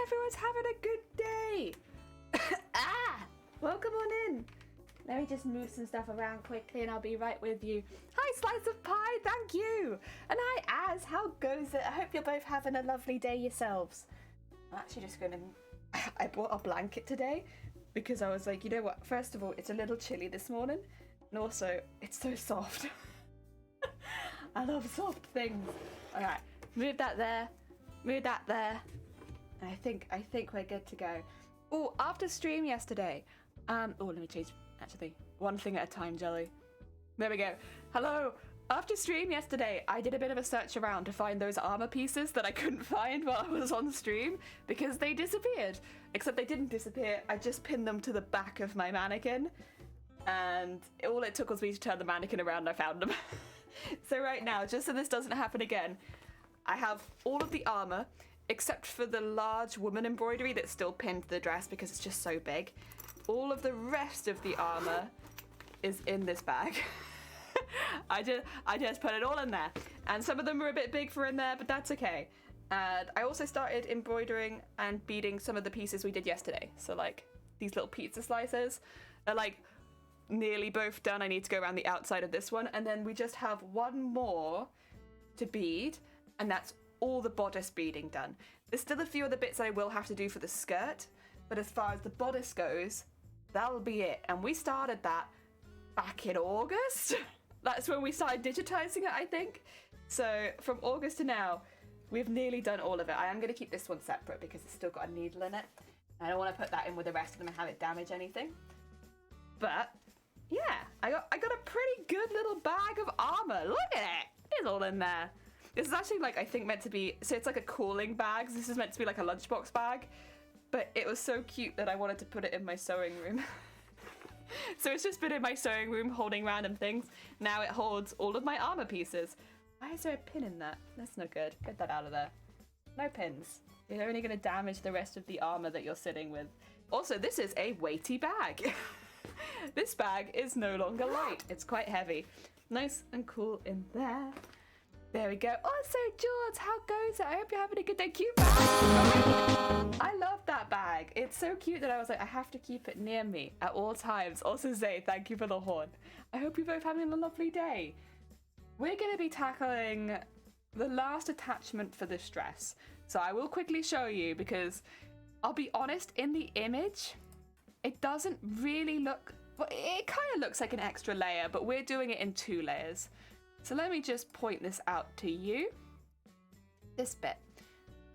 everyone's having a good day. Welcome on in. Let me just move some stuff around quickly and I'll be right with you. Hi, Slice of Pie, thank you. And hi, Az, how goes it? I hope you're both having a lovely day yourselves. I'm actually just gonna, I brought a blanket today because I was like, you know what? First of all, it's a little chilly this morning. And also, it's so soft. I love soft things. All right, move that there. Move that there. And I think we're good to go. Oh, after stream yesterday. Let me change. Actually, one thing at a time, Jelly. There we go. Hello. After stream yesterday, I did a bit of a search around to find those armor pieces that I couldn't find while I was on stream because they disappeared. Except they didn't disappear. I just pinned them to the back of my mannequin, and all it took was me to turn the mannequin around and I found them. So right now, just so this doesn't happen again, I have all of the armor except for the large woman embroidery that's still pinned to the dress because it's just so big. All of the rest of the armor is in this bag. I just put it all in there. And some of them are a bit big for in there, but that's okay. And I also started embroidering and beading some of the pieces we did yesterday. So like these little pizza slices are like nearly both done. I need to go around the outside of this one. And then we just have one more to bead, and that's all the bodice beading done. There's still a few other bits that I will have to do for the skirt, but as far as the bodice goes, that'll be it. And we started that back in August. That's when we started digitizing it, I think. So from August to now, we've nearly done all of it. I am going to keep this one separate because it's still got a needle in it. I don't want to put that in with the rest of them and have it damage anything. But yeah, I got a pretty good little bag of armor. Look at it. It's all in there. This is actually like, I think meant to be, so it's like a cooling bag. This is meant to be like a lunchbox bag. But it was so cute that I wanted to put it in my sewing room. So it's just been in my sewing room holding random things. Now it holds all of my armor pieces. Why is there a pin in that? That's no good. Get that out of there. No pins. You're only going to damage the rest of the armor that you're sitting with. Also, this is a weighty bag. This bag is no longer light. It's quite heavy. Nice and cool in there. There we go. Also, George, how goes it? I hope you're having a good day. Cute bag. I love that bag. It's so cute that I was like, I have to keep it near me at all times. Also, Zay, thank you for the horn. I hope you're both having a lovely day. We're going to be tackling the last attachment for this dress. So I will quickly show you because I'll be honest, in the image, it doesn't really look... Well, it kind of looks like an extra layer, but we're doing it in 2 layers. So let me just point this out to you. This bit.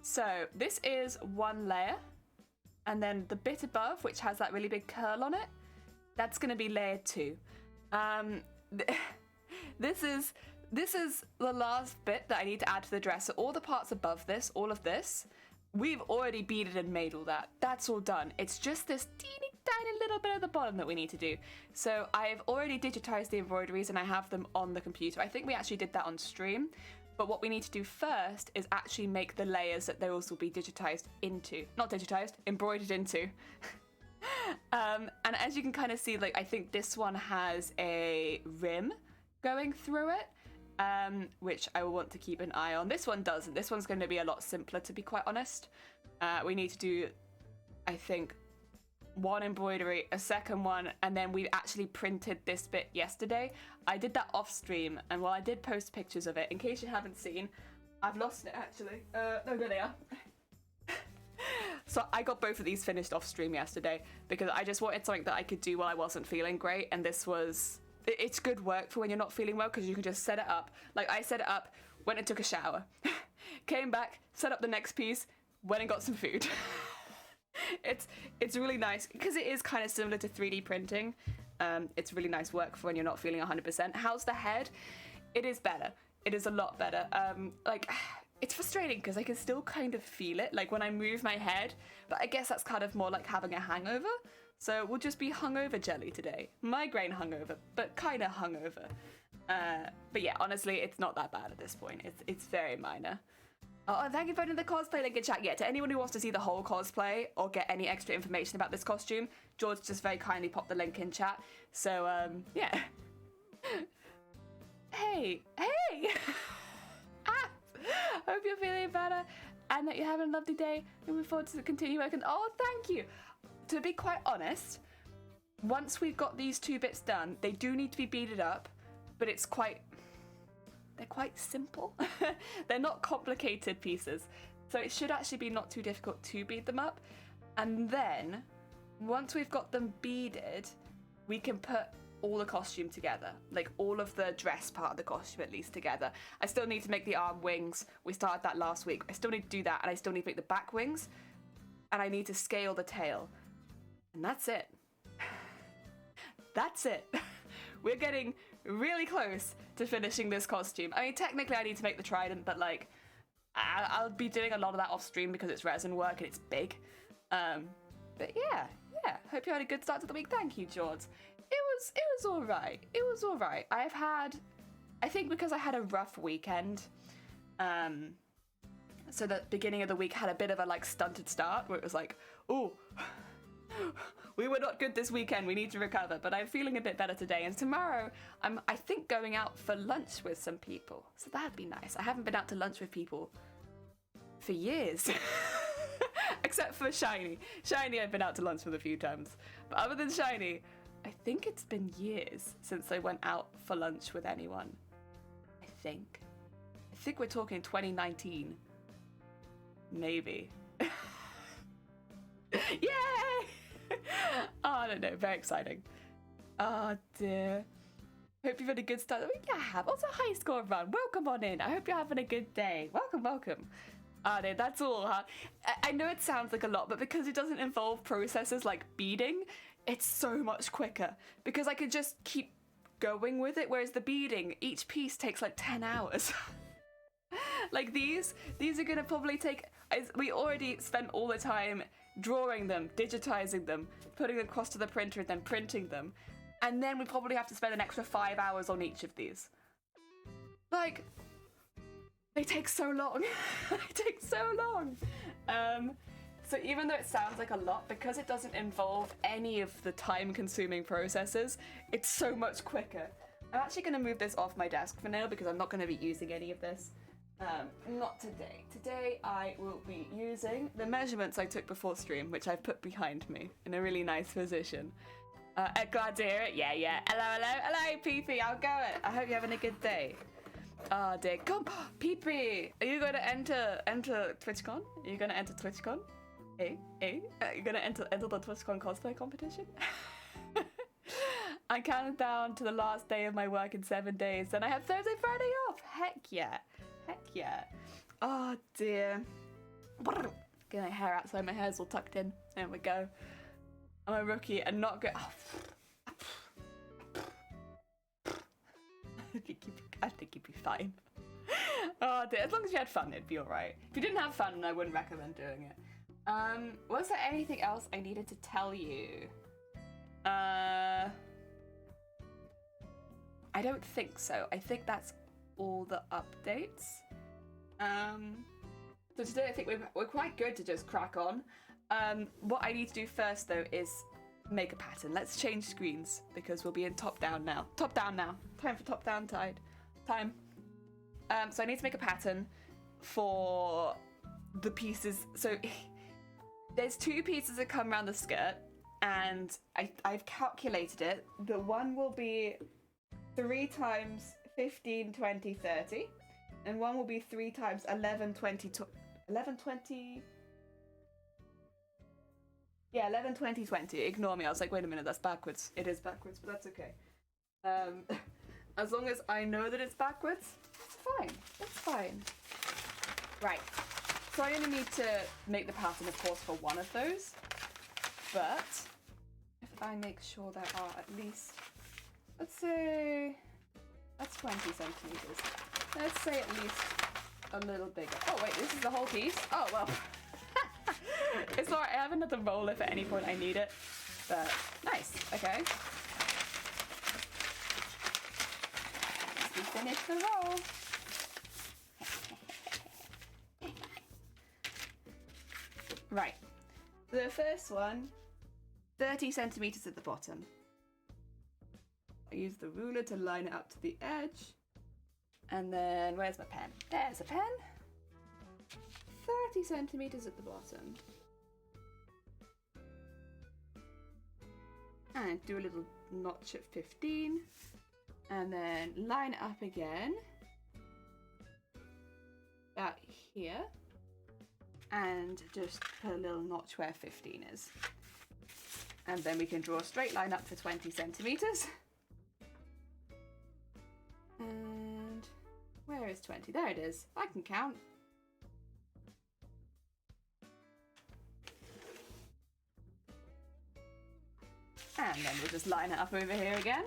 So this is 1 layer. And then the bit above, which has that really big curl on it, that's going to be layer 2. This is the last bit that I need to add to the dress. So all the parts above this, all of this, we've already beaded and made all that. That's all done. It's just this teeny tiny little bit at the bottom that we need to do. So I've already digitized the embroideries and I have them on the computer. I think we actually did that on stream. But what we need to do first is actually make the layers that those will be digitized into. Not digitized, embroidered into. And as you can kind of see, like I think this one has a rim going through it. Which I will want to keep an eye on. This one doesn't. This one's going to be a lot simpler, to be quite honest. We need to do, I think, 1 embroidery, a second one, and then we actually printed this bit yesterday. I did that off stream, and while I did post pictures of it, in case you haven't seen, I've lost it actually. No, there they are. So I got both of these finished off stream yesterday because I just wanted something that I could do while I wasn't feeling great, and this was... It's good work for when you're not feeling well because you can just set it up. Like I set it up, went and took a shower, came back, set up the next piece, went and got some food. It's really nice because it is kind of similar to 3D printing. It's really nice work for when you're not feeling 100%. How's the head? It is better. It is a lot better. Like it's frustrating because I can still kind of feel it like when I move my head, but I guess that's kind of more like having a hangover. So we'll just be hungover jelly today. Migraine hungover, but kind of hungover. But yeah, honestly, it's not that bad at this point. It's very minor. Oh, and thank you for putting the cosplay link in chat. Yeah, to anyone who wants to see the whole cosplay or get any extra information about this costume, George just very kindly popped the link in chat. So, yeah. Hey! Hope you're feeling better. and that you're having a lovely day. Looking forward to continue working. Oh, thank you. To be quite honest, once we've got these 2 bits done, they do need to be beaded up, but they're quite simple. They're not complicated pieces, so it should actually be not too difficult to bead them up. And then, once we've got them beaded, we can put all the costume together, like all of the dress part of the costume at least together. I still need to make the arm wings. We started that last week. I still need to do that, and I still need to make the back wings, and I need to scale the tail. And that's it. That's it. We're getting really close to finishing this costume. I mean, technically I need to make the trident, but like, I'll be doing a lot of that off stream because it's resin work and it's big. But yeah. Hope you had a good start to the week. Thank you, George. It was all right. It was all right. I think because I had a rough weekend, so the beginning of the week had a bit of a like stunted start where it was like, ooh, we were not good this weekend, we need to recover, but I'm feeling a bit better today, and tomorrow I'm, I think, going out for lunch with some people, so that'd be nice. I haven't been out to lunch with people for years. Except for Shiny. Shiny I've been out to lunch with a few times, but other than Shiny, I think it's been years since I went out for lunch with anyone. I think we're talking 2019. Maybe. Yay! Oh, I don't know, very exciting. Oh dear. Hope you've had a good start. Yeah, I have. Also, hi Score Run. Welcome on in. I hope you're having a good day. Welcome. Oh no, that's all, huh? I know it sounds like a lot, but because it doesn't involve processes like beading, it's so much quicker. Because I could just keep going with it, whereas the beading, each piece takes like 10 hours. Like these are gonna probably take, we already spent all the time drawing them, digitizing them, putting them across to the printer and then printing them. And then we probably have to spend an extra 5 hours on each of these. Like, they take so long. They take so long. So even though it sounds like a lot, because it doesn't involve any of the time-consuming processes, it's so much quicker. I'm actually going to move this off my desk for now because I'm not going to be using any of this. Not today. Today I will be using the measurements I took before stream, which I've put behind me in a really nice position. Glad to hear it. Yeah. Hello, Peepee. I'll go it. I hope you're having a good day. Oh dear. Come, Peepee. Are you going to enter TwitchCon? Are you going to enter TwitchCon? Are you going to enter the TwitchCon cosplay competition? I counted down to the last day of my work in 7 days, and I have Thursday, Friday off. Heck yeah. Oh dear. Get my hair out so my hair's all tucked in. There we go. I'm a rookie and not good. Oh. I think you'd be fine. Oh dear. As long as you had fun, it'd be alright. If you didn't have fun, I wouldn't recommend doing it. Was there anything else I needed to tell you? I don't think so. I think that's all the updates. So today I think we're quite good to just crack on. What I need to do first though is make a pattern. Let's change screens because we'll be in top down now. Time for top down time. So I need to make a pattern for the pieces. So there's 2 pieces that come around the skirt, and I've calculated it. The one will be 3 times 15, 20, 30, and one will be 3 times 11, 20, 11, 20. Yeah, 11, 20, 20. Ignore me. I was like, wait a minute, that's backwards. It is backwards, but that's okay. As long as I know that it's backwards, it's fine. Right. So I only need to make the pattern, of course, for one of those. But if I make sure there are at least, let's say, that's 20 centimeters. Let's say at least a little bigger. Oh wait, this is the whole piece? Oh well. It's alright, I have another roll if at any point I need it. But nice, okay. We finished the roll. Right. The first one, 30 centimeters at the bottom. I use the ruler to line it up to the edge. And then, where's my pen? There's a pen. 30 centimeters at the bottom. And do a little notch at 15. And then line it up again. About here. And just put a little notch where 15 is. And then we can draw a straight line up for 20 centimeters. And where is 20? There it is. I can count. And then we'll just line it up over here again.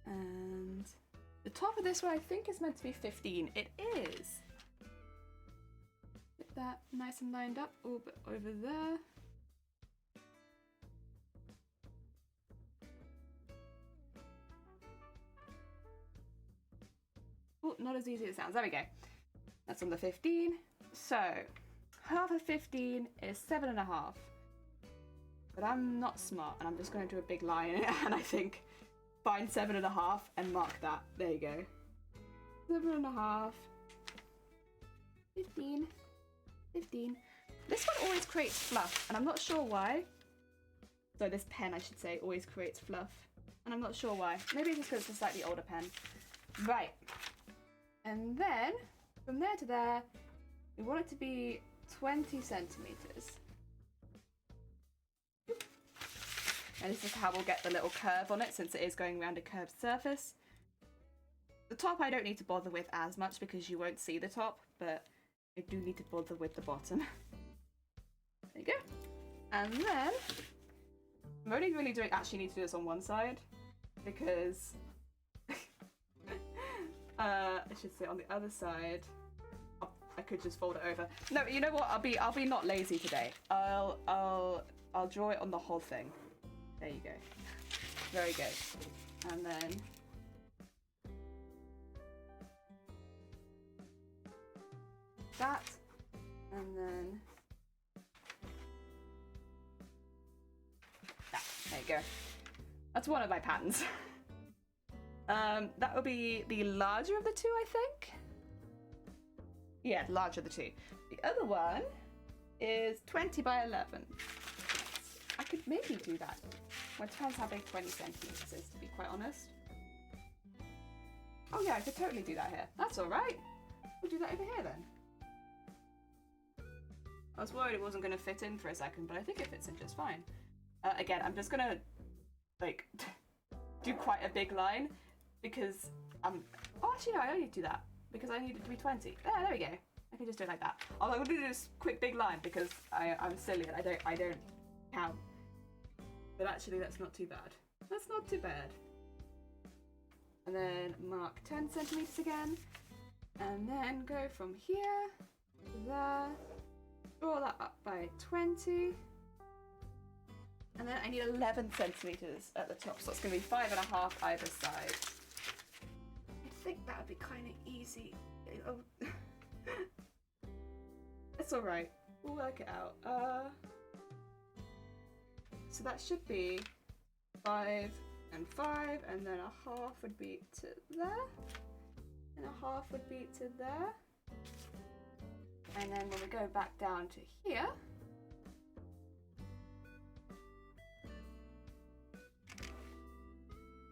And the top of this one I think is meant to be 15. It is. Get that nice and lined up. Oh, but over there. Oh, not as easy as it sounds. There we go. That's on the 15. So, half of 15 is 7.5. But I'm not smart, and I'm just going to do a big line in it, and I think find 7.5 and mark that. There you go. 7.5. 15. 15. This one always creates fluff, and I'm not sure why. So this pen, I should say, always creates fluff. And I'm not sure why. Maybe it's just because it's a slightly older pen. Right. And then, from there to there, we want it to be 20 centimeters. And this is how we'll get the little curve on it, since it is going around a curved surface. The top I don't need to bother with as much because you won't see the top, but I do need to bother with the bottom. There you go. And then, I'm only really doing, actually need to do this on one side, because I should say on the other side, I could just fold it over. No, you know what? I'll be not lazy today. I'll draw it on the whole thing. There you go. Very good. And then that, and then that. There you go. That's one of my patterns. That will be the larger of the two, I think. Yeah, larger of the two. The other one is 20 by 11. I could maybe do that. Well, it depends how big 20 centimeters is, to be quite honest. Oh yeah, I could totally do that here. That's alright. We'll do that over here then. I was worried it wasn't going to fit in for a second, but I think it fits in just fine. Again, I'm just going to, like, do quite a big line, because oh, actually no, I don't need to do that, because I need it to be 20. There we go. I can just do it like that. I'm going to do this quick big line because I'm silly and I don't count. But actually that's not too bad. That's not too bad. And then mark 10 centimeters again. And then go from here to there. Draw that up by 20. And then I need 11 centimeters at the top. So it's going to be 5.5 either side. I think that would be kind of easy. It's alright. We'll work it out. So that should be 5 and 5, and then a half would be to there, and a half would be to there. And then when we go back down to here,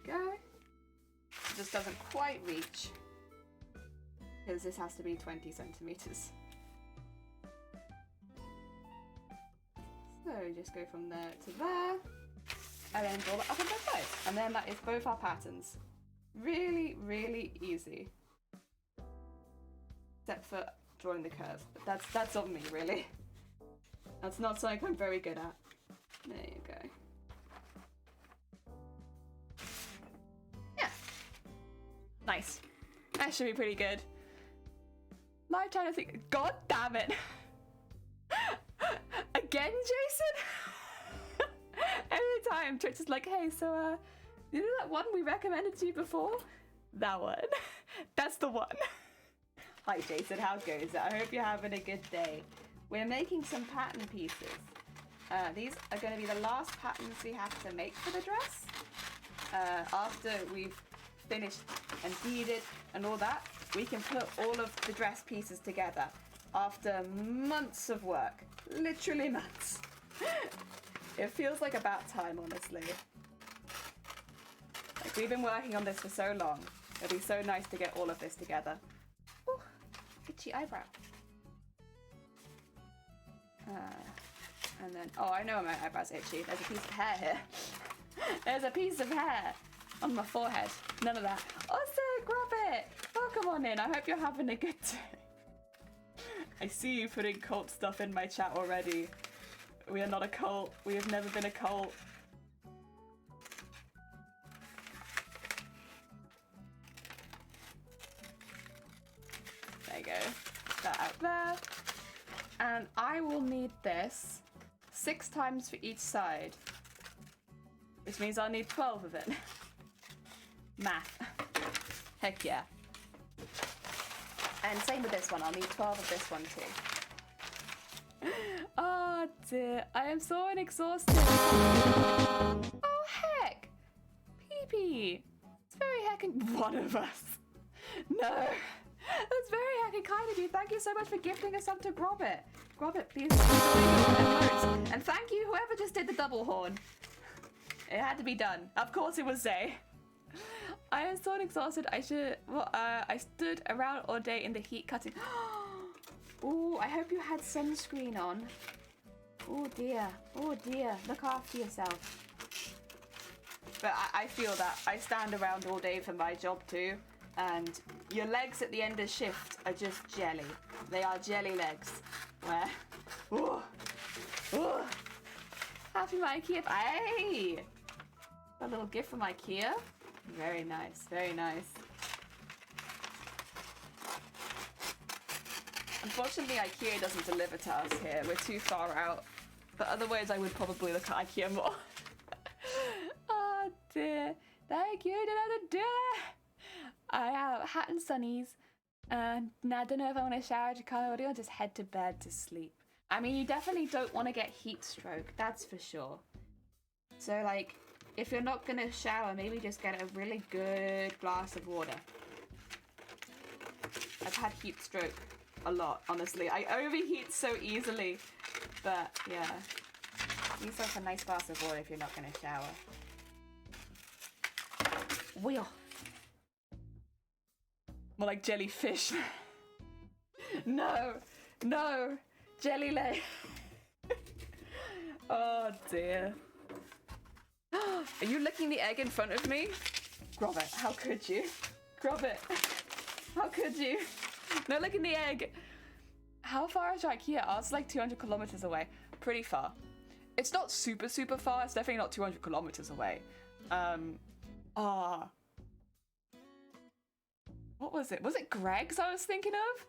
go. It just doesn't quite reach, because this has to be 20 centimeters. So just go from there to there, and then draw that up on both sides. And then that is both our patterns. Really, really easy. Except for drawing the curve. But that's on me, really. That's not something I'm very good at. There you go. Yeah. Nice. That should be pretty good. Now I'm trying to think. God damn it. Again, Jason? Every time Twitch is like, hey, so you know that one we recommended to you before? That one. That's the one. Hi Jason, how goes it? I hope you're having a good day. We're making some pattern pieces. These are going to be the last patterns we have to make for the dress. After we've finished and beaded and all that, we can put all of the dress pieces together after months of work. Literally months. It feels like about time, honestly. Like, we've been working on this for so long. It'll be so nice to get all of this together. Ooh, itchy eyebrow. And then, oh, I know my eyebrow's itchy. There's a piece of hair here. There's a piece of hair on my forehead. None of that. Also, grab it. Welcome on in. I hope you're having a good day. I see you putting cult stuff in my chat already. We are not a cult. We have never been a cult. There you go. That out there. And I will need this 6 times for each side. Which means I'll need 12 of it. Math. Heck yeah. And same with this one. I'll need 12 of this one too. Oh dear. I am so exhausted. Oh heck. Pee-pee. It's very heckin' one of us. No. That's very heckin' kind of you. Thank you so much for gifting us up to Grobbit. Grobbit, please. And thank you whoever just did the double horn. It had to be done. Of course it was Zay. I am so exhausted. I stood around all day in the heat cutting. Oh, I hope you had sunscreen on. Oh dear. Oh dear. Look after yourself. But I feel that. I stand around all day for my job too. And your legs at the end of shift are just jelly. They are jelly legs. Where? Ooh. Ooh. Happy my IKEA. Hey! A little gift from IKEA. Very nice. Very nice. Unfortunately, IKEA doesn't deliver to us here. We're too far out. But otherwise, I would probably look at IKEA more. Oh dear. Thank you. I have hat and sunnies. And I don't know if I want to shower to color or just head to bed to sleep. I mean, you definitely don't want to get heat stroke. That's for sure. So, like, if you're not going to shower, maybe just get a really good glass of water. I've had heat stroke a lot, honestly. I overheat so easily. But, yeah. Use like a nice glass of water if you're not going to shower. Wheel. More like jellyfish. No. No. Jelly leg. Oh dear. Are you licking the egg in front of me? Grobbit, how could you? Grobbit, how could you? No licking the egg. How far is IKEA? Oh, it's like 200 kilometers away. Pretty far. It's not super far. It's definitely not 200 kilometers away. What was it? Was it Greg's I was thinking of?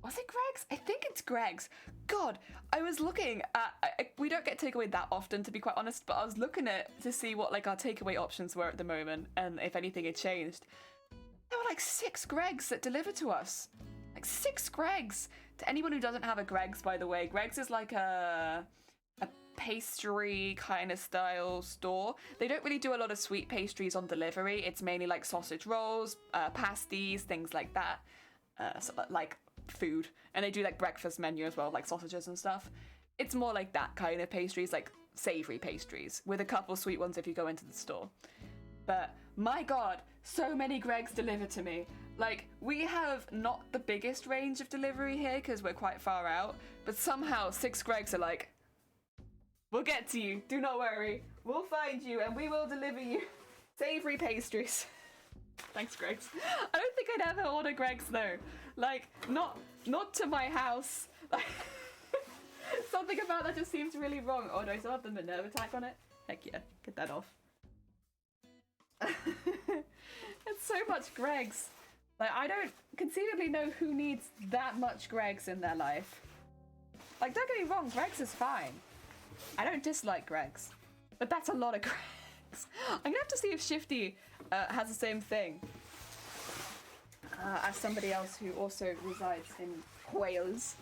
Was it Greg's? I think it's Greg's. God, I was looking at... we don't get takeaway that often, to be quite honest, but I was looking at to see what like our takeaway options were at the moment and if anything had changed. There were like 6 Greg's that delivered to us. Like 6 Greg's. To anyone who doesn't have a Greg's, by the way, Greg's is like a pastry kind of style store. They don't really do a lot of sweet pastries on delivery. It's mainly like sausage rolls, pasties, things like that. So, like food. And they do like breakfast menu as well, like sausages and stuff. It's more like that kind of pastries, like savory pastries, with a couple sweet ones if you go into the store. But my god, so many Greg's delivered to me. Like, we have not the biggest range of delivery here because we're quite far out, but somehow 6 Greg's are like, we'll get to you, do not worry. We'll find you and we will deliver you savory pastries. Thanks, Greg's. I don't think I'd ever order Greg's though. Like, not to my house. Something about that just seems really wrong. Oh, do I still have the Minerva tag on it? Heck yeah, get that off. It's so much Greg's. Like, I don't conceivably know who needs that much Greg's in their life. Like, don't get me wrong, Greg's is fine. I don't dislike Greg's, but that's a lot of Greg's. I'm gonna have to see if Shifty has the same thing as somebody else who also resides in Wales.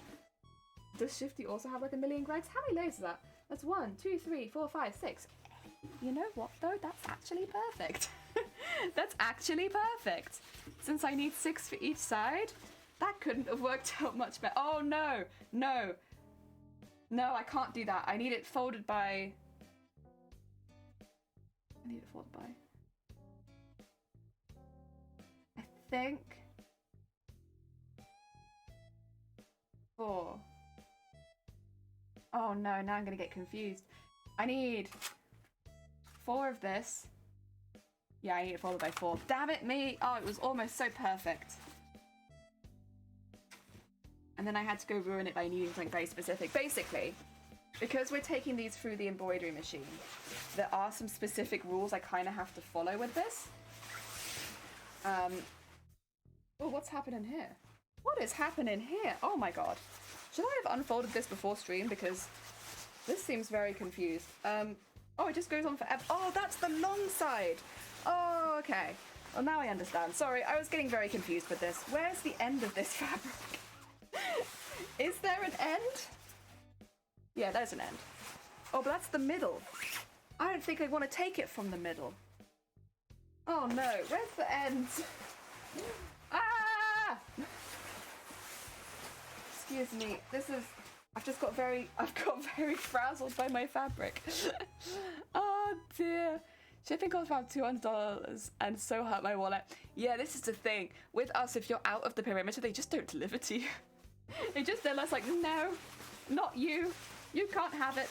Does Shifty also have like a million Greg's? How many layers is that? That's 1, 2, 3, 4, 5, 6. You know what though? That's actually perfect. That's actually perfect. Since I need 6 for each side, that couldn't have worked out much better. Oh no, no. No, I can't do that. I need it folded by... I think... 4. Oh no, now I'm gonna get confused. I need 4 of this. Yeah, I need it followed by 4. Damn it, me! Oh, it was almost so perfect. And then I had to go ruin it by needing something very specific. Basically, because we're taking these through the embroidery machine, there are some specific rules I kind of have to follow with this. Oh, what's happening here? What is happening here? Oh my god. Should I have unfolded this before stream? Because this seems very confused. Oh, it just goes on forever. Oh, that's the long side. Oh, okay. Well, now I understand. Sorry, I was getting very confused with this. Where's the end of this fabric? Is there an end? Yeah, there's an end. Oh, but that's the middle. I don't think I want to take it from the middle. Oh no, where's the end? Ah! Excuse me, I've got very frazzled by my fabric. Oh dear. Shipping costs around $200 and so hurt my wallet. Yeah, this is the thing. With us, if you're out of the perimeter, they just don't deliver to you. They're less like, no, not you. You can't have it.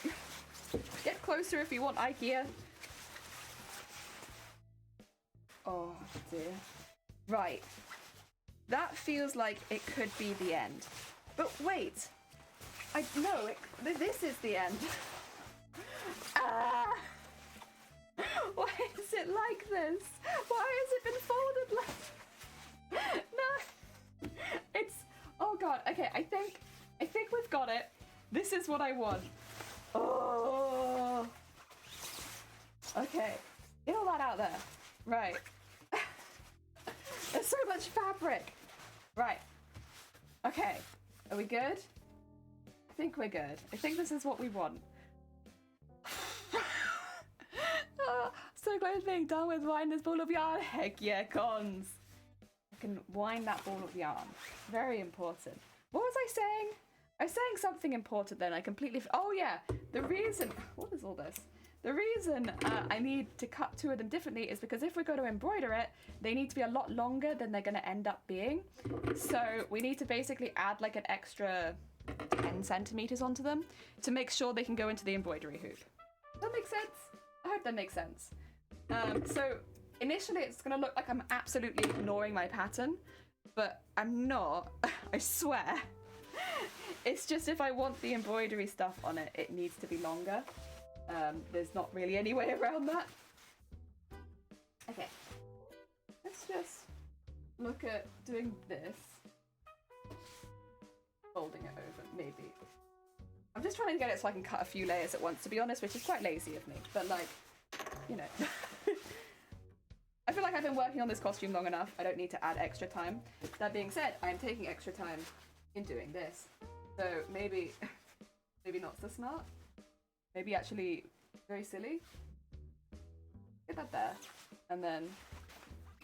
Get closer if you want IKEA. Oh dear. Right. That feels like it could be the end. But wait. No, this is the end. Ah! Why is it like this? Why has it been folded like... No. It's... Oh god. Okay, I think we've got it. This is what I want. Oh. Okay. Get all that out there. Right. There's so much fabric. Right. Okay. Are we good? I think we're good. I think this is what we want. So close being done with wind this ball of yarn. Heck yeah, cons. I can wind that ball of yarn. Very important. What was I saying? I was saying something important then. I completely... Oh yeah, the reason... What is all this? The reason I need to cut 2 of them differently is because if we're going to embroider it, they need to be a lot longer than they're going to end up being. So we need to basically add like an extra 10 centimeters onto them to make sure they can go into the embroidery hoop. Does that make sense? I hope that makes sense. So initially it's going to look like I'm absolutely ignoring my pattern, but I'm not, I swear. It's just if I want the embroidery stuff on it, it needs to be longer. There's not really any way around that. Okay, let's just look at doing this. Folding it over, maybe. I'm just trying to get it so I can cut a few layers at once, to be honest, which is quite lazy of me, but like, you know. I feel like I've been working on this costume long enough. I don't need to add extra time. That being said, I'm taking extra time in doing this. So maybe not so smart. Maybe actually very silly. Get that there. And then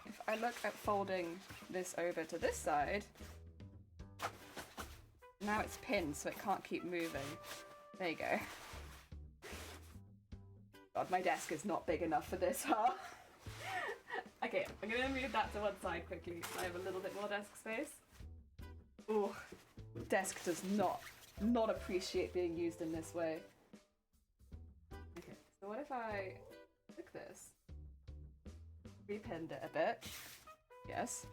if I look at folding this over to this side, now it's pinned so it can't keep moving. There you go. God, my desk is not big enough for this, huh? Okay, I'm gonna move that to one side quickly so I have a little bit more desk space. Ooh, desk does not appreciate being used in this way. Okay, so what if I took this, repinned it a bit, yes.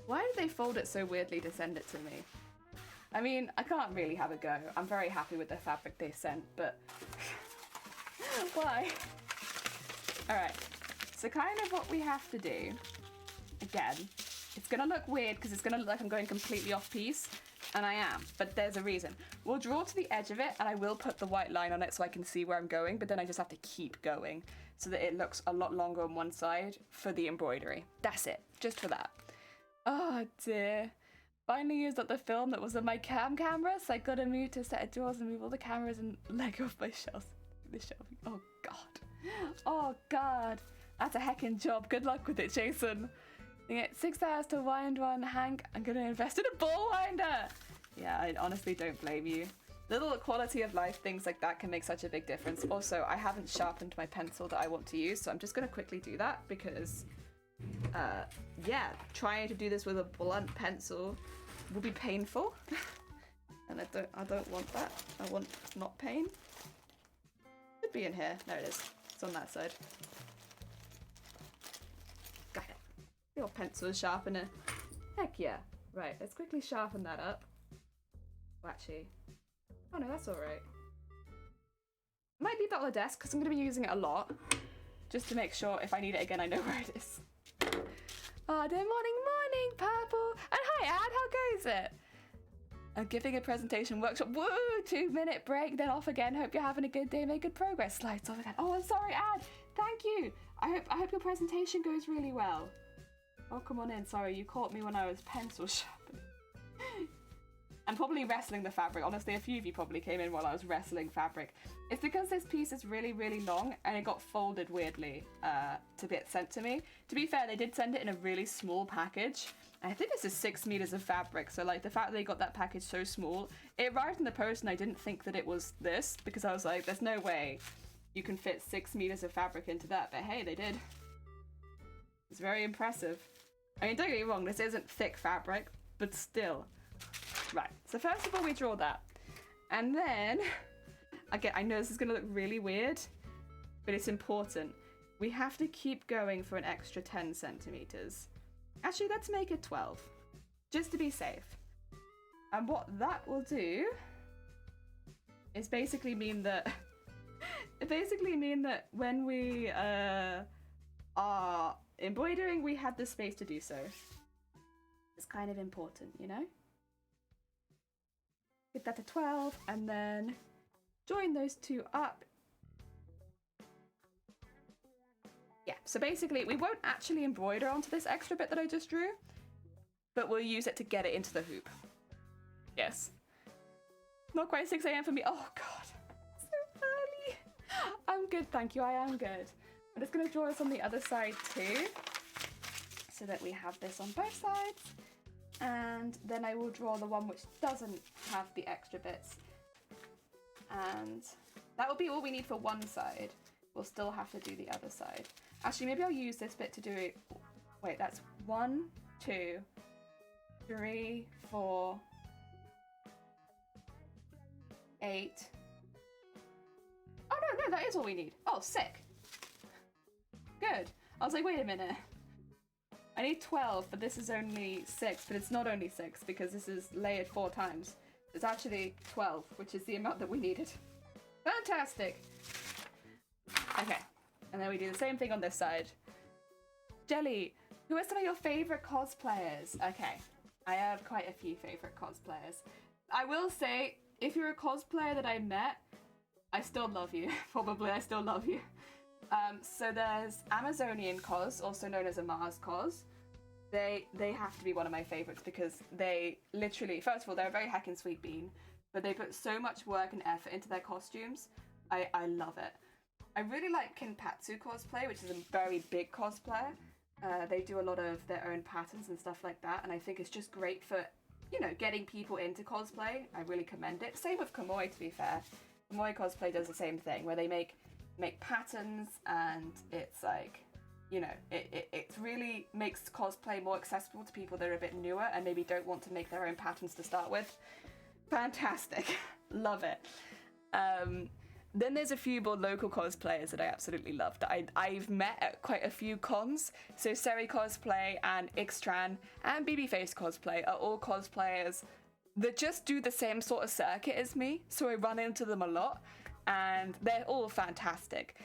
Why did they fold it so weirdly to send it to me? I mean, I can't really have a go. I'm very happy with the fabric they sent, but why? Alright, so kind of what we have to do, again, it's gonna look weird because it's gonna look like I'm going completely off piece, and I am, but there's a reason. We'll draw to the edge of it, and I will put the white line on it so I can see where I'm going, but then I just have to keep going so that it looks a lot longer on one side for the embroidery. That's it, just for that. Oh dear. Finally used up the film that was on my camera, so I gotta move to a set of drawers and move all the cameras and Lego off my shelves. The shelving. Oh god. Oh god, that's a heckin' job. Good luck with it, Jason. You get 6 hours to wind one. Hank, I'm gonna invest in a ball winder. Yeah, I honestly don't blame you. Little quality of life things like that can make such a big difference. Also, I haven't sharpened my pencil that I want to use, so I'm just gonna quickly do that because, yeah, trying to do this with a blunt pencil will be painful. And I don't want that. I want not pain. Should be in here. There it is. It's on that side. Got it. Your pencil sharpener. Heck yeah. Right, let's quickly sharpen that up. Oh, actually. Oh no, that's alright. Might leave that on the desk because I'm going to be using it a lot. Just to make sure if I need it again, I know where it is. Oh, good morning, Purple. And hi, Ad, how goes it? I'm giving a presentation workshop. Woo! 2-minute break, then off again. Hope you're having a good day. Make good progress. Slides off again. Oh, I'm sorry, Ad. Thank you. I hope your presentation goes really well. Oh, come on in. Sorry, you caught me when I was pencil sharpening. And probably wrestling the fabric. Honestly, a few of you probably came in while I was wrestling fabric. It's because this piece is really, really long and it got folded weirdly to get sent to me. To be fair, they did send it in a really small package. I think this is 6 meters of fabric, so like the fact that they got that package so small, it arrived in the post and I didn't think that it was this because I was like, there's no way you can fit 6 meters of fabric into that, but hey, they did. It's very impressive. I mean, don't get me wrong, this isn't thick fabric, but still. Right, so first of all we draw that. And then, again, I know this is gonna look really weird, but it's important. We have to keep going for an extra 10 centimeters. Actually, let's make it 12, just to be safe. And what that will do is basically mean that when we are embroidering, we have the space to do so. It's kind of important, you know? Get that to 12, and then join those two up. Yeah, so basically we won't actually embroider onto this extra bit that I just drew, but we'll use it to get it into the hoop. Yes. Not quite 6 AM for me. Oh god, so early. I'm good, thank you, I am good. I'm just gonna draw this on the other side too, so that we have this on both sides. And then I will draw the one which doesn't have the extra bits. And that will be all we need for one side. We'll still have to do the other side. Actually, maybe I'll use this bit to do it. Wait, that's 1, 2, 3, 4, 8. Oh no, that is all we need. Oh, sick. Good. I was like, wait a minute. I need 12, but this is only 6, but it's not only 6 because this is layered 4 times. It's actually 12, which is the amount that we needed. Fantastic. Okay, and then we do the same thing on this side. Jelly, who are some of your favorite cosplayers? Okay, I have quite a few favorite cosplayers. I will say, if you're a cosplayer that I met, I still love you. Probably, I still love you. So there's Amazonian Cos, also known as a Mars Cos. They have to be one of my favorites because they literally, first of all, they're a very heckin' sweet bean, but they put so much work and effort into their costumes. I love it. I really like Kinpatsu cosplay, which is a very big cosplayer. They do a lot of their own patterns and stuff like that, and I think it's just great for, you know, getting people into cosplay. I really commend it. Same with Kamoi, to be fair. Kamoi cosplay does the same thing, where they make patterns, and it's like, you know, it really makes cosplay more accessible to people that are a bit newer and maybe don't want to make their own patterns to start with. Fantastic. Love it. Then there's a few more local cosplayers that I absolutely love that I've met at quite a few cons. So Seri Cosplay and Ixtran and Babyface Cosplay are all cosplayers that just do the same sort of circuit as me. So I run into them a lot and they're all fantastic.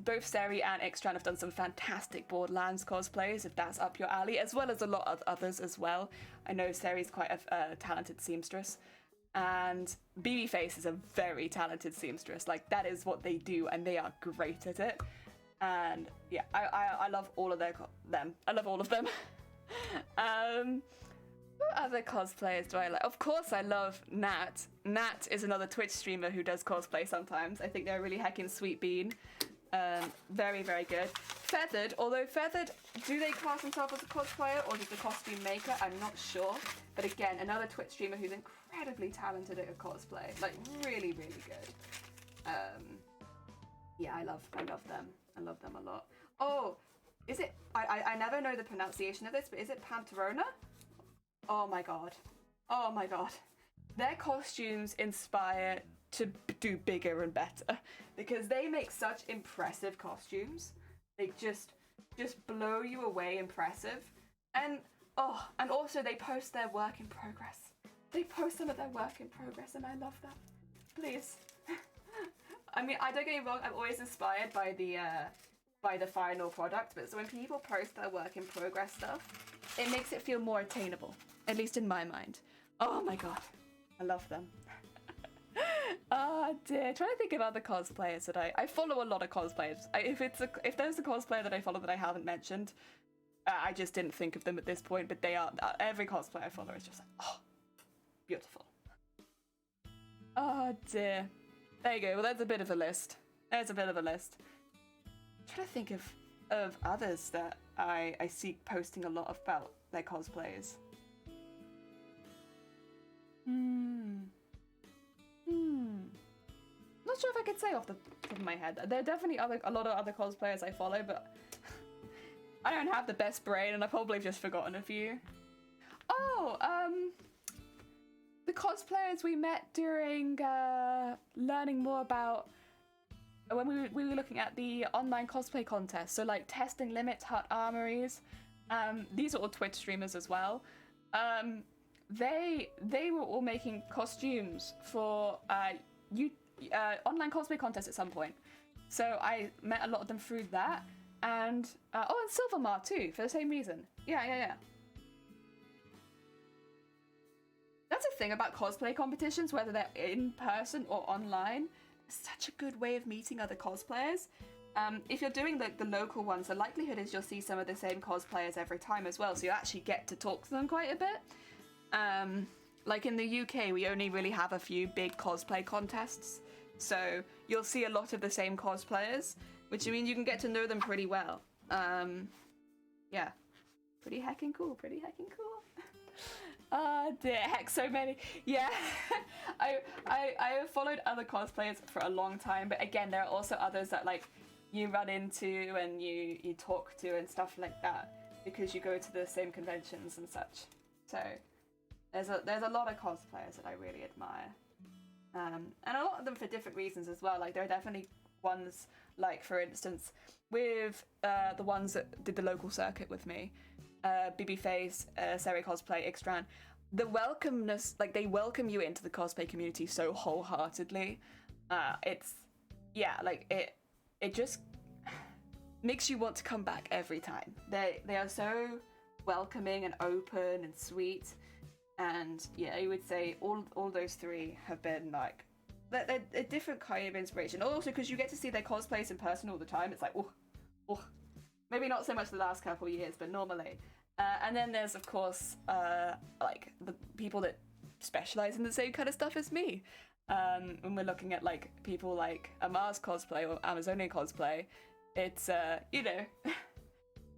Both Seri and Ixtran have done some fantastic Borderlands cosplays, if that's up your alley, as well as a lot of others as well. I know Seri's quite a talented seamstress. And Babyface is a very talented seamstress. Like, that is what they do, and they are great at it. And yeah, I love all of them. I love all of them. What other cosplayers do I like? Of course, I love Nat. Nat is another Twitch streamer who does cosplay sometimes. I think they're a really heckin' sweet bean. Very, very good. Feathered, although Feathered, do they class themselves as a cosplayer or just a costume maker? I'm not sure. But again, another Twitch streamer who's incredibly talented at a cosplay. Like, really, really good. Yeah, I love them. I love them a lot. Oh, is it, I never know the pronunciation of this, but is it Panterona? Oh my god. Oh my god. Their costumes inspire to do bigger and better because they make such impressive costumes. They just blow you away impressive. And also they post their work in progress. They post some of their work in progress and I love that. Please. I mean, I don't get me wrong, I'm always inspired by the final product, but so when people post their work in progress stuff, it makes it feel more attainable, at least in my mind. Oh my god, I love them. Oh dear, trying to think of other cosplayers that I follow a lot of cosplayers. If there's a cosplayer that I follow that I haven't mentioned, I just didn't think of them at this point, but they are, every cosplayer I follow is just like, oh, beautiful. Oh dear. There you go, well that's a bit of a list. There's a bit of a list. I'm trying to think of others that I see posting a lot about their cosplays. Not sure if I could say off the top of my head. There are definitely a lot of other cosplayers I follow, but I don't have the best brain and I've probably just forgotten a few. Oh, the cosplayers we met during learning more about when we were looking at the online cosplay contest. So like Testing Limits, Hut Armories. These are all Twitch streamers as well. They were all making costumes for online cosplay contests at some point. So I met a lot of them through that. And and Silvermar too, for the same reason. Yeah. That's a thing about cosplay competitions, whether they're in person or online. It's such a good way of meeting other cosplayers. If you're doing the local ones, the likelihood is you'll see some of the same cosplayers every time as well, so you actually get to talk to them quite a bit. Like in the UK, we only really have a few big cosplay contests, so you'll see a lot of the same cosplayers, which means you can get to know them pretty well. Yeah, pretty heckin' cool. Oh dear, heck, so many. Yeah, I have followed other cosplayers for a long time, but again, there are also others that like you run into and you talk to and stuff like that because you go to the same conventions and such. So there's a lot of cosplayers that I really admire, and a lot of them for different reasons as well. Like there are definitely ones, like for instance, with the ones that did the local circuit with me. BB-Face, Seri Cosplay, Ixtran, the welcomeness, like they welcome you into the cosplay community so wholeheartedly. It just makes you want to come back every time. They are so welcoming and open and sweet, and yeah, I would say all those three have been like they're a different kind of inspiration. Also, because you get to see their cosplays in person all the time, it's like oh. Maybe not so much the last couple of years, but normally. And then there's, of course, like the people that specialize in the same kind of stuff as me. When we're looking at like people like Amar's cosplay or Amazonian cosplay, it's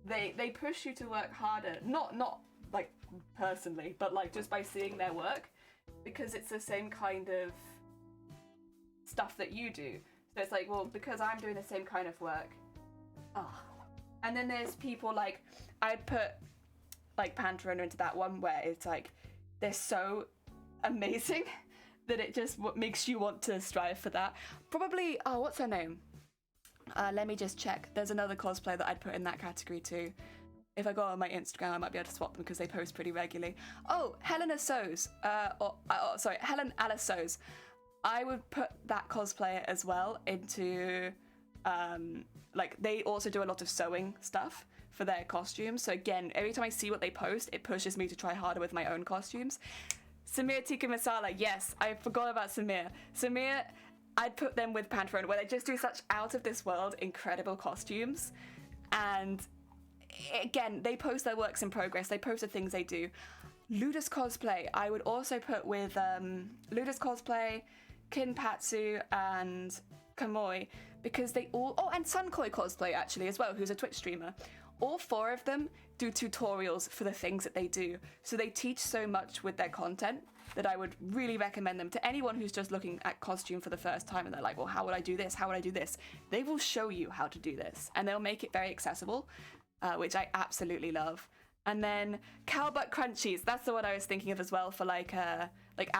they push you to work harder. Not like personally, but like just by seeing their work, because it's the same kind of stuff that you do. So it's like, well, because I'm doing the same kind of work. And then there's people like, I'd put like Panterona into that one where it's like, they're so amazing that it just makes you want to strive for that. Probably, what's her name? Let me just check. There's another cosplay that I'd put in that category too. If I go on my Instagram, I might be able to swap them because they post pretty regularly. Oh, Helena Sows. Helen Alice Sows. I would put that cosplayer as well into... like they also do a lot of sewing stuff for their costumes, so again, every time I see what they post, it pushes me to try harder with my own costumes. Samir Tikka Masala, yes, I forgot about Samir, I'd put them with Panterona, where they just do such out of this world incredible costumes, and again, they post their works in progress, they post the things they do. Ludus Cosplay, I would also put with Ludus Cosplay, Kinpatsu, and Kamoi, because they all... Oh, and Sunkoi Cosplay, actually, as well, who's a Twitch streamer. All 4 of them do tutorials for the things that they do. So they teach so much with their content that I would really recommend them to anyone who's just looking at costume for the first time and they're like, well, how would I do this? How would I do this? They will show you how to do this, and they'll make it very accessible, which I absolutely love. And then Cowbutt Crunchies, that's the one I was thinking of as well for like out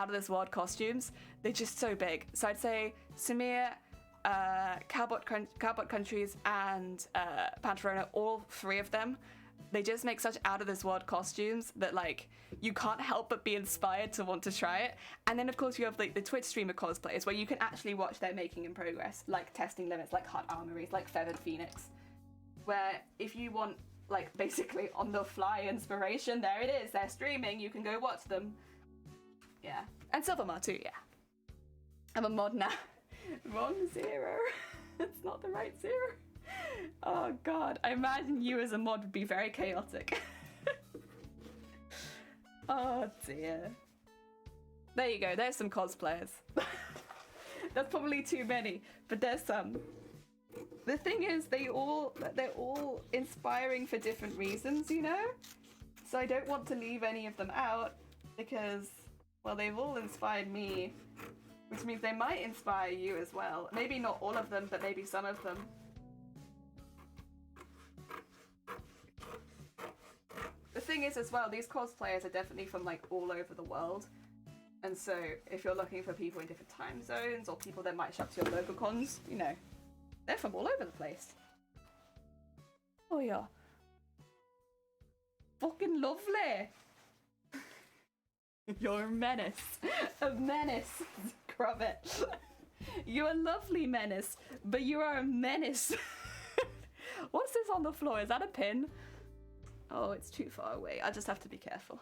of this world costumes. They're just so big. So I'd say Samir, Cowbutt Crunchies, and Pantarona, all 3 of them. They just make such out of this world costumes that like you can't help but be inspired to want to try it. And then of course you have like the Twitch streamer cosplayers where you can actually watch their making in progress, like Testing Limits, like Hut Armories, like Feathered Phoenix. Where if you want like basically on the fly inspiration, there it is, they're streaming, you can go watch them. Yeah. And Silvermar too, yeah. I'm a mod now. Wrong 0. It's not the right 0. Oh god, I imagine you as a mod would be very chaotic. Oh dear. There you go, there's some cosplayers. That's probably too many, but there's some. The thing is, they're all inspiring for different reasons, you know? So I don't want to leave any of them out because, well, they've all inspired me, which means they might inspire you as well. Maybe not all of them, but maybe some of them. The thing is as well, these cosplayers are definitely from like all over the world. And so if you're looking for people in different time zones or people that might show up to your local cons, you know, they're from all over the place. Oh yeah. Fucking lovely. You're a menace. A menace, Crubbit. You're a lovely menace, but you are a menace. What's this on the floor? Is that a pin? Oh, it's too far away. I just have to be careful.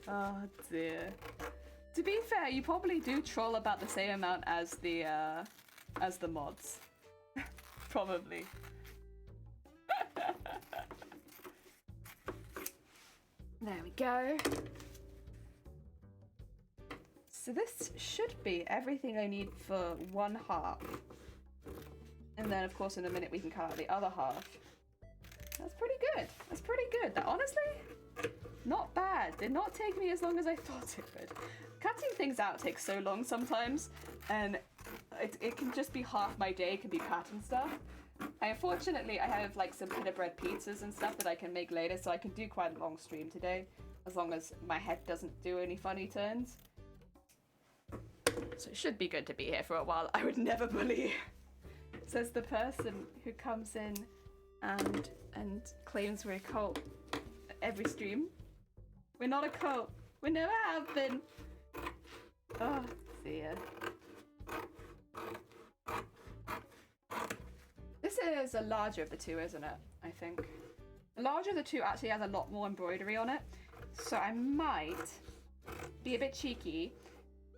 Oh dear. To be fair, you probably do troll about the same amount as the mods. Probably. There we go. So this should be everything I need for one half. And then of course in a minute we can cut out the other half. That's pretty good. That's pretty good. That honestly, not bad. Did not take me as long as I thought it would. Cutting things out takes so long sometimes, and it can just be half my day can be cutting stuff. Unfortunately, I have like some pita bread pizzas and stuff that I can make later, so I can do quite a long stream today, as long as my head doesn't do any funny turns. So it should be good to be here for a while. I would never believe. Says the person who comes in and claims we're a cult every stream. We're not a cult. We never have been. Oh, dear. This is a larger of the two, isn't it? I think. The larger of the two actually has a lot more embroidery on it. So I might be a bit cheeky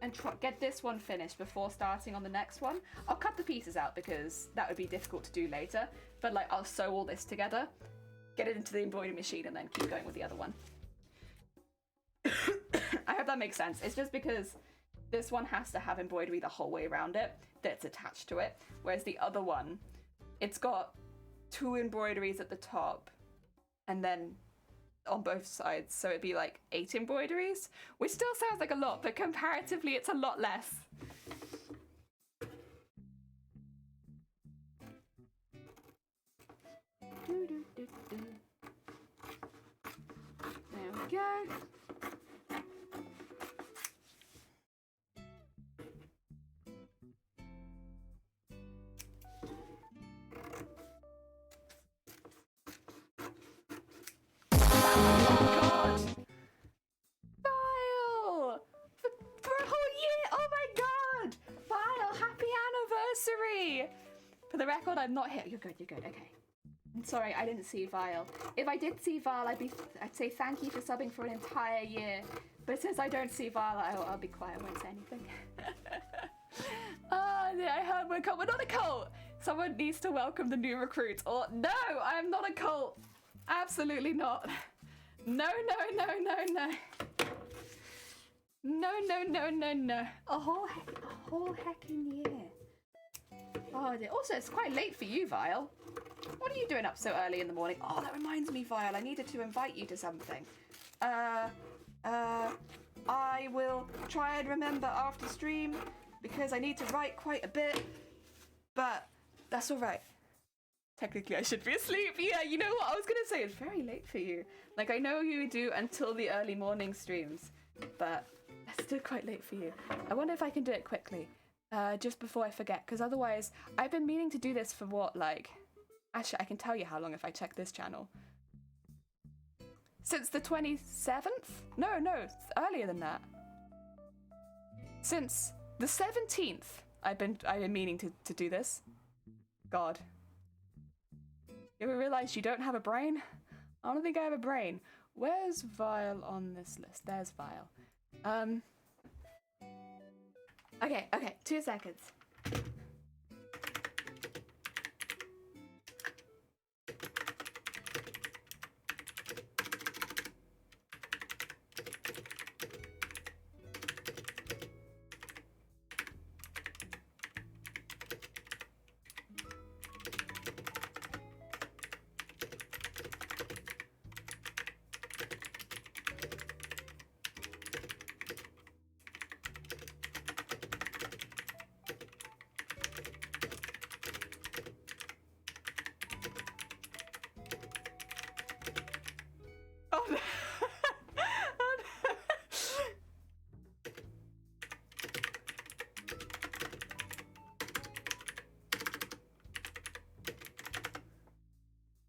and get this one finished before starting on the next one. I'll cut the pieces out because that would be difficult to do later. But like, I'll sew all this together, get it into the embroidery machine, and then keep going with the other one. I hope that makes sense. It's just because this one has to have embroidery the whole way around it that's attached to it, whereas the other one, it's got 2 embroideries at the top and then on both sides, so it'd be like 8 embroideries, which still sounds like a lot, but comparatively it's a lot less. There we go. For the record, I'm not here. You're good, okay. I'm sorry, I didn't see Vile. If I did see Vile, I'd say thank you for subbing for an entire year. But since I don't see Vile, I'll be quiet, I won't say anything. I heard we're a cult. We're not a cult! Someone needs to welcome the new recruits. Or, no, I am not a cult. Absolutely not. No. No, no, no, no, no. A whole heckin' year. Oh dear. Also, it's quite late for you, Vile. What are you doing up so early in the morning? Oh, that reminds me, Vile. I needed to invite you to something. I will try and remember after stream because I need to write quite a bit. But that's all right. Technically, I should be asleep. Yeah, you know what? I was going to say it's very late for you. Like, I know you do until the early morning streams, but that's still quite late for you. I wonder if I can do it quickly, just before I forget, because otherwise, I've been meaning to do this for what, like... Actually, I can tell you how long if I check this channel. Since the 27th? No, it's earlier than that. Since the 17th, I've been meaning to do this. God. You ever realize you don't have a brain? I don't think I have a brain. Where's Vile on this list? There's Vile. Okay, 2 seconds. Oh no. Oh no.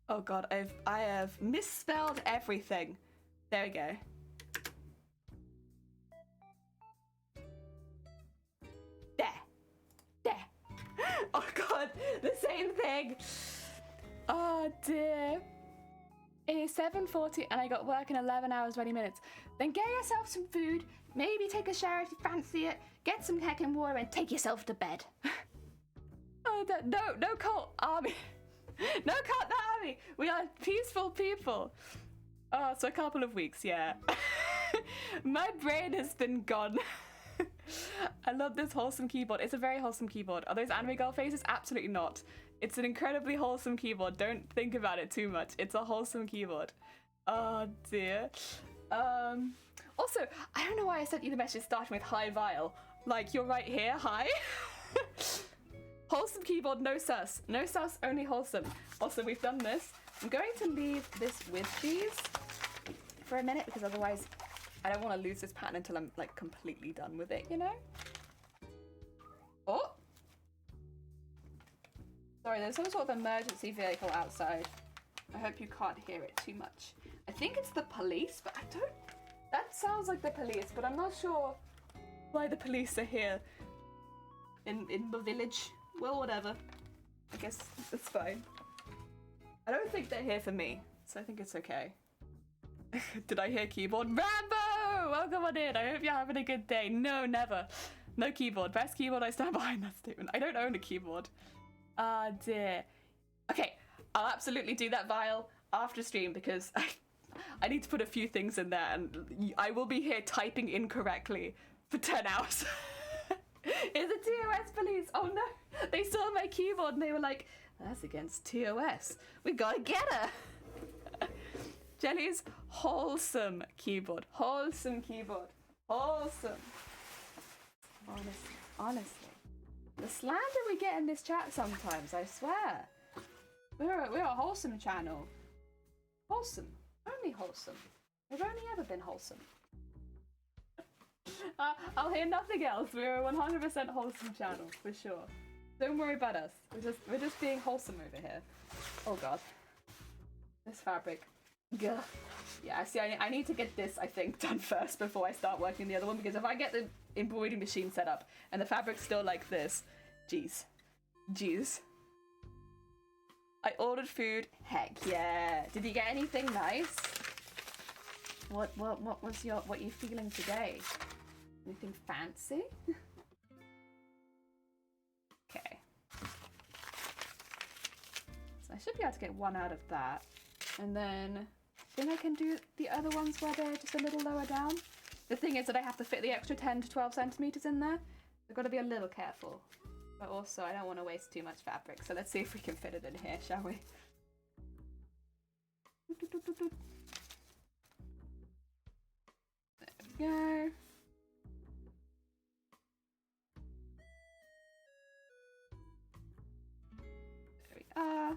Oh god, I have misspelled everything. There we go. There. Oh god, the same thing. Oh dear. It is 7:40 and I got work in 11 hours, 20 minutes. Then get yourself some food, maybe take a shower if you fancy it, get some heckin' water and take yourself to bed. Oh, no cult army. No cult army. We are peaceful people. Oh, so a couple of weeks, yeah. My brain has been gone. I love this wholesome keyboard. It's a very wholesome keyboard. Are those anime girl faces? Absolutely not. It's an incredibly wholesome keyboard. Don't think about it too much. It's a wholesome keyboard. Oh dear. Also, I don't know why I sent you the message starting with hi Vile. Like, you're right here, hi. Wholesome keyboard, no sus. No sus, only wholesome. Also, we've done this. I'm going to leave this with these for a minute because otherwise I don't want to lose this pattern until I'm like completely done with it, you know? Oh! Sorry, there's some sort of emergency vehicle outside. I hope you can't hear it too much. I think it's the police, but I don't... That sounds like the police, but I'm not sure why the police are here in the village. Well, whatever. I guess it's fine. I don't think they're here for me, so I think it's okay. Did I hear keyboard? Rambo! Welcome on in. I hope you're having a good day. No, never. No keyboard. Best keyboard. I stand behind that statement. I don't own a keyboard. Ah, dear. Okay, I'll absolutely do that, Vile, after stream because I need to put a few things in there and I will be here typing incorrectly for 10 hours. It's a TOS police. Oh no. They saw my keyboard and they were like, that's against TOS. We gotta get her. Jelly's wholesome keyboard. Wholesome keyboard. Wholesome. Honestly. The slander we get in this chat sometimes, I swear. We're a wholesome channel. Wholesome. Only wholesome. We've only ever been wholesome. I'll hear nothing else. We're a 100% wholesome channel, for sure. Don't worry about us. We're just being wholesome over here. Oh god. This fabric. Gah. Yeah, see, I need to get this, I think, done first before I start working the other one, because if I get the embroidery machine set up and the fabric's still like this, jeez. I ordered food. Heck yeah. Did you get anything nice? What are you feeling today? Anything fancy? Okay. So I should be able to get one out of that. And then I can do the other ones where they're just a little lower down. The thing is that I have to fit the extra 10 to 12 centimeters in there. I've got to be a little careful. But also, I don't want to waste too much fabric, so let's see if we can fit it in here, shall we? There we go. There we are.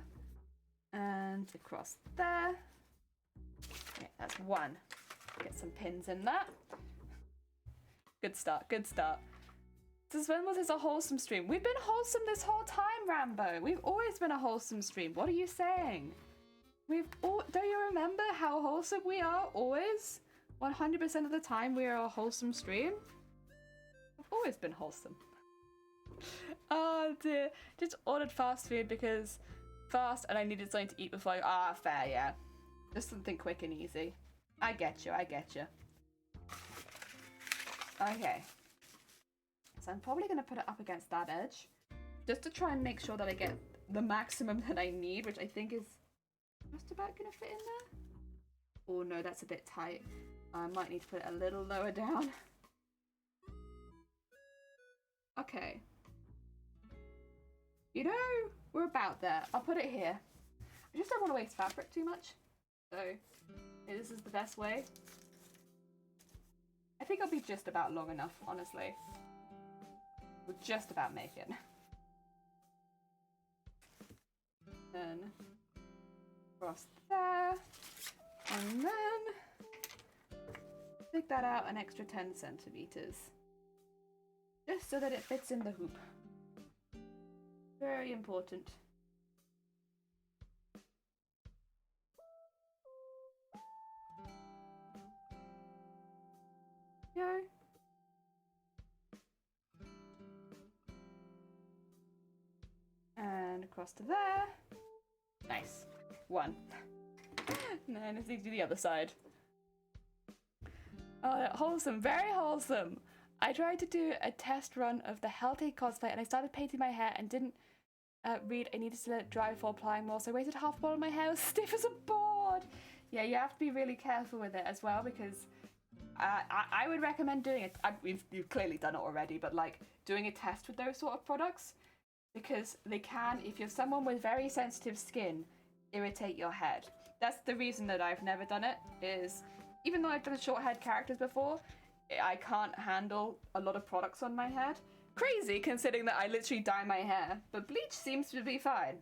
And across there. Okay, that's one. Get some pins in that. Good start, good start. Since when was this a wholesome stream? We've been wholesome this whole time, Rambo. We've always been a wholesome stream. What are you saying? Don't you remember how wholesome we are? Always? 100% of the time we are a wholesome stream? We've always been wholesome. Oh dear. Just ordered fast food because fast and I needed something to eat before fair, yeah. Just something quick and easy. I get you, I get you. Okay. So I'm probably going to put it up against that edge. Just to try and make sure that I get the maximum that I need, which I think is just about going to fit in there. Oh no, that's a bit tight. I might need to put it a little lower down. Okay. You know, we're about there. I'll put it here. I just don't want to waste fabric too much. So, this is the best way. I think I'll be just about long enough, honestly. We'll just about make it. Then cross there. And then stick that out an extra 10 centimeters. Just so that it fits in the hoop. Very important. Go. And across to there. Nice. One. And then let's do the other side. Oh, wholesome. Very wholesome. I tried to do a test run of the healthy cosplay and I started painting my hair and didn't read I needed to let it dry before applying more, so I waited half a while and my hair was stiff as a board. Yeah, you have to be really careful with it as well because I would recommend doing it. You've clearly done it already, but like doing a test with those sort of products because they can, if you're someone with very sensitive skin, irritate your head. That's the reason that I've never done it, is even though I've done short-haired characters before, I can't handle a lot of products on my head. Crazy considering that I literally dye my hair, but bleach seems to be fine.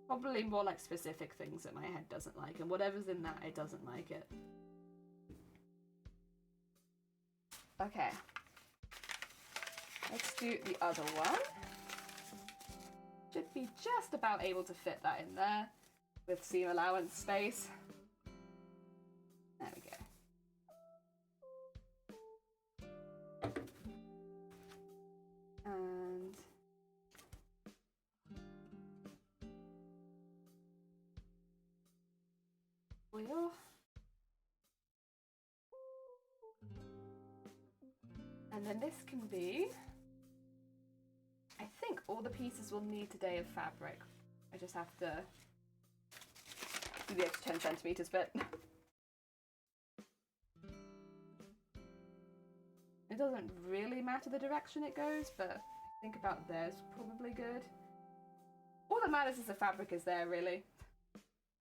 Probably more like specific things that my head doesn't like, and whatever's in that, it doesn't like it. Okay. Let's do the other one. Should be just about able to fit that in there with seam allowance space. There we go. And oil. And then this can be, I think all the pieces we'll need today of fabric. I just have to do the extra 10 centimeters bit. It doesn't really matter the direction it goes, but I think about there's probably good. All that matters is the fabric is there, really.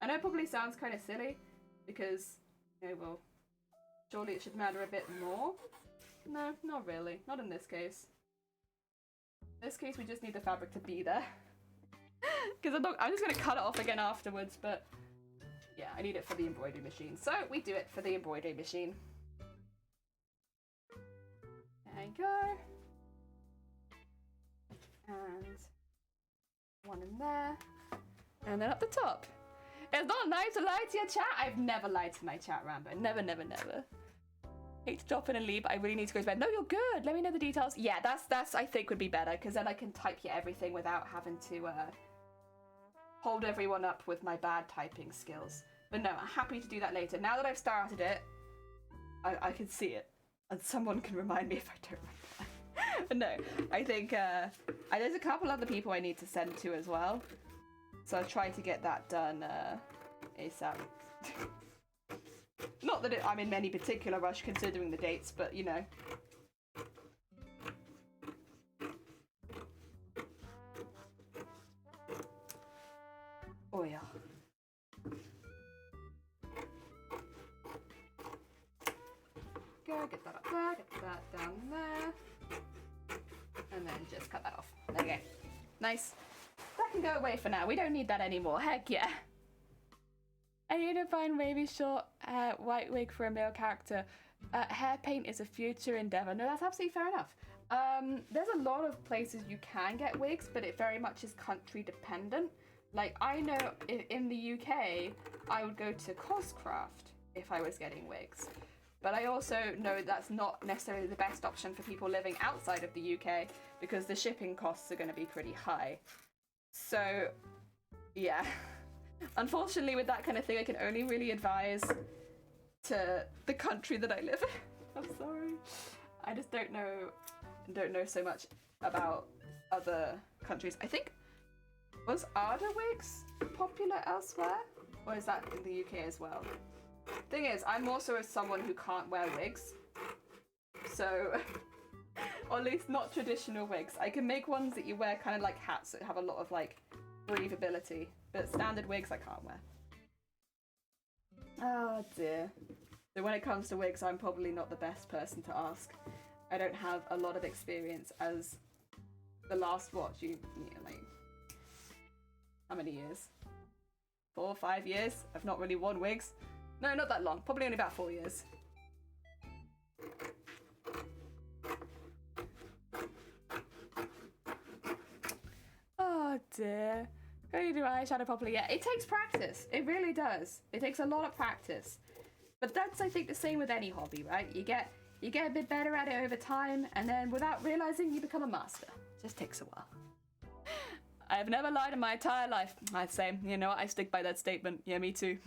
I know it probably sounds kind of silly, because, you know, well, surely it should matter a bit more. No, not really. Not in this case. In this case, we just need the fabric to be there. Because I'm just going to cut it off again afterwards, but yeah, I need it for the embroidery machine. So we do it for the embroidery machine. There you go. And one in there. And then up the top. It's not nice to lie to your chat. I've never lied to my chat, Rambo. Never, never, never. Hate to drop in and leave. I really need to go to bed. No, you're good. Let me know the details. Yeah, that's I think would be better, because then I can type you everything without having to hold everyone up with my bad typing skills. But no, I'm happy to do that later. Now that I've started it, I can see it. And someone can remind me if I don't remember. But no, I think there's a couple other people I need to send to as well. So I'll try to get that done ASAP. that I'm in any particular rush considering the dates, but you know. Oh yeah. Go, get that up there, get that down there. And then just cut that off. There we go. Nice. That can go away for now. We don't need that anymore. Heck yeah. I need to find wavy short white wig for a male character. Hair paint is a future endeavor. No, that's absolutely fair enough. There's a lot of places you can get wigs, but it very much is country dependent. Like, I know in the UK, I would go to Coscraft if I was getting wigs. But I also know that's not necessarily the best option for people living outside of the UK because the shipping costs are going to be pretty high. So, yeah. Unfortunately, with that kind of thing, I can only really advise to the country that I live in. I'm sorry. I just don't know so much about other countries. I think, was Arda wigs popular elsewhere? Or is that in the UK as well? Thing is, I'm also someone who can't wear wigs. So, or at least not traditional wigs. I can make ones that you wear kind of like hats that have a lot of like breathability. But standard wigs I can't wear. Oh dear. So when it comes to wigs, I'm probably not the best person to ask. I don't have a lot of experience as the last, what, like, how many years? 4 or 5 years? I've not really worn wigs. No, not that long. Probably only about 4 years. Oh dear. How do you do eyeshadow properly? Yeah, it takes practice. It really does. It takes a lot of practice. But that's, I think, the same with any hobby, right? You get a bit better at it over time, and then without realizing, you become a master. It just takes a while. I've never lied in my entire life. I'd say, you know what, I stick by that statement. Yeah, me too.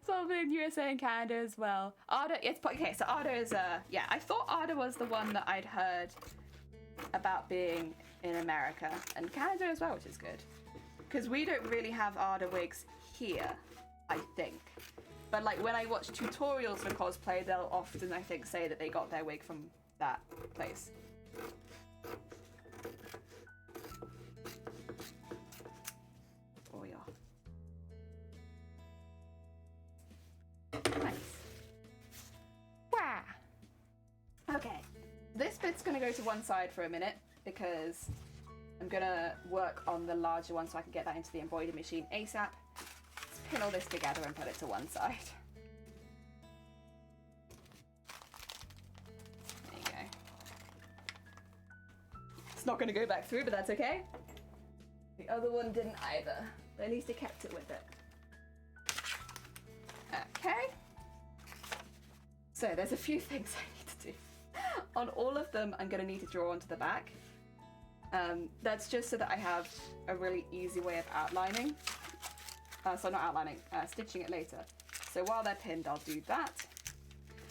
So in USA and Canada as well. Arda, okay, so Arda is, yeah, I thought Arda was the one that I'd heard about being in America, and Canada as well, which is good. Because we don't really have Arda wigs here, I think. But like when I watch tutorials for cosplay, they'll often, I think, say that they got their wig from that place. Oh yeah. Nice. Wow. Okay. This bit's gonna go to one side for a minute because I'm gonna work on the larger one so I can get that into the embroidery machine ASAP. Let's pin all this together and put it to one side. There you go. It's not gonna go back through, but that's okay. The other one didn't either, but at least it kept it with it. Okay. So there's a few things I need to do. On all of them, I'm gonna need to draw onto the back. That's just so that I have a really easy way of outlining. So not outlining, stitching it later. So while they're pinned, I'll do that.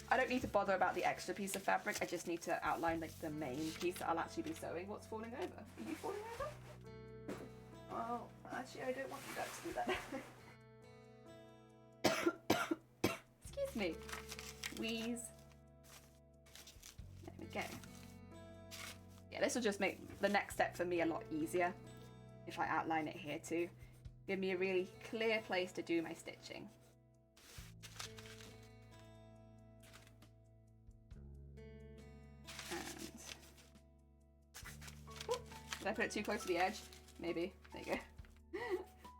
I don't need to bother about the extra piece of fabric. I just need to outline like the main piece that I'll actually be sewing. What's falling over? Are you falling over? Oh, actually, I don't want you guys to do that. Excuse me. Wheeze. There we go. Yeah, this will just make the next step for me a lot easier if I outline it here too. Give me a really clear place to do my stitching. And did I put it too close to the edge? Maybe. There you go.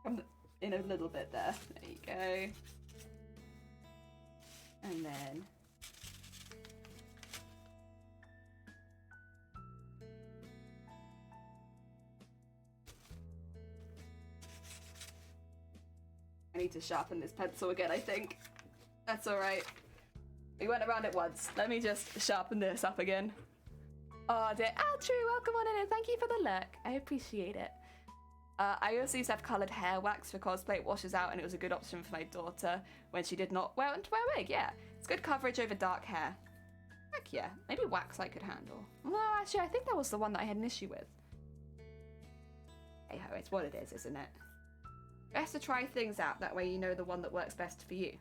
Come in a little bit there. There you go. And then I need to sharpen this pencil again, I think. That's alright. We went around it once. Let me just sharpen this up again. Oh dear. True, welcome on in and thank you for the lurk. I appreciate it. I also used to have coloured hair wax for cosplay. It washes out and it was a good option for my daughter when she did not want to wear a wig. Yeah, it's good coverage over dark hair. Heck yeah, maybe wax I could handle. No, actually, I think that was the one that I had an issue with. Hey ho, it's what it is, isn't it? Best to try things out, that way you know the one that works best for you.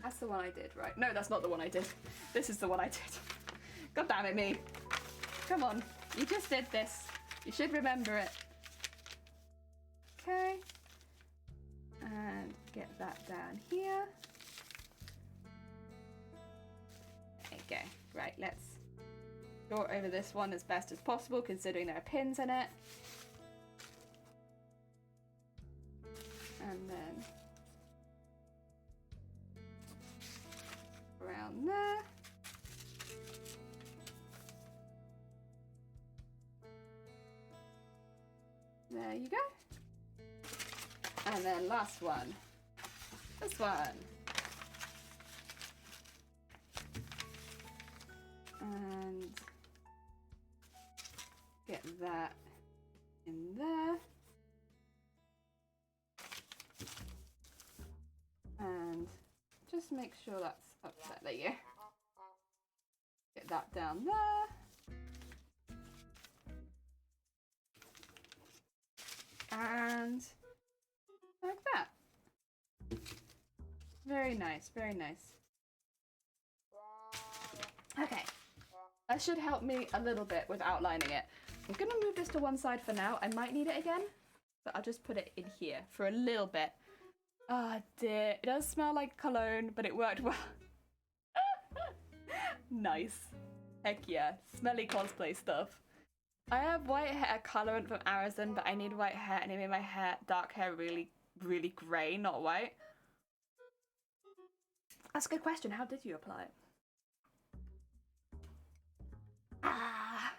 That's the one I did, right? No, that's not the one I did. This is the one I did. God damn it, me. Come on. You just did this. You should remember it. Okay. And get that down here. There you go. Right, let's draw over this one as best as possible, considering there are pins in it. And then around there. There you go. And then last one. This one. And get that in there. And just make sure that's up there. There you go. Get that down there. And like that. Very nice, very nice. Okay, that should help me a little bit with outlining it. I'm gonna move this to one side for now. I might need it again, but I'll just put it in here for a little bit. Ah, dear. It does smell like cologne, but it worked well. Nice. Heck yeah. Smelly cosplay stuff. I have white hair colorant from Arizon, but I need white hair, and it made my dark hair really, really grey, not white. That's a good question. How did you apply it? Ah.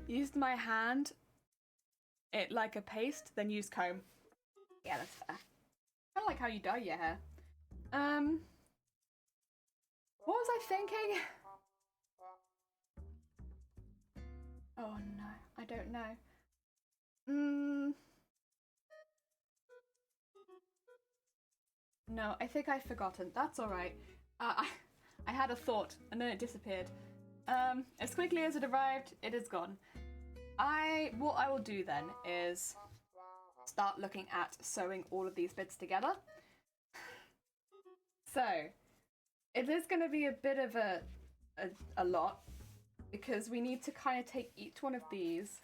Used my hand, it like a paste, then used comb. Yeah, that's fair. Kind of like how you dye your hair. What was I thinking? Oh no, I don't know. No, I think I've forgotten. That's alright. I had a thought and then it disappeared. As quickly as it arrived, it is gone. What I will do then is start looking at sewing all of these bits together. So, it is going to be a bit of a lot, because we need to kind of take each one of these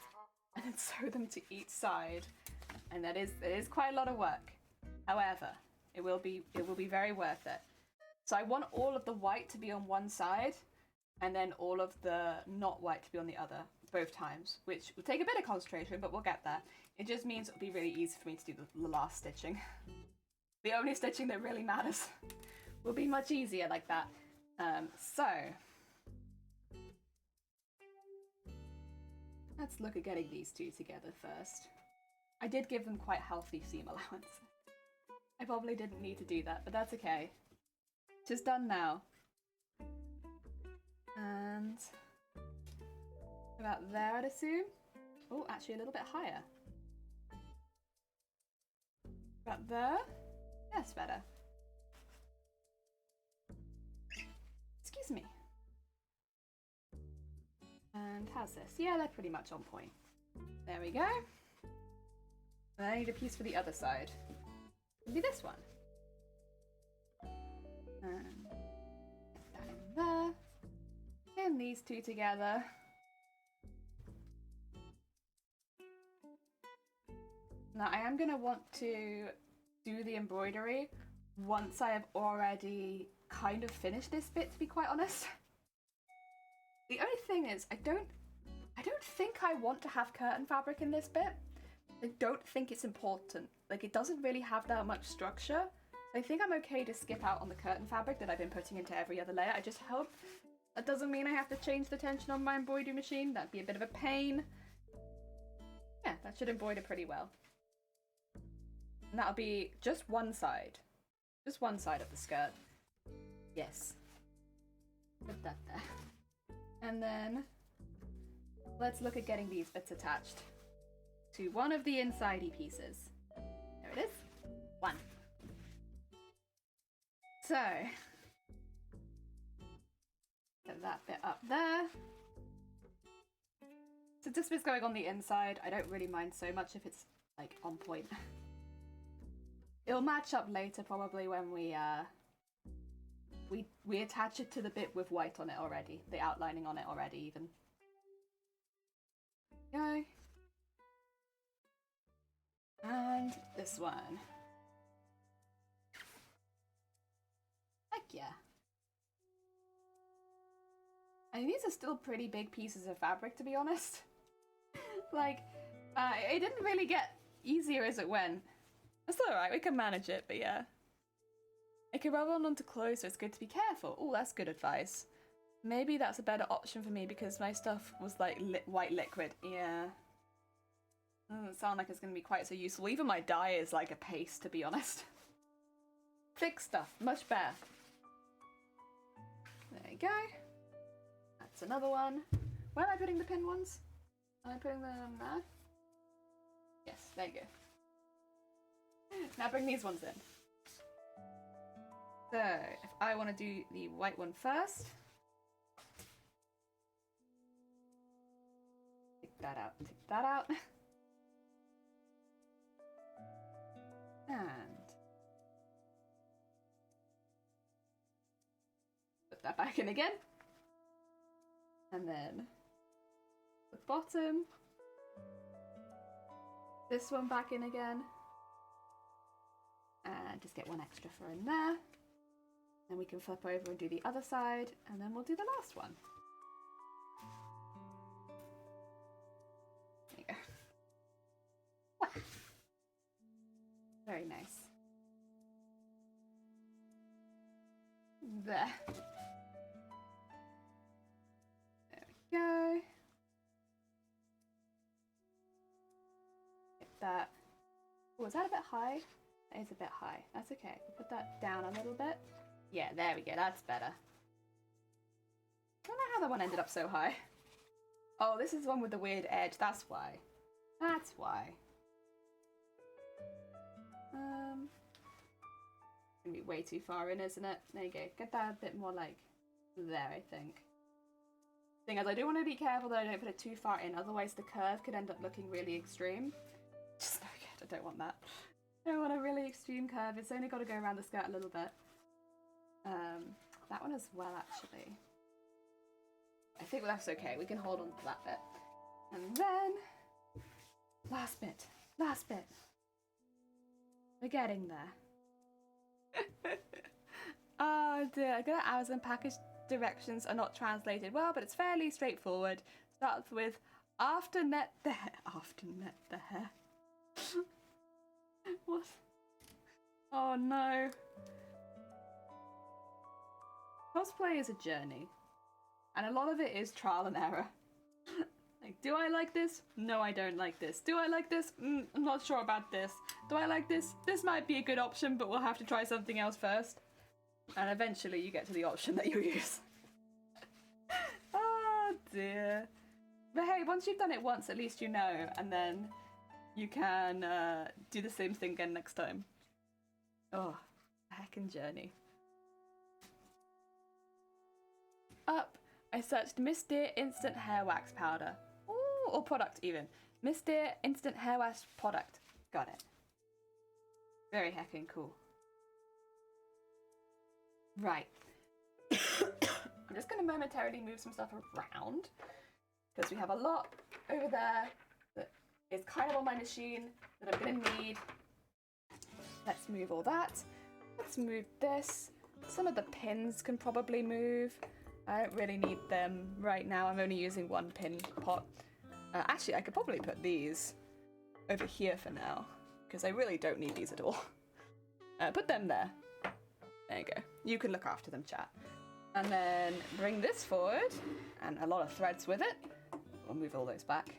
and then sew them to each side, and it is quite a lot of work. However, it will be very worth it. So I want all of the white to be on one side, and then all of the not white to be on the other, both times, which will take a bit of concentration, but we'll get there. It just means it'll be really easy for me to do the last stitching. The only stitching that really matters will be much easier like that. So let's look at getting these two together first. I did give them quite healthy seam allowance. I probably didn't need to do that, but that's okay. Just done now. And about there, I'd assume. Oh, actually a little bit higher. About there? That's better. Excuse me. And how's this? Yeah, they're pretty much on point. There we go. And I need a piece for the other side. It'll be this one. And get that in there. Pin these two together. Now I am going to want to do the embroidery once I have already kind of finished this bit, to be quite honest. The only thing is, I don't think I want to have curtain fabric in this bit. I don't think it's important. Like, it doesn't really have that much structure. I think I'm okay to skip out on the curtain fabric that I've been putting into every other layer. I just hope that doesn't mean I have to change the tension on my embroidery machine. That'd be a bit of a pain. Yeah, that should embroider pretty well. And that'll be just one side. Just one side of the skirt. Yes. Put that there. And then let's look at getting these bits attached to one of the inside-y pieces. There it is. One. So, get that bit up there. So this bit's going on the inside. I don't really mind so much if it's like on point. It'll match up later probably when we attach it to the bit with white on it already, the outlining on it already even. Go. And this one. Heck yeah. I mean, these are still pretty big pieces of fabric, to be honest. Like, it didn't really get easier as it went. It's alright, we can manage it, but yeah. It can rub on onto clothes, so it's good to be careful. Oh, that's good advice. Maybe that's a better option for me because my stuff was like white liquid. Yeah. Doesn't sound like it's going to be quite so useful. Even my dye is like a paste, to be honest. Thick stuff, much better. There you go. That's another one. Where am I putting the pinned ones? Am I putting them there? Yes, there you go. Now bring these ones in. So, if I want to do the white one first. Take that out, take that out. And put that back in again. And then the bottom. This one back in again. And just get one extra for in there. Then we can flip over and do the other side, and then we'll do the last one. There you go. Wow. Very nice. There. There we go. Get that. Oh, is that a bit high? That is a bit high. That's okay. We'll put that down a little bit. Yeah, there we go. That's better. I don't know how that one ended up so high. Oh, this is the one with the weird edge. That's why. That's why. It's gonna be way too far in, isn't it? There you go. Get that a bit more like there, I think. Thing is, I do want to be careful that I don't put it too far in, otherwise the curve could end up looking really extreme. Just no good. I don't want that. I don't want a really extreme curve. It's only got to go around the skirt a little bit. That one as well, actually. I think that's okay. We can hold on to that bit. And then, last bit. Last bit. We're getting there. Oh dear. I got Amazon package directions are not translated well, but it's fairly straightforward. Starts with after net the hair. After net the hair. What? Oh no. Cosplay is a journey, and a lot of it is trial and error. Like, do I like this? No, I don't like this. Do I like this? I'm not sure about this. Do I like this? This might be a good option, but we'll have to try something else first. And eventually you get to the option that you use. Oh dear. But hey, once you've done it once, at least you know, and then you can do the same thing again next time. Oh, heckin' journey. Up, I searched Miss Deer Instant Hair Wax Powder. Ooh, or product even. Miss Deer Instant Hair Wax Product. Got it. Very heckin' cool. Right. I'm just going to momentarily move some stuff around, because we have a lot over there that is kind of on my machine that I'm going to need. Let's move all that. Let's move this. Some of the pins can probably move. I don't really need them right now. I'm only using one pin pot. Actually, I could probably put these over here for now, because I really don't need these at all. Put them there. There you go. You can look after them, chat. And then bring this forward, and a lot of threads with it. We'll move all those back.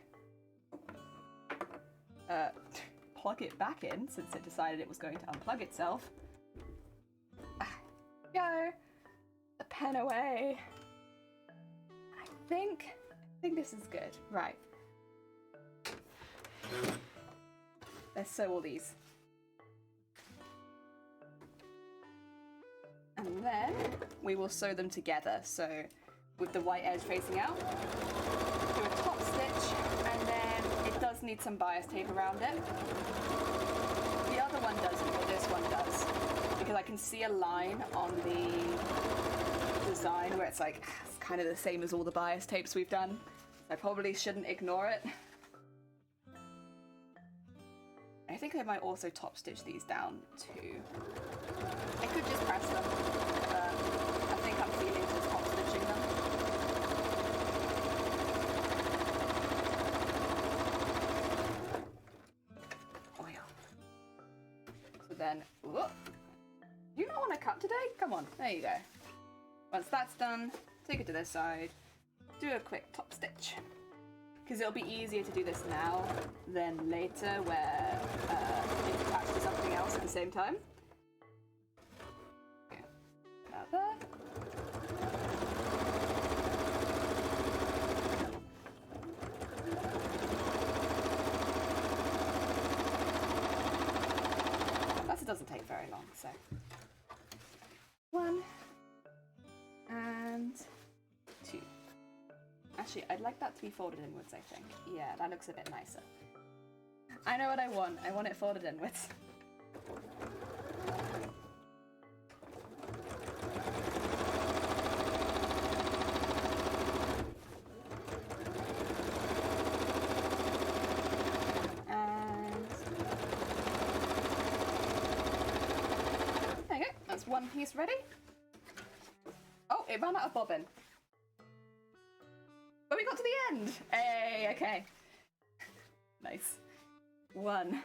Plug it back in, since it decided it was going to unplug itself. Go! The pen away. I think this is good. Right. Let's sew all these. And then we will sew them together. So with the white edge facing out, do a top stitch, and then it does does need some bias tape around it. The other one doesn't, but this one does. Because I can see a line on the design where it's like, it's kind of the same as all the bias tapes we've done. I probably shouldn't ignore it. I think I might also top stitch these down too. I could just press them, but I think I'm feeling just top stitching them. Oh yeah. So then, whoop. Do you not want to cut today? Come on, there you go. Once that's done, take it to this side, do a quick top stitch. Because it'll be easier to do this now than later where it's attached to something else at the same time. Okay. Out there. Plus it doesn't take very long, so. 1 and 2. Actually, I'd like that to be folded inwards, I think. Yeah, that looks a bit nicer. I know what I want. I want it folded inwards. And there you go. That's one piece ready. Oh, it ran out of bobbin. But we got to the end! Hey, okay. Nice. 1. You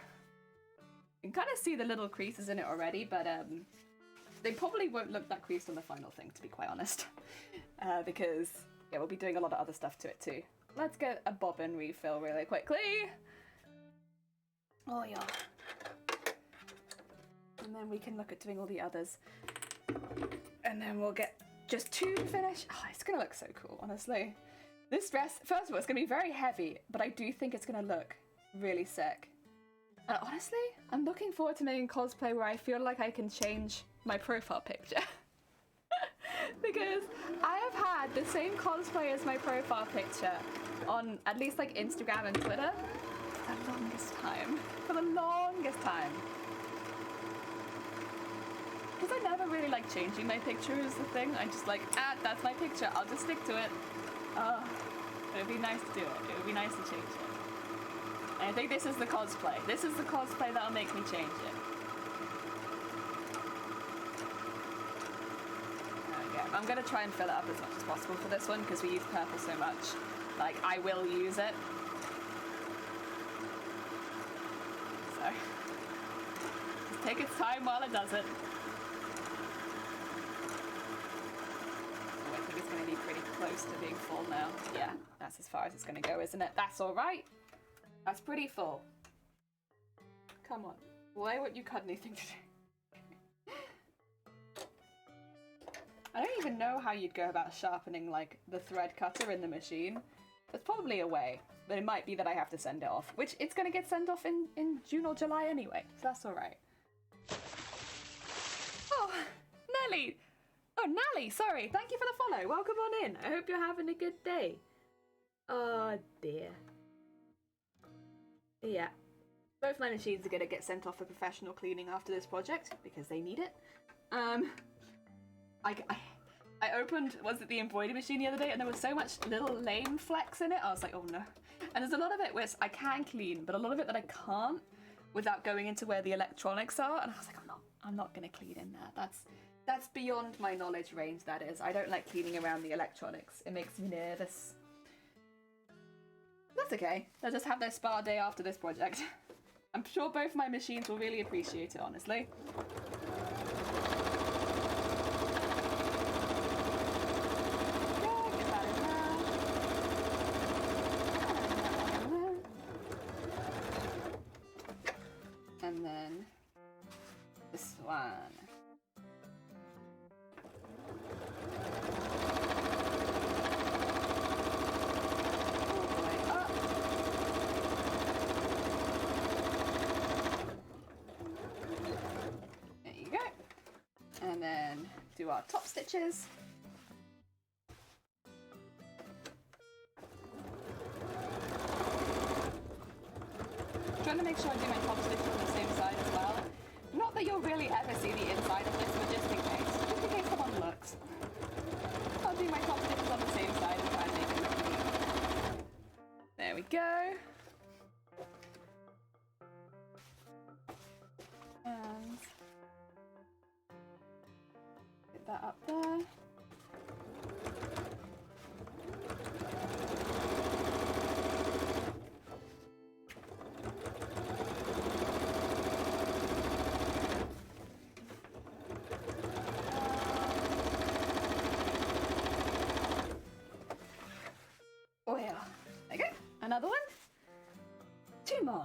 can kind of see the little creases in it already, but they probably won't look that creased on the final thing, to be quite honest. Because, yeah, we'll be doing a lot of other stuff to it too. Let's get a bobbin refill really quickly. Oh yeah. And then we can look at doing all the others. And then we'll get just 2 to finish. Oh, it's gonna look so cool, honestly. This dress, first of all, it's going to be very heavy, but I do think it's going to look really sick. And honestly, I'm looking forward to making cosplay where I feel like I can change my profile picture. Because I have had the same cosplay as my profile picture on at least like Instagram and Twitter for the longest time. For the longest time. Because I never really like changing my picture is the thing. I just like, that's my picture, I'll just stick to it. It would be nice to do it. It would be nice to change it. And I think this is the cosplay. This is the cosplay that'll make me change it. There we go. I'm going to try and fill it up as much as possible for this one because we use purple so much. Like, I will use it. So, just take its time while it does it. It's going to be pretty close to being full now. Yeah, that's as far as it's going to go, isn't it? That's all right. That's pretty full. Come on. Why won't you cut anything today? I don't even know how you'd go about sharpening, like, the thread cutter in the machine. There's probably a way, but it might be that I have to send it off, which it's going to get sent off in June or July anyway, so that's all right. Oh, Nelly! Oh, Nally, sorry. Thank you for the follow. Welcome on in. I hope you're having a good day. Oh, dear. Yeah. Both my machines are going to get sent off for professional cleaning after this project, because they need it. I opened, was it the embroidery machine the other day, and there was so much little lame flecks in it. I was like, oh no. And there's a lot of it where I can clean, but a lot of it that I can't without going into where the electronics are. And I was like, I'm not going to clean in that. That's beyond my knowledge range, that is. I don't like cleaning around the electronics. It makes me nervous. That's okay. They'll just have their spa day after this project. I'm sure both my machines will really appreciate it, honestly. Yeah, get that in there. And then this one. And then do our top stitches. that up there. Oh yeah, there you go. Another one. 2 more.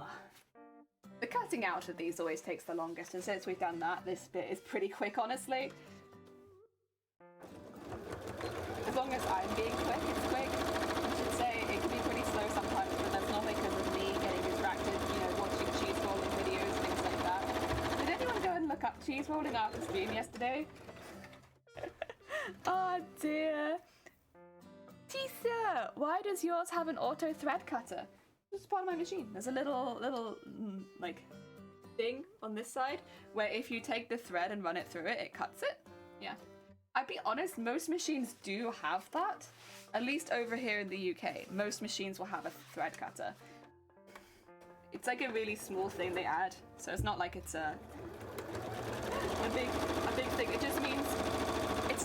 The cutting out of these always takes the longest, and since we've done that, this bit is pretty quick, honestly. As long as I'm being quick, it's quick. I should say it can be pretty slow sometimes, but that's not because of me getting distracted, you know, watching cheese rolling videos, things like that. Did anyone go and look up cheese rolling after stream yesterday? Oh dear. Tisa, why does yours have an auto thread cutter? It's part of my machine. There's a little like thing on this side where if you take the thread and run it through it, it cuts it. Yeah. I'd be honest, most machines do have that. At least over here in the UK, most machines will have a thread cutter. It's like a really small thing they add, so it's not like it's a big thing. It just means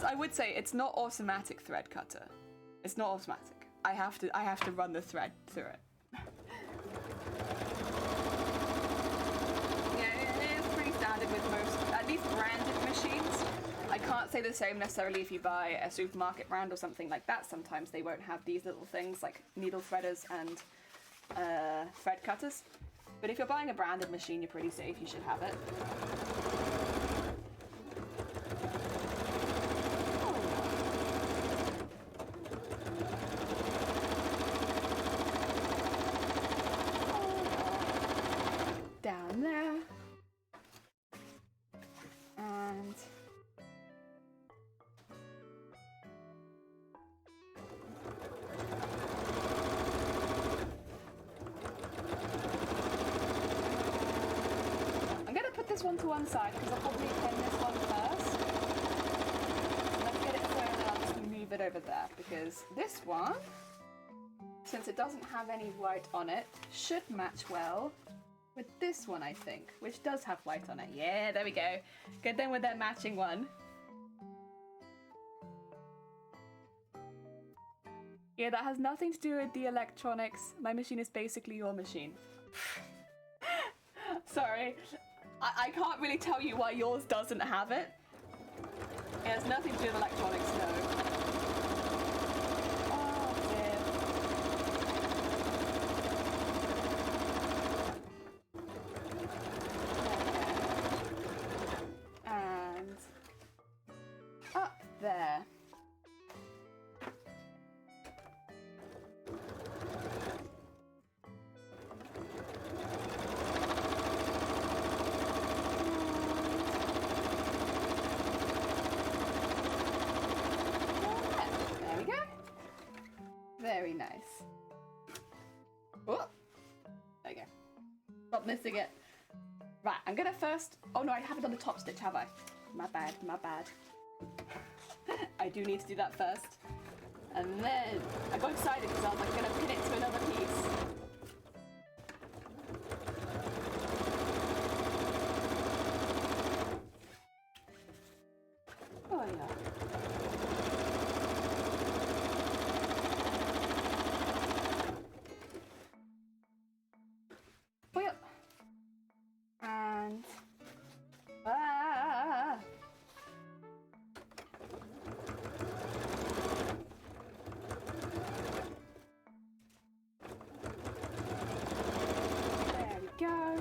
I would say it's not automatic thread cutter. It's not automatic. I have to run the thread through it. With most, at least branded machines. I can't say the same necessarily if you buy a supermarket brand or something like that. Sometimes they won't have these little things like needle threaders and thread cutters. But if you're buying a branded machine, you're pretty safe. You should have it. Down there. And I'm gonna put this one to one side because I'll probably pin this one first. So let's get it thrown and I'll just move it over there because this one, since it doesn't have any white on it, should match well with this one, I think, which does have white on it. Yeah, there we go. Good then with that matching one. Yeah, that has nothing to do with the electronics. My machine is basically your machine. Sorry, I can't really tell you why yours doesn't have it. It has nothing to do with electronics, no. There. There we go. Very nice. Oh, there we go. Stop missing it. Right, I'm gonna first. Oh no, I haven't done the top stitch, have I? My bad, my bad. I do need to do that first. And then I got excited because I was like gonna pin it to another piece. Oh yeah. Oh yeah. And go.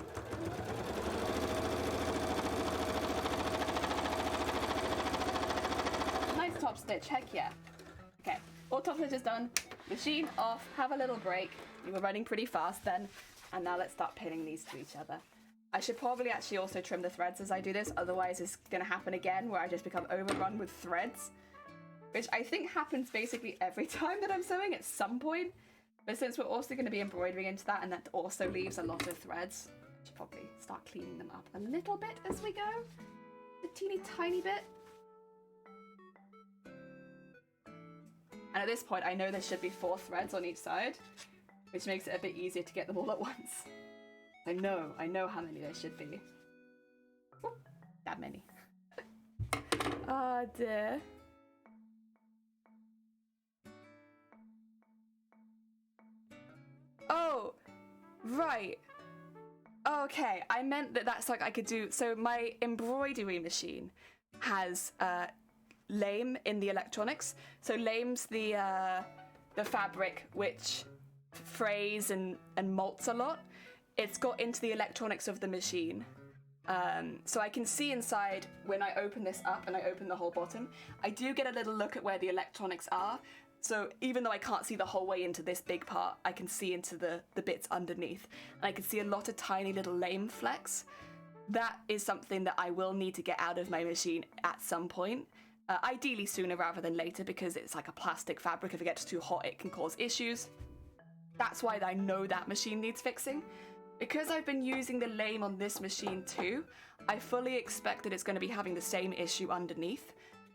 Nice top stitch, heck yeah. Okay, all top stitch is done. Machine off, have a little break. You were running pretty fast then. And now let's start pinning these to each other. I should probably actually also trim the threads as I do this, otherwise it's gonna happen again where I just become overrun with threads. Which I think happens basically every time that I'm sewing at some point. But since we're also going to be embroidering into that, and that also leaves a lot of threads, I should probably start cleaning them up a little bit as we go. A teeny tiny bit. And at this point, I know there should be 4 threads on each side, which makes it a bit easier to get them all at once. I know how many there should be. Ooh, that many. Oh dear. Oh, right. Okay, I meant that that's like I could do. So my embroidery machine has lame in the electronics. So lame's the fabric which frays and molts a lot. It's got into the electronics of the machine. So I can see inside when I open this up and I open the whole bottom. I do get a little look at where the electronics are. So even though I can't see the whole way into this big part, I can see into the bits underneath. And I can see a lot of tiny little lame flecks. That is something that I will need to get out of my machine at some point. Ideally sooner rather than later, because it's like a plastic fabric. If it gets too hot, it can cause issues. That's why I know that machine needs fixing. Because I've been using the lame on this machine too, I fully expect that it's going to be having the same issue underneath.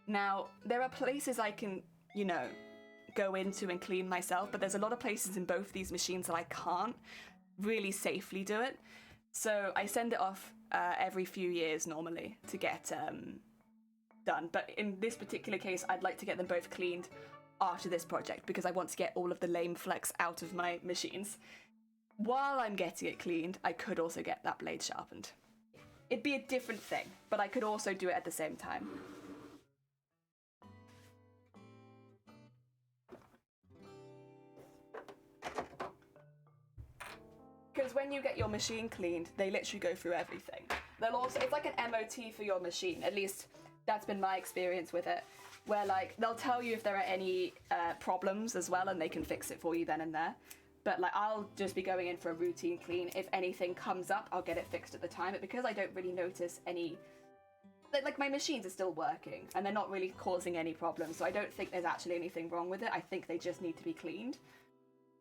Now, there are places I can, you know, go into and clean myself, but there's a lot of places in both these machines that I can't really safely do it. So I send it off every few years normally to get done. But in this particular case, I'd like to get them both cleaned after this project because I want to get all of the lame flecks out of my machines. While I'm getting it cleaned, I could also get that blade sharpened. It'd be a different thing, but I could also do it at the same time. Because when you get your machine cleaned, they literally go through everything. They'll also, it's like an MOT for your machine, at least that's been my experience with it, where like they'll tell you if there are any problems as well and they can fix it for you then and there. But like I'll just be going in for a routine clean. If anything comes up, I'll get it fixed at the time. But because I don't really notice any, like my machines are still working and they're not really causing any problems, so I don't think there's actually anything wrong with it. I think they just need to be cleaned.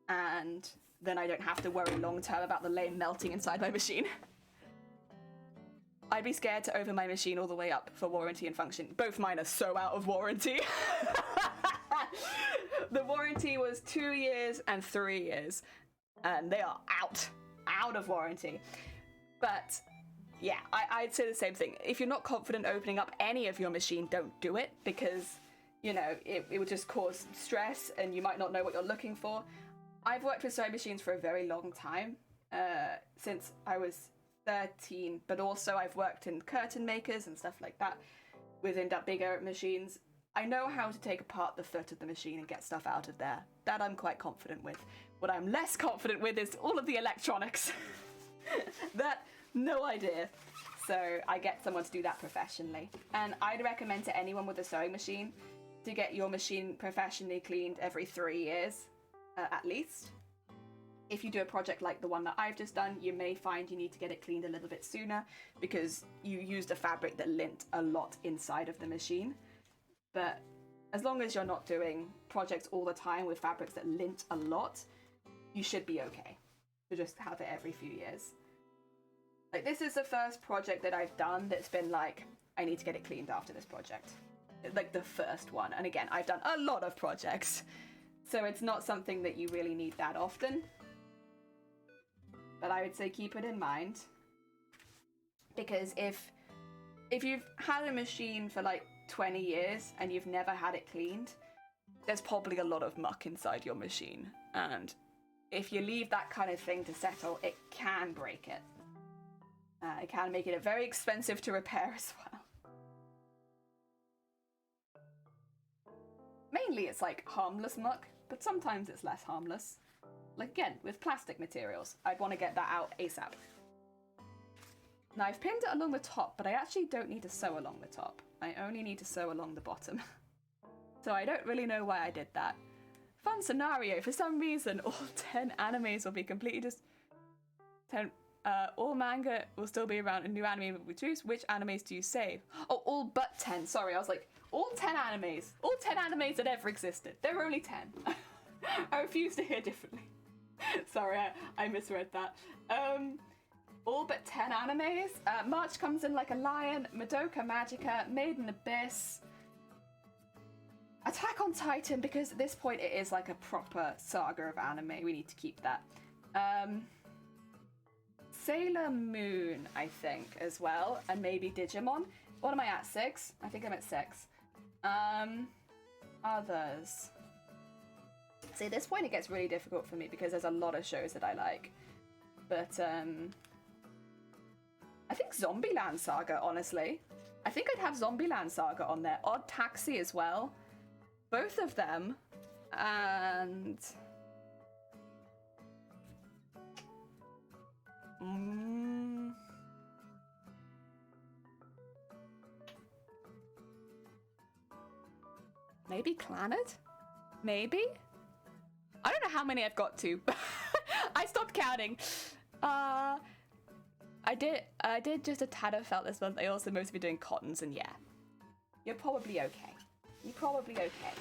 And then I don't have to worry long term about the lame melting inside my machine. I'd be scared to open my machine all the way up for warranty and function. Both mine are so out of warranty. The warranty was 2 years and 3 years, and they are out of warranty. But yeah, I'd say the same thing. If you're not confident opening up any of your machine, don't do it, because, you know, it would just cause stress and you might not know what you're looking for. I've worked with sewing machines for a very long time, since I was 13, but also I've worked in curtain makers and stuff like that within bigger machines. I know how to take apart the foot of the machine and get stuff out of there. That I'm quite confident with. What I'm less confident with is all of the electronics. That, no idea. So I get someone to do that professionally. And I'd recommend to anyone with a sewing machine to get your machine professionally cleaned every 3 years, at least. If you do a project like the one that I've just done, you may find you need to get it cleaned a little bit sooner because you used a fabric that lint a lot inside of the machine. But as long as you're not doing projects all the time with fabrics that lint a lot, you should be okay to just have it every few years. Like, this is the first project that I've done that's been like, I need to get it cleaned after this project. Like the first one. And again, I've done a lot of projects, so it's not something that you really need that often. But I would say keep it in mind, because if you've had a machine for like 20 years and you've never had it cleaned, there's probably a lot of muck inside your machine, and if you leave that kind of thing to settle, it can break it. It can make it very expensive to repair as well. Mainly it's like harmless muck, but sometimes it's less harmless. Like again, with plastic materials, I'd want to get that out ASAP. Now I've pinned it along the top, but I actually don't need to sew along the top. I only need to sew along the bottom. So I don't really know why I did that. Fun scenario, for some reason all 10 animes will be completely just... 10, all manga will still be around and new anime will be produced. Which animes do you save? Oh, all but 10, sorry, I was like, all 10 animes. All 10 animes that ever existed. There were only 10. I refuse to hear differently. Sorry, I misread that. All but 10 animes. March Comes In Like a Lion, Madoka Magica, Made in Abyss, Attack on Titan, because at this point it is like a proper saga of anime. We need to keep that. Sailor Moon, I think, as well, and maybe Digimon. What am I at? 6? I think I'm at 6. Others. See, at this point it gets really difficult for me because there's a lot of shows that I like. But, I think Zombieland Saga, honestly. I think I'd have Zombieland Saga on there. Odd Taxi as well. Both of them. And... maybe Planet? Maybe? I don't know how many I've got to. I stopped counting. I did just a tad of felt this month. I also mostly doing cottons, and yeah. You're probably okay. You're probably okay.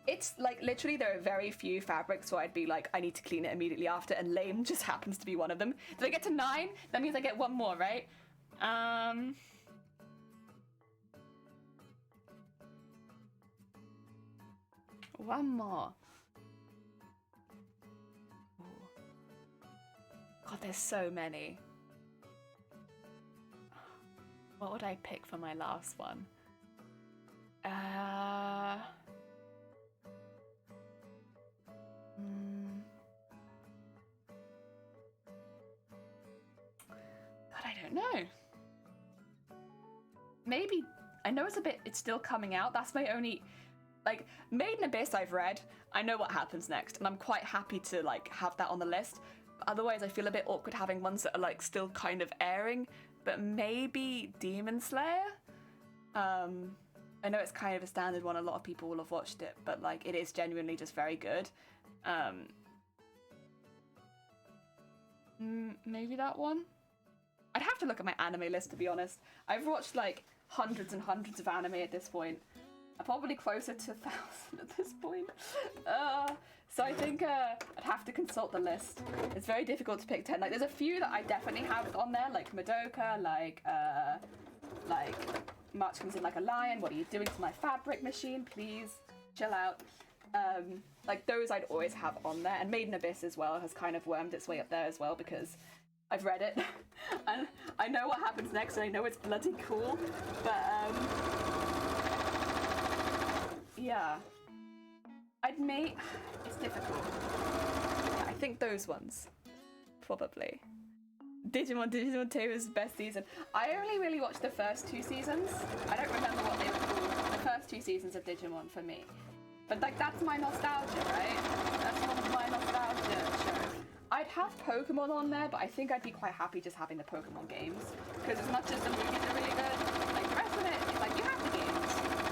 It's like literally there are very few fabrics so I'd be like, I need to clean it immediately after, and lame just happens to be one of them. Did I get to 9? That means I get one more, right? One more. Ooh. God, there's so many. What would I pick for my last one? God, I don't know. Maybe, I know it's still coming out. That's my only, like, Maiden Abyss I've read. I know what happens next, and I'm quite happy to, like, have that on the list. But otherwise, I feel a bit awkward having ones that are, like, still kind of airing. But maybe Demon Slayer? I know it's kind of a standard one, a lot of people will have watched it, but like it is genuinely just very good. Maybe that one? I'd have to look at my anime list, to be honest. I've watched like hundreds and hundreds of anime at this point. I'm probably closer to 1,000 at this point. So I think I'd have to consult the list. It's very difficult to pick 10. Like there's a few that I definitely have on there, like Madoka, like March Comes In Like a Lion, What Are You Doing to My Fabric Machine? Please chill out. Like those I'd always have on there, and Maiden Abyss as well has kind of wormed its way up there as well because I've read it and I know what happens next and I know it's bloody cool, but yeah, it's difficult. Yeah, I think those ones probably. Digimon Taylor's best season. I only really watched the first 2 seasons. I don't remember what they were called. The first 2 seasons of Digimon for me. But like that's my nostalgia, right? That's one of my nostalgia shows. I'd have Pokemon on there, but I think I'd be quite happy just having the Pokemon games. Because as much as the movies are really good, like the rest of it, it's like you have the games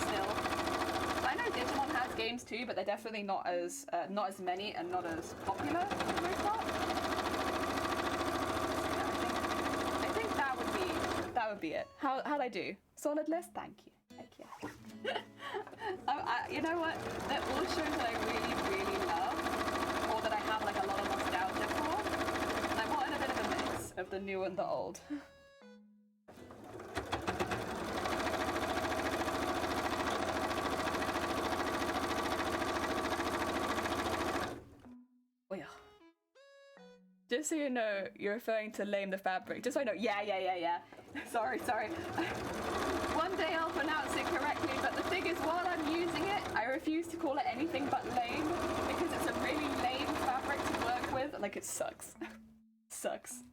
still. So I know Digimon has games too, but they're definitely not as many and not as popular for the most part. That would be it. How'd I do? Solid list? Thank you. Thank you. You know what? They're all shows that I really, really love, or that I have like a lot of nostalgia for. And I wanted a bit of a mix of the new and the old. Oh yeah. Just so you know, you're referring to Lame the Fabric. Just so I know. Yeah. Sorry. One day I'll pronounce it correctly, but the thing is, while I'm using it, I refuse to call it anything but lame, because it's a really lame fabric to work with. Like, it sucks. Sucks.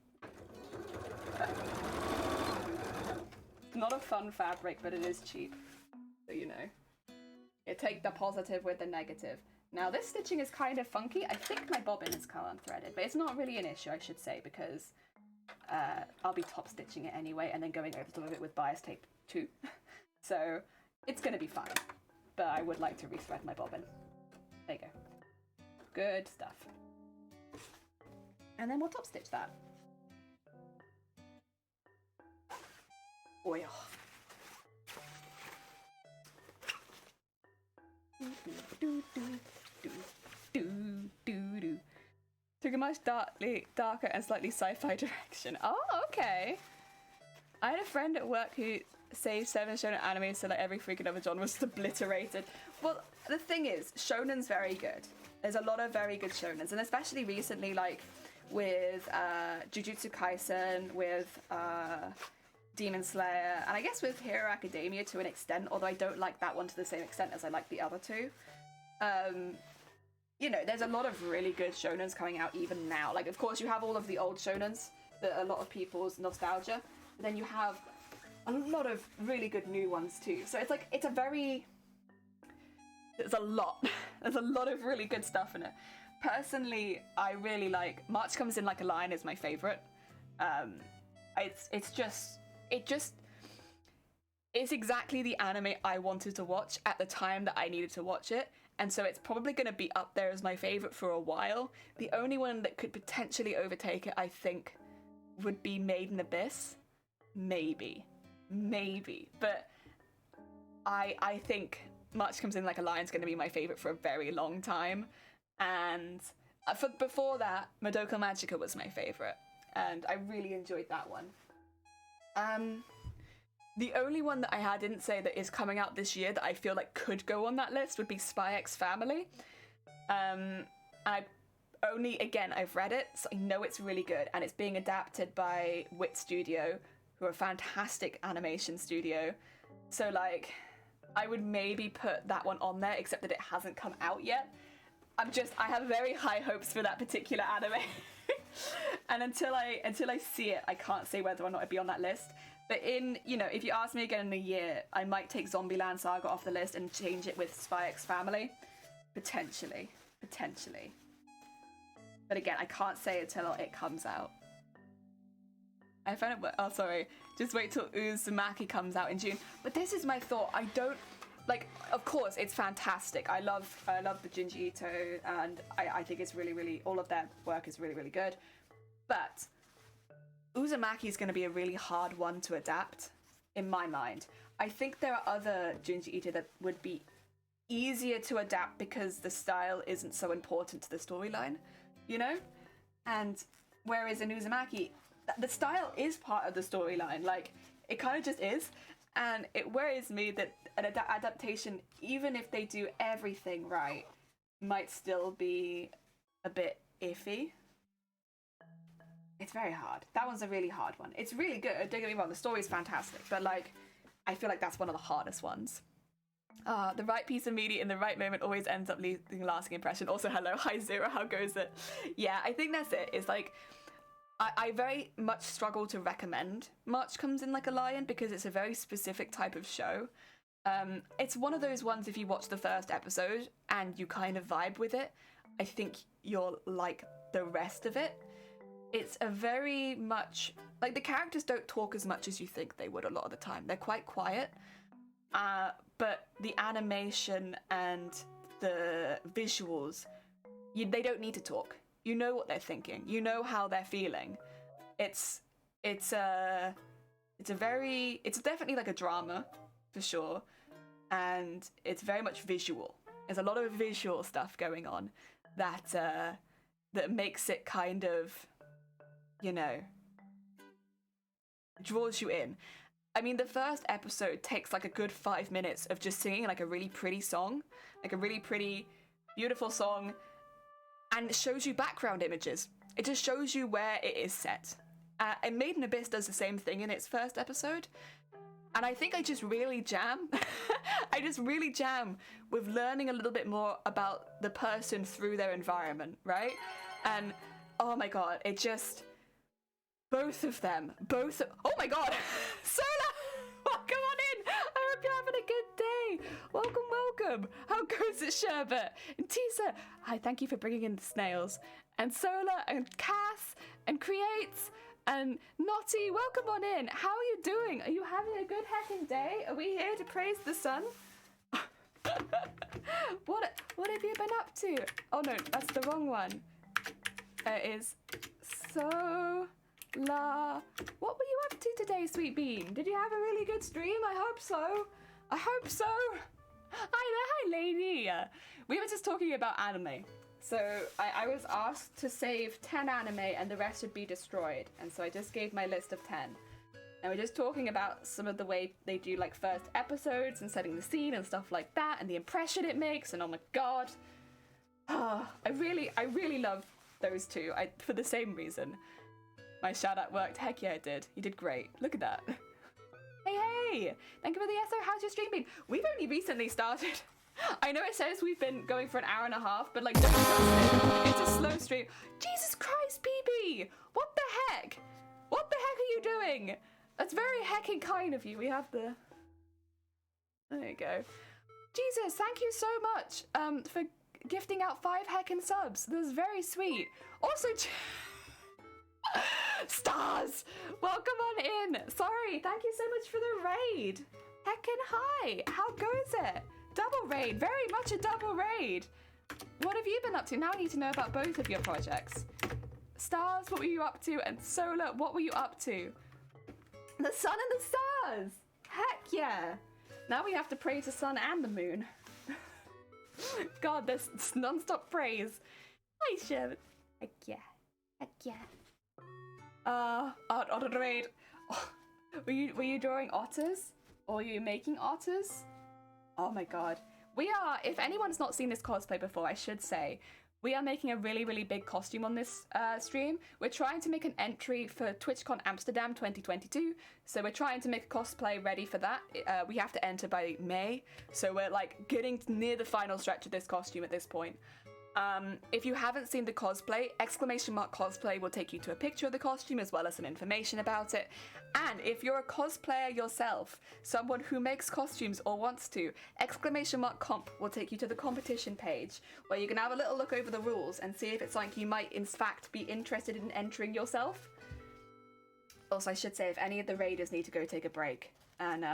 Not a fun fabric, but it is cheap. So you know. You take the positive with the negative. Now this stitching is kind of funky. I think my bobbin is unthreaded, but it's not really an issue, I should say, because I'll be top stitching it anyway and then going over top of it with bias tape too. So it's going to be fine, but I would like to rethread my bobbin. There you go. Good stuff. And then we'll top stitch that. Oh yeah. Took a much darker and slightly sci-fi direction. Oh, okay. I had a friend at work who saved 7 shonen anime so like every freaking other genre was obliterated. Well, the thing is, shonen's very good. There's a lot of very good shonens, and especially recently, like with Jujutsu Kaisen, with Demon Slayer, and I guess with Hero Academia to an extent, although I don't like that one to the same extent as I like the other two. You know, there's a lot of really good shonens coming out even now. Like, of course, you have all of the old shonens that are a lot of people's nostalgia, but then you have a lot of really good new ones too. So it's like, it's a very... There's a lot. There's a lot of really good stuff in it. Personally, I really like... March Comes In Like a Lion is my favorite. It's exactly the anime I wanted to watch at the time that I needed to watch it, and so it's probably going to be up there as my favorite for a while. The only one that could potentially overtake it, I think, would be Made in Abyss. Maybe, but I think March Comes In Like a Lion is going to be my favorite for a very long time, and before that, Madoka Magica was my favorite, and I really enjoyed that one. The only one that I didn't say that is coming out this year that I feel like could go on that list would be Spy X Family. I've read it, so I know it's really good, and it's being adapted by Wit Studio, who are a fantastic animation studio. So, like, I would maybe put that one on there, except that it hasn't come out yet. I have very high hopes for that particular anime. And until I see it, I can't say whether or not it'd be on that list. But if you ask me again in a year, I might take Zombieland Saga off the list and change it with Spy X Family. Potentially. But again, I can't say until it comes out. I found it, oh sorry, just wait till Uzumaki comes out in June. But this is my thought, I don't, like, of course, it's fantastic. I love the Junji Ito, and I think it's really, all of their work is really, really good. But Uzumaki is going to be a really hard one to adapt, in my mind. I think there are other Junji Ito that would be easier to adapt because the style isn't so important to the storyline, you know? And whereas in Uzumaki, the style is part of the storyline, like, it kind of just is. And it worries me that an adaptation, even if they do everything right, might still be a bit iffy. It's very hard. That one's a really hard one. It's really good, don't get me wrong, the story's fantastic, but, like, I feel like that's one of the hardest ones. The right piece of media in the right moment always ends up leaving a lasting impression. Also, hello, hi Zero, how goes it? Yeah, I think that's it. It's like, I very much struggle to recommend March Comes In Like a Lion because it's a very specific type of show. It's one of those ones, if you watch the first episode and you kind of vibe with it, I think you'll like the rest of it. It's a very much, like, the characters don't talk as much as you think they would a lot of the time. They're quite quiet, but the animation and the visuals, they don't need to talk. You know what they're thinking. You know how they're feeling. It's definitely like a drama, for sure, and it's very much visual. There's a lot of visual stuff going on that makes it kind of, you know, draws you in. I mean, the first episode takes like a good 5 minutes of just singing like a really pretty song, like a really pretty, beautiful song, and it shows you background images. It just shows you where it is set. And Made in Abyss does the same thing in its first episode. And I think I just really jam. I just really jam with learning a little bit more about the person through their environment, right? And oh my god, it just... Both of them. Oh my god! Sola! Welcome on in! I hope you're having a good day! Welcome! How goes it, Sherbet? And Tisa, hi, thank you for bringing in the snails. And Sola, and Cass, and Creates, and Notty, welcome on in! How are you doing? Are you having a good heckin' day? Are we here to praise the sun? What have you been up to? Oh no, that's the wrong one. It is What were you up to today, Sweet Bean? Did you have a really good stream? I hope so. Hi, lady. We were just talking about anime. So I was asked to save 10 anime and the rest would be destroyed. And so I just gave my list of 10. And we're just talking about some of the way they do like first episodes and setting the scene and stuff like that and the impression it makes. And oh my god. I really love those two for the same reason. My shout out worked. Heck yeah, it did. You did great. Look at that. Hi! Thank you for the SO. How's your stream been? We've only recently started. I know it says we've been going for an hour and a half, but like, don't trust it. It's a slow stream. Jesus Christ, BB! What the heck? What the heck are you doing? That's very heckin' kind of you. We have the... There you go. Jesus, thank you so much for gifting out 5 heckin' subs. That was very sweet. Also, Stars! Welcome on in. Sorry, thank you so much for the raid. Heckin' hi. How goes it? Double raid. Very much a double raid. What have you been up to? Now I need to know about both of your projects. Stars, what were you up to? And Solar, what were you up to? The sun and the stars. Heck yeah. Now we have to praise the sun and the moon. God, this non-stop praise. Hi, Sherman. Heck yeah. Heck yeah. Otter raid. Oh, were you drawing otters? Or were you making otters? Oh my god. We are, if anyone's not seen this cosplay before, I should say, we are making a really, really big costume on this stream. We're trying to make an entry for TwitchCon Amsterdam 2022. So we're trying to make a cosplay ready for that. We have to enter by May. So we're like getting near the final stretch of this costume at this point. If you haven't seen the cosplay, !cosplay will take you to a picture of the costume as well as some information about it. And if you're a cosplayer yourself, someone who makes costumes or wants to, !comp will take you to the competition page where you can have a little look over the rules and see if it's something you might in fact be interested in entering yourself. Also, I should say, if any of the raiders need to go take a break and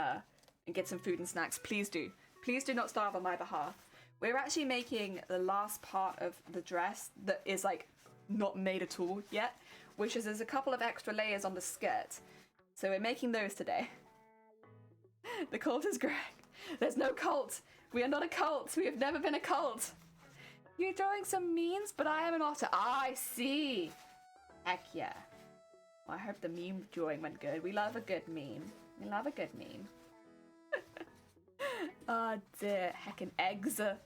get some food and snacks, please do. Please do not starve on my behalf. We're actually making the last part of the dress that is like not made at all yet, which is there's a couple of extra layers on the skirt. So we're making those today. The cult is growing. There's no cult. We are not a cult. We have never been a cult. You're drawing some memes, but I am an otter. Ah, I see. Heck yeah. Well, I hope the meme drawing went good. We love a good meme. We love a good meme. Oh dear, heckin' eggs. I'm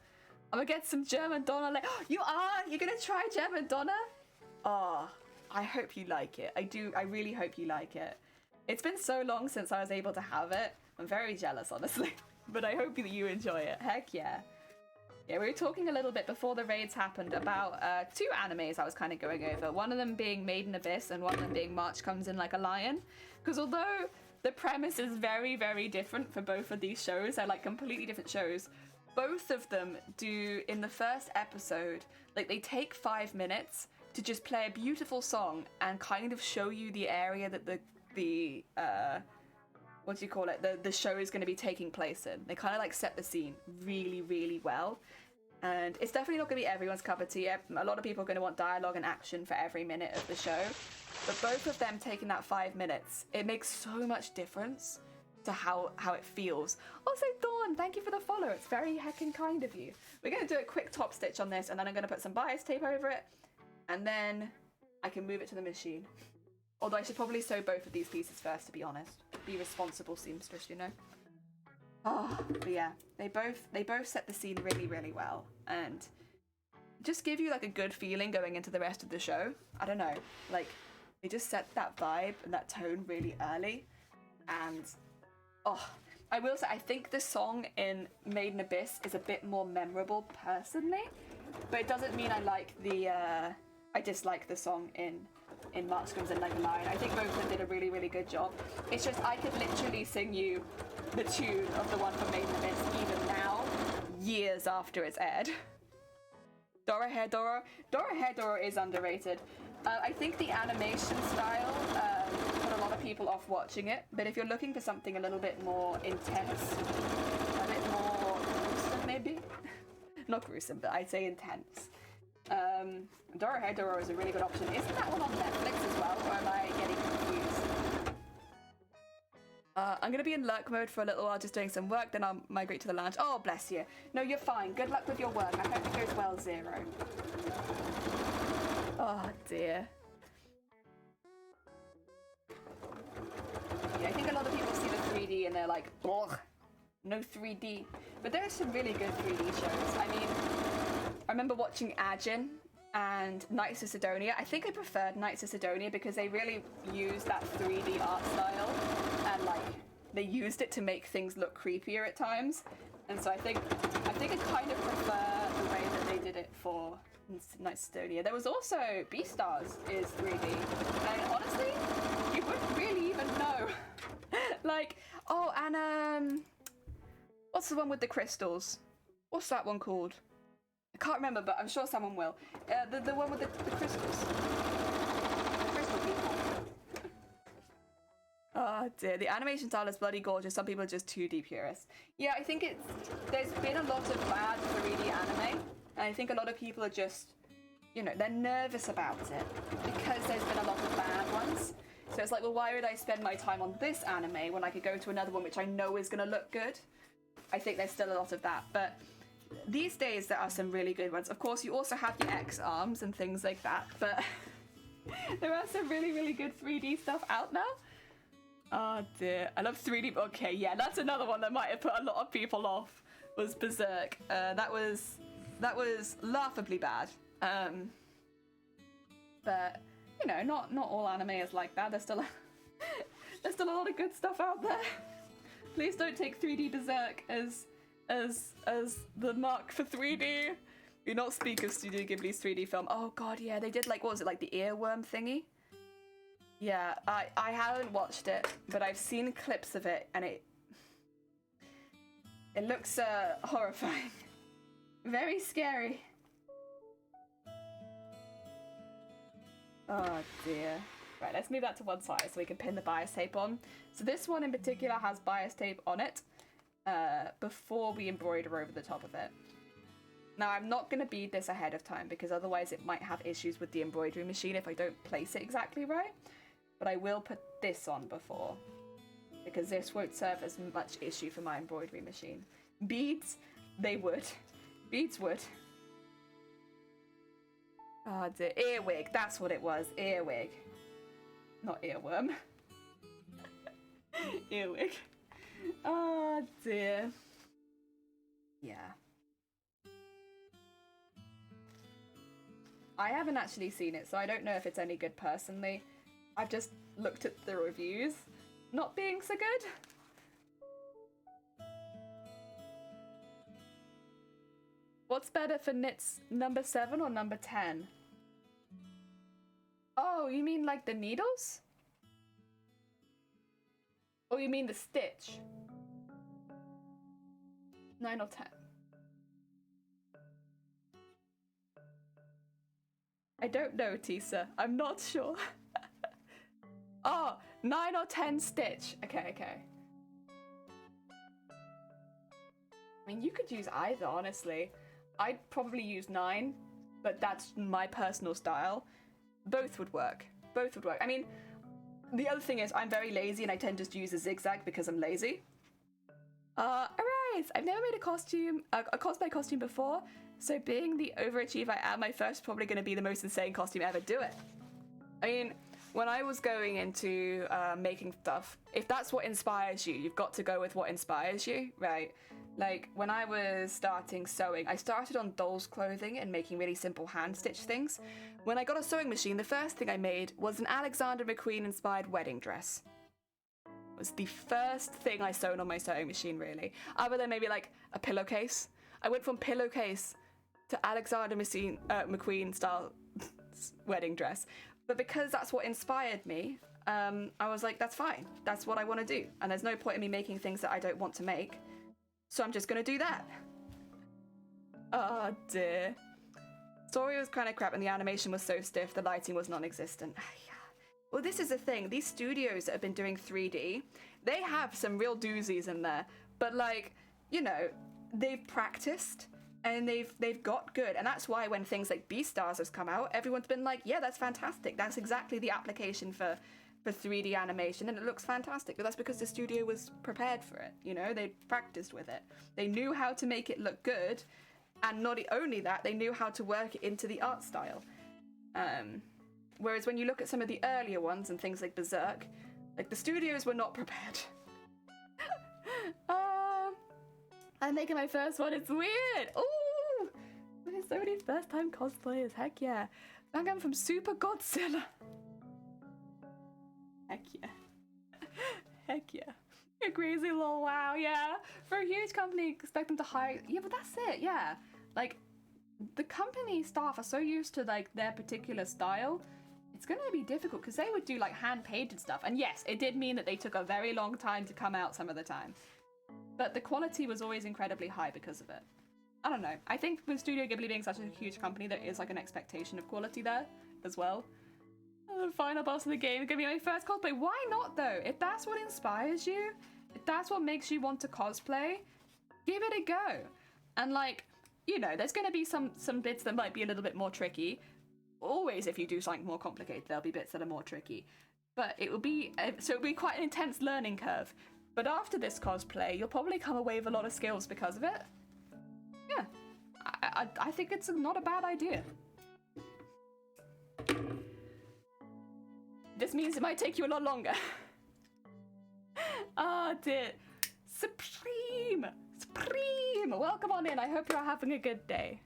gonna get some German Donna. You are? You're gonna try German Donna? Oh, I hope you like it. I really hope you like it. It's been so long since I was able to have it. I'm very jealous, honestly. But I hope that you enjoy it. Heck yeah. Yeah, we were talking a little bit before the raids happened about 2 animes I was kind of going over. One of them being Made in Abyss and one of them being March Comes In Like a Lion. Because although the premise is very, very different for both of these shows, they're like completely different shows, both of them do, in the first episode, like they take 5 minutes to just play a beautiful song and kind of show you the area that the what do you call it, the show is going to be taking place in. They kind of like set the scene really, really well. And it's definitely not going to be everyone's cup of tea. A lot of people are going to want dialogue and action for every minute of the show. But both of them taking that 5 minutes, it makes so much difference to how it feels. Also, Dawn, thank you for the follow. It's very heckin' kind of you. We're going to do a quick top stitch on this, and then I'm going to put some bias tape over it, and then I can move it to the machine. Although I should probably sew both of these pieces first, to be honest. Be responsible seamstress, you know? Oh, but yeah, they both set the scene really, really well, and just give you like a good feeling going into the rest of the show. I don't know, like they just set that vibe and that tone really early, and oh, I will say I think the song in Made in Abyss is a bit more memorable personally, but it doesn't mean I dislike the song in March Comes In Like a Lion. I think both of them did a really, really good job. It's just I could literally sing you the tune of the one from Made in Abyss even now, years after it's aired. Dora Hair Dora. Dora Hair Dora is underrated. I think the animation style put a lot of people off watching it, but if you're looking for something a little bit more intense, a bit more gruesome maybe? Not gruesome, but I'd say intense. Dora Hair Dora is a really good option. Isn't that one on Netflix as well, or am I getting confused? I'm going to be in lurk mode for a little while, just doing some work, then I'll migrate to the lounge. Oh, bless you. No, you're fine. Good luck with your work. I hope it goes well, Zero. Oh, dear. Yeah, I think a lot of people see the 3D and they're like, ugh, no 3D. But there are some really good 3D shows. I mean, I remember watching Ajin and Knights of Sidonia. I think I preferred Knights of Sidonia because they really used that 3D art style and like they used it to make things look creepier at times. And so I think I kind of prefer the way that they did it for Estonia. There was also Beastars is 3D, and honestly, you wouldn't really even know. Like, oh, and what's the one with the crystals? What's that one called? I can't remember, but I'm sure someone will. The one with the crystals. The crystal people. Oh dear, the animation style is bloody gorgeous. Some people are just 2D purists. Yeah, I think there's been a lot of bad 3D anime, and I think a lot of people are just, you know, they're nervous about it because there's been a lot of bad ones. So it's like, well, why would I spend my time on this anime when I could go to another one which I know is going to look good? I think there's still a lot of that, but these days there are some really good ones. Of course, you also have your X arms and things like that, but there are some really, really good 3D stuff out now. Oh dear, I love 3D. Okay, yeah, that's another one that might have put a lot of people off, was Berserk. That was laughably bad. But you know, not all anime is like that. There's still a lot of good stuff out there. Please don't take 3D Berserk as the mark for 3D. Do not speak of Studio Ghibli's 3D film. Oh god, yeah, they did like, what was it, like the earworm thingy? Yeah, I haven't watched it, but I've seen clips of it, and it looks horrifying. Very scary. Oh dear. Right, let's move that to one side so we can pin the bias tape on. So this one in particular has bias tape on it before we embroider over the top of it. Now I'm not going to bead this ahead of time because otherwise it might have issues with the embroidery machine if I don't place it exactly right. But I will put this on before, because this won't serve as much issue for my embroidery machine. Beads, they would. Beads would. Oh dear, earwig, that's what it was, earwig. Not earworm. Earwig. Oh dear. Yeah. I haven't actually seen it, so I don't know if it's any good personally. I've just looked at the reviews, not being so good. What's better for knits, number 7 or number 10? Oh, you mean like the needles? Or you mean the stitch? 9 or 10? I don't know, Tisa. I'm not sure. Oh, 9 or 10 stitch. Okay. I mean, you could use either, honestly. I'd probably use 9, but that's my personal style. Both would work. Both would work. I mean, the other thing is I'm very lazy and I tend to just use a zigzag because I'm lazy. Arise! I've never made a cosplay costume before, so being the overachiever I am, my first probably going to be the most insane costume ever. Do it. I mean, when I was going into making stuff, if that's what inspires you, you've got to go with what inspires you, right? Like, when I was starting sewing, I started on dolls' clothing and making really simple hand-stitch things. When I got a sewing machine, the first thing I made was an Alexander McQueen-inspired wedding dress. It was the first thing I sewn on my sewing machine, really. Other than maybe, like, a pillowcase. I went from pillowcase to Alexander McQueen-style wedding dress. But because that's what inspired me, I was like, that's fine. That's what I want to do. And there's no point in me making things that I don't want to make. So I'm just going to do that. Oh dear. Story was kind of crap and the animation was so stiff, the lighting was non-existent. Well, this is the thing. These studios that have been doing 3D, they have some real doozies in there. But like, you know, they've practiced and they've got good. And that's why when things like Beastars has come out, everyone's been like, yeah, that's fantastic. That's exactly the application for 3D animation, and it looks fantastic. But that's because the studio was prepared for it, you know? They practiced with it. They knew how to make it look good, and not only that, they knew how to work it into the art style. Whereas when you look at some of the earlier ones and things like Berserk, like the studios were not prepared. I'm making my first one, it's weird! Ooh! There's so many first-time cosplayers, heck yeah. I'm going from Super Godzilla. Heck yeah. Heck yeah. A crazy little wow, yeah. For a huge company, expect them to hire. Yeah, but that's it, yeah. Like, the company staff are so used to, like, their particular style. It's going to be difficult because they would do, like, hand-painted stuff. And yes, it did mean that they took a very long time to come out some of the time. But the quality was always incredibly high because of it. I don't know. I think with Studio Ghibli being such a huge company, there is, like, an expectation of quality there as well. The final boss of the game is gonna be my first cosplay. Why not though? If that's what inspires you, if that's what makes you want to cosplay, give it a go. And like, you know, there's gonna be some bits that might be a little bit more tricky. Always, if you do something more complicated, there'll be bits that are more tricky. But it will be it'll be quite an intense learning curve. But after this cosplay, you'll probably come away with a lot of skills because of it. Yeah, I think it's not a bad idea. This means it might take you a lot longer. Ah, dear. Supreme! Welcome on in. I hope you're having a good day.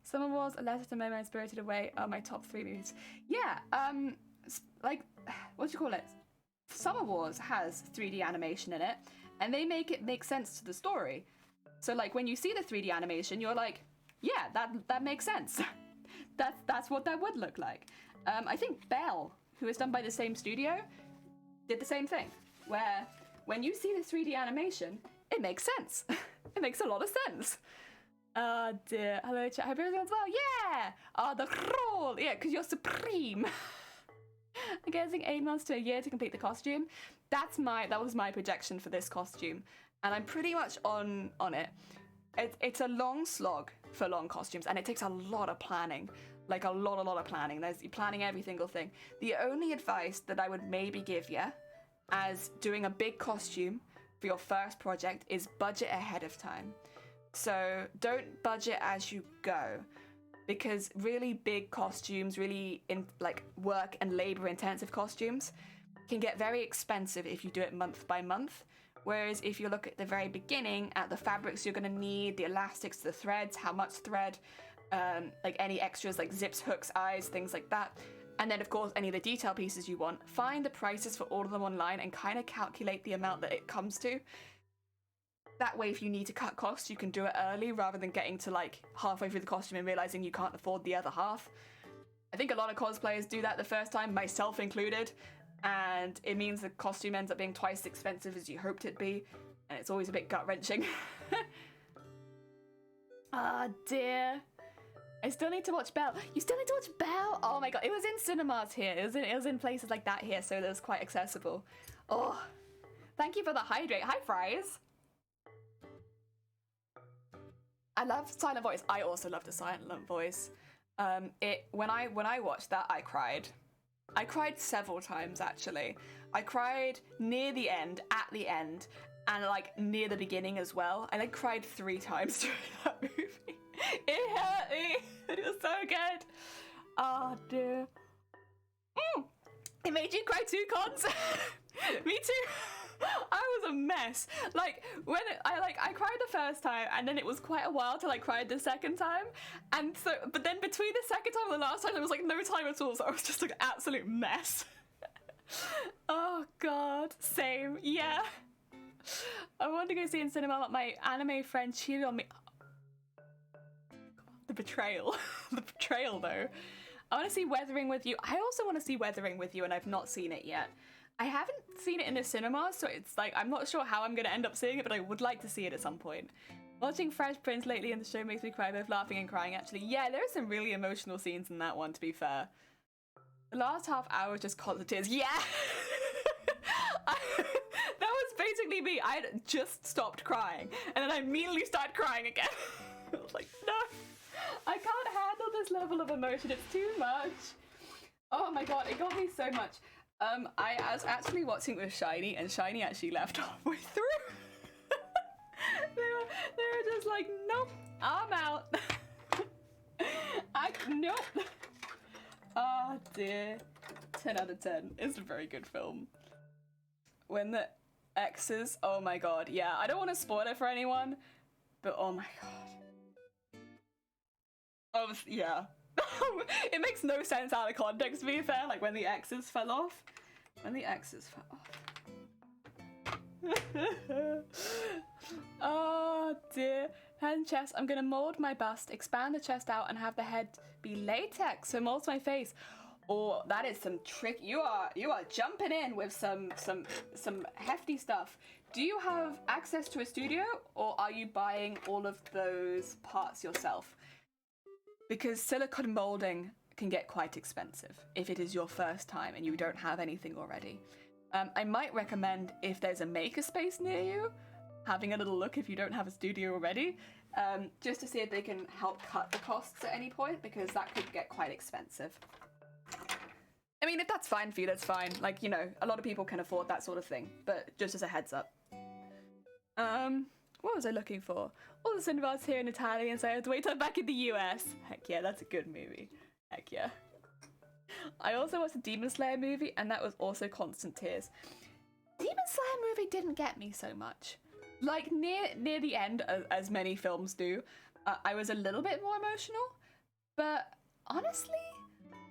Summer Wars, A Letter to Momo, and Spirited Away are my top 3 movies. Yeah, like, what do you call it? Summer Wars has 3D animation in it, and they make it make sense to the story. So, like, when you see the 3D animation, you're like, yeah, that makes sense. That's what that would look like. I think Belle, who is done by the same studio, did the same thing, where when you see the 3D animation, it makes sense. It makes a lot of sense. Dear. Hello, chat. Hope everyone's well. Yeah! The crawl! Yeah, because you're supreme. I'm guessing 8 months to a year to complete the costume. That was my projection for this costume. And I'm pretty much on it. It's a long slog for long costumes, and it takes a lot of planning. Like a lot of planning. You're planning every single thing. The only advice that I would maybe give you as doing a big costume for your first project is budget ahead of time. So don't budget as you go, because really big costumes, really work and labor intensive costumes can get very expensive if you do it month by month. Whereas if you look at the very beginning at the fabrics you're going to need, the elastics, the threads, how much thread, like any extras like zips, hooks, eyes, things like that. And then of course any of the detail pieces you want, find the prices for all of them online and kind of calculate the amount that it comes to. That way if you need to cut costs, you can do it early rather than getting to like halfway through the costume and realizing you can't afford the other half. I think a lot of cosplayers do that the first time, myself included, and it means the costume ends up being twice as expensive as you hoped it'd be, and it's always a bit gut-wrenching. Ah, dear. I still need to watch Belle. You still need to watch Belle? Oh my god, it was in cinemas here. It was in places like that here, so it was quite accessible. Oh, thank you for the hydrate. Hi, Fries. I love silent voice. I also love the silent voice. When I watched that, I cried. I cried several times actually. I cried near the end, at the end, and like near the beginning as well. I like cried 3 times during that movie. It hurt me. It was so good. Oh dear. It made you cry too, Cons. Me too. I was a mess. Like when I cried the first time, and then it was quite a while till I cried the second time. And so, but then between the second time and the last time, there was like no time at all. So I was just like an absolute mess. Oh god, same. Yeah. I wanted to go see in cinema, but my anime friend cheated on me. The betrayal. The betrayal though. I want to see Weathering with You. I also want to see Weathering with You, and I've not seen it yet. I haven't seen it in the cinema, so it's like, I'm not sure how I'm going to end up seeing it, but I would like to see it at some point. Watching Fresh Prince lately in the show makes me cry, both laughing and crying, actually. Yeah, there are some really emotional scenes in that one, to be fair. The last half hour was just constant tears. Yeah! That was basically me. I had just stopped crying, and then I immediately started crying again. I was like, no! I can't handle this level of emotion, it's too much. Oh my god, it got me so much. I was actually watching with Shiny, and Shiny actually left halfway through. they were just like, nope, I'm out. Nope. Oh dear. 10 out of 10. It's a very good film. When the exes, oh my god, yeah, I don't want to spoil it for anyone, but oh my god. Oh, yeah. It makes no sense out of context, to be fair, like when the exes fell off. When the exes fell off. Oh dear. Head and chest. I'm gonna mold my bust, expand the chest out, and have the head be latex. So molds my face. Oh, that is some trick. You are jumping in with some hefty stuff. Do you have access to a studio, or are you buying all of those parts yourself? Because silicone molding can get quite expensive if it is your first time and you don't have anything already. I might recommend, if there's a makerspace near you, having a little look if you don't have a studio already, just to see if they can help cut the costs at any point, because that could get quite expensive. I mean, if that's fine for you, that's fine. Like, you know, a lot of people can afford that sort of thing, but just as a heads up. What was I looking for? All the cinemas here in Italian, so I have to wait till I'm back in the US. Heck yeah, that's a good movie. Heck yeah. I also watched a Demon Slayer movie, and that was also constant tears. Demon Slayer movie didn't get me so much. Like, near the end, as many films do, I was a little bit more emotional, but honestly,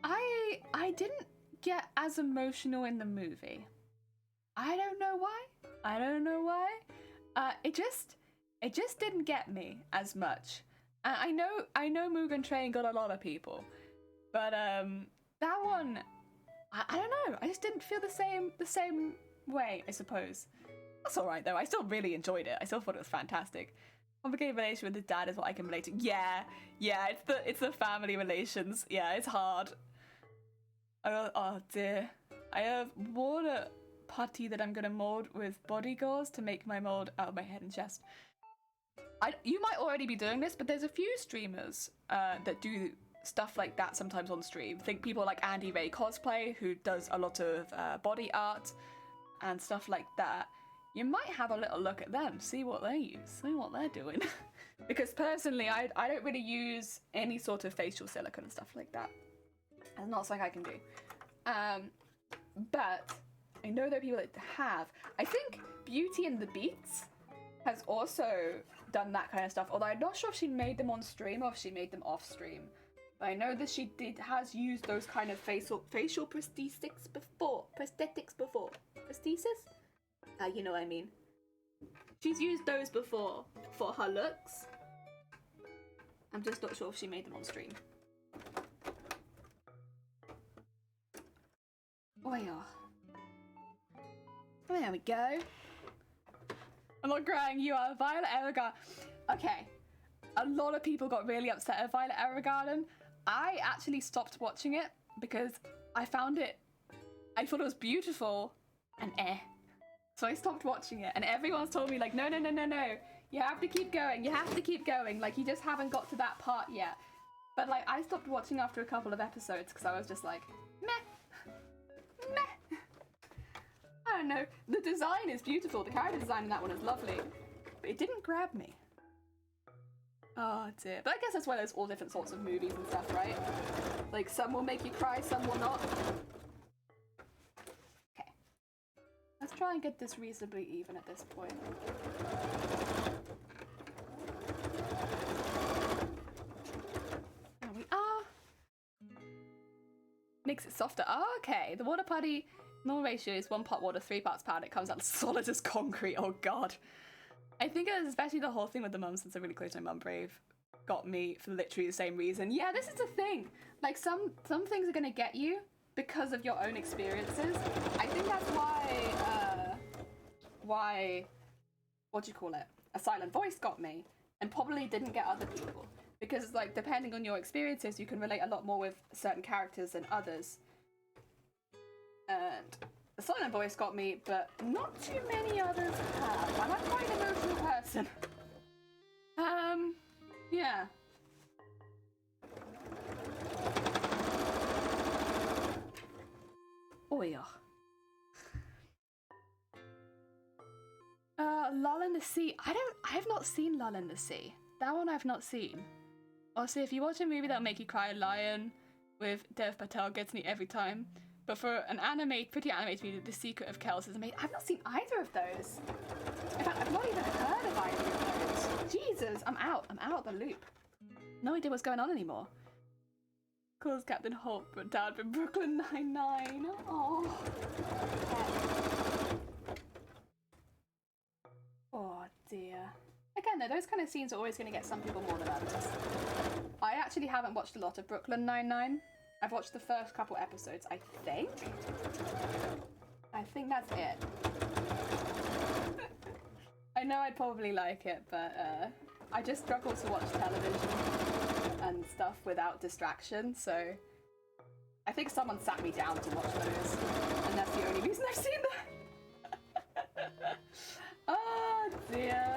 I didn't get as emotional in the movie. I don't know why. It just didn't get me as much. I know Mugen Train got a lot of people, but that one, I don't know. I just didn't feel the same way, I suppose. That's all right though. I still really enjoyed it. I still thought it was fantastic. Complicated relation with his dad is what I can relate to. Yeah. It's the family relations. Yeah, it's hard. Oh dear. I have water putty that I'm gonna mold with body gauze to make my mold out of my head and chest. You might already be doing this, but there's a few streamers that do stuff like that sometimes on stream. Think people like Andy Ray Cosplay, who does a lot of body art and stuff like that. You might have a little look at them, see what they use, see what they're doing. Because personally, I don't really use any sort of facial silicone and stuff like that. It's not something I can do. But I know there are people that have. I think Beauty and the Beats has also done that kind of stuff, although I'm not sure if she made them on stream or if she made them off stream. But I know that she has used those kind of facial prosthetics before. Prosthesis? You know what I mean. She's used those before for her looks. I'm just not sure if she made them on stream. Oh yeah. There we go. I'm not crying, you are Violet Evergarden. Okay. A lot of people got really upset at Violet Evergarden. I actually stopped watching it because I thought it was beautiful and So I stopped watching it, and everyone's told me, like, no, you have to keep going, like, you just haven't got to that part yet. But, like, I stopped watching after a couple of episodes because I was just like, meh. I don't know, the design is beautiful, the character design in that one is lovely, but it didn't grab me. Oh dear. But I guess that's why there's all different sorts of movies and stuff, right? Like, some will make you cry, some will not. Let's try and get this reasonably even at this point. There we are. Makes it softer. Oh, okay. The water putty normal ratio is 1 part water, 3 parts powder. It comes out solid as concrete. Oh god. I think it was especially the whole thing with the mum, since I'm really close to my mum, Brave, got me for literally the same reason. Yeah, this is the thing. Like, some things are gonna get you because of your own experiences. I think that's why, what do you call it? A Silent Voice got me, and probably didn't get other people. Because, like, depending on your experiences, you can relate a lot more with certain characters than others. And The Silent Voice got me, but not too many others have. I'm a quite an emotional person. Yeah. Oh yeah. Lull in the Sea. I have not seen Lull in the Sea. That one I've not seen. Also, if you watch a movie that'll make you cry, Lion with Dev Patel gets me every time. But for an pretty animated movie, The Secret of Kells is amazing. I've not seen either of those. In fact, I've not even heard of either of those. Jesus, I'm out of the loop. No idea what's going on anymore. Calls Captain Holt, but down from Brooklyn Nine-Nine. Oh. Oh dear. Again, though, those kind of scenes are always going to get some people more than others. I actually haven't watched a lot of Brooklyn Nine-Nine. I've watched the first couple episodes, I think. I think that's it. I know I'd probably like it, but I just struggle to watch television and stuff without distraction, so I think someone sat me down to watch those, and that's the only reason I've seen them. Oh dear.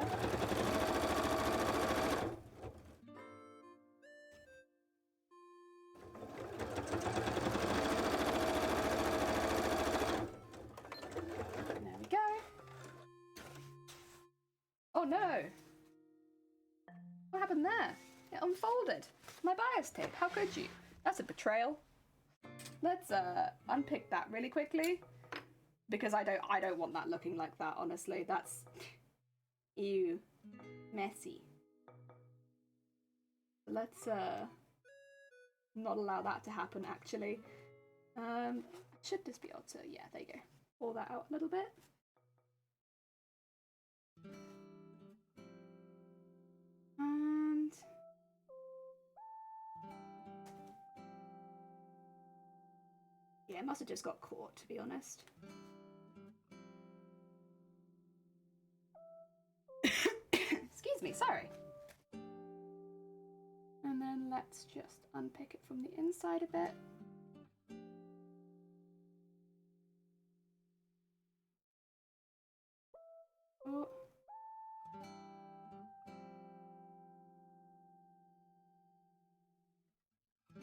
There we go. Oh no! What happened there? It unfolded. My bias tape. How could you? That's a betrayal. Let's unpick that really quickly, because I don't want that looking like that. Honestly, that's ew, messy. Let's not allow that to happen. Actually, I should just be able to. Yeah, there you go. Pull that out a little bit. And yeah, it must have just got caught, to be honest. Excuse me, sorry. And then let's just unpick it from the inside a bit. Oh.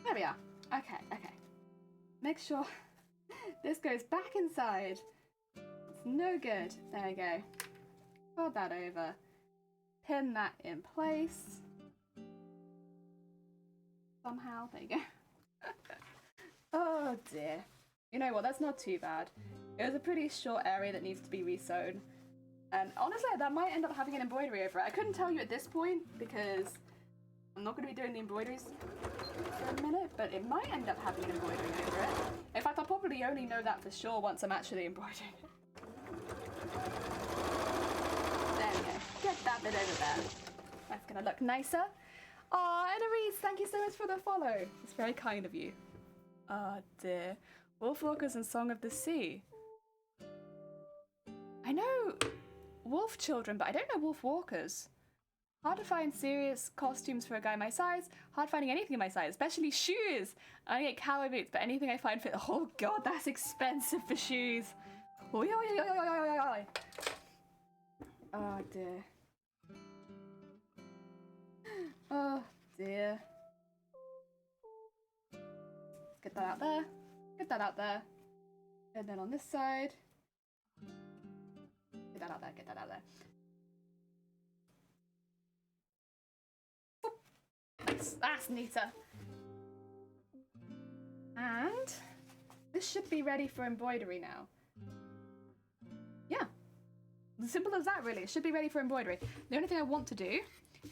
There we are. Okay, okay. Make sure this goes back inside. It's no good. There you go. Fold that over. Pin that in place. Somehow. There you go. Oh dear. You know what? That's not too bad. It was a pretty short area that needs to be re-sewn. And honestly, that might end up having an embroidery over it. I couldn't tell you at this point because I'm not going to be doing the embroideries for a minute, but it might end up having an embroidery over it. In fact, I'll probably only know that for sure once I'm actually embroidering it. There we go. Get that bit over there. That's going to look nicer. Aw, Eloise, thank you so much for the follow. It's very kind of you. Oh dear. Wolfwalkers and Song of the Sea. I know wolf children, but I don't know wolf walkers. Hard to find serious costumes for a guy my size. Hard finding anything my size, especially shoes. I get cowboy boots, but anything I find fit. Oh god, that's expensive for shoes. Oi, oi, oi, oi, oi, oi, oi. Oh dear. Oh dear. Get that out there. Get that out there. And then on this side. Get that out there. Get that out there. Nice. That's neater. And this should be ready for embroidery now. Yeah. As simple as that, really. It should be ready for embroidery. The only thing I want to do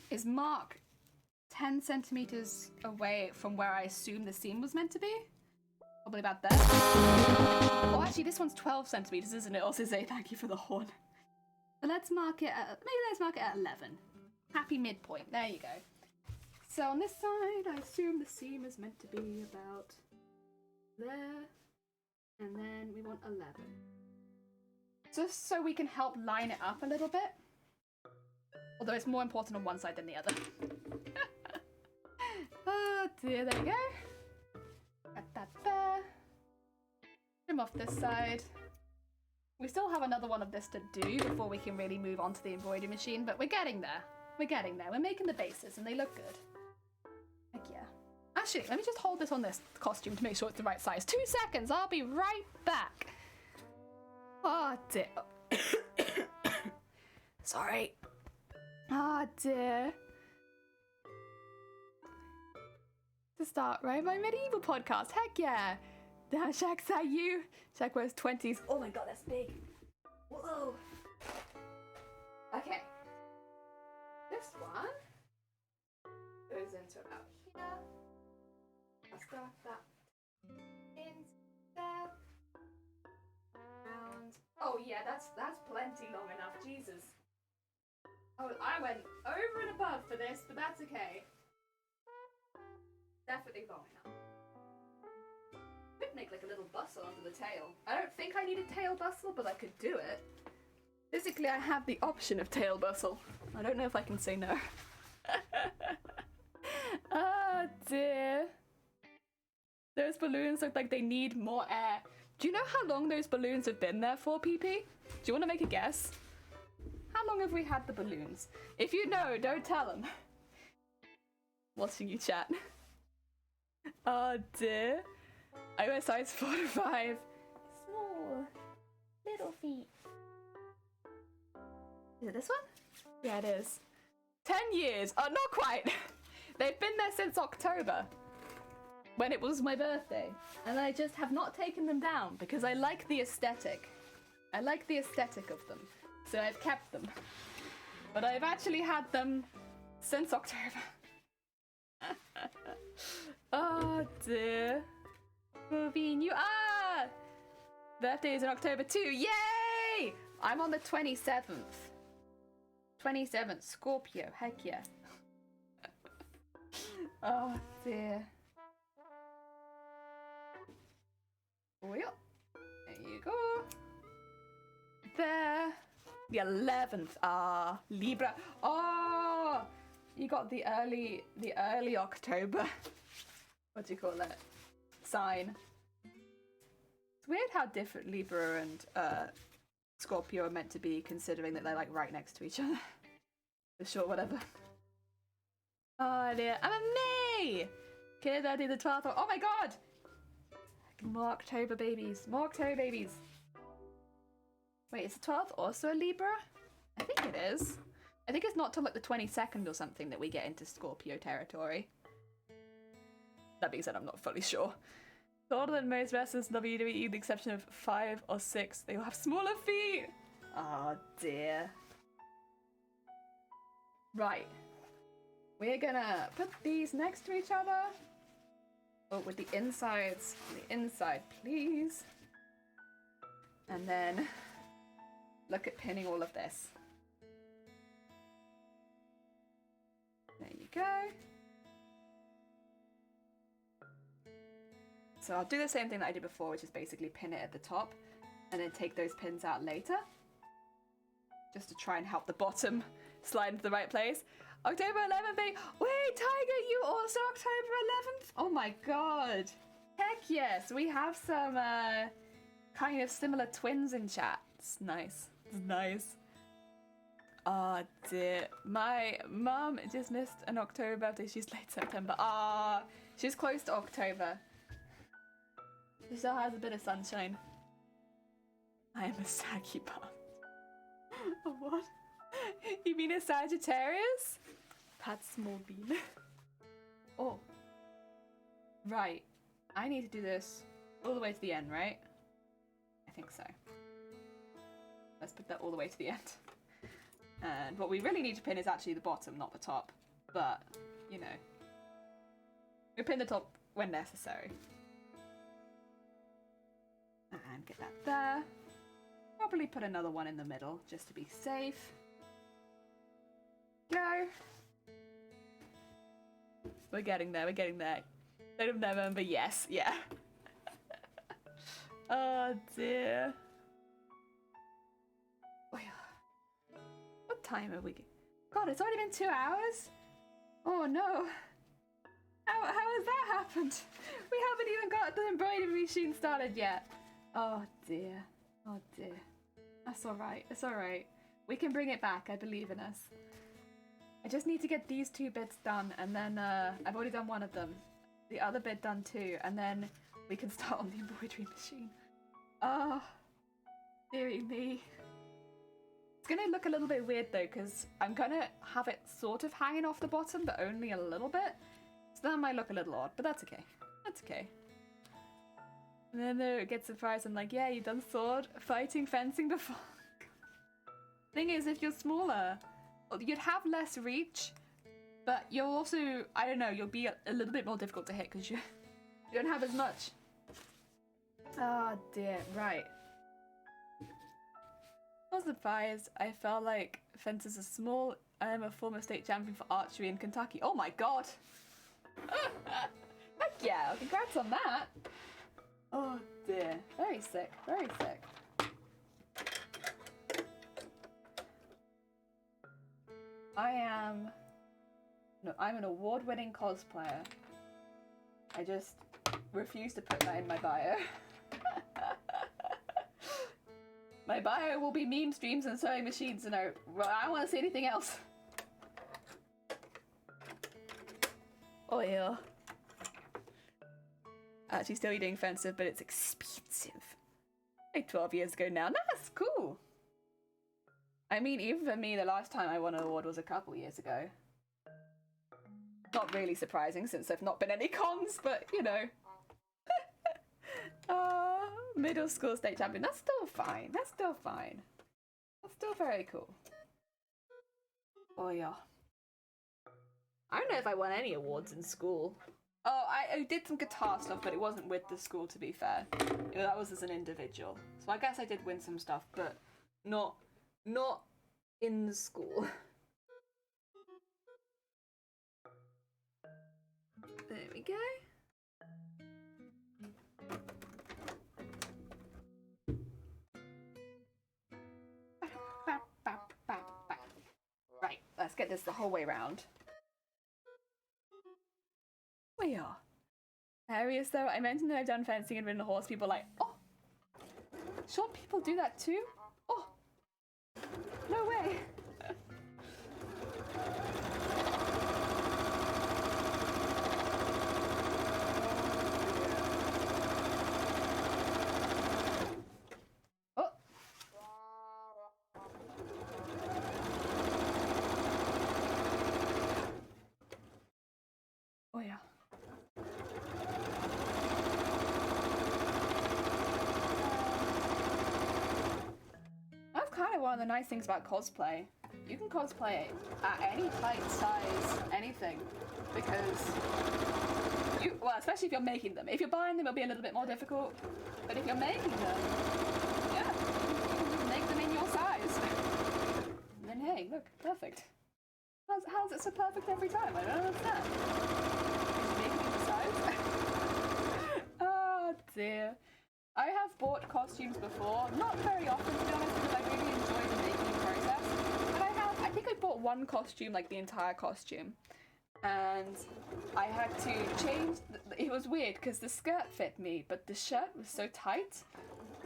is mark 10 centimeters away from where I assume the seam was meant to be. Probably about there. Oh, actually, this one's 12 centimeters, isn't it? Also say thank you for the horn. But let's mark it at, maybe let's mark it at 11. Happy midpoint. There you go. So on this side, I assume the seam is meant to be about there. And then we want 11. Just so we can help line it up a little bit. Although it's more important on one side than the other. Oh dear, there we go. Got that there. Trim off this side. We still have another one of this to do before we can really move on to the embroidery machine, but we're getting there. We're getting there. We're making the bases and they look good. Heck yeah. Actually, let me just hold this on this costume to make sure it's the right size. 2 seconds, I'll be right back. Oh dear. Sorry. Oh dear. To start, right? My medieval podcast. Heck yeah. Damn, Shaq, is that you? Shaq wears 20s. Oh my god, that's big. Whoa. Okay. This one goes into about here. I'll start that in there. Round. Oh yeah, that's plenty long enough. Jesus. Oh, I went over and above for this, but that's okay. Definitely long enough. Could make like a little bustle under the tail. I don't think I need a tail bustle, but I could do it. Physically, I have the option of tail bustle. I don't know if I can say no. Oh dear. Those balloons look like they need more air. Do you know how long those balloons have been there for, PP? Do you want to make a guess? How long have we had the balloons? If you know, don't tell them. Watching you chat. Oh dear. I wear size 4 to 5. Small little feet. Is it this one? Yeah, it is. 10 years. Oh, not quite. They've been there since October, when it was my birthday. And I just have not taken them down because I like the aesthetic. I like the aesthetic of them. So I've kept them. But I've actually had them since October. Oh dear. Moving you are! Birthday is in October too. Yay! I'm on the 27th. 27th, Scorpio. Heck yeah. Oh dear. Oh yeah. There you go. There. The 11th. Ah, Libra. Oh, you got the early October. What do you call it? Sign. It's weird how different Libra and Scorpio are meant to be, considering that they're like right next to each other. For sure, whatever. Oh dear. I'm a May! Okay, that is the 12th. Oh my god! More October babies. More October babies. Wait, is the 12th also a Libra? I think it is. I think it's not till like the 22nd or something that we get into Scorpio territory. That being said, I'm not fully sure. Taller than most wrestlers in WWE, with the exception of 5 or 6. They will have smaller feet! Oh dear. Right. We're gonna put these next to each other. Oh, with the insides. On the inside, please. And then look at pinning all of this. There you go. So I'll do the same thing that I did before, which is basically pin it at the top and then take those pins out later. Just to try and help the bottom slide into the right place. October 11th, wait, Tiger, you also October 11th? Oh my god. Heck yes, we have some kind of similar twins in chat. It's nice. It's nice. Oh dear. My mum just missed an October birthday. She's late September. Ah, she's close to October. She still has a bit of sunshine. I am a saggy bun. What? You mean a Sagittarius? Pat Smallbean. Oh. Right. I need to do this all the way to the end, right? I think so. Let's put that all the way to the end. And what we really need to pin is actually the bottom, not the top. But, you know. We pin the top when necessary. And get that there. Probably put another one in the middle, just to be safe. Go. We're getting there, we're getting there. 3rd of November, yes, yeah. Oh dear. What time have we... God, it's already been 2 hours? Oh no. How has that happened? We haven't even got the embroidery machine started yet. Oh dear. Oh dear. That's alright, it's alright. We can bring it back, I believe in us. I just need to get these 2 bits done, and then I've already done one of them. The other bit done too, and then we can start on the embroidery machine. Oh, dearie me. It's gonna look a little bit weird though, because I'm gonna have it sort of hanging off the bottom, but only a little bit. So that might look a little odd, but that's okay. That's okay. And then they get surprised and like, yeah, you've done sword, fighting, fencing before. Thing is, if you're smaller, you'd have less reach, but you'll also, I don't know, you'll be a little bit more difficult to hit because you don't have as much. Oh dear, right. I was surprised. I felt like fences are small. I am a former state champion for archery in Kentucky. Oh my god! Heck yeah! Congrats on that! Oh dear. Very sick. Very sick. I'm an award-winning cosplayer. I just refuse to put that in my bio. My bio will be meme streams and sewing machines, and I don't want to see anything else. Oh yeah. Actually still doing offensive, but it's expensive. Like 12 years ago now. That's cool. I mean, even for me, the last time I won an award was a couple years ago. Not really surprising since there've not been any cons, but you know. Middle school state champion. That's still fine. That's still fine. That's still very cool. Oh yeah. I don't know if I won any awards in school. Oh, I did some guitar stuff, but it wasn't with the school, to be fair. That was as an individual. So I guess I did win some stuff, but not in the school. There we go. Right, let's get this the whole way round. We are. Hilarious though, I mentioned that I've done fencing and ridden a horse. People are like, oh, short people do that too? Oh, no way. Oh. Oh yeah. That's kind of one of the nice things about cosplay. You can cosplay at any height, size, anything, because well, especially if you're making them. If you're buying them, it'll be a little bit more difficult, but if you're making them, yeah, you can make them in your size. And then hey, look, perfect. How's it so perfect every time? I don't understand. Is making it the size? Oh dear. I have bought costumes before, not very often to be honest, because I really enjoy the making process. But I think I bought one costume, like the entire costume, and I had to change. It was weird because the skirt fit me, but the shirt was so tight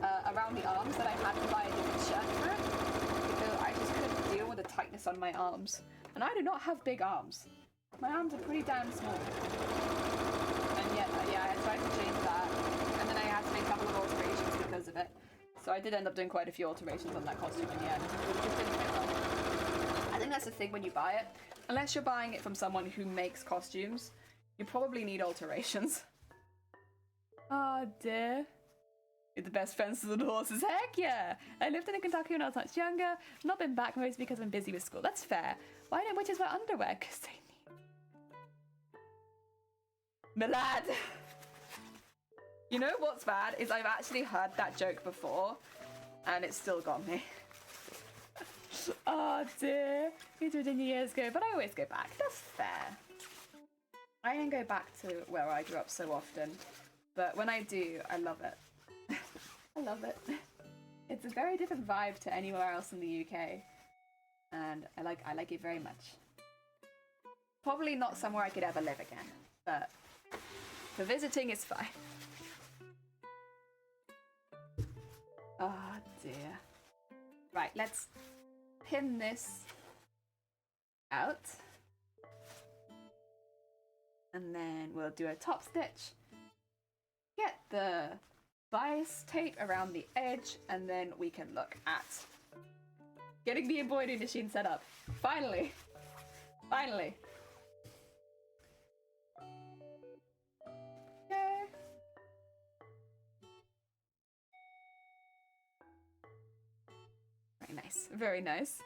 around the arms that I had to buy a different shirt for it because I just couldn't deal with the tightness on my arms. And I do not have big arms. My arms are pretty damn small. And yet, yeah, I tried to change that. And then I had to make a couple of alterations because of it. So I did end up doing quite a few alterations on that costume in the end. It just didn't fit well. I think that's the thing when you buy it. Unless you're buying it from someone who makes costumes, you probably need alterations. Oh dear. You're the best friends with the horses. Heck yeah! I lived in Kentucky when I was much younger. Not been back mostly because I'm busy with school. That's fair. Why don't witches wear underwear? Because they need... Milad! You know what's bad is I've actually heard that joke before, and it's still got me. Oh dear. Moved to Virginia years ago, but I always go back. That's fair. I don't go back to where I grew up so often, but when I do, I love it. I love it. It's a very different vibe to anywhere else in the UK, and I like it very much. Probably not somewhere I could ever live again, but for visiting it's fine. Oh dear. Right, let's pin this out, and then we'll do a top stitch. Get the bias tape around the edge, and then we can look at getting the embroidery machine set up. Finally! Finally! Yay! Very nice. Very nice.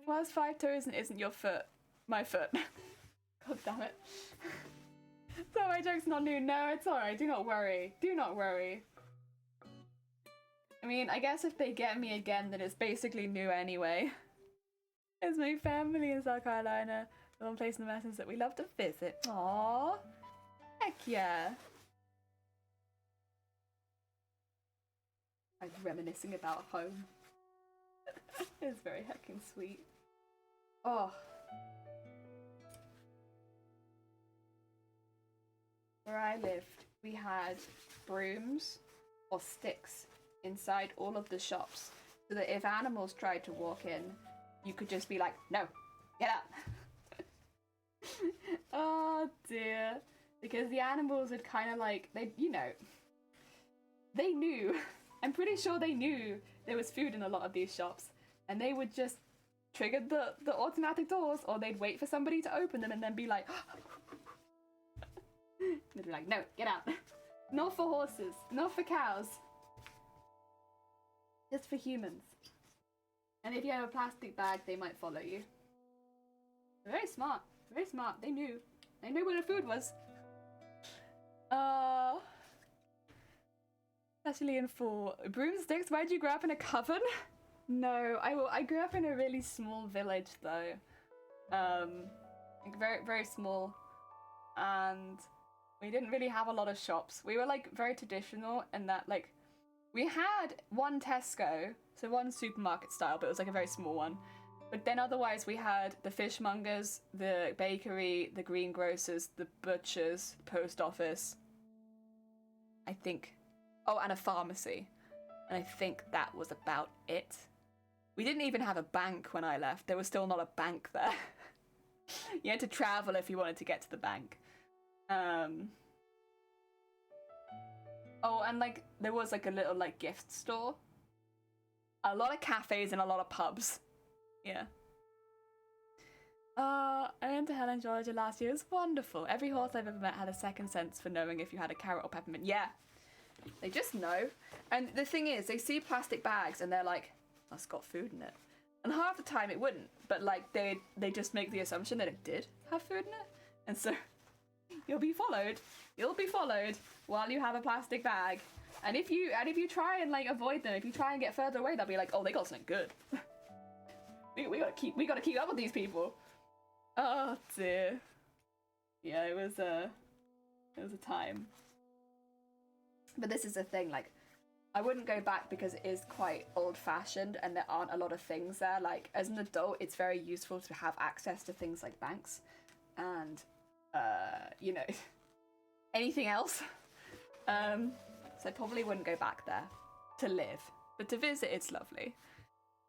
Well, it's 5 toes and isn't your foot. My foot. God damn it. So my joke's not new. No, it's alright. Do not worry. Do not worry. I mean, I guess if they get me again, then it's basically new anyway. It's my family in South Carolina, the one place in the mountains that we love to visit. Aww. Heck yeah. I'm reminiscing about home. It's very heckin' sweet. Oh. Where I lived, we had brooms or sticks inside all of the shops, so that if animals tried to walk in, you could just be like, no, get out. Oh dear. Because the animals would kind of like, they, you know, they knew, I'm pretty sure they knew there was food in a lot of these shops, and they would just trigger the automatic doors, or they'd wait for somebody to open them and then be like, they'd be like, no, get out. Not for horses, not for cows. Just for humans. And if you have a plastic bag, they might follow you. They're very smart. Very smart. They knew. They knew where the food was. Especially in fall. Broomsticks? Why'd you grow up in a coven? No, I grew up in a really small village though. Like very, very small. And we didn't really have a lot of shops. We were like very traditional in that like we had one Tesco, so one supermarket style, but it was like a very small one. But then otherwise we had the fishmongers, the bakery, the greengrocers, the butchers, post office. I think. Oh, and a pharmacy. And I think that was about it. We didn't even have a bank when I left. There was still not a bank there. You had to travel if you wanted to get to the bank. Oh, and like there was like a little like gift store. A lot of cafes and a lot of pubs. Yeah. I went to Helen, Georgia last year. It was wonderful. Every horse I've ever met had a second sense for knowing if you had a carrot or peppermint. Yeah. They just know. And the thing is, they see plastic bags and they're like, that's got food in it. And half the time it wouldn't, but like they just make the assumption that it did have food in it. And so you'll be followed. You'll be followed while you have a plastic bag. And if you try and like avoid them, if you try and get further away, they'll be like, oh, they got something good. we gotta keep up with these people. Oh dear. Yeah, it was a time. But this is the thing, like, I wouldn't go back because it is quite old-fashioned and there aren't a lot of things there. Like, as an adult, it's very useful to have access to things like banks and, you know, anything else. So I probably wouldn't go back there to live. But to visit, it's lovely.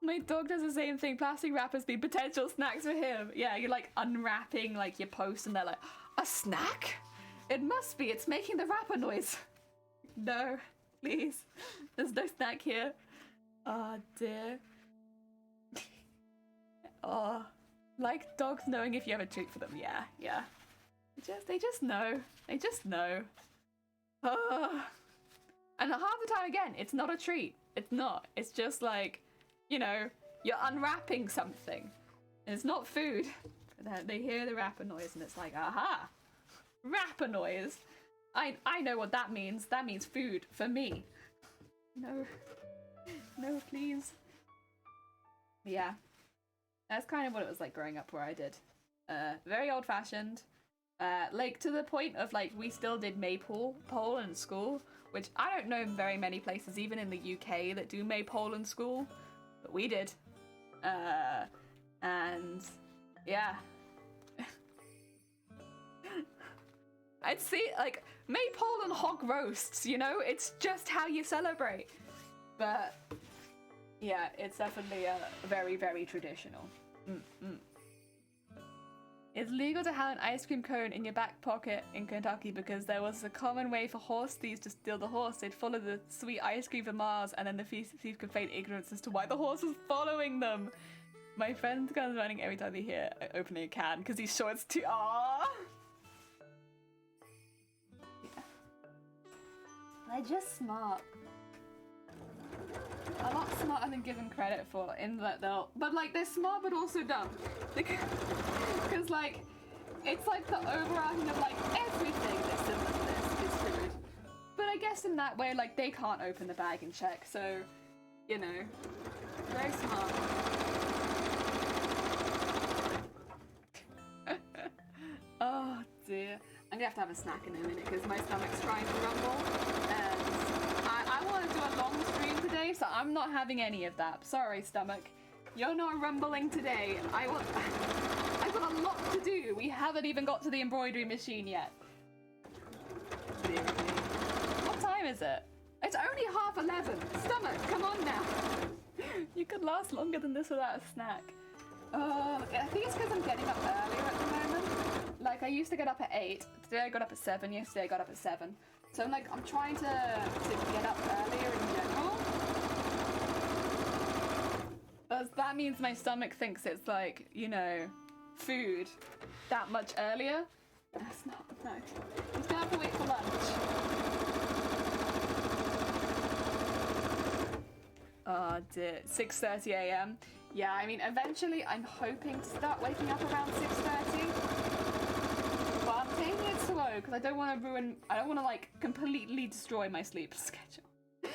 My dog does the same thing. Plastic wrappers be potential snacks for him. Yeah, you're like unwrapping like your post and they're like, a snack? It must be, it's making the wrapper noise. No, please. There's no snack here. Oh dear. Oh, like dogs knowing if you have a treat for them. Yeah, yeah. They just know. They just know. Oh. And half the time again, it's not a treat. It's not. It's just like, you know, you're unwrapping something. And it's not food. But then they hear the wrapper noise and it's like, aha! Wrapper noise! I know what that means. That means food for me. No. No, please. Yeah. That's kind of what it was like growing up where I did. Very old-fashioned. Like, to the point of, like, we still did maypole pole in school, which I don't know very many places, even in the UK, that do maypole in school. But we did. And, yeah. I'd see, like, maypole and hog roasts, you know? It's just how you celebrate. But, yeah, it's definitely very, very traditional. It's legal to have an ice cream cone in your back pocket in Kentucky because there was a common way for horse thieves to steal the horse. They'd follow the sweet ice cream for miles and then the thief could feign ignorance as to why the horse was following them. My friend comes running every time they hear opening a can because he's sure it's too... Aww! They're just smart. A lot smarter than given credit for, in that but like they're smart but also dumb. Because like, it's like the overarching of like everything that's similar to this is food. But I guess in that way, like they can't open the bag and check, so You know, very smart. Oh dear. I'm gonna have a snack in a minute because my stomach's trying to rumble. And I want to do a long stream today, so I'm not having any of that. Sorry, stomach. You're not rumbling today. I've got a lot to do. We haven't even got to the embroidery machine yet. Seriously. What time is it? It's only 11:30. Stomach, come on now. You could last longer than this without a snack. I think it's because I'm getting up earlier at the moment. Like, I used to get up at 8. Today I got up at 7. Yesterday I got up at 7. So I'm trying to get up earlier in general. But that means my stomach thinks it's like, you know, food that much earlier. That's not nice. I'm gonna have to wait for lunch. Oh dear, 6:30 a.m. Yeah, I mean, eventually I'm hoping to start waking up around 6:30. But I'm taking it slow because I don't want to like completely destroy my sleep schedule.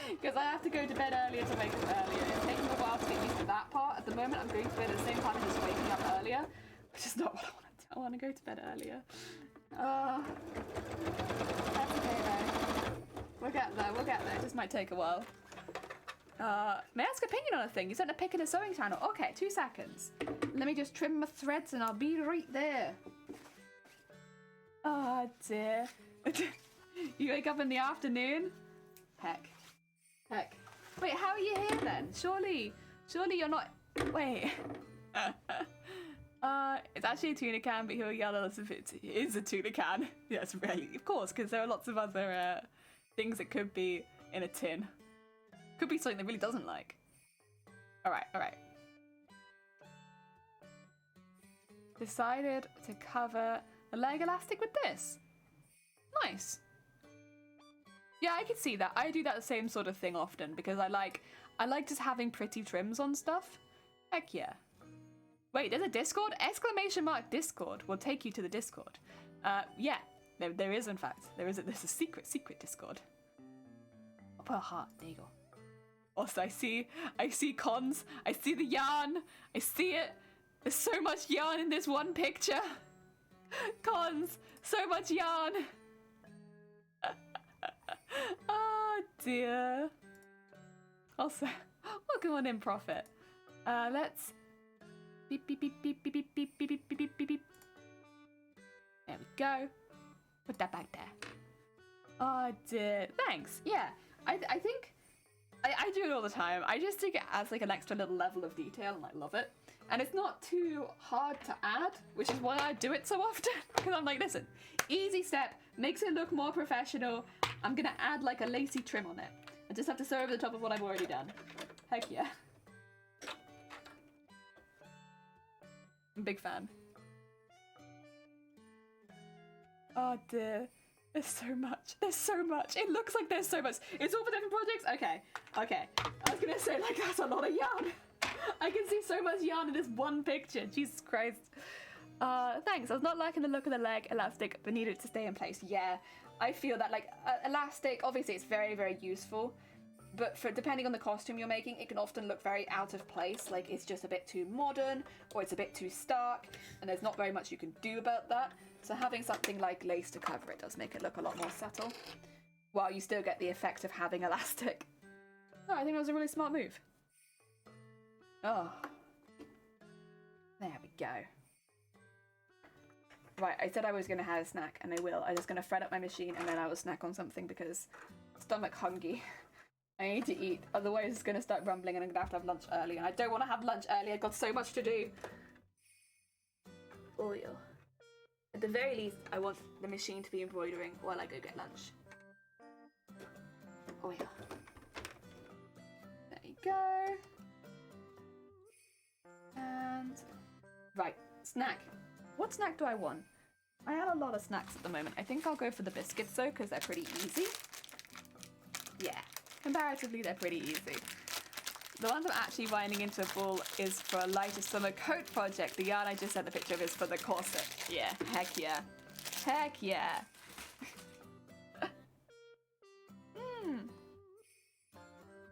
Because I have to go to bed earlier to wake up earlier. It's taking a while to get used to that part. At the moment, I'm going to bed at the same time as just waking up earlier, which is not what I want to do. I want to go to bed earlier. That's okay though. We'll get there. It just might take a while. May I ask opinion on a thing? You sent a pic in a sewing channel. Okay, 2 seconds. Let me just trim my threads and I'll be right there. Oh dear. You wake up in the afternoon? Heck. Wait, how are you here then? Surely you're not... Wait. It's actually a tuna can, but he'll yell at us if it is a tuna can. Yes, really. Of course, because there are lots of other things that could be in a tin. Could be something that really doesn't like. Alright. Decided to cover the leg elastic with this. Nice. Yeah, I can see that. I do that same sort of thing often because I like just having pretty trims on stuff. Heck yeah. Wait, there's a Discord? !Discord will take you to the Discord. Yeah, there is in fact. There's a secret Discord. I'll put a heart. There you go. Also, I see cons. I see the yarn. I see it. There's so much yarn in this one picture. Cons. So much yarn. Oh dear. Also, welcome on in, Prophet. Let's beep beep beep beep beep beep beep beep beep beep beep beep. There we go. Put that back there. Oh dear. Thanks. Yeah. I think I do it all the time. I just think it adds like an extra little level of detail and I love it. And it's not too hard to add, which is why I do it so often. Because I'm like, listen, easy step, makes it look more professional. I'm gonna add like a lacy trim on it. I just have to sew over the top of what I've already done. Heck yeah. I'm a big fan. Oh dear. There's so much. It looks like there's so much. It's all for different projects? Okay. I was gonna say, like, that's a lot of yarn. I can see so much yarn in this one picture. Jesus Christ. Thanks. I was not liking the look of the leg elastic, but needed it to stay in place. Yeah, I feel that, like, elastic, obviously it's very, very useful. But depending on the costume you're making, it can often look very out of place. Like, it's just a bit too modern, or it's a bit too stark, and there's not very much you can do about that. So having something like lace to cover it does make it look a lot more subtle, while you still get the effect of having elastic. Oh, I think that was a really smart move. Oh. There we go. Right, I said I was going to have a snack, and I will. I'm just going to thread up my machine, and then I will snack on something, because stomach hungry. I need to eat, otherwise it's going to start rumbling, and I'm going to have lunch early, and I don't want to have lunch early. I've got so much to do. Oil. At the very least, I want the machine to be embroidering while I go get lunch. Oil. There you go. And... right, snack. What snack do I want? I have a lot of snacks at the moment. I think I'll go for the biscuits though, because they're pretty easy. Yeah, comparatively they're pretty easy. The ones I'm actually winding into a ball is for a lighter summer coat project. The yarn I just sent the picture of is for the corset. Yeah, heck yeah. Heck yeah.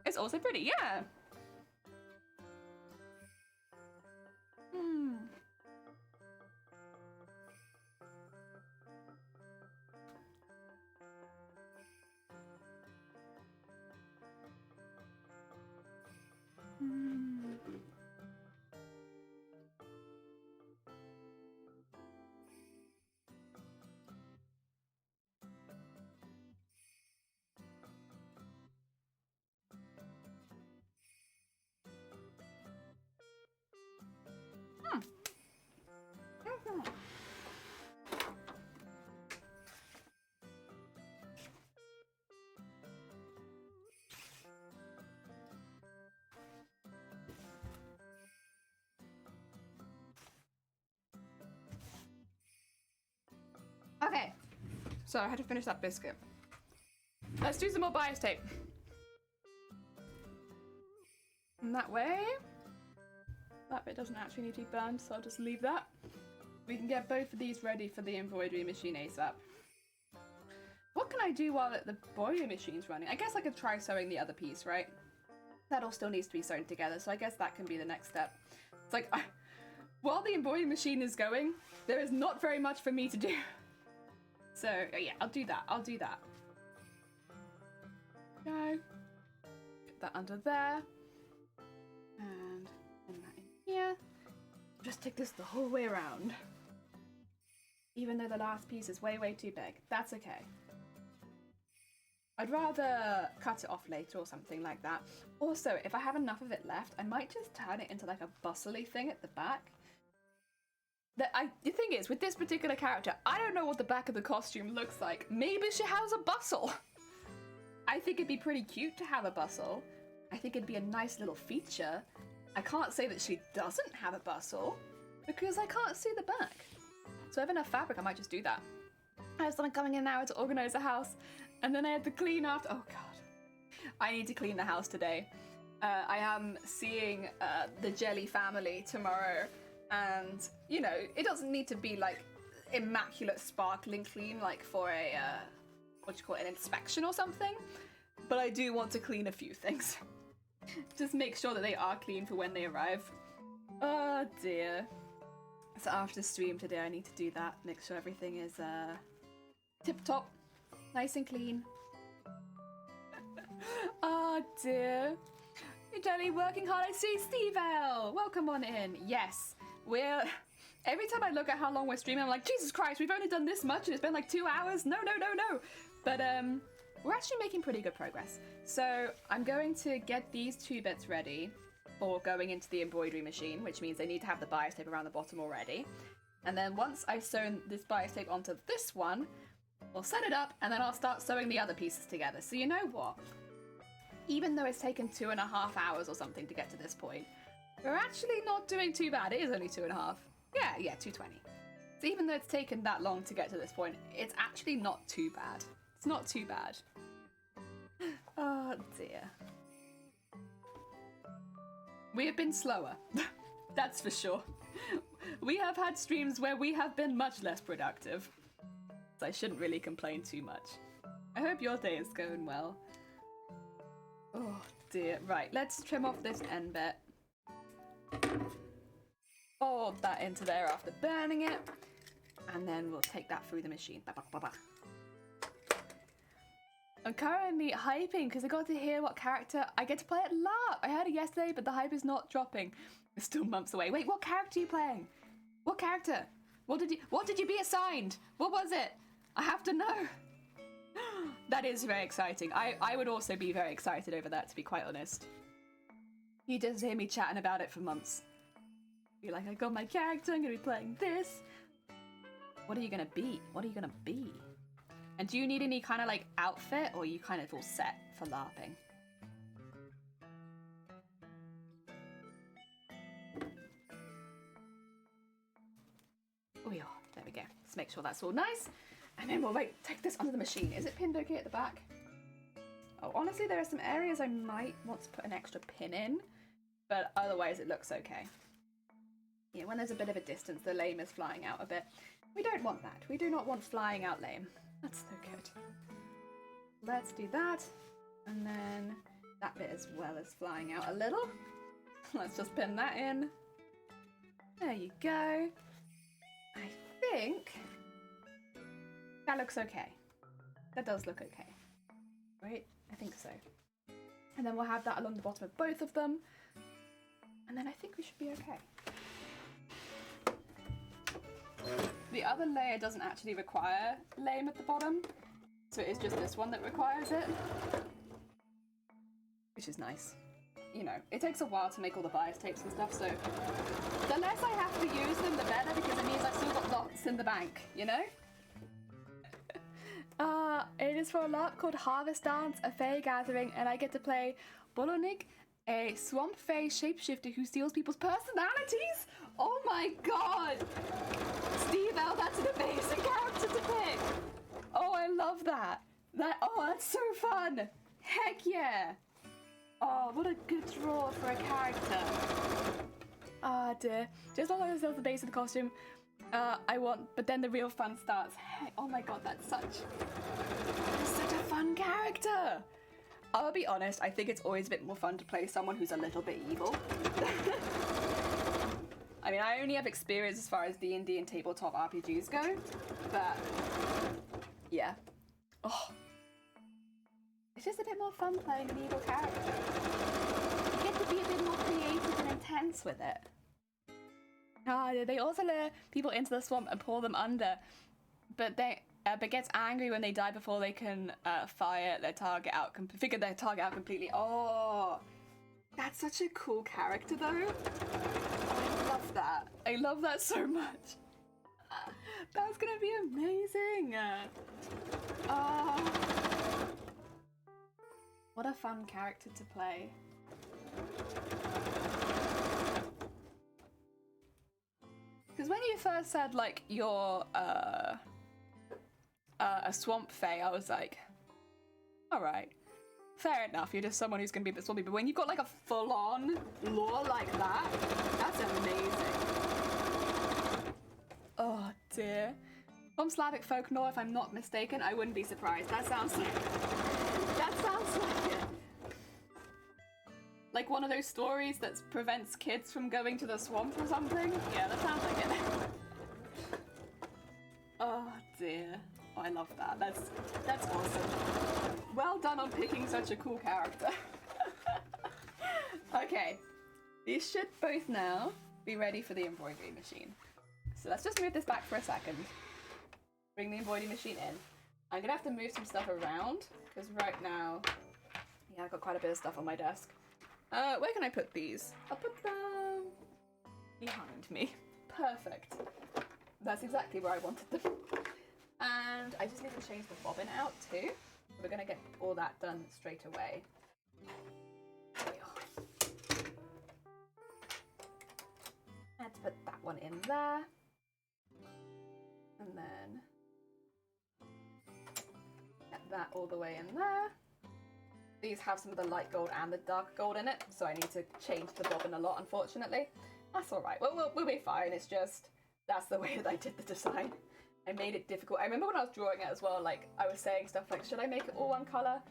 It's also pretty, yeah. Hmm. Okay, so I had to finish that biscuit. Let's do some more bias tape. And that way, that bit doesn't actually need to be burned, so I'll just leave that. We can get both of these ready for the embroidery machine ASAP. What can I do while the embroidery machine's running? I guess I could try sewing the other piece, right? That all still needs to be sewn together, so I guess that can be the next step. It's like, while the embroidery machine is going, there is not very much for me to do. So, yeah, I'll do that. I'll do that. Go. Put that under there. And pin that in here. Just take this the whole way around. Even though the last piece is way, way too big. That's okay. I'd rather cut it off later or something like that. Also, if I have enough of it left, I might just turn it into like a bustly thing at the back. The thing is, with this particular character, I don't know what the back of the costume looks like. Maybe she has a bustle. I think it'd be pretty cute to have a bustle. I think it'd be a nice little feature. I can't say that she doesn't have a bustle because I can't see the back. So I have enough fabric, I might just do that. I have someone coming in now to organize the house, and then I have to clean after. Oh god. I need to clean the house today. I am seeing the Jelly family tomorrow. And, you know, it doesn't need to be, like, immaculate, sparkling clean, like, for a, an inspection or something. But I do want to clean a few things. Just make sure that they are clean for when they arrive. Oh, dear. So after the stream today, I need to do that. Make sure everything is, tip-top. Nice and clean. Oh, dear. Hey, Jelly, working hard. I see Steve L. Welcome on in. Yes. Every time I look at how long we're streaming, I'm like, Jesus Christ, we've only done this much and it's been like 2 hours. No. But we're actually making pretty good progress. So I'm going to get these 2 bits ready for going into the embroidery machine, which means they need to have the bias tape around the bottom already. And then once I've sewn this bias tape onto this one, we'll set it up and then I'll start sewing the other pieces together. So you know what? Even though it's taken 2.5 hours or something to get to this point, we're actually not doing too bad. It is only 2.5. Yeah, 2:20. So even though it's taken that long to get to this point, it's actually not too bad. It's not too bad. Oh dear. We have been slower. That's for sure. We have had streams where we have been much less productive. So I shouldn't really complain too much. I hope your day is going well. Oh dear. Right, let's trim off this end bit. Fold that into there after burning it, and then we'll take that through the machine. I'm currently hyping because I got to hear what character I get to play at LARP. I heard it yesterday, but the hype is not dropping. It's still months away. Wait, what character are you playing? What character? What did you be assigned? What was it? I have to know. That is very exciting. I would also be very excited over that, to be quite honest. You just hear me chatting about it for months. You're like, I got my character, I'm gonna be playing this. What are you gonna be? What are you gonna be? And do you need any kind of like outfit, or are you kind of all set for LARPing? Oh yeah, there we go. Let's make sure that's all nice. And then we'll take this under the machine. Is it pinned okay at the back? Oh, honestly, there are some areas I might want to put an extra pin in, but otherwise it looks okay. Yeah, when there's a bit of a distance, the lame is flying out a bit. We don't want that. We do not want flying out lame. That's so good. Let's do that. And then that bit as well is flying out a little. Let's just pin that in. There you go. I think that looks okay. That does look okay. Right? I think so. And then we'll have that along the bottom of both of them. And then I think we should be okay. The other layer doesn't actually require lame at the bottom. So it is just this one that requires it. Which is nice. You know, it takes a while to make all the bias tapes and stuff, so the less I have to use them, the better, because it means I've still got lots in the bank, you know? It is for a LARP called Harvest Dance, a Fae gathering, and I get to play Bolonig, a swamp fae shapeshifter who steals people's personalities? Oh my god! Steve L, that's an amazing character to pick! Oh, I love that! That's so fun! Heck yeah! Oh, what a good draw for a character. Ah, dear. Just while I was at the base of the costume, but then the real fun starts. Hey, oh my god, that's such a fun character. I'll be honest, I think it's always a bit more fun to play someone who's a little bit evil. I mean, I only have experience as far as D&D and tabletop RPGs go, but yeah. Oh. It's just a bit more fun playing an evil character. You get to be a bit more creative and intense with it. They also lure people into the swamp and pull them under, but gets angry when they die before they can figure their target out completely. Oh, that's such a cool character though. I love that. I love that so much. That's gonna be amazing. What a fun character to play. Because when you first said, like, you're a swamp fae, I was like, alright, fair enough, you're just someone who's going to be a bit swampy, but when you've got, like, a full-on lore like that, that's amazing. Oh, dear. From Slavic folklore, if I'm not mistaken, I wouldn't be surprised. That sounds like like one of those stories that prevents kids from going to the swamp or something. Yeah, that sounds like it. Oh dear. Oh, I love that. That's awesome. Well done on picking such a cool character. Okay. These should both now be ready for the embroidery machine. So let's just move this back for a second. Bring the embroidery machine in. I'm gonna have to move some stuff around, because right now, yeah, I've got quite a bit of stuff on my desk. Where can I put these? I'll put them behind me. Perfect. That's exactly where I wanted them. And I just need to change the bobbin out too. We're gonna get all that done straight away. There we are. Let's put that one in there. And then get that all the way in there. These have some of the light gold and the dark gold in it, so I need to change the bobbin a lot, unfortunately. That's alright, we'll be fine, it's just, that's the way that I did the design. I made it difficult. I remember when I was drawing it as well, like, I was saying stuff like, should I make it all one colour?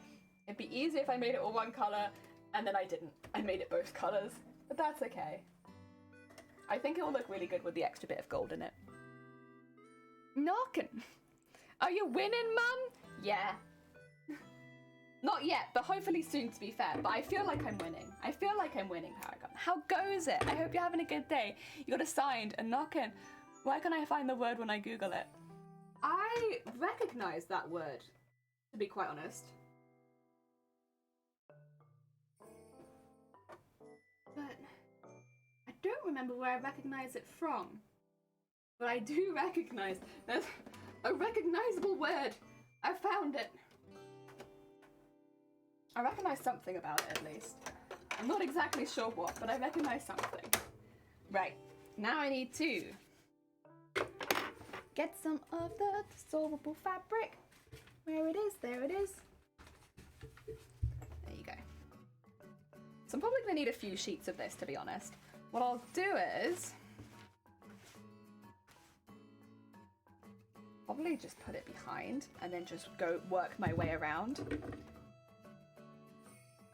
It'd be easier if I made it all one colour, and then I didn't. I made it both colours, but that's okay. I think it will look really good with the extra bit of gold in it. Knockin'! Are you winning, Mum? Yeah. Not yet, but hopefully soon, to be fair. But I feel like I'm winning. I feel like I'm winning, Paragon. How goes it? I hope you're having a good day. You got assigned a knockin'. Where can I find the word when I Google it? I recognise that word, to be quite honest. But I don't remember where I recognise it from. But I do recognise there's a recognisable word. I found it. I recognise something about it, at least. I'm not exactly sure what, but I recognise something. Right, now I need to get some of the dissolvable fabric. Where it is, there it is. There you go. So I'm probably going to need a few sheets of this, to be honest. What I'll do is probably just put it behind and then just go work my way around.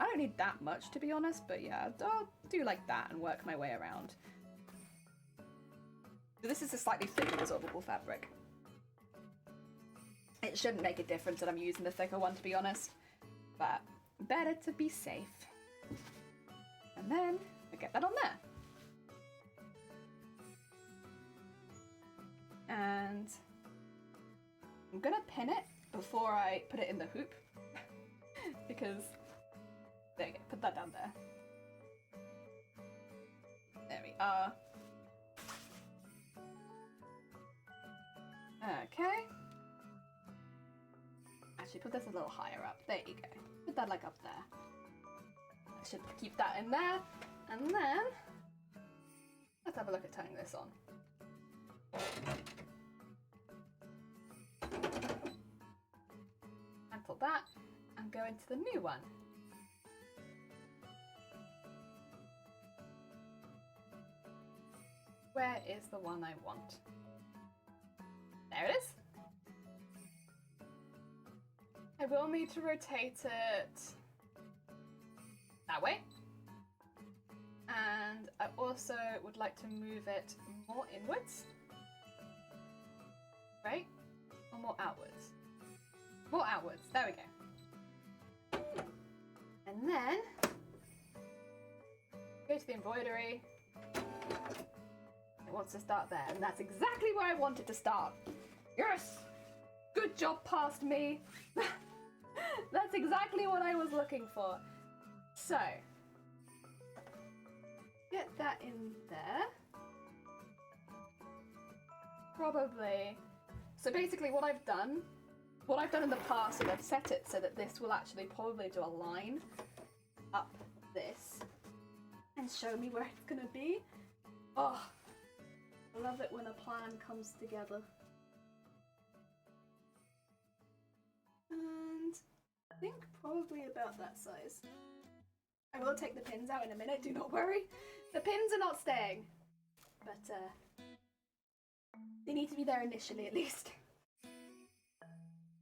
I don't need that much, to be honest, but yeah, I'll do like that and work my way around. So this is a slightly thicker dissolvable fabric. It shouldn't make a difference that I'm using the thicker one, to be honest, but better to be safe. And then we get that on there. And I'm gonna pin it before I put it in the hoop because there you go, put that down there. There we are. Okay. Actually, put this a little higher up. There you go. Put that like up there. I should keep that in there. And then let's have a look at tying this on. Cancel that and go into the new one. Where is the one I want? There it is. I will need to rotate it that way. And I also would like to move it more inwards. Right? Or more outwards? More outwards. There we go. And then go to the embroidery. It wants to start there, and that's exactly where I want it to start. Yes! Good job past me. That's exactly what I was looking for. So, get that in there. Probably. So basically what I've done in the past is I've set it so that this will actually probably do a line up this and show me where it's gonna be. Oh, I love it when a plan comes together. And I think probably about that size. I will take the pins out in a minute, do not worry. The pins are not staying, but they need to be there initially at least.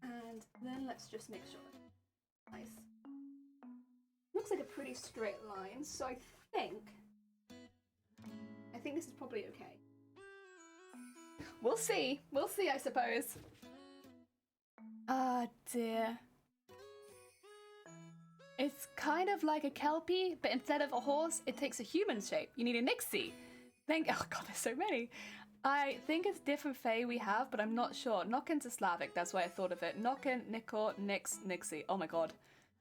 And then let's just make sure. Nice. Looks like a pretty straight line, so I think this is probably okay. We'll see, I suppose. Ah, dear. It's kind of like a kelpie, but instead of a horse, it takes a human shape. You need a nixie. Oh god, there's so many. I think it's different fae we have, but I'm not sure. Nokken's a Slavic, that's why I thought of it. Nokken, Nikor, Nix, Nixie. Oh my god.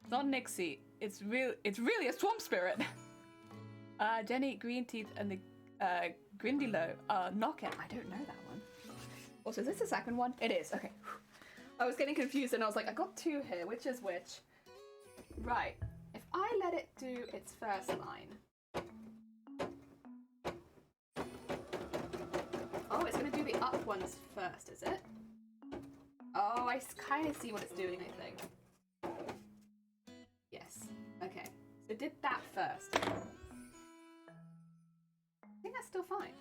It's not Nixie. It's really a swamp spirit. Jenny, Green Teeth, and the Grindilo. Nokken. I don't know that one. Also, is this the second one? It is. Okay. I was getting confused and I was like, I got two here. Which is which? Right. If I let it do its first line. Oh, it's going to do the up ones first, is it? Oh, I kind of see what it's doing, I think. Yes. Okay. So it did that first. I think that's still fine.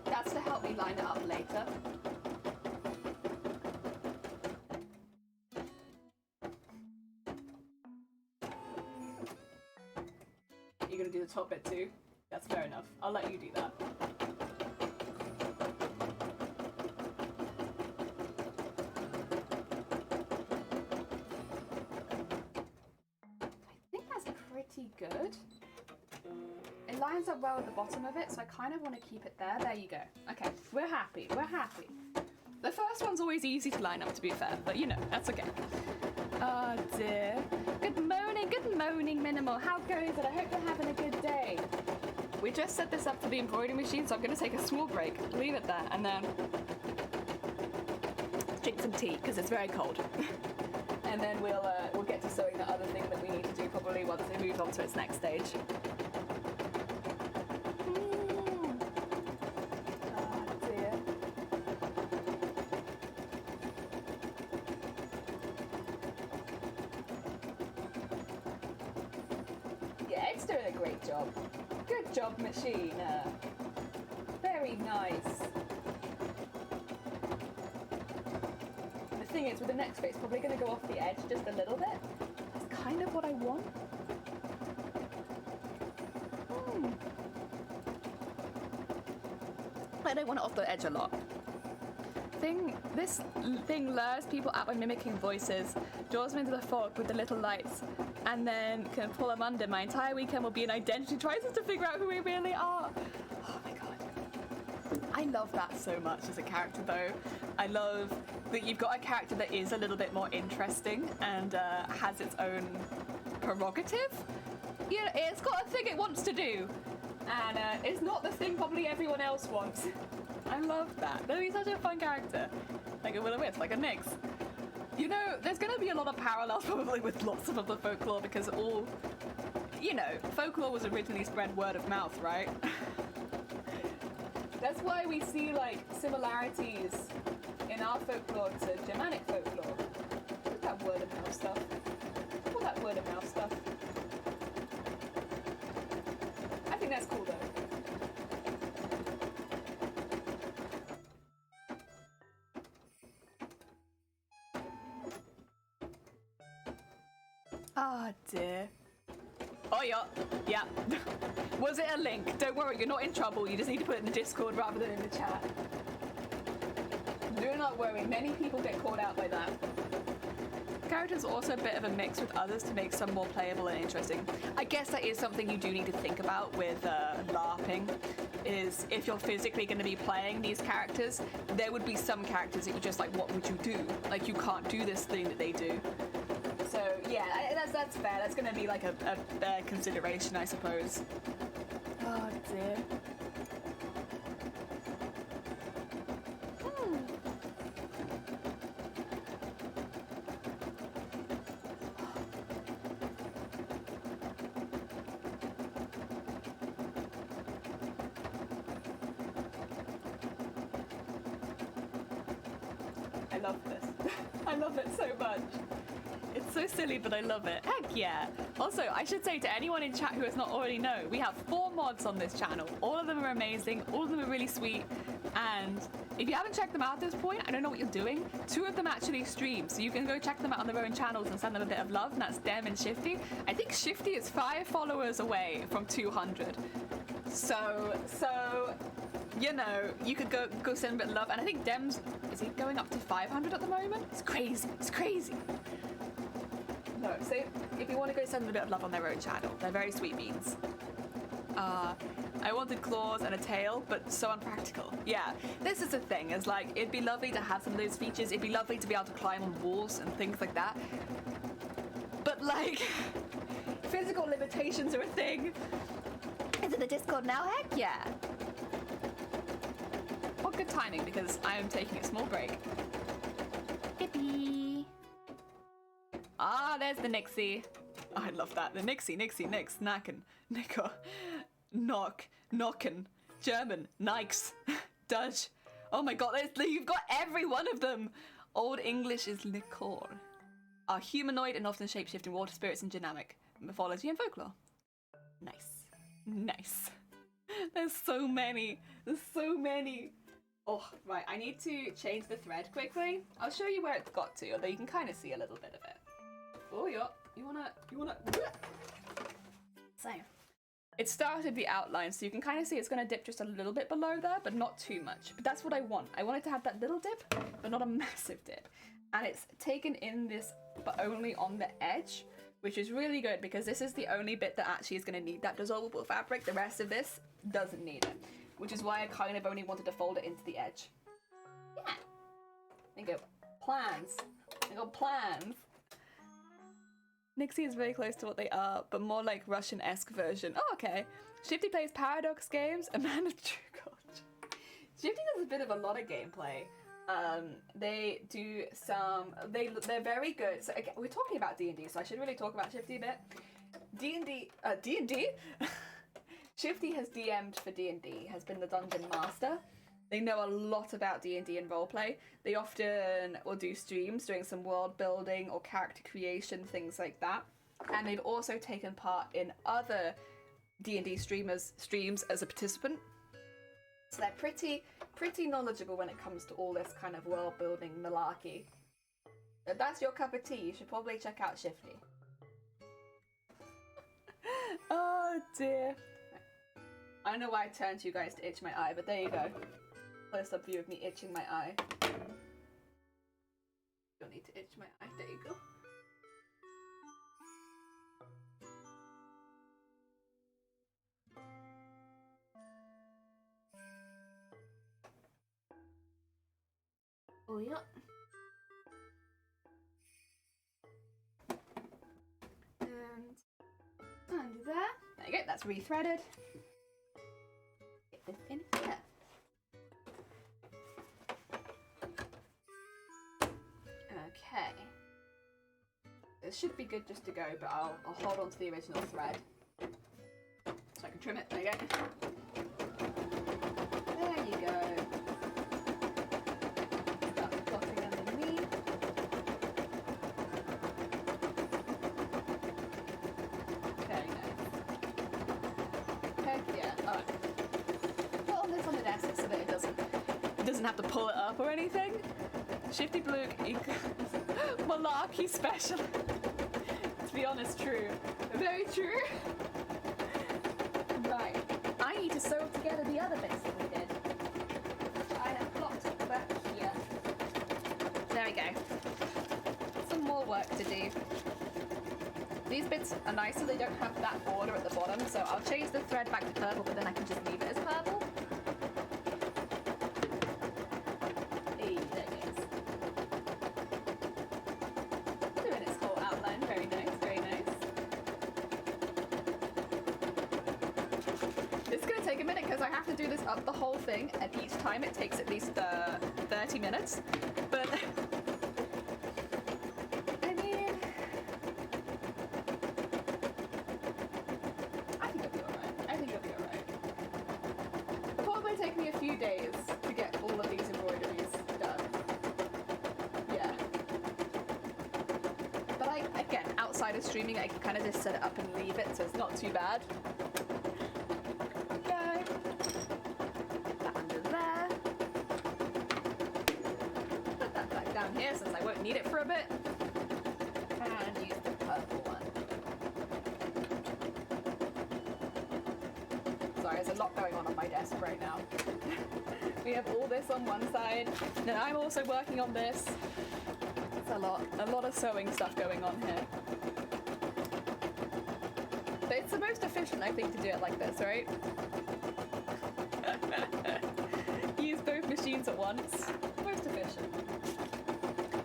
That's to help me line it up later. You're gonna do the top bit too? That's fair enough. I'll let you do that. I think that's pretty good. It lines up well at the bottom of it, so I kind of want to keep it there. There you go. Okay, we're happy. We're happy. The first one's always easy to line up, to be fair, but you know, that's okay. Oh dear. Good morning, Minimal. How goes it? I hope you're having a good day. We just set this up for the embroidery machine, so I'm going to take a small break, leave it there, and then drink some tea, because it's very cold. And then we'll get to sewing the other thing that we need to do probably once it moves on to its next stage. Good job, machine. Very nice. The thing is, with the next bit, it's probably going to go off the edge just a little bit. That's kind of what I want. I don't want it off the edge a lot. This thing lures people out by mimicking voices, draws them into the fog with the little lights, and then can pull them under. My entire weekend will be an identity crisis to figure out who we really are. Oh my god. I love that so much as a character though. I love that you've got a character that is a little bit more interesting and has its own prerogative. You know, it's got a thing it wants to do, and it's not the thing probably everyone else wants. I love that. That'd be such a fun character. Like a will-o-wisp, like a Nyx. You know, there's going to be a lot of parallels probably with lots of other folklore because all, you know, folklore was originally spread word of mouth, right? That's why we see, like, similarities in our folklore to Germanic folklore. Look at that word of mouth stuff. All that word of mouth stuff. I think that's cool, though. Oh dear. Oh yeah. Was it a link? Don't worry, you're not in trouble. You just need to put it in the Discord rather than in the chat. Do not worry, many people get called out by that. Characters are also a bit of a mix with others to make some more playable and interesting. I guess that is something you do need to think about with LARPing, is if you're physically going to be playing these characters, there would be some characters that you're just like, what would you do? Like, you can't do this thing that they do. So yeah, that's fair. That's going to be like a consideration, I suppose. Oh dear. I love this. I love it so much. It's so silly, but I love it. Heck yeah. Also, I should say to anyone in chat who does not already know, we have 4 mods on this channel. All of them are amazing. All of them are really sweet. And if you haven't checked them out at this point, I don't know what you're doing. 2 of them actually stream, so you can go check them out on their own channels and send them a bit of love, and that's Dem and Shifty. I think Shifty is 5 followers away from 200. So, you know, you could go send a bit of love. And I think Dem's, is he going up to 500 at the moment? It's crazy. It's crazy. No, so if you want to go send them a bit of love on their own channel, they're very sweet beans. I wanted claws and a tail, but so unpractical. Yeah, this is the thing, is like, it'd be lovely to have some of those features. It'd be lovely to be able to climb on walls and things like that. But like, physical limitations are a thing. Is it the Discord now? Heck yeah. What good timing, because I am taking a small break. Yippee. Ah, there's the Nixie. Oh, I love that. The Nixie, Nix, Nacken, Nicker, Knocken, German, Nikes, Dutch. Oh my god, you've got every one of them. Old English is liquor. Are humanoid and often shape-shifting water spirits in Germanic mythology and folklore. Nice. There's so many. Oh, right, I need to change the thread quickly. I'll show you where it's got to, although you can kind of see a little bit of it. Oh, yeah. You wanna... So, it started the outline, so you can kind of see it's going to dip just a little bit below there, but not too much. But that's what I want. I want it to have that little dip, but not a massive dip. And it's taken in this, but only on the edge, which is really good because this is the only bit that actually is going to need that dissolvable fabric. The rest of this doesn't need it, which is why I kind of only wanted to fold it into the edge. Yeah. There you go. Plans. Nixie is very close to what they are, but more like Russian-esque version. Oh, okay. Shifty plays Paradox games, Amanda True God. Shifty does a bit of a lot of gameplay. They do some... They're very good. So again, we're talking about D&D, so I should really talk about Shifty a bit. D&D? Shifty has DM'd for D&D, has been the Dungeon Master. They know a lot about D&D and roleplay. They often will do streams doing some world building or character creation, things like that. And they've also taken part in other D&D streams as a participant. So they're pretty knowledgeable when it comes to all this kind of world building malarkey. If that's your cup of tea, you should probably check out Shifty. Oh dear. I don't know why I turned to you guys to itch my eye, but there you go. close-up view of me itching my eye. Don't need to itch my eye. There you go. Oh yeah. And under there. There you go, that's rethreaded. Get this in here. Okay. This should be good just to go, but I'll hold on to the original thread. So I can trim it. There you go. There you go. Start plotting underneath. Very nice. Heck yeah. Alright. Put all this on the desk so that it doesn't have to pull it up or anything. Shifty Blue equals Malarkey special. To be honest, true. Very true. Right. I need to sew together the other bits that we did. I have plopped back here. There we go. Some more work to do. These bits are nice so they don't have that border at the bottom, so I'll change the thread back to purple, but then I can just leave it as purple. Hey, there it goes. Doing its whole outline. Very nice, very nice. It's gonna take a minute because I have to do this up the whole thing, and each time it takes at least 30 minutes. But I mean, I think it'll be alright. I think it'll be alright. It'll probably take me a few days to get all of these embroideries done. Yeah. But again, outside of streaming, I can kind of just set it up and leave it, so it's not too bad. Okay. That under there. Put that back down here since I won't need it for a bit. And use the purple one. Sorry, there's a lot going on my desk right now. We have all this on one side, then I'm also working on this. It's a lot of sewing stuff going on here. But it's the most efficient, I think, to do it like this, right? Use both machines at once. Most efficient.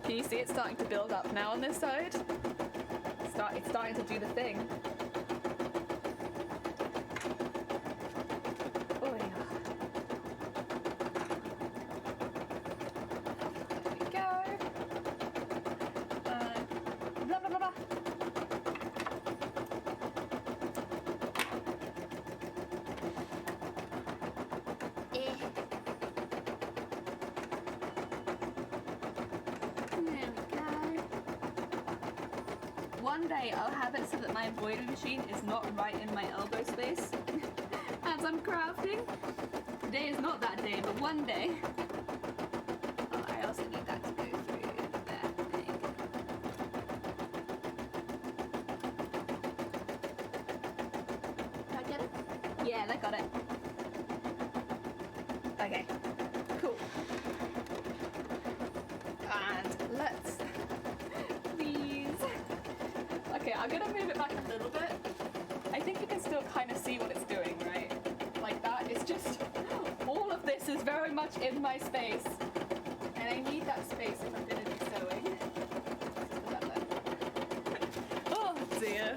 Can you see it starting to build up now on this side? It's starting to do the thing. Oh yeah. There we go. Blah blah blah blah. One day I'll have it so that my embroidery machine is not right in my elbow space as I'm crafting. Today is not that day, but one day. Oh, I also need that to go through there. There you go. Did I get it? Yeah, I got it. Okay, cool. And let's okay, I'm gonna move it back a little bit. I think you can still kind of see what it's doing, right? Like that. It's just all of this is very much in my space, and I need that space if I'm gonna be sewing. Oh dear.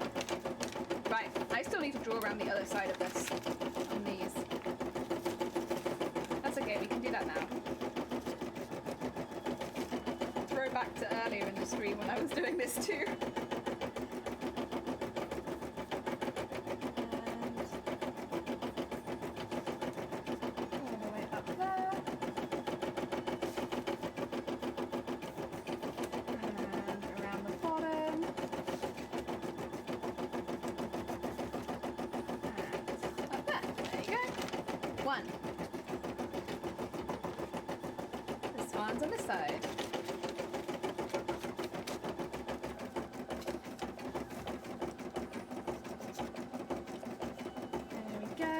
Right, I still need to draw around the other side of this on these. That's okay, we can do that now. Throw back to earlier in the stream when I was doing this too. This one's on this side. There we go.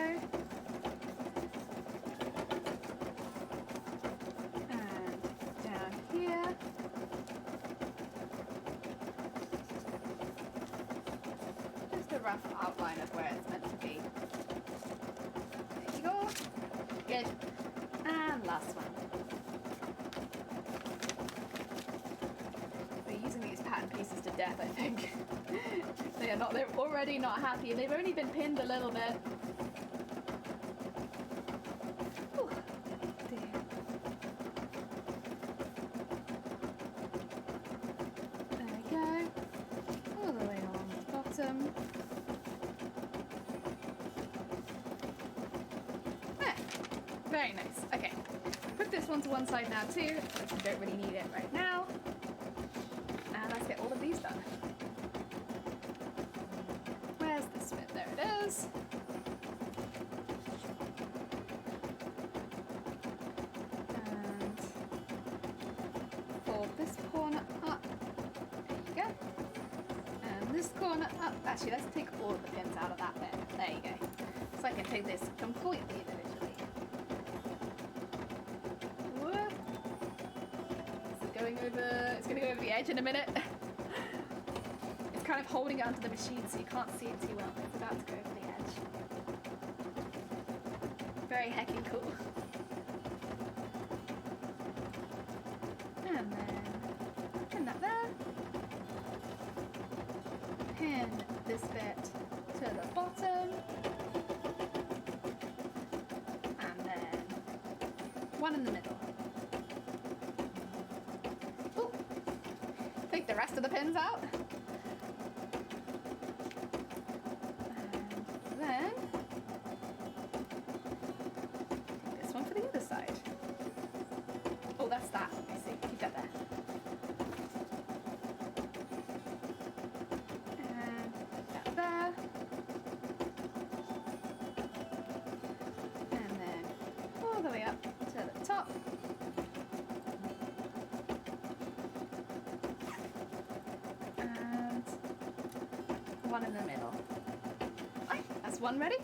where it's meant to be. There you go. Good. And last one. We're using these pattern pieces to death, I think. They're already not happy, and they've only been pinned a little bit. Ooh, dear. There we go. All the way along the bottom. There. Very nice. Okay. Put this one to one side now too, because we don't really need it right now. And let's get all of these done. Where's this bit? There it is. And fold this corner up. There you go. And this corner up. Actually, let's take all of the pins out of that bit. There you go. So I can take this completely individually. Whoop. It's going to go over the edge in a minute. It's kind of holding onto the machine so you can't see it too well. It's about to go over the edge. Very heckin' cool. And then pin that there. Pin this bit to the bottom. And then one in the middle. Ooh. Take the rest of the pins out. And then take this one for the other side. Oh, that's that. I see. Keep that there. And put that there. And then all the way up to the top. And one in the middle. Right, that's one ready.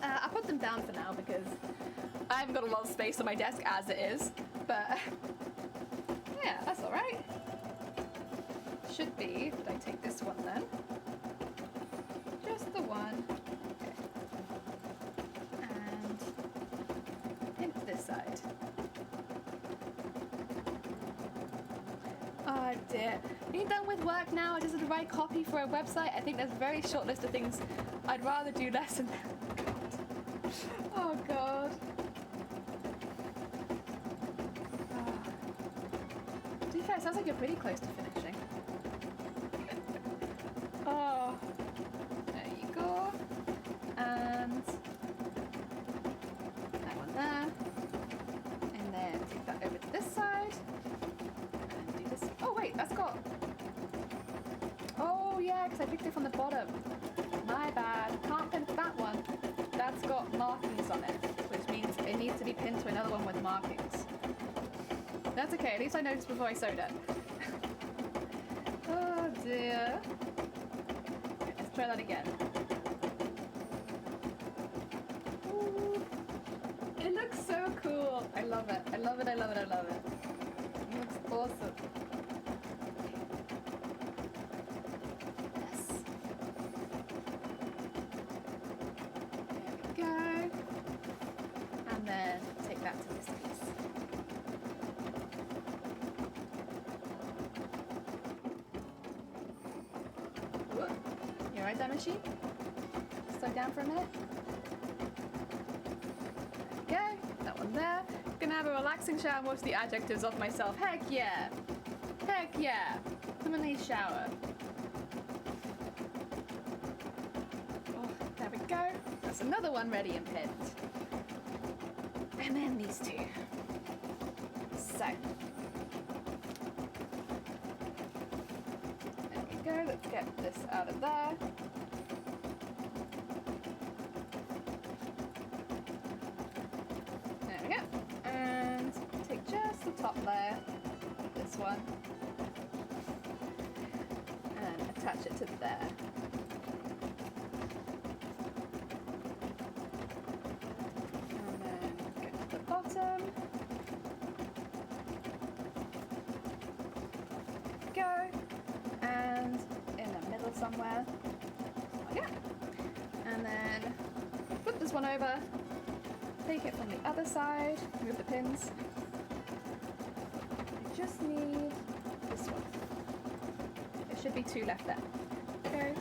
I'll put them down for now because I haven't got a lot of space on my desk as it is, but yeah, that's alright. Should be, but I take this one then. Just the one. Okay. And pin this side. Oh dear. Are you done with work now? Is this the right copy for a website? I think there's a very short list of things I'd rather do less than that. Oh god. To be fair, it sounds like you're pretty close to finishing. Oh. There you go. And that one there. And then take that over to this side. And do this. Oh wait, that's got... Oh yeah, because I picked it from the bottom. My bad. Can't pin that one. That's got markings on it, which means it needs to be pinned to another one with markings. That's okay, at least I noticed before I sewed it. Oh dear. Okay, let's try that again. Ooh. It looks so cool. I love it. I love it, I love it, I love it. It looks awesome. Yes. There we go. And then take that to this piece. You alright, that machine? Slow down for a minute. There we go. That one there. Gonna have a relaxing shower and watch the adjectives of myself. Heck yeah! Heck yeah! Have a nice shower. Oh, there we go. That's another one ready and pinned. And then these two. So. There we go. Let's get this out of there. There we go. And take just the top layer of this one and attach it to there. And then go to the bottom. There we go. And in the middle somewhere. Oh, yeah. this one over. Take it from the other side. Remove the pins. I just need this one. There should be 2 left there. Okay.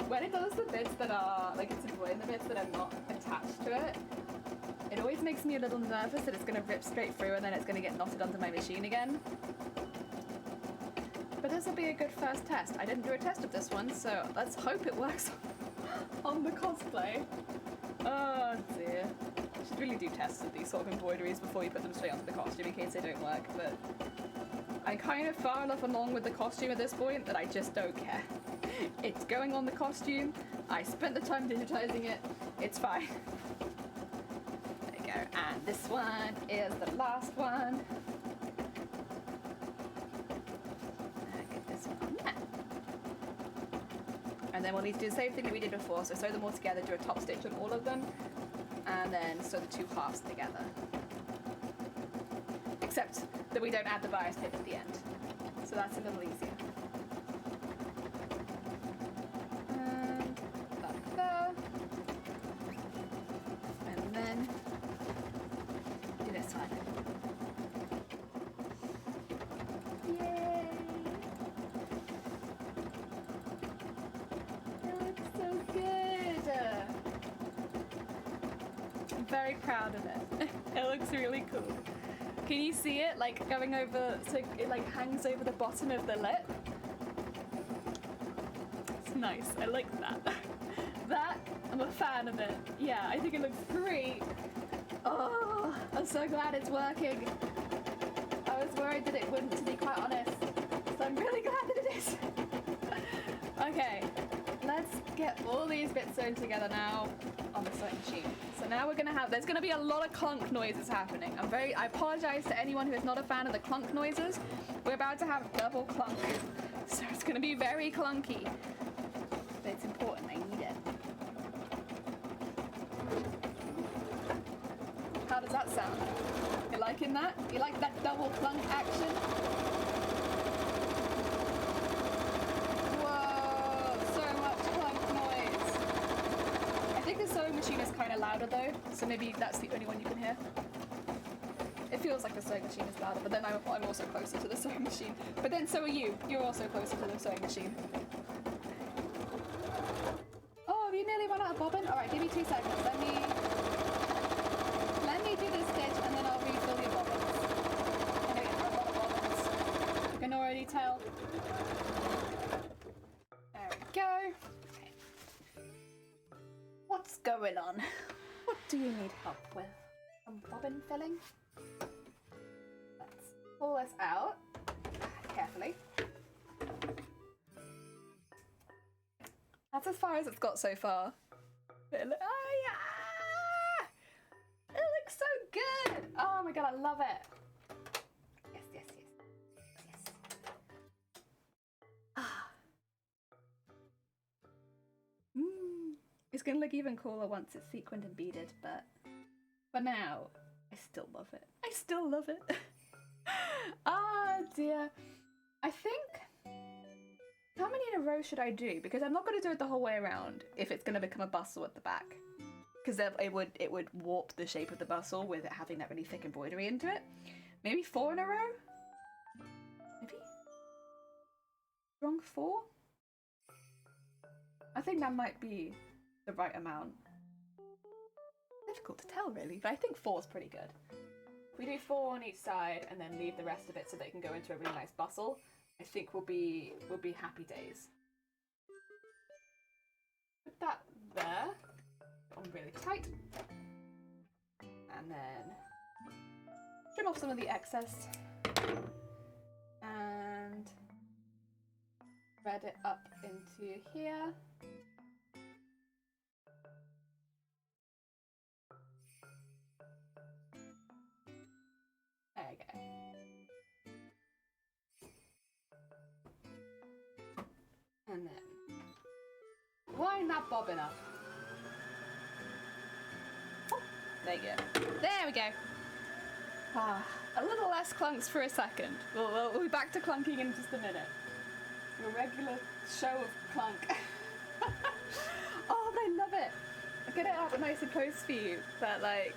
When it does the bits that are, like it's avoiding the bits that are not attached to it, it always makes me a little nervous that it's going to rip straight through and then it's going to get knotted onto my machine again. But this will be a good first test. I didn't do a test of this one, so let's hope it works on the cosplay. Oh dear. You should really do tests of these sort of embroideries before you put them straight onto the costume in case they don't work, but I'm kind of far enough along with the costume at this point that I just don't care. It's going on the costume. I spent the time digitizing it. It's fine. There you go. And this one is the last one. Get this one on there. And then we'll need to do the same thing that we did before. So sew them all together, do a top stitch on all of them, and then sew the 2 halves together. Except that we don't add the bias tape at the end. So that's a little easier. And then do this one. Yay! It looks so good! I'm very proud of it. It looks really cool. Can you see it, like, going over, so it, like, hangs over the bottom of the lip? It's nice. I like that. That, I'm a fan of it. Yeah, I think it looks great. Oh, I'm so glad it's working. I was worried that it wouldn't, to be quite honest. So I'm really glad that it is. Okay, let's get all these bits sewn together now on the sewing machine. So now we're gonna have, there's gonna be a lot of clunk noises happening. I apologize to anyone who is not a fan of the clunk noises. We're about to have double clunk. So it's gonna be very clunky. But it's important, I need it. How does that sound? You liking that? You like that double clunk action? Whoa, so much clunk noise. I think the sewing machine is kind of louder though, so maybe that's the only one you can hear. It feels like the sewing machine is louder, but then I'm also closer to the sewing machine. But then so are you. You're also closer to the sewing machine. Oh, have you nearly run out of bobbin? Alright, give me 2 seconds. Let me do this stitch and then I'll refill your bobbins. I know you have a lot of bobbins. You can already tell. There we go. Okay. What's going on? What do you need help with? Some bobbin filling? Let's pull this out carefully. That's as far as it's got so far. Oh yeah! It looks so good! Oh my god, I love it! Yes, yes, yes. Yes. Ah. It's gonna look even cooler once it's sequined and beaded, but for now, I still love it. I still love it. Ah dear. I think, how many in a row should I do? Because I'm not going to do it the whole way around if it's going to become a bustle at the back. Because it would warp the shape of the bustle with it having that really thick embroidery into it. Maybe 4 in a row? Maybe? Strong 4? I think that might be the right amount. Difficult to tell really, but I think 4 is pretty good. If we do 4 on each side and then leave the rest of it so they can go into a really nice bustle, I think we'll be happy days. Put that there, on really tight, and then trim off some of the excess and thread it up into here. There we go. And then wind that bobbin up. There you go. There we go. Ah, a little less clunks for a second. We'll be back to clunking in just a minute. your regular show of clunk. Oh, I love it. I'll get it up nice and close for you, but like,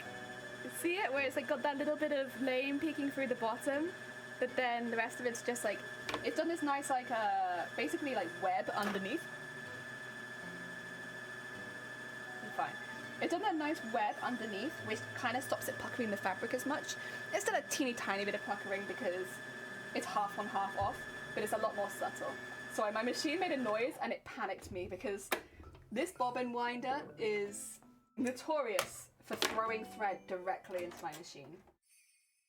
see it where it's like got that little bit of lane peeking through the bottom, but then the rest of it's just like, it's done this nice like basically like web underneath. Fine. It's done that nice web underneath, which kind of stops it puckering the fabric as much. It's still a teeny tiny bit of puckering because it's half on, half off, but it's a lot more subtle. Sorry, my machine made a noise and it panicked me because this bobbin winder is notorious for throwing thread directly into my machine,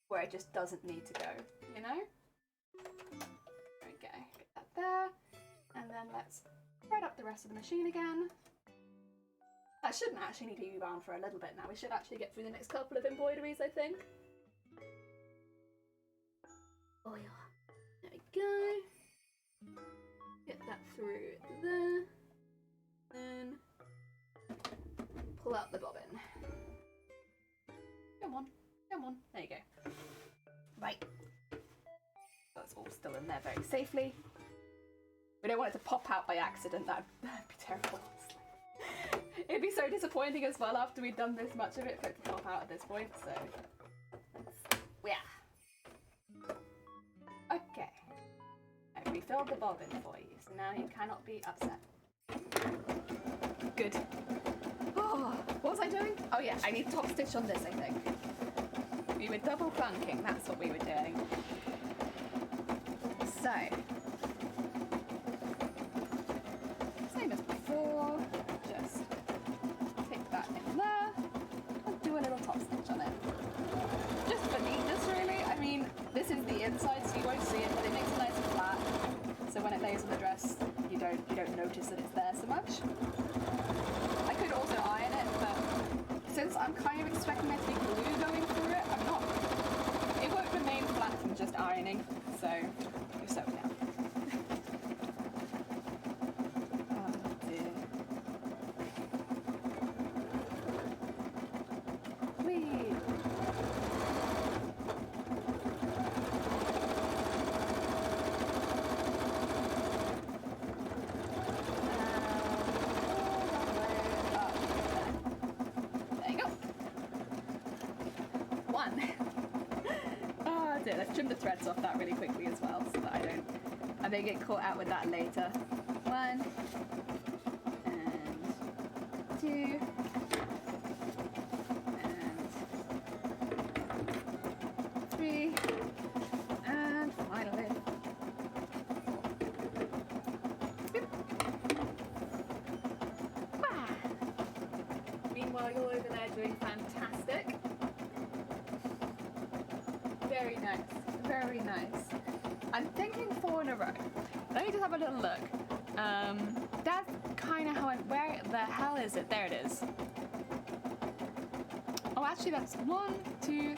where it just doesn't need to go, you know? There we go, get that there, and then let's thread up the rest of the machine again. That shouldn't actually need to be bound for a little bit now. We should actually get through the next couple of embroideries, I think. Oh yeah, there we go. Get that through there. Then pull out the bobbin. Come on, come on. There you go. Right. That's all still in there very safely. We don't want it to pop out by accident. That'd be terrible. It'd be so disappointing as well after we'd done this much of it for it to pop out at this point, so... yeah. Okay. I've refilled the bobbin for you, so now you cannot be upset. Good. Oh, what was I doing? Oh yeah, I need top stitch on this, I think. We were double clunking, that's what we were doing. So... same as before, just take that in there and do a little top stitch on it. Just for neatness really, I mean, this is the inside so you won't see it, but it makes it nice and flat, so when it lays on the dress you don't notice that it's there so much. I could also iron it, but since I'm kind of expecting there to be glue going through it, it won't remain flat from just ironing, so you're soaked now. Let's trim the threads off that really quickly as well so that I may get caught out with that later. 1 and 2 and 3 and finally 4. Ah. Meanwhile you're over there doing fantastic. Very nice, very nice. I'm thinking 4 in a row. Let me just have a little look. That's kind of how where the hell is it? There it is. Oh, actually that's 1, 2,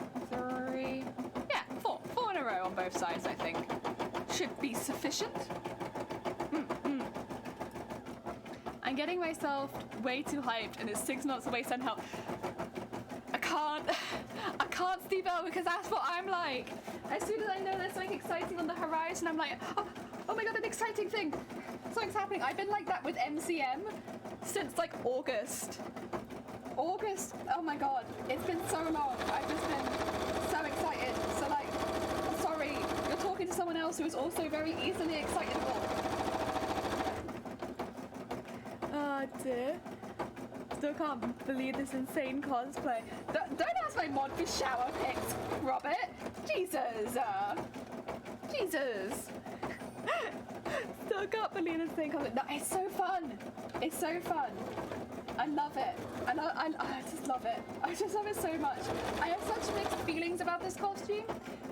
3, yeah, 4. 4 in a row on both sides, I think. Should be sufficient. I'm getting myself way too hyped and it's 6 knots away somehow. I can't Steve out because that's what I'm like. As soon as I know there's something exciting on the horizon, I'm like, oh my god, an exciting thing. Something's happening. I've been like that with MCM since like August. August, oh my god, it's been so long. I've just been so excited. So like, sorry, you're talking to someone else who is also very easily excitable. Oh dear. Still can't believe this insane cosplay. Don't ask my mod for shower pics, Robert. Jesus. Jesus. Still can't believe this thing. No, it's so fun. It's so fun. I love it. I just love it. I just love it so much. I have such mixed feelings about this costume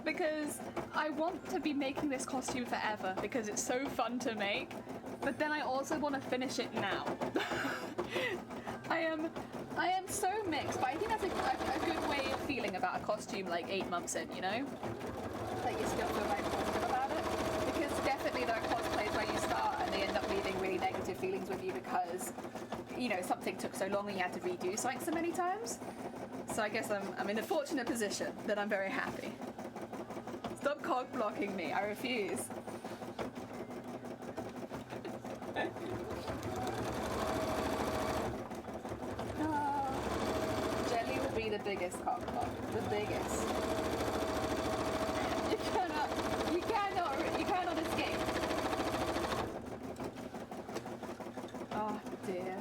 because I want to be making this costume forever because it's so fun to make. But then I also want to finish it now. I am so mixed, but I think that's a good way of feeling about a costume like 8 months in, you know? Like you still feel very positive about it. Because definitely there are cosplays where you start and they end up leaving really negative feelings with you because, you know, something took so long and you had to redo something so many times. So I guess I'm in a fortunate position that I'm very happy. Stop cog blocking me, I refuse. biggest cockpot. The biggest. You cannot escape. Oh dear.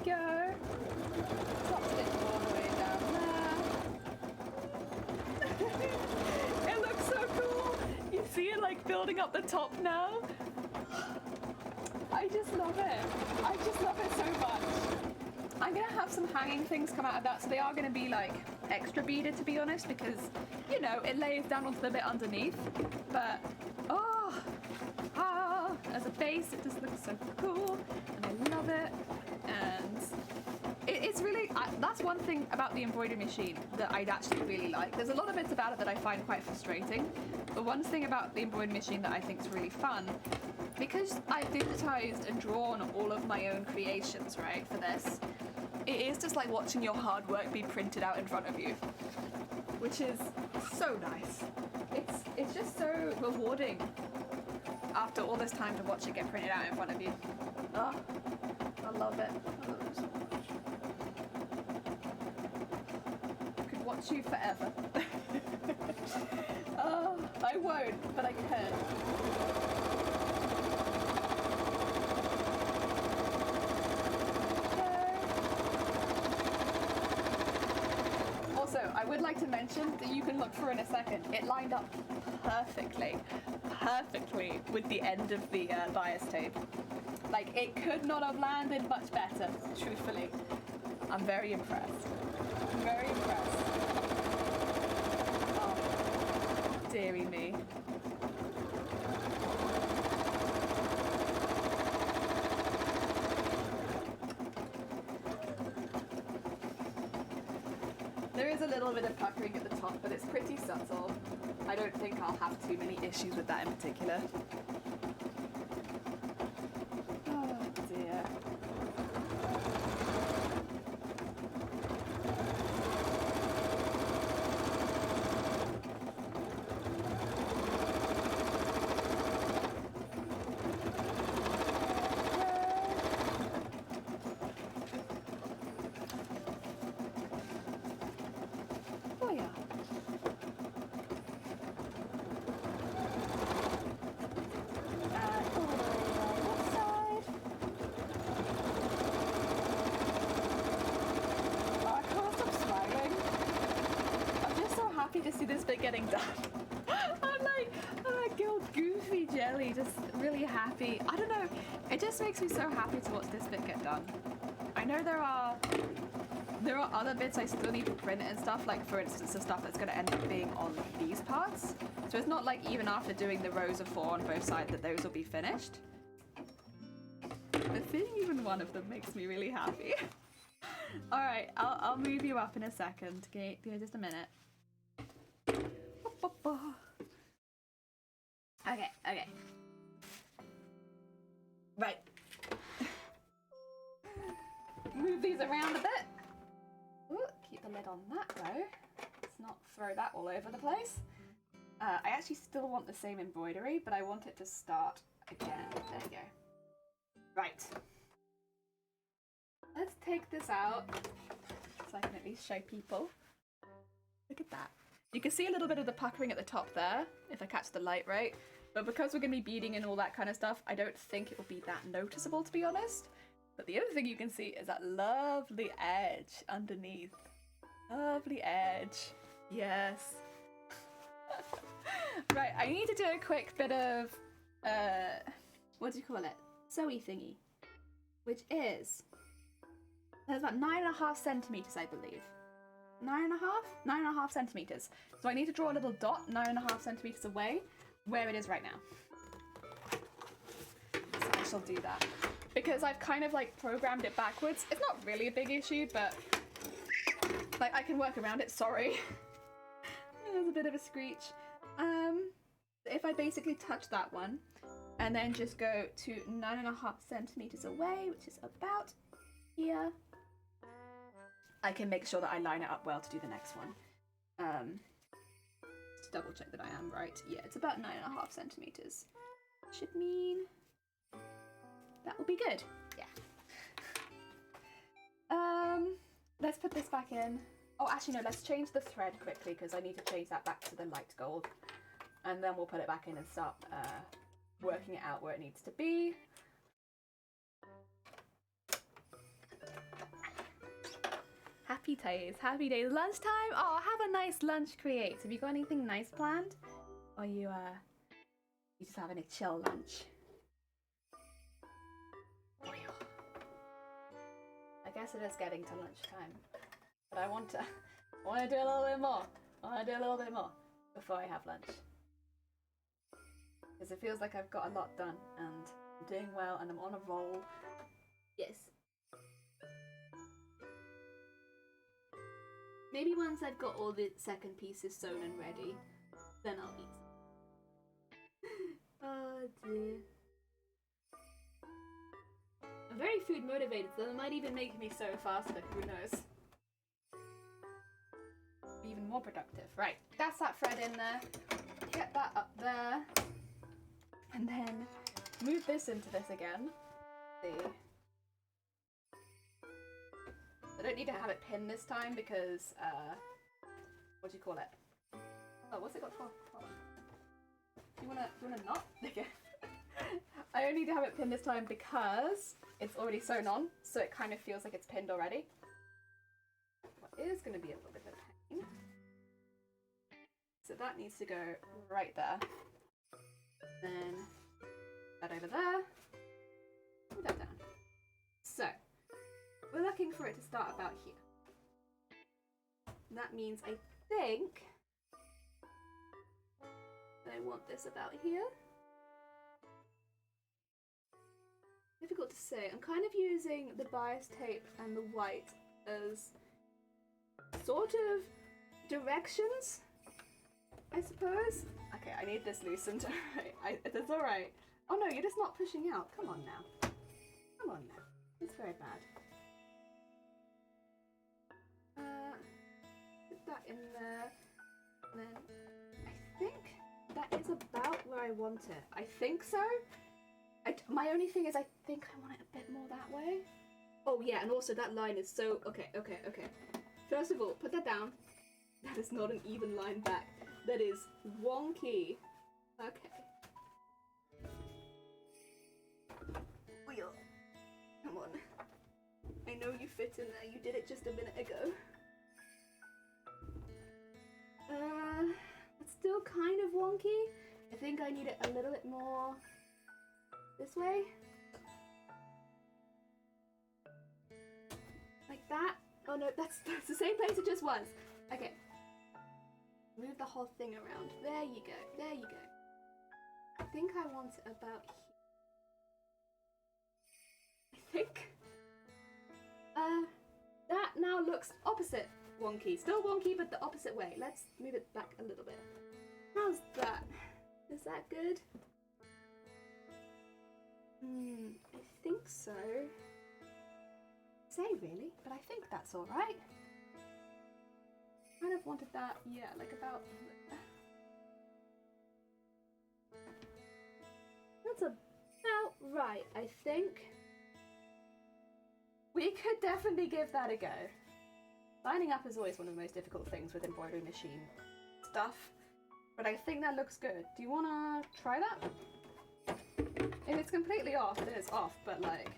Go. Top stitch all the way down there. It looks so cool. You see it like building up the top now? I just love it. I just love it so much. I'm gonna have some hanging things come out of that, so they are gonna be like extra beaded, to be honest, because you know it lays down onto the bit underneath. But as a base, it just looks so cool, and I love it. And it's really that's one thing about the embroidery machine that I'd actually really like. There's a lot of bits about it that I find quite frustrating, but one thing about the embroidery machine that I think is really fun, because I've digitized and drawn all of my own creations, right, for this, it is just like watching your hard work be printed out in front of you, which is so nice. It's just so rewarding after all this time to watch it get printed out in front of you. Oh, I love it. I love it so much. I could watch you forever. Oh, I won't, but I could. Also, I would like to mention that you can look for in a second. It lined up perfectly with the end of the bias tape. Like, it could not have landed much better, truthfully. I'm very impressed. I'm very impressed. Oh, dearie me. There is a little bit of puckering at the top, but it's pretty subtle. I don't think I'll have too many issues with that in particular. Oh dear. Oh yeah. To see this bit getting done. I'm like goofy jelly, just really happy. I don't know, it just makes me so happy to watch this bit get done. I know there are other bits I still need to print and stuff, like for instance the stuff that's going to end up being on these parts. So it's not like even after doing the rows of 4 on both sides that those will be finished. But seeing even one of them makes me really happy. Alright, I'll move you up in a second. Give me just a minute. Okay. Right. Move these around a bit. Ooh, keep the lid on that though. Let's not throw that all over the place. I actually still want the same embroidery, but I want it to start again. There you go. Right. Let's take this out so I can at least show people. Look at that. You can see a little bit of the puckering at the top there, if I catch the light right. But because we're going to be beading and all that kind of stuff, I don't think it will be that noticeable, to be honest. But the other thing you can see is that lovely edge underneath. Lovely edge. Yes. Right, I need to do a quick bit of, what do you call it? Sewy thingy. Which is, there's about 9.5 centimetres, I believe. 9.5 centimetres. So I need to draw a little dot 9.5 centimetres away where it is right now. So I shall do that. Because I've kind of like programmed it backwards. It's not really a big issue, but like I can work around it, sorry. There's a bit of a screech. If I basically touch that one and then just go to 9.5 centimetres away, which is about here, I can make sure that I line it up well to do the next one. Just double check that I am right. Yeah, it's about 9.5 centimeters. Should mean that will be good. Yeah. Let's put this back in. Oh, actually no, let's change the thread quickly because I need to change that back to the light gold. And then we'll put it back in and start working it out where it needs to be. Happy days, happy days. Lunchtime? Oh, have a nice lunch, Create. Have you got anything nice planned? Or you just having a chill lunch? I guess it is getting to lunchtime. But I want to do a little bit more. I want to do a little bit more before I have lunch. Because it feels like I've got a lot done and I'm doing well and I'm on a roll. Yes. Maybe once I've got all the second pieces sewn and ready, then I'll eat some. Oh dear. I'm very food motivated, so it might even make me sew faster, who knows. Be even more productive. Right, that's that thread in there. Get that up there. And then move this into this again. See. I don't need to have it pinned this time because, what do you call it? Oh, what's it got for? Hold on. Do you wanna knot? Okay. I only need to have it pinned this time because it's already sewn on, so it kind of feels like it's pinned already. What is going to be a little bit of a pain. So that needs to go right there. Then that over there. Put that down. So we're looking for it to start about here. That means I think that I want this about here. Difficult to say. I'm kind of using the bias tape and the white as sort of directions, I suppose. Okay, I need this loosened. It's alright. Oh no, you're just not pushing out. Come on now. Come on now. It's very bad. Put that in there. And then I think that is about where I want it. I think so. My only thing is I think I want it a bit more that way. Oh yeah, and also that line is so... Okay. First of all, put that down. That is not an even line back. That is wonky. Okay. Wheel. Come on. I know you fit in there. You did it just a minute ago. It's still kind of wonky. I think I need it a little bit more this way. Like that. Oh no, that's the same place it just was. Okay. Move the whole thing around. There you go. There you go. I think I want it about here. I think. That now looks opposite wonky. Still wonky, but the opposite way. Let's move it back a little bit. How's that? Is that good? I think so. Say really, but I think that's alright. Kind of wanted that, yeah, like about there. That's about right, I think. We could definitely give that a go. Lining up is always one of the most difficult things with embroidery machine stuff, but I think that looks good. Do you want to try that? If it's completely off, then it's off, but like...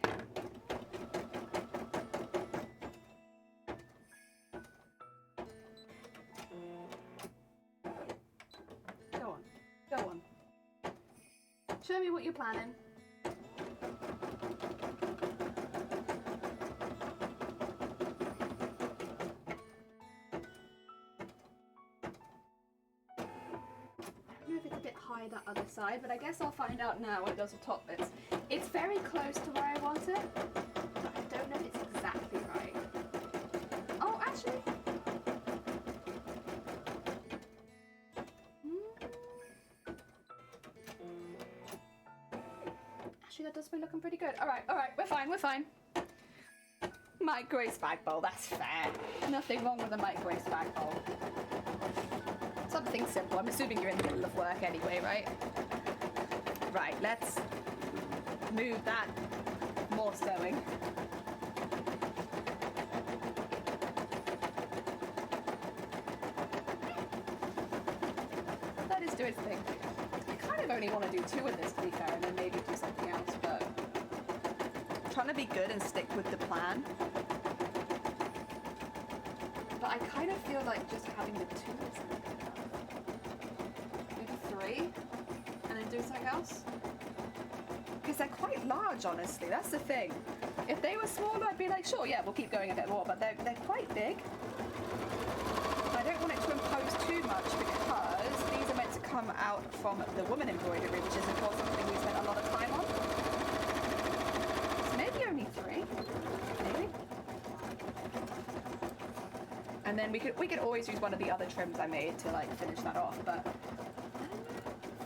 Go on. Show me what you're planning. That other side, but I guess I'll find out now when it does the top bits. It's very close to where I want it, but I don't know if it's exactly right. Oh, actually. Actually, that does be looking pretty good. Alright, we're fine. Microwave spag bowl, that's fair. Nothing wrong with a microwave spag bowl. Some something simple. I'm assuming you're in the middle of work anyway, right? Right, let's move that more sewing. Let us do its thing. I kind of only want to do 2 of this, to be fair, and then maybe do something else, but I'm trying to be good and stick with the plan. But I kind of feel like just having the 2 isn't enough. Maybe 3, and then do something else? Because they're quite large, honestly, that's the thing. If they were smaller, I'd be like, sure, yeah, we'll keep going a bit more, but they're quite big. I don't want it to impose too much because these are meant to come out from the woman embroidery, which is of course something we spent a lot of time on. So maybe only 3, maybe. And then we could always use one of the other trims I made to like finish that off, but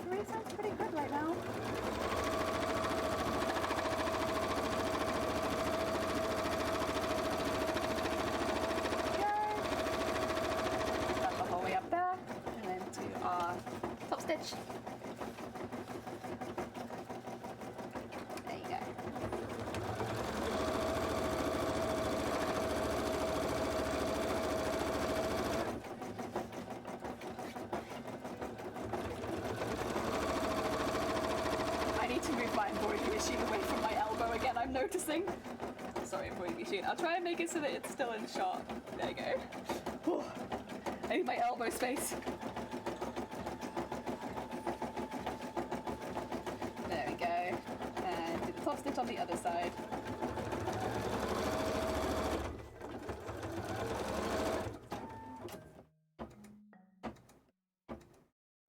3 sounds pretty good right now. Stitch. There you go. I need to move my embroidery machine away from my elbow again, I'm noticing. Sorry, embroidery machine. I'll try and make it so that it's still in shot. There you go. I need my elbow space. Stitch on the other side.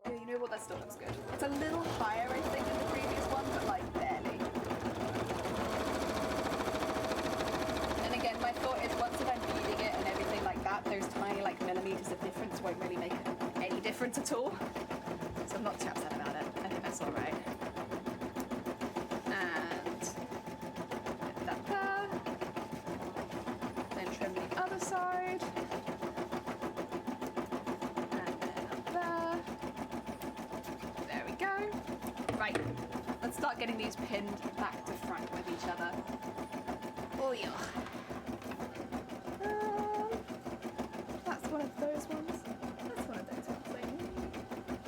Yeah, you know what? That still looks good. It's a little higher, I think, than the previous one, but like barely. And again, my thought is once I'm beading it and everything like that, those tiny like millimeters of difference won't really make any difference at all. So I'm not too upset about it. I think that's all right. Side. And then up there. There we go. Right, let's start getting these pinned back to front with each other. Oh yeah. That's one of those ones. That's one of those ones. Like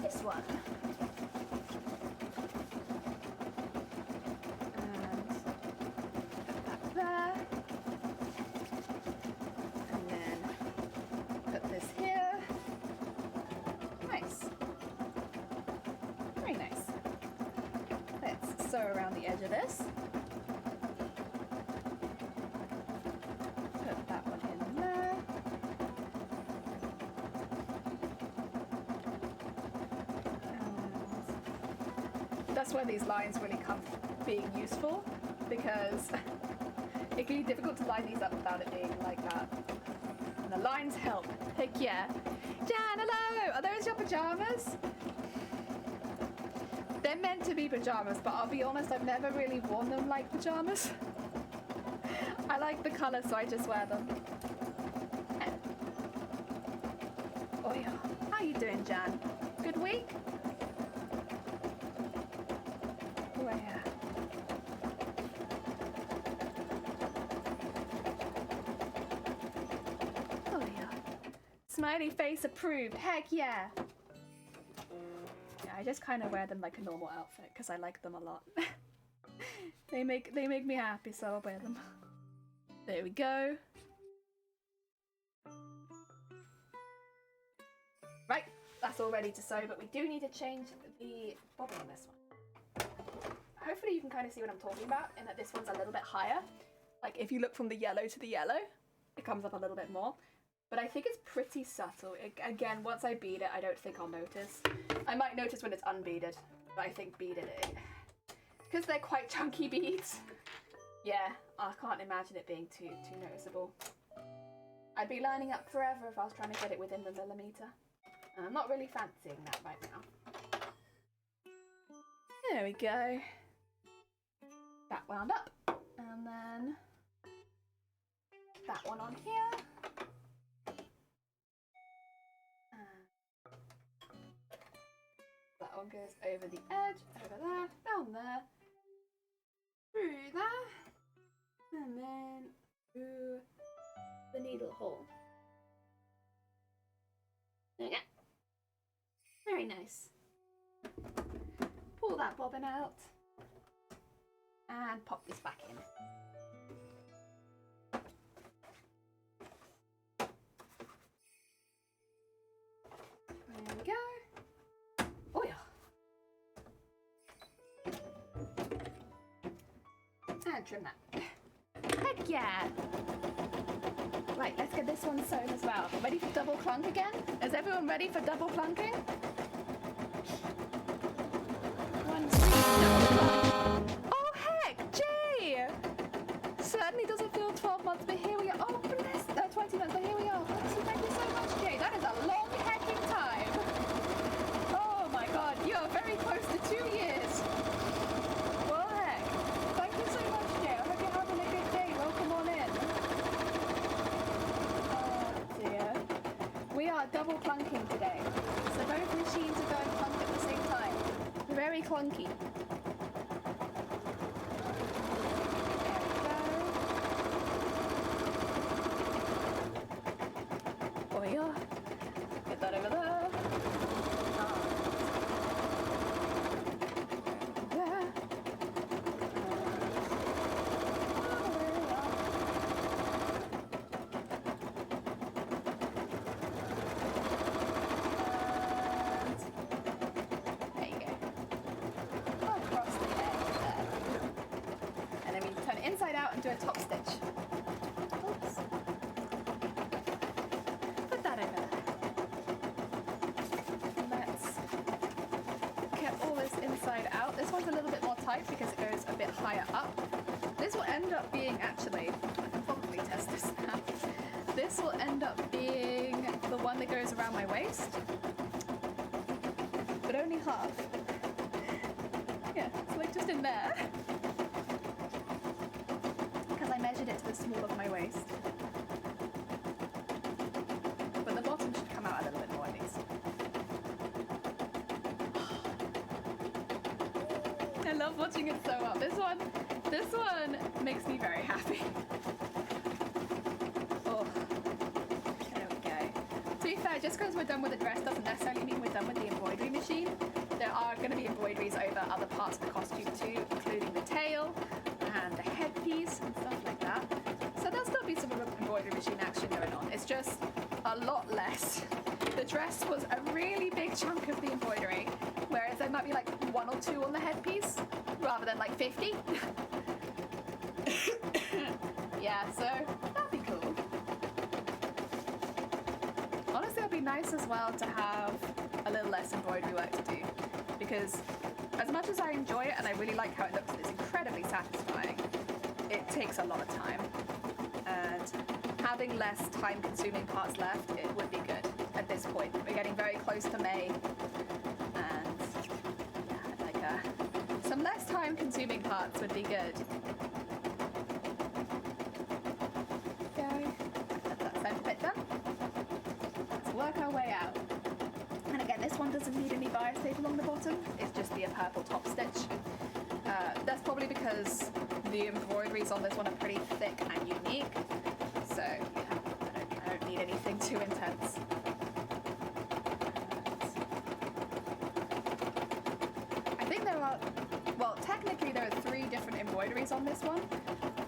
this one. And put that there. This here. Nice. Very nice. Let's sew around the edge of this. Put that one in there. And that's where these lines really come being useful, because it can be difficult to line these up without it being like that. And the lines help. Heck yeah. Jan, hello! Are those your pajamas? They're meant to be pajamas, but I'll be honest, I've never really worn them like pajamas. I like the colour, so I just wear them. Oh yeah. How you doing, Jan? Good week? Oh yeah. Smiley face approved. Heck yeah. Yeah, I just kind of wear them like a normal outfit because I like them a lot. they make me happy, so I'll wear them. There we go. Right, that's all ready to sew, but we do need to change the bobbin on this one. Hopefully you can kind of see what I'm talking about, in that this one's a little bit higher. Like if you look from the yellow to the yellow, it comes up a little bit more. But I think it's pretty subtle. Again, once I bead it, I don't think I'll notice. I might notice when it's unbeaded, but I think beaded it. Because they're quite chunky beads. Yeah, I can't imagine it being too noticeable. I'd be lining up forever if I was trying to get it within the millimeter. And I'm not really fancying that right now. There we go. That wound up. And then that one on here. one goes over the edge, over there, down there, through there, and then through the needle hole. There we go. Very nice. Pull that bobbin out and pop this back in. There we go. Oh yeah. And trim that. Heck yeah! Right, let's get this one sewn as well. Ready for double clunk again? Is everyone ready for double clunking? 1, 2, double clunk. Oh heck, Jay! Certainly doesn't feel 12 months, but here we are. Oh bless, 20 months, but here we are. Thank you so much, Jay. That is a long hecking time. Oh my god, you are very close to 2 years. Well heck, thank you so much, Jay. I hope you're having a good day. Welcome on in. Oh dear. We are double clunking today. So both machines are going clunk at the same time. Very clunky. There we go. Get that over there. There. There you go. Across the edge there. And then we turn it inside out and do a top stitch. Oops. Put that over there. Let's get all this inside out. This one's a little bit more tight because it goes a bit higher up. This will end up being, actually, I can probably test this now. This will end up being the one that goes around my waist, but only half. Yeah, it's like just in there. Because I measured it to the small of my waist. But the bottom should come out a little bit more at least. I love watching it sew up. This one makes me very happy. Oh, there we go. To be fair, just because we're done with the dress doesn't necessarily mean we're done with the embroidery machine. There are going to be embroideries over other parts of the costume too, including the tail and the headpiece and stuff like that. So there'll still be some embroidery machine action going on. It's just a lot less. The dress was a really big chunk of the embroidery, whereas there might be like 1 or 2 on the headpiece, rather than like 50. Yeah, so that'd be cool. Honestly, it'd be nice as well to have a little less embroidery work to do, because as much as I enjoy it and I really like how it looks and it's incredibly satisfying, it takes a lot of time, and having less time-consuming parts left, it would be good at this point. We're getting very close to May, and yeah, like some less time-consuming parts would be good. That's that bit done. Let's work our way out. And again, this one doesn't need any bias tape along the bottom. It's just the purple top stitch. That's probably because the embroideries on this one are pretty thick and unique. So yeah, I don't need anything too intense. I think there are, well, technically there are 3 different embroideries on this one,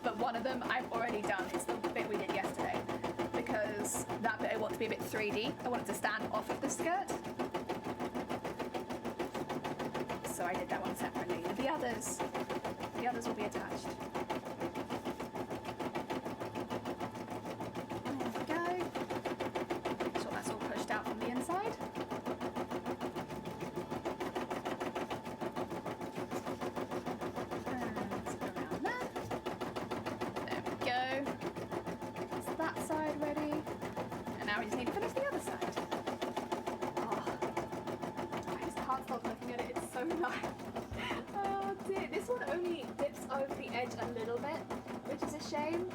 but one of them I've already done. It's the bit we did yesterday, because that bit I want to be a bit 3D. I want it to stand off of the skirt. So I did that one separately. The others will be attached. There we go. Make sure that's all pushed out from the inside. And around there. There we go. Is that side ready? And now we just need to finish the other side. Oh, I just can't stop looking at it. It's so nice. Oh dear, this one only dips over the edge a little bit, which is a shame,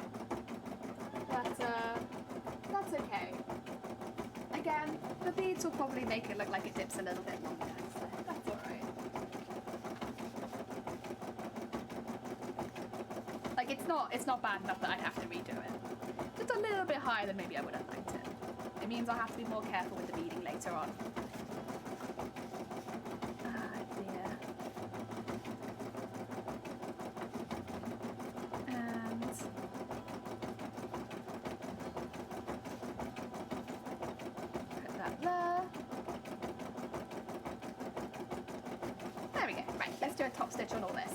but that's okay. Again, the beads will probably make it look like it dips a little bit longer, so that's alright. not bad enough that I'd have to redo it. Just a little bit higher than maybe I would have liked it. It means I'll have to be more careful with the beading later on. Ah, dear. And put that there. There we go. Right, let's do a top stitch on all this.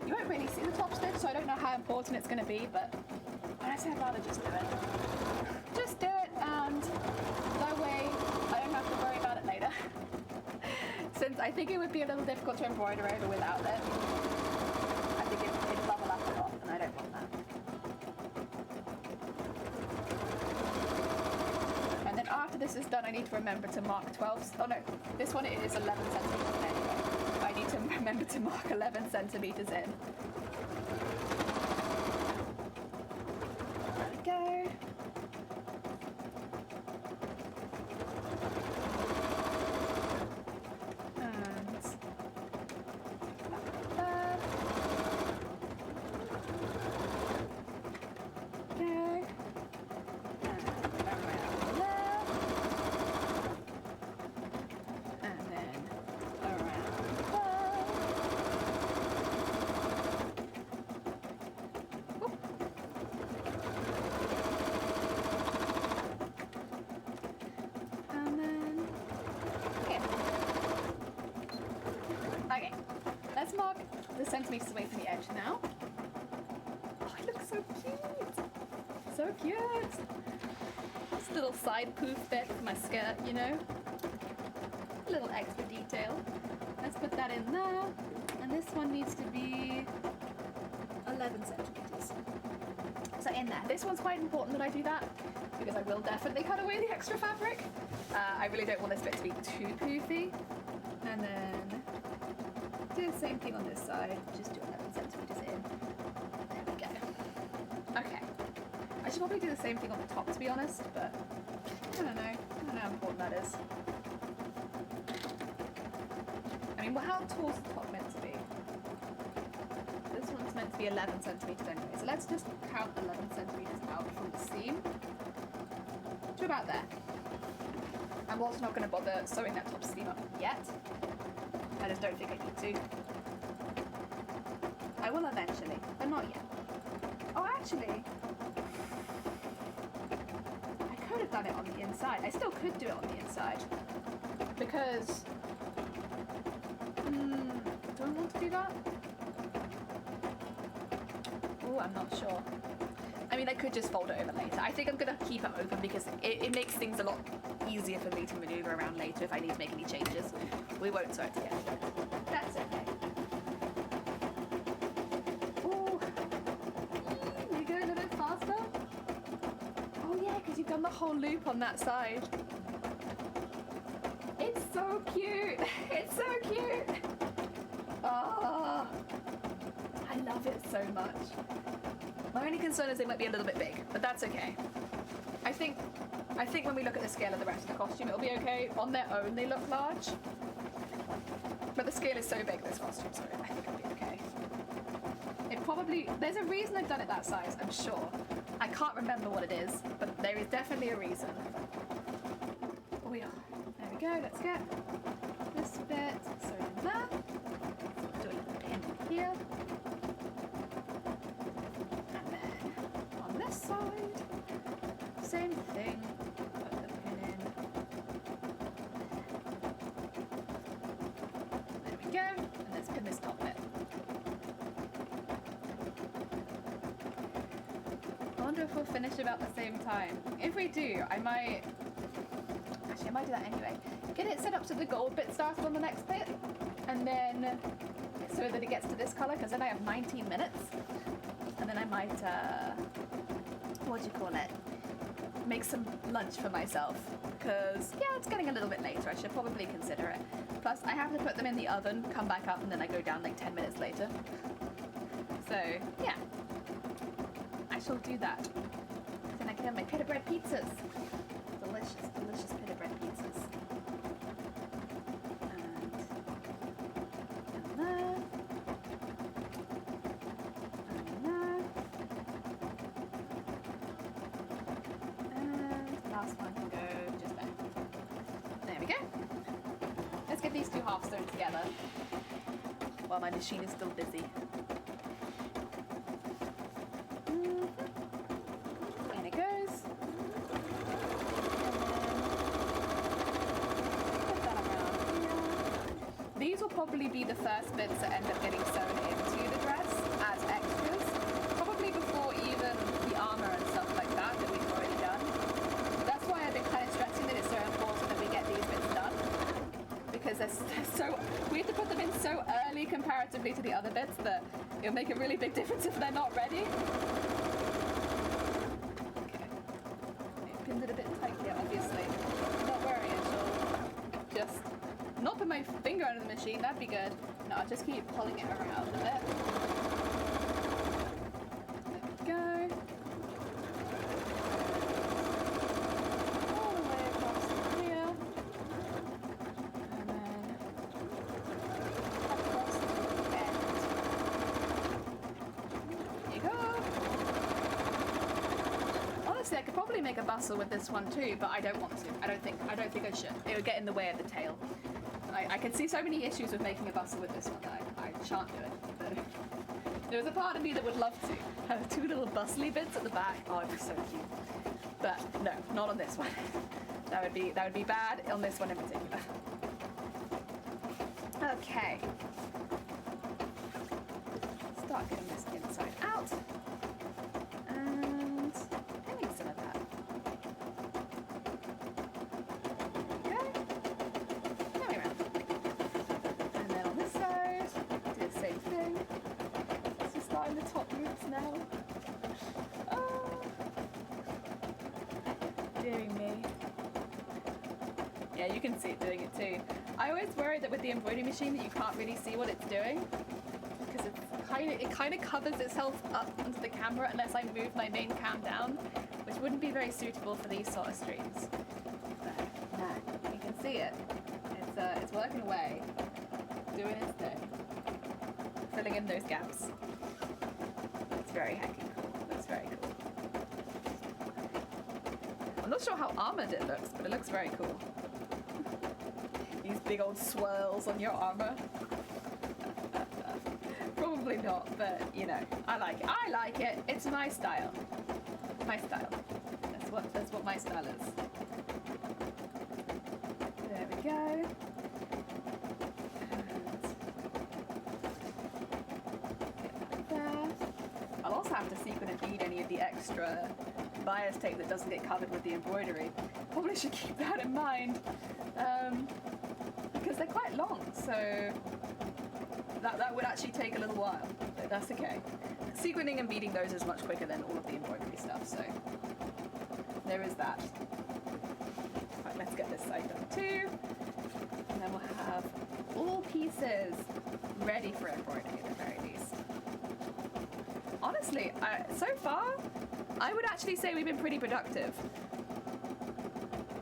You won't really see the top stitch, so I don't know how important it's going to be, but honestly, I'd rather just do it. Just do it, and that way I don't have to worry about it later. Since I think it would be a little difficult to embroider over without it. I think it'd bubble up a lot, and I don't want that. And then after this is done, I need to remember to mark 12. Oh no, this one it is 11 centimeters anyway. I need to remember to mark 11 centimeters in. There we go. And there. Okay. And around there. And then around there. Oop. And then here. Okay, let's mark the centimeters away from the edge now. Oh, it looks so cute. So cute. This little side poof bit for my skirt, you know. A little extra detail. Let's put that in there. And this one needs to be 11 centimeters. So in there. This one's quite important that I do that because I will definitely cut away the extra fabric. I really don't want this bit to be too poofy. And then do the same thing on this side. Just do 11 centimeters in. There we go. Okay. I should probably do the same thing on the top, to be honest, but I don't know. I don't know how important that is. I mean, well, how tall is the top meant to be? This one's meant to be 11 centimeters anyway, so let's just count 11 centimeters out from the seam to about there. I'm also not going to bother sewing that top seam up yet. I just don't think I need to. I will eventually, but not yet. Oh, actually, I could have done it on the inside. I still could do it on the inside because do I want to do that? Oh, I'm not sure. I mean, I could just fold it over later. I think I'm going to keep it open because it makes things a lot easier for me to maneuver around later if I need to make any changes. We won't sew it together. That's okay. Oh, you go a little bit faster? Oh yeah, because you've done the whole loop on that side. It's so cute. It's so cute. Oh, I love it so much. My only concern is they might be a little bit big, but that's okay. I think when we look at the scale of the rest of the costume, it'll be okay. On their own, they look large. But the scale is so big, this costume, so I think it'll be okay. It probably... There's a reason I've done it that size, I'm sure. I can't remember what it is, but there is definitely a reason. Oh, yeah. There we go. Let's get this bit. So in there. Do a little pin here. And then on this side, same thing. Put the pin in. There we go. And let's pin this top bit. I wonder if we'll finish about the same time. If we do, I might... Actually, I might do that anyway. Get it set up so the gold bit starts on the next bit. And then... so that it gets to this colour, because then I have 19 minutes. And then I might... what do you call it? Make some lunch for myself. Because, yeah, it's getting a little bit later. I should probably consider it. Plus, I have to put them in the oven, come back up, and then I go down like 10 minutes later. So, yeah. I shall do that. Then I can have my pita bread pizzas. Delicious, delicious pita bread pizzas. And there. sewn together while my machine is still busy. And it goes. Put that around here. These will probably be the first bits that end up getting sewn into the dress as extras. Probably before even the armor and stuff like that we've already done. That's why I've been kind of stressing that it's so important that we get these bits done. Because they're so, we have to put them in so early comparatively to the other bits that it'll make a really big difference if they're not ready. Okay. It pinned it a bit tight here, obviously. Not worrying, just not put my finger under the machine, that'd be good. No, I'll just keep pulling it around a bit. There we go. All the way across here. And then across the end. There you go. Honestly, I could probably make a bustle with this one too, but I don't want to. I don't think I should. It would get in the way of the tail. I can see so many issues with making a bustle with this one that I shan't do it. But there was a part of me that would love to have two little bustly bits at the back. Oh, it'd be so cute. But no, not on this one. That would be bad on this one in particular. Okay. Start getting this inside out. And pinning some of that. Okay. Coming around. And then on this side, do the same thing. Let's just start in the top loops now. Oh. Dearie me. Yeah, you can see it doing it too. I always worry that with the embroidery machine that you can't really see what it's doing because it kind of covers itself up onto the camera unless I move my main cam down, which wouldn't be very suitable for these sort of streams. But no, you can see it. It's working away, doing its thing, filling in those gaps. It's very heckin' cool. It's very cool. I'm not sure how armored it looks, but it looks very cool. These big old swirls on your armor. Probably not, but you know, I like it. I like it. It's my style. My style. That's what my style is. There we go. And there. I'll also have to sequin and bead any of the extra bias tape that doesn't get covered with the embroidery. Probably should keep that in mind. Because they're quite long, so that would actually take a little while, but that's okay. Sequining and beading those is much quicker than all of the embroidery stuff, so there is that. Right, let's get this side done too, and then we'll have all pieces ready for embroidery at the very least. Honestly, so far, I would actually say we've been pretty productive.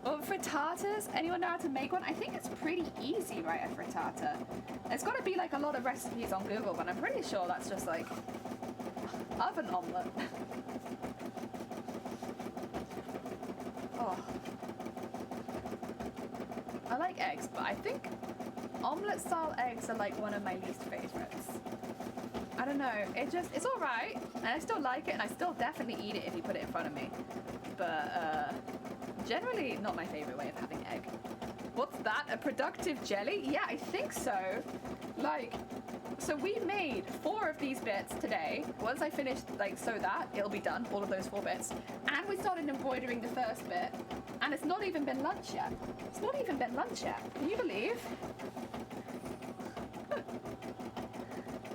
Well, frittatas, anyone know how to make one? I think it's pretty easy, right, a frittata. There's got to be like a lot of recipes on Google, but I'm pretty sure that's just like oven omelette. Oh. I like eggs, but I think omelette style eggs are like one of my least favorites. I don't know, it's alright, and I still like it, and I still definitely eat it if you put it in front of me. But, generally not my favorite way of having egg. What's that? A productive jelly? Yeah, I think so. Like, so we made 4 of these bits today. Once I finish, like, sew that, it'll be done, all of those 4 bits. And we started embroidering the first bit. And it's not even been lunch yet. It's not even been lunch yet. Can you believe?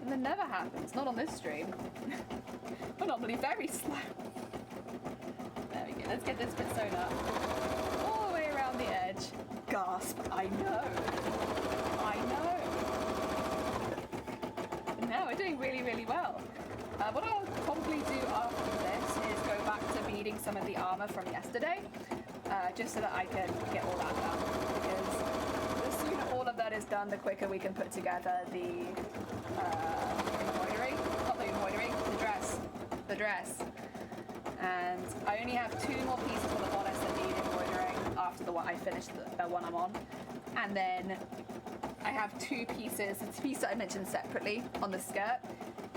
And that never happens. Not on this stream. We're normally very slow. There we go. Let's get this bit sewn up. All the way around the edge. Gasp. I know. I know. No, we're doing really, really well. What I'll probably do after this is go back to beading some of the armor from yesterday, just so that I can get all that done. Because the sooner all of that is done, the quicker we can put together the embroidery. Not the embroidery, the dress. And I only have 2 more pieces for the bodice that need embroidering after the one I finished the one I'm on. And then I have two pieces. The two pieces that I mentioned separately on the skirt.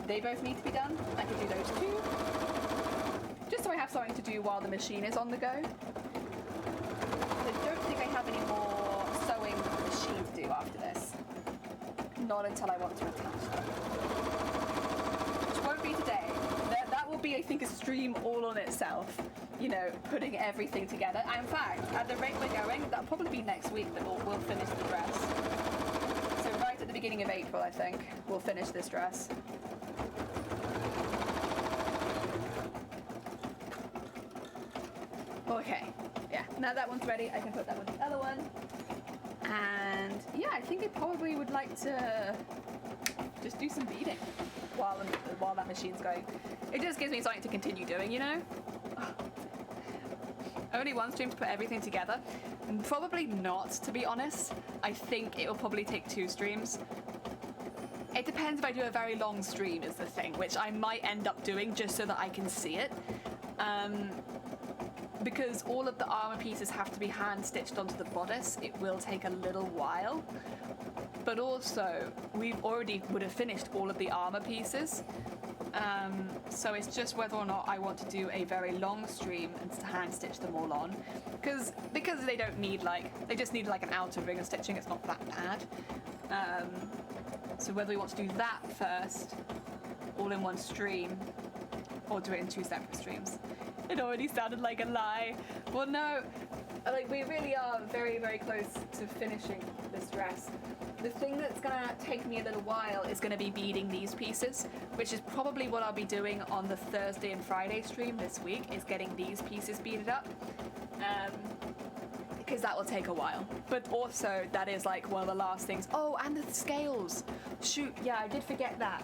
They both need to be done. I could do those two. Just so I have something to do while the machine is on the go. I don't think I have any more sewing with the machine to do after this. Not until I want to attach them. Which won't be today. That will be, I think, a stream all on itself. You know, putting everything together. And in fact, at the rate we're going, that'll probably be next week that we'll finish the dress. So right at the beginning of April, I think, we'll finish this dress. Okay, yeah, now that one's ready, I can put that with the other one. And yeah, I think I probably would like to just do some beading while that machine's going. It just gives me something to continue doing, you know? Only one stream to put everything together? Probably not, to be honest. I think it will probably take 2 streams. It depends if I do a very long stream is the thing, which I might end up doing just so that I can see it. Because all of the armor pieces have to be hand stitched onto the bodice, it will take a little while. But also, we already would have finished all of the armor pieces. So it's just whether or not I want to do a very long stream and to hand stitch them all on. Because they don't need they just need like an outer ring of stitching, it's not that bad. So whether we want to do that first, all in one stream, or do it in 2 separate streams. It already sounded like a lie. Well, no, we really are very, very close to finishing this dress. The thing that's gonna take me a little while is gonna be beading these pieces, which is probably what I'll be doing on the Thursday and Friday stream this week, is getting these pieces beaded up. Because that will take a while. But also, that is one of the last things. Oh, and the scales. Shoot, yeah, I did forget that.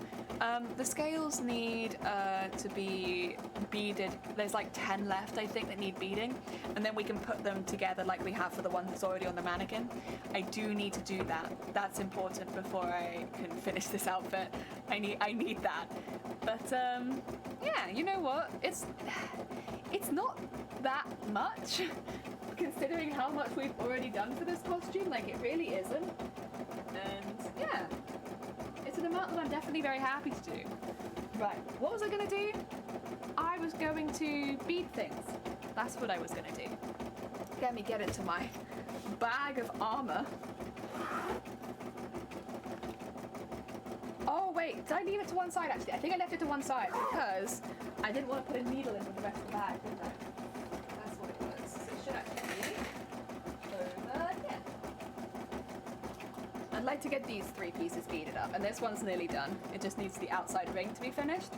The scales need to be beaded. There's 10 left, I think, that need beading. And then we can put them together like we have for the one that's already on the mannequin. I do need to do that. That's important before I can finish this outfit. I need that. But, yeah, you know what? It's not that much. Considering how much we've already done for this costume, it really isn't. And yeah, it's an amount that I'm definitely very happy to do. Right, what was I gonna do? I was going to bead things. That's what I was gonna do. Let me get into my bag of armor. Oh wait, did I leave it to one side actually? I think I left it to one side because I didn't want to put a needle in with the rest of the bag, didn't I? That's what it was. So it should actually be over here. I'd like to get these 3 pieces beaded up, and this one's nearly done. It just needs the outside ring to be finished.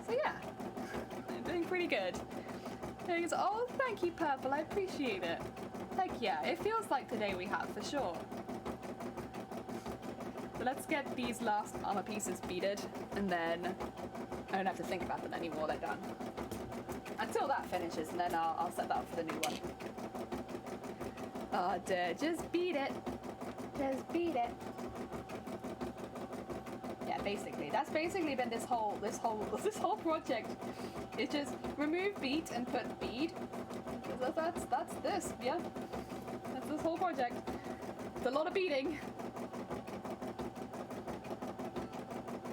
So yeah, I'm doing pretty good. Oh, thank you, Purple. I appreciate it. Yeah, it feels like today we have for sure. So let's get these last armor pieces beaded, and then I don't have to think about them anymore. They're done. Until that finishes, and then I'll set that up for the new one. Oh dear, just beat it. Just beat it. Yeah, basically, that's basically been this whole project. It's just remove beat and put bead. That's this, yeah. That's this whole project. It's a lot of beading.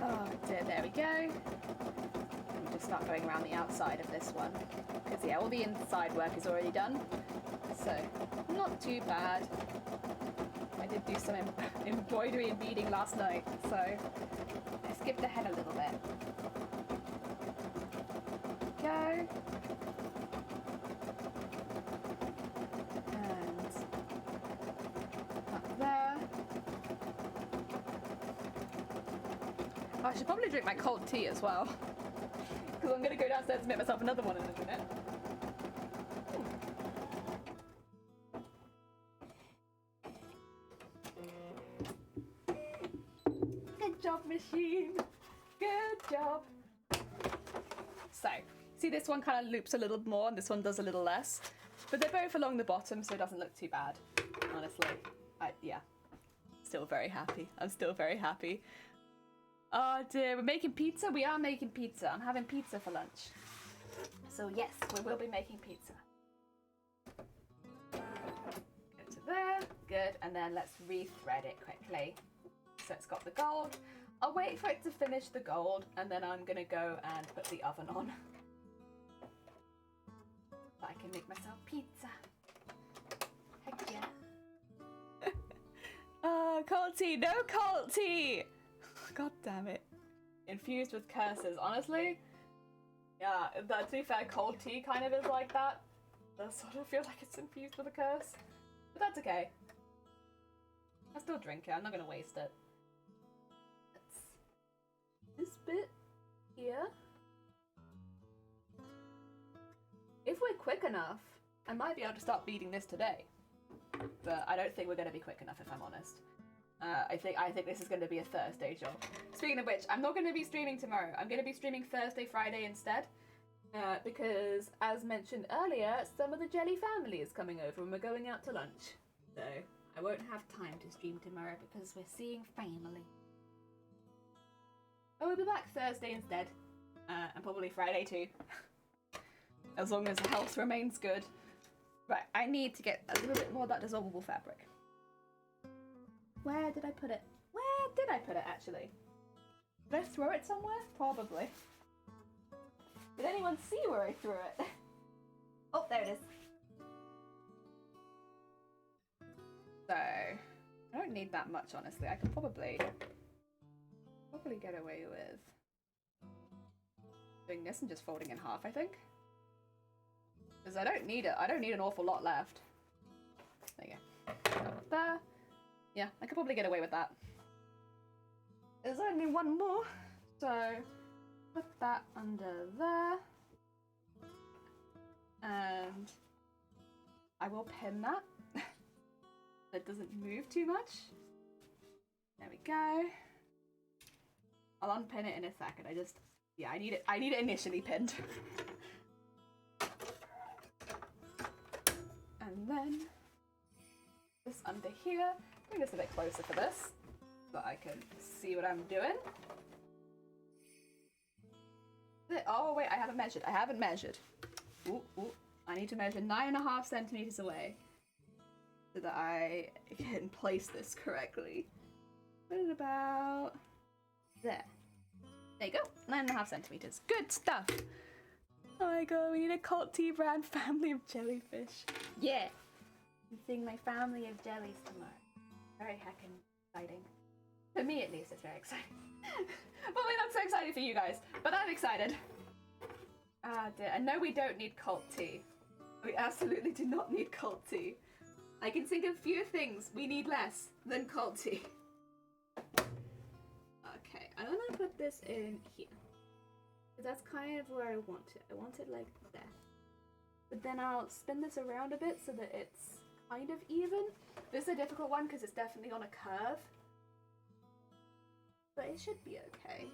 Oh dear, there we go. We'll just start going around the outside of this one. Because yeah, all the inside work is already done. So, not too bad. I did do some embroidery and beading last night, so I skipped ahead a little bit. Go. And up there. I should probably drink my cold tea as well. Because I'm going to go downstairs and make myself another one in a minute. Good job, machine. Good job. So, see this one kind of loops a little more and this one does a little less. But they're both along the bottom, so it doesn't look too bad. Honestly, yeah. Still very happy. I'm still very happy. Oh dear, we're making pizza? We are making pizza. I'm having pizza for lunch. So yes, we will be making pizza. Go to there. Good. and then let's rethread it quickly. So it's got the gold. I'll wait for it to finish the gold, and then I'm gonna go and put the oven on. So I can make myself pizza. Heck yeah. Oh, cold tea, no cold tea! God damn it. Infused with curses, honestly. Yeah, to be fair, cold tea kind of is like that. I sort of feel like it's infused with a curse. But that's okay. I still drink it, I'm not gonna waste it. This bit here. If we're quick enough, I might be able to start beating this today. But I don't think we're gonna be quick enough, if I'm honest. I think this is gonna be a Thursday job. Speaking of which, I'm not gonna be streaming tomorrow. I'm gonna be streaming Thursday, Friday instead. Because, as mentioned earlier, some of the Jelly family is coming over and we're going out to lunch. So, I won't have time to stream tomorrow because we're seeing family. I will be back Thursday instead. And probably Friday too. As long as the health remains good. Right, I need to get a little bit more of that dissolvable fabric. Where did I put it? Where did I put it, actually? Did I throw it somewhere? Probably. Did anyone see where I threw it? Oh, there it is. So, I don't need that much, honestly. I can probably get away with doing this and just folding in half, I think. Because I don't need it. I don't need an awful lot left. There you go. There. Yeah, I could probably get away with that. There's only one more. So, put that under there. And I will pin that. So it doesn't move too much. There we go. I'll unpin it in a second. I need it initially pinned. And then this under here. Bring this a bit closer for this so I can see what I'm doing. Oh wait, I haven't measured. Ooh, I need to measure 9.5 centimeters away so that I can place this correctly. Put it about there. There you go, 9.5 centimeters. Good stuff. Oh my god, we need a cult tea brand family of jellyfish. Yeah. I'm seeing my family of jellies tomorrow. Very heckin' exciting. For me at least, it's very exciting. Probably not so exciting for you guys, but I'm excited. Ah dear, and no, we don't need cult tea. We absolutely do not need cult tea. I can think of fewer things we need less than cult tea. Okay, I'm gonna put this in here. That's kind of where I want it. I want it like there. But then I'll spin this around a bit so that it's kind of even. This is a difficult one because it's definitely on a curve. But it should be okay.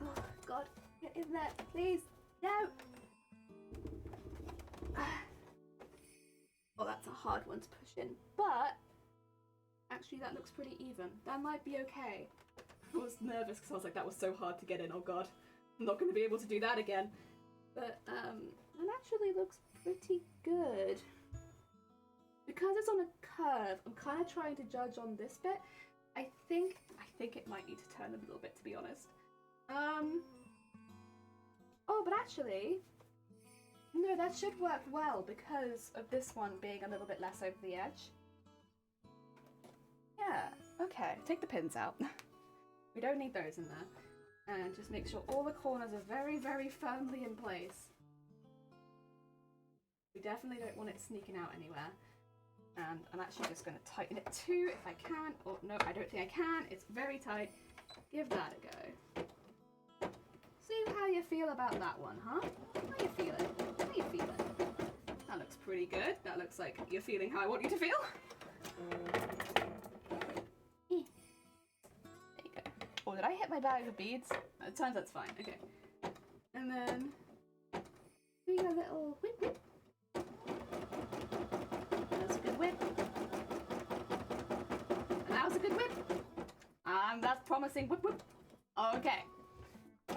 Oh god, get in there, please. No! Oh, that's a hard one to push in. But actually that looks pretty even. That might be okay. I was nervous because I was like, that was so hard to get in, oh god. I'm not going to be able to do that again. But, it actually looks pretty good. Because it's on a curve, I'm kind of trying to judge on this bit. I think it might need to turn a little bit, to be honest. Oh, but actually, no, that should work well because of this one being a little bit less over the edge. Yeah, okay, take the pins out. We don't need those in there. And just make sure all the corners are very, very firmly in place. We definitely don't want it sneaking out anywhere. And I'm actually just going to tighten it too if I can. Oh, no, I don't think I can. It's very tight. Give that a go. See how you feel about that one, huh? How you feeling? How you feeling? That looks pretty good. That looks like you're feeling how I want you to feel. There you go. Oh, did I hit my bag of beads? It turns out it's fine. Okay. And then do your little whip whip. That's a good whip. And that was a good whip. That's promising whip whip. Okay.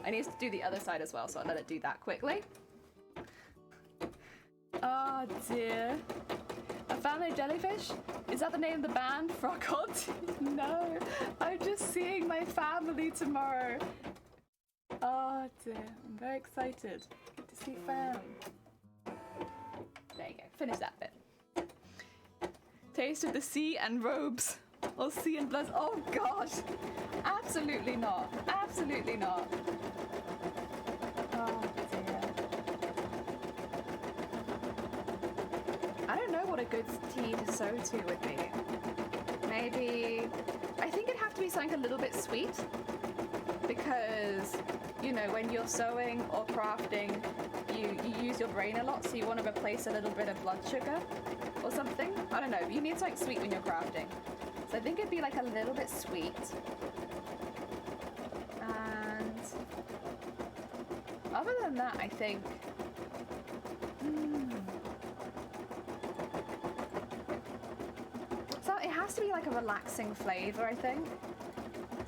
I need to do the other side as well, so I'll let it do that quickly. Oh dear. A family jellyfish? Is that the name of the band? Froggot? No, I'm just seeing my family tomorrow. Oh dear, I'm very excited. Good to see fam. There you go, finish that bit. Taste of the sea and robes. Or sea and blood. Oh gosh. Absolutely not. Absolutely not. Oh dear. I don't know what a good tea to sew to would be. Maybe... I think it'd have to be something a little bit sweet. Because, you know, when you're sewing or crafting, you use your brain a lot, so you want to replace a little bit of blood sugar or something. I don't know. You need something sweet when you're crafting. So I think it'd be like a little bit sweet. And other than that, I think... So it has to be like a relaxing flavour, I think.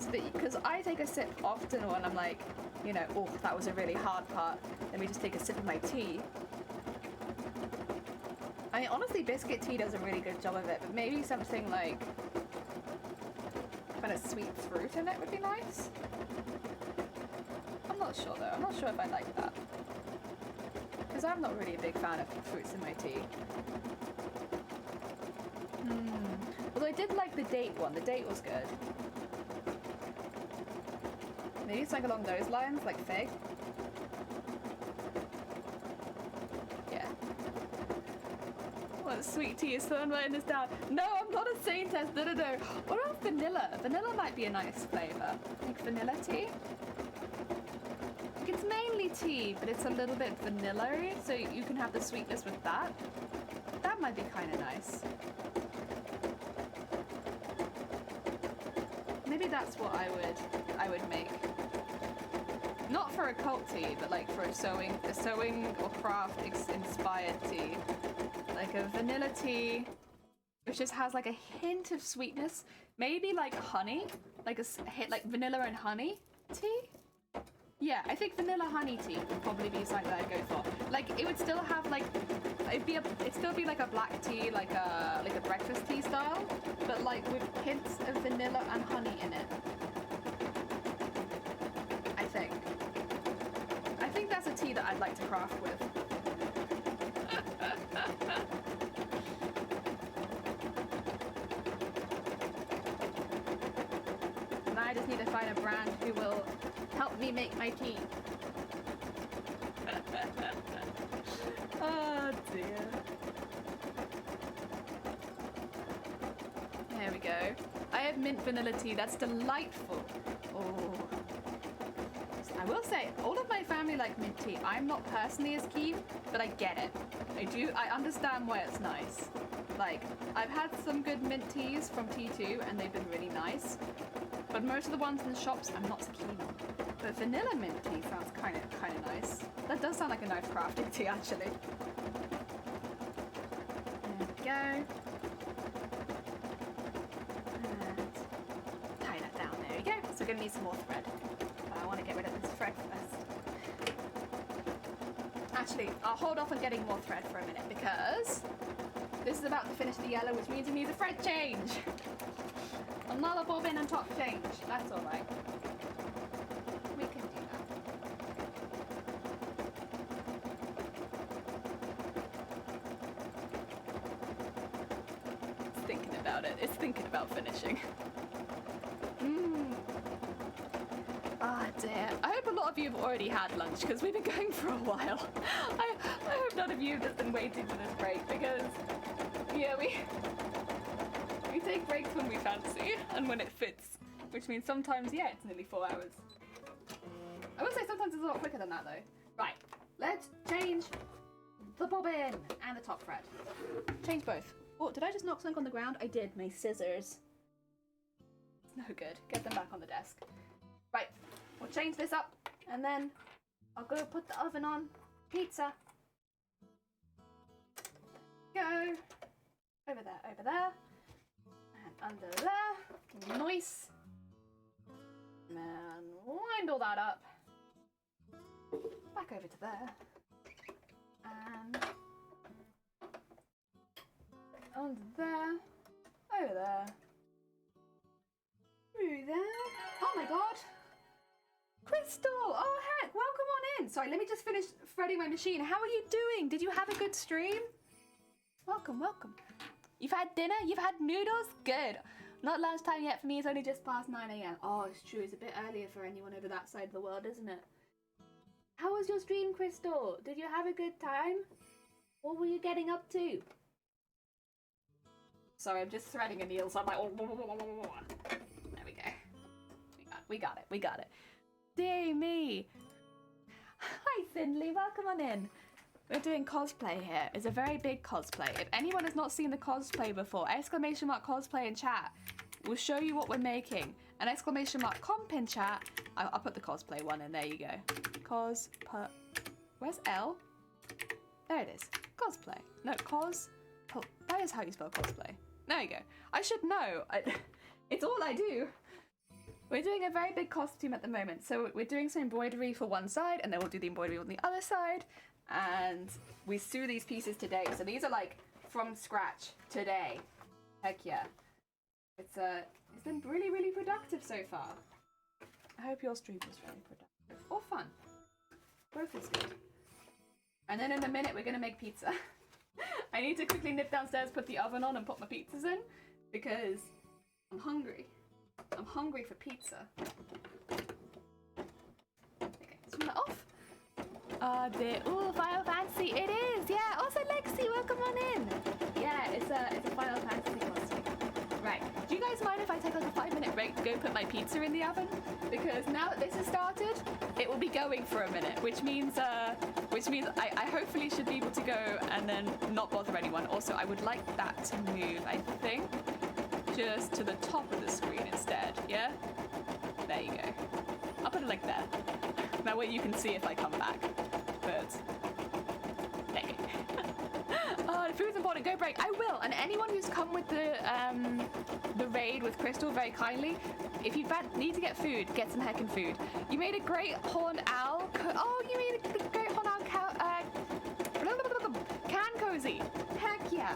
So that, because I take a sip often when I'm like, you know, oh, that was a really hard part. Let me just take a sip of my tea. I mean, honestly, biscuit tea does a really good job of it, but maybe something like kind of sweet fruit in it would be nice. I'm not sure though. I'm not sure if I like that. Because I'm not really a big fan of fruits in my tea. Although I did like the date one. The date was good. Maybe it's like along those lines, like fig. Yeah. What sweet tea is someone writing this down? No, I'm not a saintess. No. What about vanilla? Vanilla might be a nice flavour. Like vanilla tea? Like it's mainly tea, but it's a little bit vanilla-y, so you can have the sweetness with that. That might be kind of nice. Maybe that's what I would make. Not for a cult tea, but like for a sewing or craft inspired tea. Like a vanilla tea, which just has like a hint of sweetness. Maybe like honey, like a hit like vanilla and honey tea. Yeah, I think vanilla honey tea would probably be something that I'd go for. Like it would still have like it'd still be like a black tea, like a breakfast tea style, but like with hints of vanilla and honey in it. I think that's a tea that I'd like to craft with. And I just need to find a brand who will help me make my tea. Oh dear. There we go. I have mint vanilla tea. That's delightful. Oh. I will say, all of my family like mint tea. I'm not personally as keen, but I get it. I understand why it's nice. Like, I've had some good mint teas from T2 and they've been really nice. But most of the ones in the shops I'm not so keen on. But vanilla mint tea sounds kind of nice. That does sound like a nice crafting tea, actually. There we go. And tie that down. There we go. So we're going to need some more thread. I want to get rid of this thread first. Actually, I'll hold off on getting more thread for a minute because this is about to finish the yellow, which means it needs a thread change. Another bobbin and top change. That's all right. We can do that. It's thinking about it. It's thinking about finishing. Ah, dear. I hope a lot of you have already had lunch because we've been going for a while. I hope none of you have just been waiting for this break because, yeah, we take breaks when we fancy and when it fits, which means sometimes, yeah, it's nearly 4 hours. I would say sometimes it's a lot quicker than that though. Right, let's change the bobbin and the top thread. Change both. Oh, did I just knock something on the ground? I did. My scissors. No good. Get them back on the desk. Right, we'll change this up and then I'll go put the oven on. Pizza. Go. Over there. And under there. Nice. And wind all that up. Back over to there. And Under there. Over there. Through there. Oh my god! Crystal! Oh heck, welcome on in! Sorry, let me just finish threading my machine. How are you doing? Did you have a good stream? Welcome, welcome. You've had dinner? You've had noodles? Good. Not lunchtime yet for me, it's only just past 9 AM. Oh, it's true, it's a bit earlier for anyone over that side of the world, isn't it? How was your stream, Crystal? Did you have a good time? What were you getting up to? Sorry, I'm just threading a needle, so I'm like... There we go. We got it. Dear me. Hi, Findley, welcome on in. We're doing cosplay here. It's a very big cosplay. If anyone has not seen the cosplay before, !cosplay in chat will show you what we're making. And !comp in chat. I'll put the cosplay one in. There you go. Where's L? There it is. Cosplay. No, that is how you spell cosplay. There you go. I should know. It's all I do. We're doing a very big costume at the moment. So we're doing some embroidery for one side, and then we'll do the embroidery on the other side. And we sew these pieces today. So these are like from scratch today. Heck yeah. It's been really, really productive so far. I hope your stream was very productive. Or fun. Both is good. And then in a minute we're gonna make pizza. I need to quickly nip downstairs, put the oven on and put my pizzas in because I'm hungry. I'm hungry for pizza. Okay, swing that off. Ooh, Final Fantasy, it is! Yeah, also Lexi, welcome on in! Yeah, it's a Final Fantasy costume. Right, do you guys mind if I take like a 5-minute break to go put my pizza in the oven? Because now that this has started, it will be going for a minute, which means I hopefully should be able to go and then not bother anyone. Also, I would like that to move, I think, just to the top of the screen instead, yeah? There you go. I'll put it like there. That way you can see if I come back. But, hey. Oh, food's important, go break. I will, and anyone who's come with the raid with Crystal very kindly, if you need to get food, get some heckin' food. You made a great horned owl. Oh, you made a great horned owl can cozy. Heck yeah.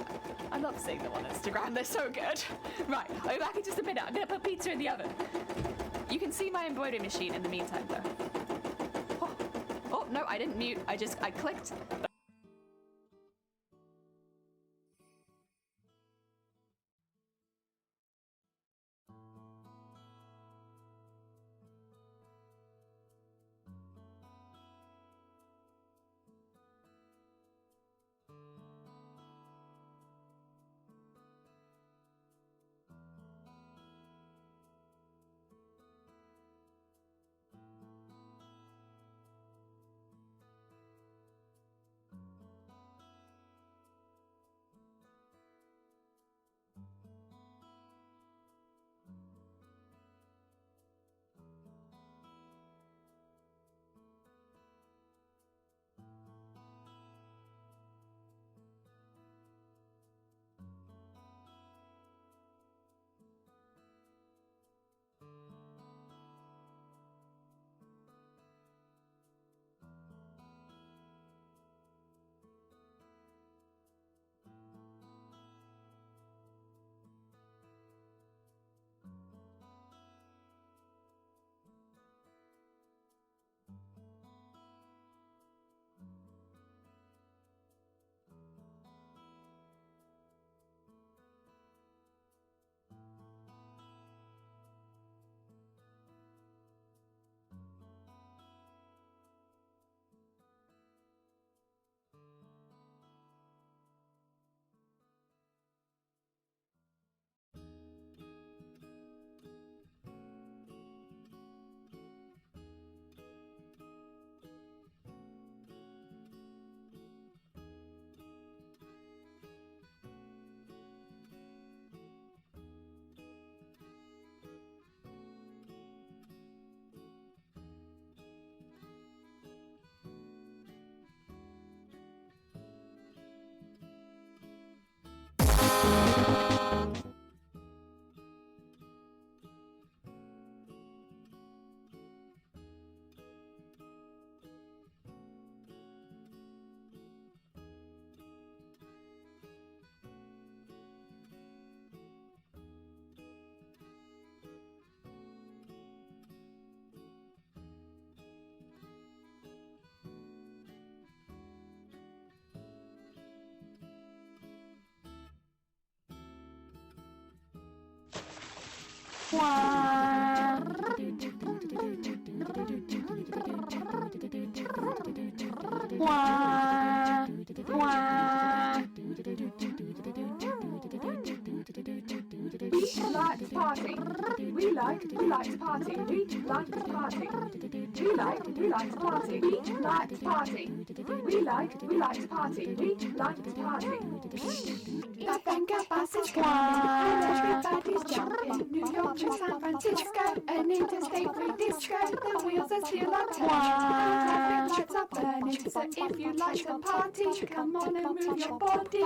I love seeing them on Instagram, they're so good. Right, I'll be back in just a minute. I'm gonna put pizza in the oven. You can see my embroidery machine in the meantime though. Oh no, I didn't mute. I clicked. We like to party. We like to party. We like to party. We like to party. We like to party. We like to party. We like to party. The Venga bus is coming and everybody's jumping. New York to San Francisco, an interstate free disco. The wheels are still on turning. Traffic lights are burning. So if you like to party, come on and move your body.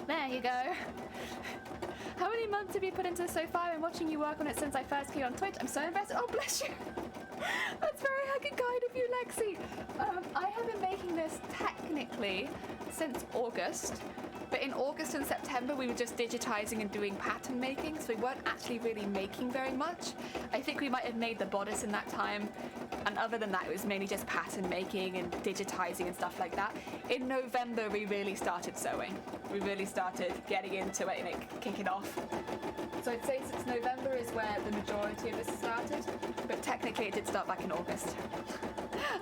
There you go. How many months have you put into this so far? I've been watching you work on it since I first came on Twitch. I'm so invested. Oh, bless you. That's very hugging kind of you, Lexi. I have been making this technically since August, but in August and September we were just digitizing and doing pattern making, so we weren't actually really making very much. I think we might have made the bodice in that time, and other than that it was mainly just pattern making and digitizing and stuff like that. In November we really started sewing. We really started getting into it and kicking off. So I'd say since November is where the majority of this started, but technically it did start back in August.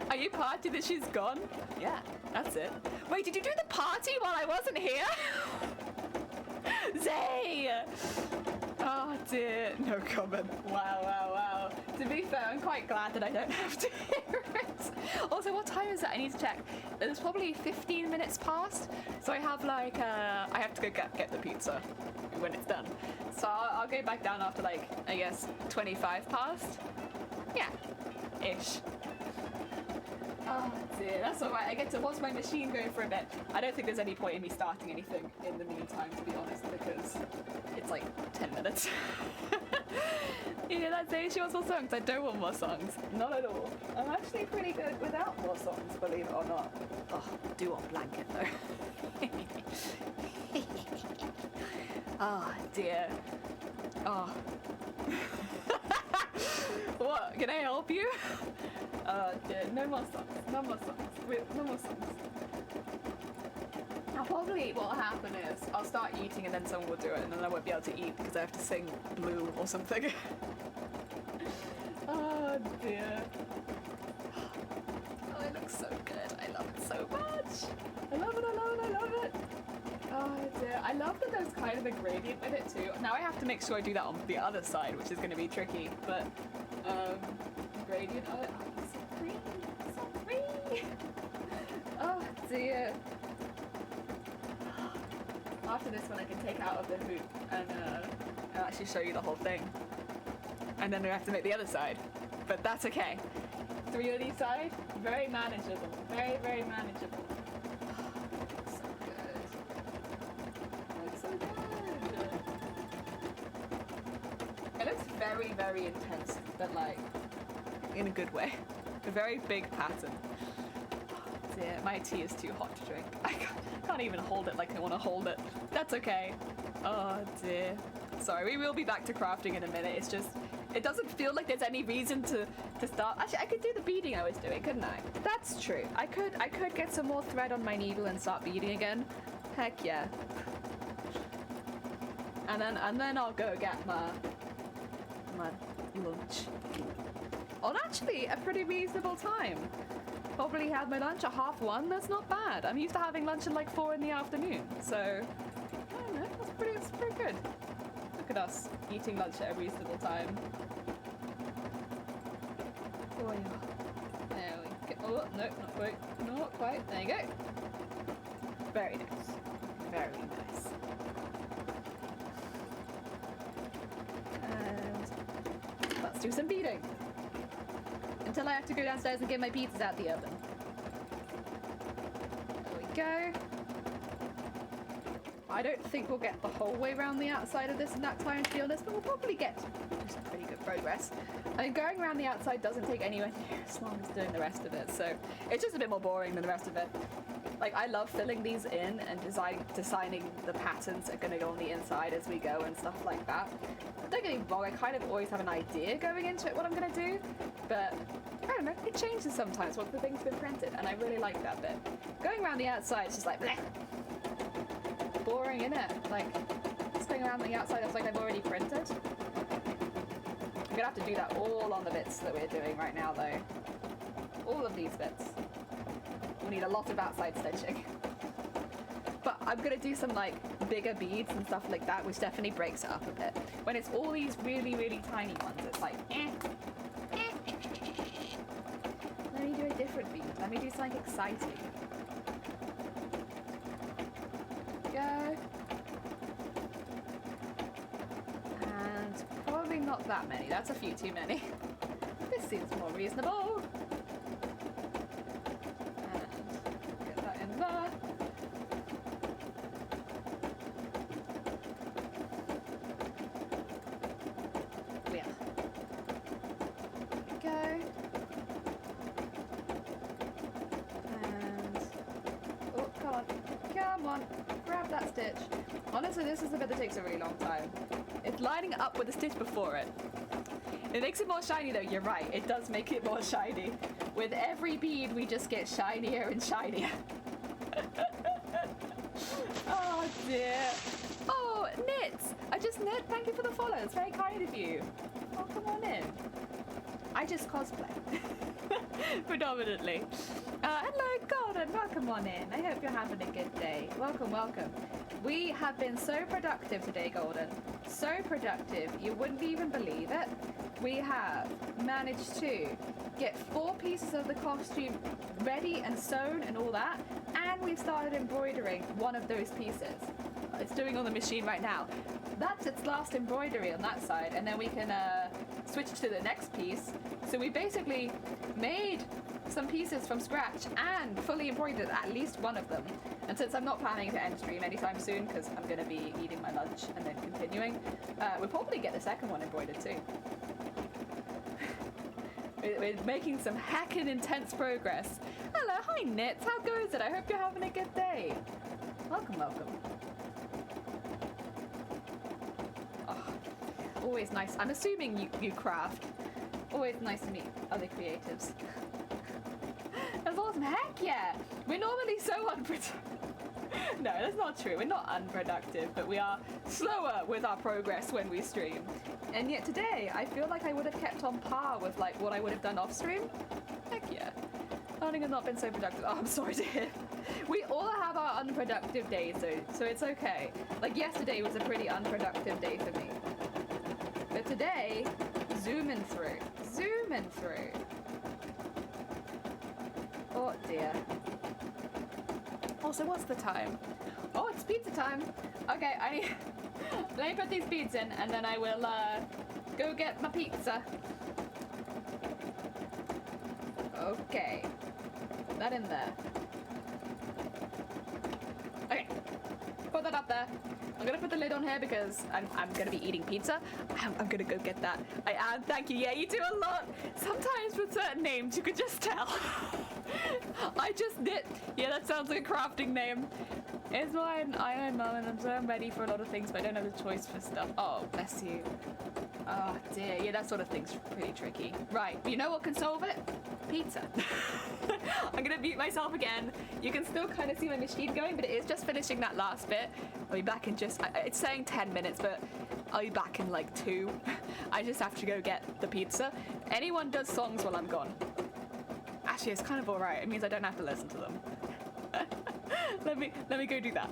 Are you party that she's gone? Yeah, that's it. Wait, did you do the party while I wasn't here? Zay! Oh dear, no comment. Wow. To be fair, I'm quite glad that I don't have to hear it. Also, what time is it? I need to check. It's probably 15 minutes past, so I have I have to go get the pizza when it's done. So I'll go back down after I guess 25 past. Yeah, ish. Oh dear, that's alright. I get to watch my machine go for a bit. I don't think there's any point in me starting anything in the meantime, to be honest, because it's 10 minutes. Yeah, that's it. She wants more songs. I don't want more songs. Not at all. I'm actually pretty good without more songs, believe it or not. Oh, I do want Blanket though. Oh dear. Oh. What? Can I help you? Dear. No more songs. No more songs. Wait, no more songs. Now probably what will happen is I'll start eating and then someone will do it and then I won't be able to eat because I have to sing Blue or something. Oh dear. Oh, it looks so good. I love it so much. I love it, I love it, I love it. Oh dear. I love that there's kind of a gradient with it too. Now I have to make sure I do that on the other side, which is going to be tricky, but gradient. Oh, it's so pretty. It's so pretty. Oh dear. After this one I can take out of the hoop and actually show you the whole thing. And then we have to make the other side. But that's okay. 3 on each side, very manageable. Very, very manageable. So good. It's so good. It looks very, very intense, but like, in a good way. A very big pattern. Oh dear, my tea is too hot to drink. I can't even hold it like I want to hold it. That's okay. Oh dear. Sorry, we will be back to crafting in a minute. It's just, it doesn't feel like there's any reason to start. Actually, I could do the beading I was doing, couldn't I? That's true. I could get some more thread on my needle and start beading again. Heck yeah. And then I'll go get my lunch. On actually a pretty reasonable time. Probably had my lunch at 1:30. That's not bad. I'm used to having lunch at like 4 in the afternoon. So I don't know. That's pretty good. Look at us eating lunch at a reasonable time. Oh yeah. There we go. Oh no, not quite. Not quite. There you go. Very nice. Very nice. And let's do some beading. Until I have to go downstairs and get my pizzas out the oven. There we go. I don't think we'll get the whole way around the outside of this in that time, to be honest, but we'll probably get some pretty good progress. I mean, going around the outside doesn't take anywhere near as long as doing the rest of it, so it's just a bit more boring than the rest of it. Like, I love filling these in and designing the patterns that are going to go on the inside as we go and stuff like that. Don't get me wrong, I kind of always have an idea going into it what I'm going to do, but I don't know, it changes sometimes once the thing's been printed, and I really like that bit. Going around the outside is just like, bleh. Boring, innit? Like, just going around the outside, that's like I've already printed. I'm gonna have to do that all on the bits that we're doing right now, though. All of these bits. We'll need a lot of outside stitching. But I'm gonna do some, like, bigger beads and stuff like that, which definitely breaks it up a bit. When it's all these really, really tiny ones, it's like, Let me do a different bead. Let me do something exciting. Go. And probably not that many. That's a few too many. This seems more reasonable. And get that in there. Yeah. There we go. And oh, come on. Come on. Grab that stitch. Honestly, this is the bit that takes a really long time. It's lining it up with the stitch before it. It makes it more shiny though, you're right. It does make it more shiny. With every bead, we just get shinier and shinier. Oh dear. Oh, Knits! I just knit. Thank you for the follow. It's very kind of you. Oh, come on in. I just cosplay. Predominantly. Hello, Golden. Welcome on in. I hope you're having a good day. Welcome, welcome. We have been so productive today, Golden. So productive, you wouldn't even believe it. We have managed to get 4 pieces of the costume ready and sewn and all that, and we've started embroidering one of those pieces. It's doing on the machine right now. That's its last embroidery on that side, and then we can switch to the next piece. So we basically made some pieces from scratch and fully embroidered at least one of them. And since I'm not planning to end stream anytime soon, because I'm going to be eating my lunch and then continuing, we'll probably get the second one embroidered too. We're making some heckin' intense progress. Hello, hi Knits, how goes it? I hope you're having a good day. Welcome, welcome. Always nice. I'm assuming you craft. Always nice to meet other creatives. That's awesome. Heck yeah! We're normally so unproductive. No, that's not true. We're not unproductive, but we are slower with our progress when we stream. And yet today, I feel like I would have kept on par with like what I would have done off stream. Heck yeah. Learning has not been so productive. Oh, I'm sorry to hear. We all have our unproductive days, so it's okay. Like yesterday was a pretty unproductive day for me. But today, zooming through. Zooming through. Oh dear. Also, what's the time? Oh, it's pizza time. Okay, let me put these beads in, and then I will go get my pizza. Okay, put that in there. Okay, put that up there. I'm gonna put the lid on here because I'm gonna be eating pizza. I'm gonna go get that. Thank you. Yeah, you do a lot. Sometimes with certain names, you could just tell. I just did. Yeah, that sounds like a crafting name. It's fine. I am mum and I'm ready for a lot of things, but I don't have the choice for stuff. Oh, bless you. Oh dear. Yeah, that sort of thing's pretty tricky. Right. You know what can solve it? Pizza. I'm gonna mute myself again. You can still kind of see my machine going, but it is just finishing that last bit. I'll be back in just. It's saying 10 minutes, but I'll be back in like 2. I just have to go get the pizza. Anyone does songs while I'm gone. Actually, it's kind of alright. It means I don't have to listen to them. Let me go do that.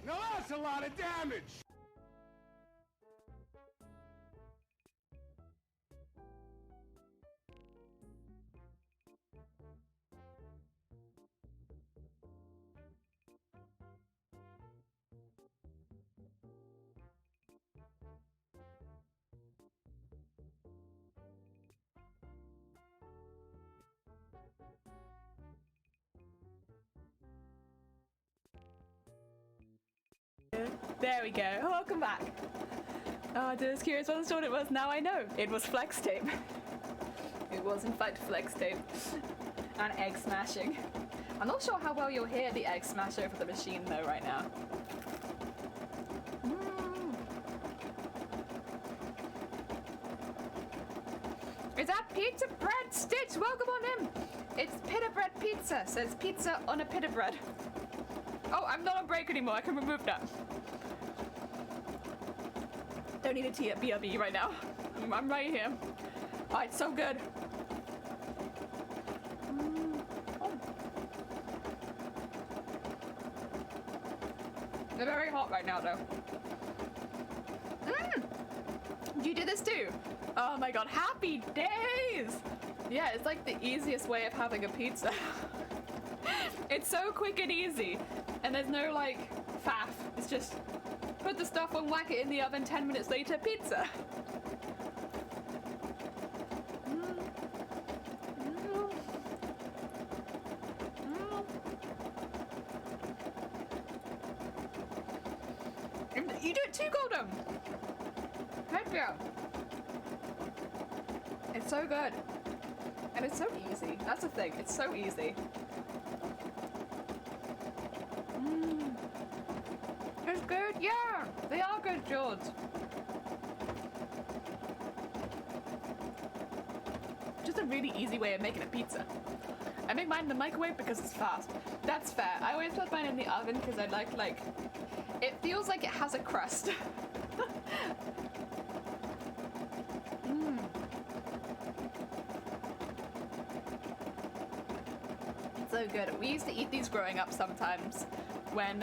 Now that's a lot of damage! There we go. Welcome back. Oh, I was curious what it was. Now I know. It was flex tape. It was in fact flex tape. And egg smashing. I'm not sure how well you'll hear the egg smash over the machine though right now. Is that pizza bread? Stitch, welcome on in. It's pita bread pizza. Says pizza on a pita bread. Oh, I'm not on break anymore. I can remove that. Don't need a BRB right now. I'm right here. Oh, it's so good. Oh. They're very hot right now, though. You did this too? Oh my god, happy days! Yeah, it's like the easiest way of having a pizza. It's so quick and easy. And there's no like faff. It's just put the stuff on, whack it in the oven, 10 minutes later, pizza. You do it too, Goldem! Heck yeah. It's so good. And it's so easy. That's the thing. It's so easy. It's good, yeah! They are good, George. just a really easy way of making a pizza. I make mine in the microwave because it's fast. That's fair. I always put mine in the oven because I like, it feels like it has a crust. So good. We used to eat these growing up sometimes when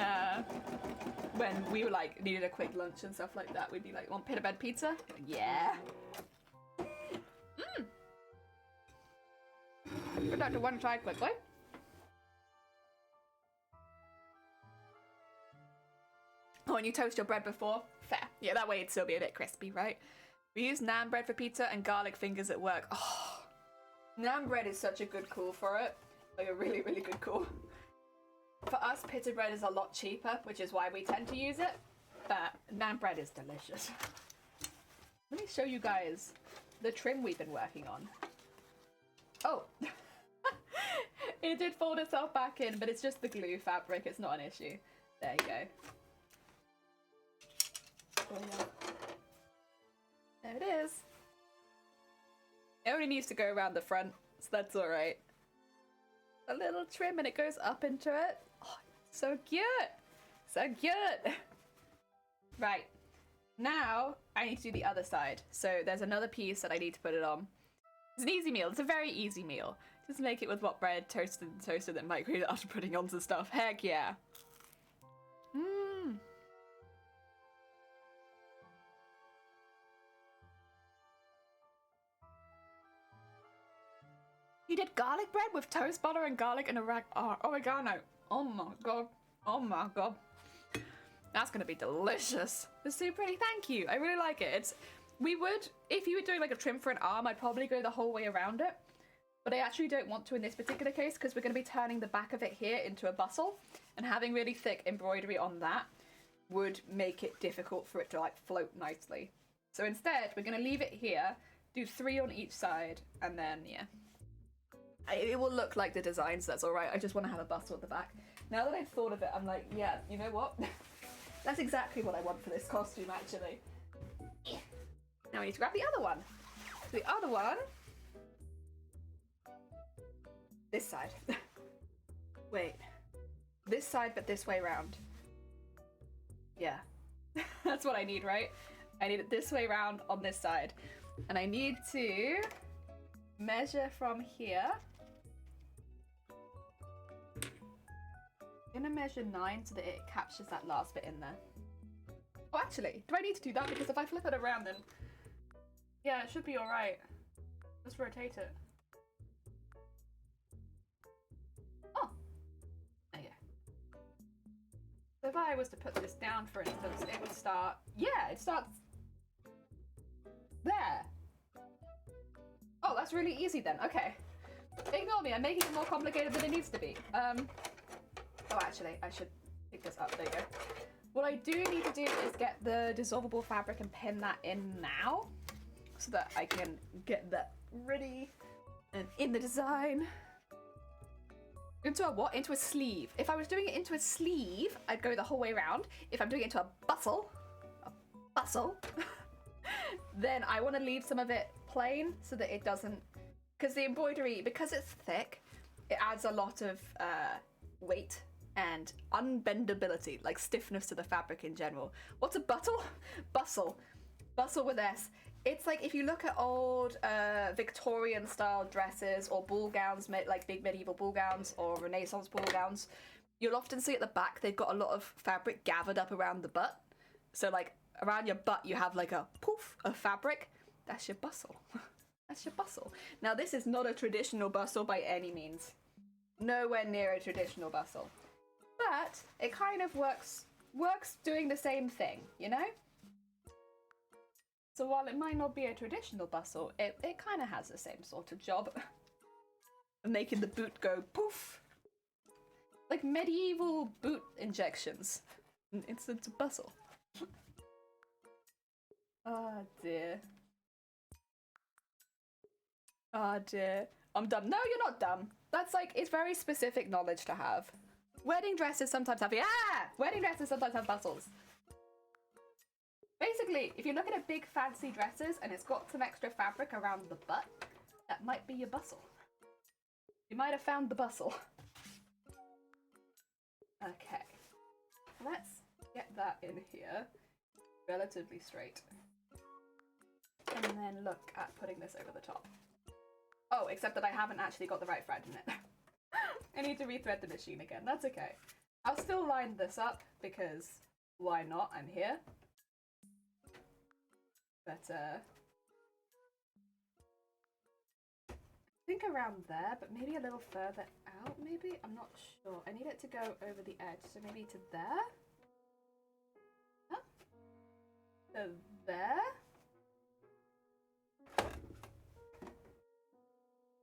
we were like needed a quick lunch and stuff like that. We'd be like, want pita bread pizza? Yeah. Put that to one side quickly. Oh, and you toast your bread before? Fair. Yeah, that way it'd still be a bit crispy, right? We use naan bread for pizza and garlic fingers at work. Oh, naan bread is such a good call for it. Like a really, really good call. For us, pita bread is a lot cheaper, which is why we tend to use it. But naan bread is delicious. Let me show you guys the trim we've been working on. Oh, it did fold itself back in, but it's just the glue fabric. It's not an issue. There you go. Oh, yeah. There it is. It only needs to go around the front, so that's all right. A little trim and it goes up into it. Oh, so cute. So cute. Right. Now I need to do the other side. So there's another piece that I need to put it on. It's an easy meal. It's a very easy meal. Just make it with what bread, toasted, then microwave after putting on some stuff. Heck yeah. Mmm. You did garlic bread with toast, butter, and garlic and oregano. Oh my god. Oh my god. That's gonna be delicious. It's so pretty. Thank you. I really like it. We would, if you were doing like a trim for an arm, I'd probably go the whole way around it. But I actually don't want to in this particular case because we're going to be turning the back of it here into a bustle. And having really thick embroidery on that would make it difficult for it to like float nicely. So instead, we're going to leave it here, do 3 on each side, and then, yeah. It will look like the design, so that's alright. I just want to have a bustle at the back. Now that I've thought of it, I'm like, yeah, you know what? That's exactly what I want for this costume, actually. Now we need to grab the other one. The other one... This side. Wait. This side, but this way round. Yeah. That's what I need, right? I need it this way round on this side. And I need to measure from here. I'm gonna measure 9 so that it captures that last bit in there. Oh, actually, do I need to do that? Because if I flip it around, then... Yeah, it should be alright. Let's rotate it. Oh! There you go. So if I was to put this down, for instance, it would start... Yeah, it starts... There! Oh, that's really easy then. Okay. Ignore me, I'm making it more complicated than it needs to be. Oh, actually, I should pick this up. There you go. What I do need to do is get the dissolvable fabric and pin that in now so that I can get that ready and in the design. Into a what? Into a sleeve. If I was doing it into a sleeve, I'd go the whole way around. If I'm doing it into a bustle, then I want to leave some of it plain so that it doesn't... Because the embroidery, because it's thick, it adds a lot of weight and unbendability, like stiffness to the fabric in general. What's a bustle? Bustle. Bustle with S. It's like if you look at old Victorian style dresses or ball gowns, like big medieval ball gowns or Renaissance ball gowns, you'll often see at the back they've got a lot of fabric gathered up around the butt. So like around your butt you have like a poof of fabric. That's your bustle. That's your bustle. Now this is not a traditional bustle by any means. Nowhere near a traditional bustle. But it kind of works doing the same thing, you know? So while it might not be a traditional bustle, it kind of has the same sort of job. Making the boot go poof. Like medieval boot injections. It's a bustle. Oh dear. Oh dear. I'm dumb. No, you're not dumb. That's like, it's very specific knowledge to have. Wedding dresses sometimes have... Wedding dresses sometimes have bustles. Basically, if you look at a big fancy dresses and it's got some extra fabric around the butt, That might be your bustle. You might have found the bustle. Okay. Let's get that in here. Relatively straight. And then look at putting this over the top. Oh, except that I haven't actually got the right thread in it. I need to rethread the machine again. That's okay. I'll still line this up because why not? I'm here. But I think around there, but maybe a little further out, maybe? I'm not sure. I need it to go over the edge, so maybe to there? Huh? So there?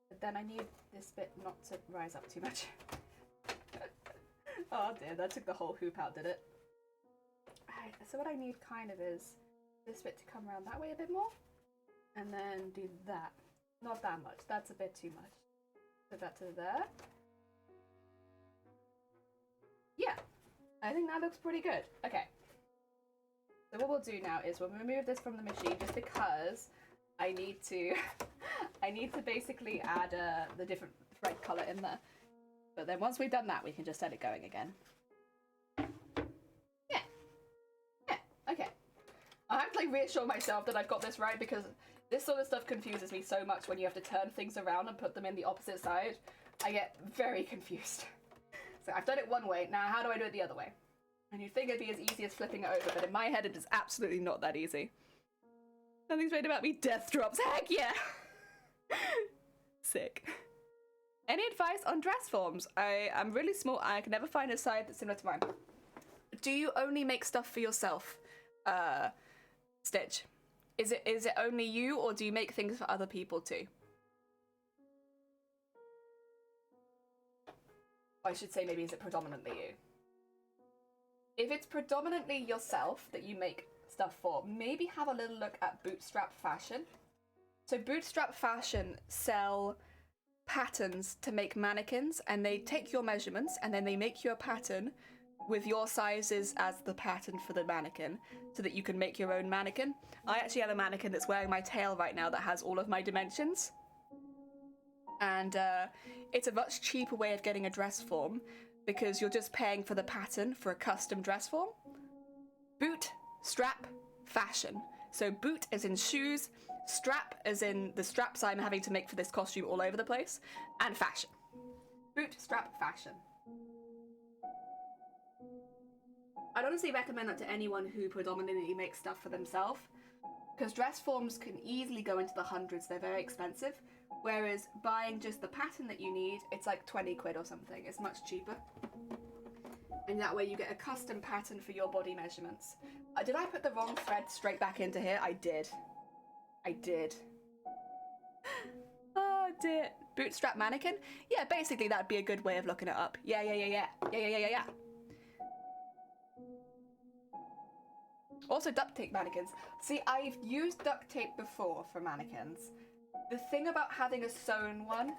But then I need this bit not to rise up too much. Oh dear, that took the whole hoop out, did it? Alright, so what I need kind of is this bit to come around that way a bit more. And then do that. Not that much, that's a bit too much. So that to there. Yeah, I think that looks pretty good. Okay. So what we'll do now is we'll remove this from the machine just because I need to I need to basically add the different thread colour in there. But then once we've done that, we can just set it going again. Yeah. Yeah, okay. I have to like reassure myself that I've got this right because this sort of stuff confuses me so much when you have to turn things around and put them in the opposite side. I get very confused. So I've done it one way, now how do I do it the other way? And you'd think it'd be as easy as flipping it over, but in my head it is absolutely not that easy. Nothing's made about me death drops, heck yeah! Sick. Any advice on dress forms? I'm really small, I can never find a side that's similar to mine. Do you only make stuff for yourself, Stitch? Is it only you, or do you make things for other people too? I should say maybe is it predominantly you? If it's predominantly yourself that you make stuff for, maybe have a little look at Bootstrap Fashion. So Bootstrap Fashion sell patterns to make mannequins, and they take your measurements and then they make you a pattern with your sizes as the pattern for the mannequin so that you can make your own mannequin. I actually have a mannequin that's wearing my tail right now that has all of my dimensions. And it's a much cheaper way of getting a dress form because you're just paying for the pattern for a custom dress form. Bootstrap Fashion. So boot as in shoes, strap as in the straps I'm having to make for this costume all over the place, and fashion. Bootstrap Fashion. I'd honestly recommend that to anyone who predominantly makes stuff for themselves, because dress forms can easily go into the hundreds, they're very expensive, whereas buying just the pattern that you need, it's like 20 quid or something, it's much cheaper. And that way you get a custom pattern for your body measurements. Did I put the wrong thread straight back into here? I did. Oh dear. Bootstrap mannequin? Yeah, basically that'd be a good way of looking it up. Yeah. Also duct tape mannequins. See, I've used duct tape before for mannequins. The thing about having a sewn one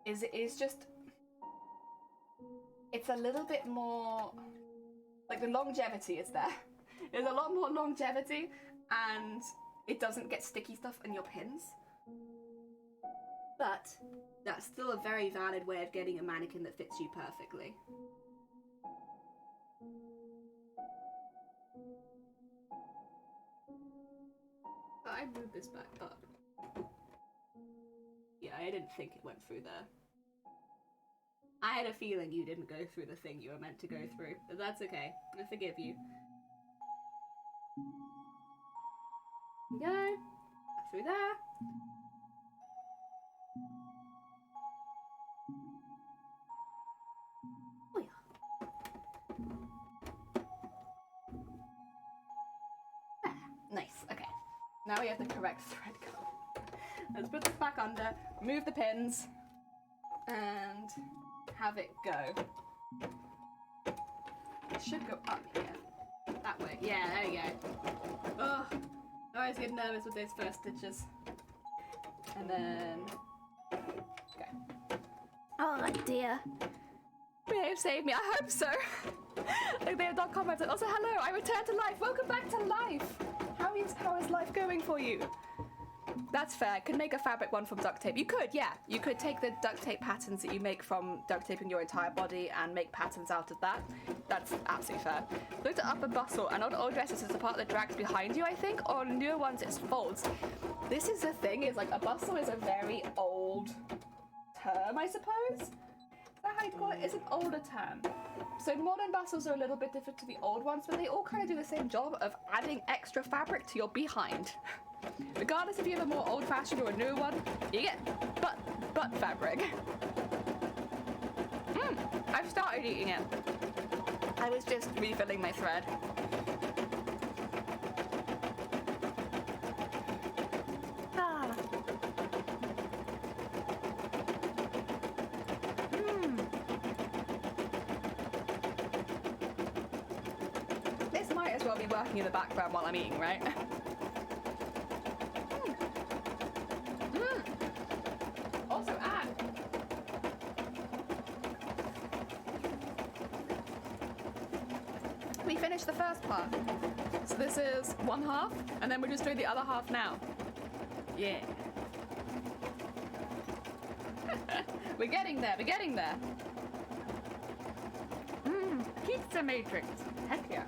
is it is just... It's a little bit more... Like, the longevity is there. There's a lot more longevity, and it doesn't get sticky stuff in your pins. But that's still a very valid way of getting a mannequin that fits you perfectly. I moved this back up. Yeah, I didn't think it went through there. I had a feeling you didn't go through the thing you were meant to go through, but that's okay. I forgive you. Go. Through there. Oh yeah. There. Nice, okay. Now we have the correct thread color. Let's put this back under, remove the pins, and have it go. It should go up here. That way. Yeah, there you go. Oh, I always get nervous with those first stitches. And then... go. Oh dear. May have saved me. I hope so. Like they have dot comments. Also, hello, I returned to life. Welcome back to life. How is life going for you? That's fair. Could make a fabric one from duct tape. You could, yeah. You could take the duct tape patterns that you make from duct taping your entire body and make patterns out of that. That's absolutely fair. Look at upper bustle, and on old dresses it's the part that drags behind you, I think, or on newer ones it's folds. This is the thing, is like a bustle is a very old term, I suppose? Is that how you call it? It's an older term. So modern bustles are a little bit different to the old ones, but they all kind of do the same job of adding extra fabric to your behind. Regardless if you have a more old-fashioned or a newer one, you get butt fabric. I've started eating it. I was just refilling my thread. This might as well be working in the background while I'm eating, right? Also add we finished the first part. So this is one half, and then we're just doing the other half now. Yeah. We're getting there, we're getting there. Pizza Matrix. Heck yeah.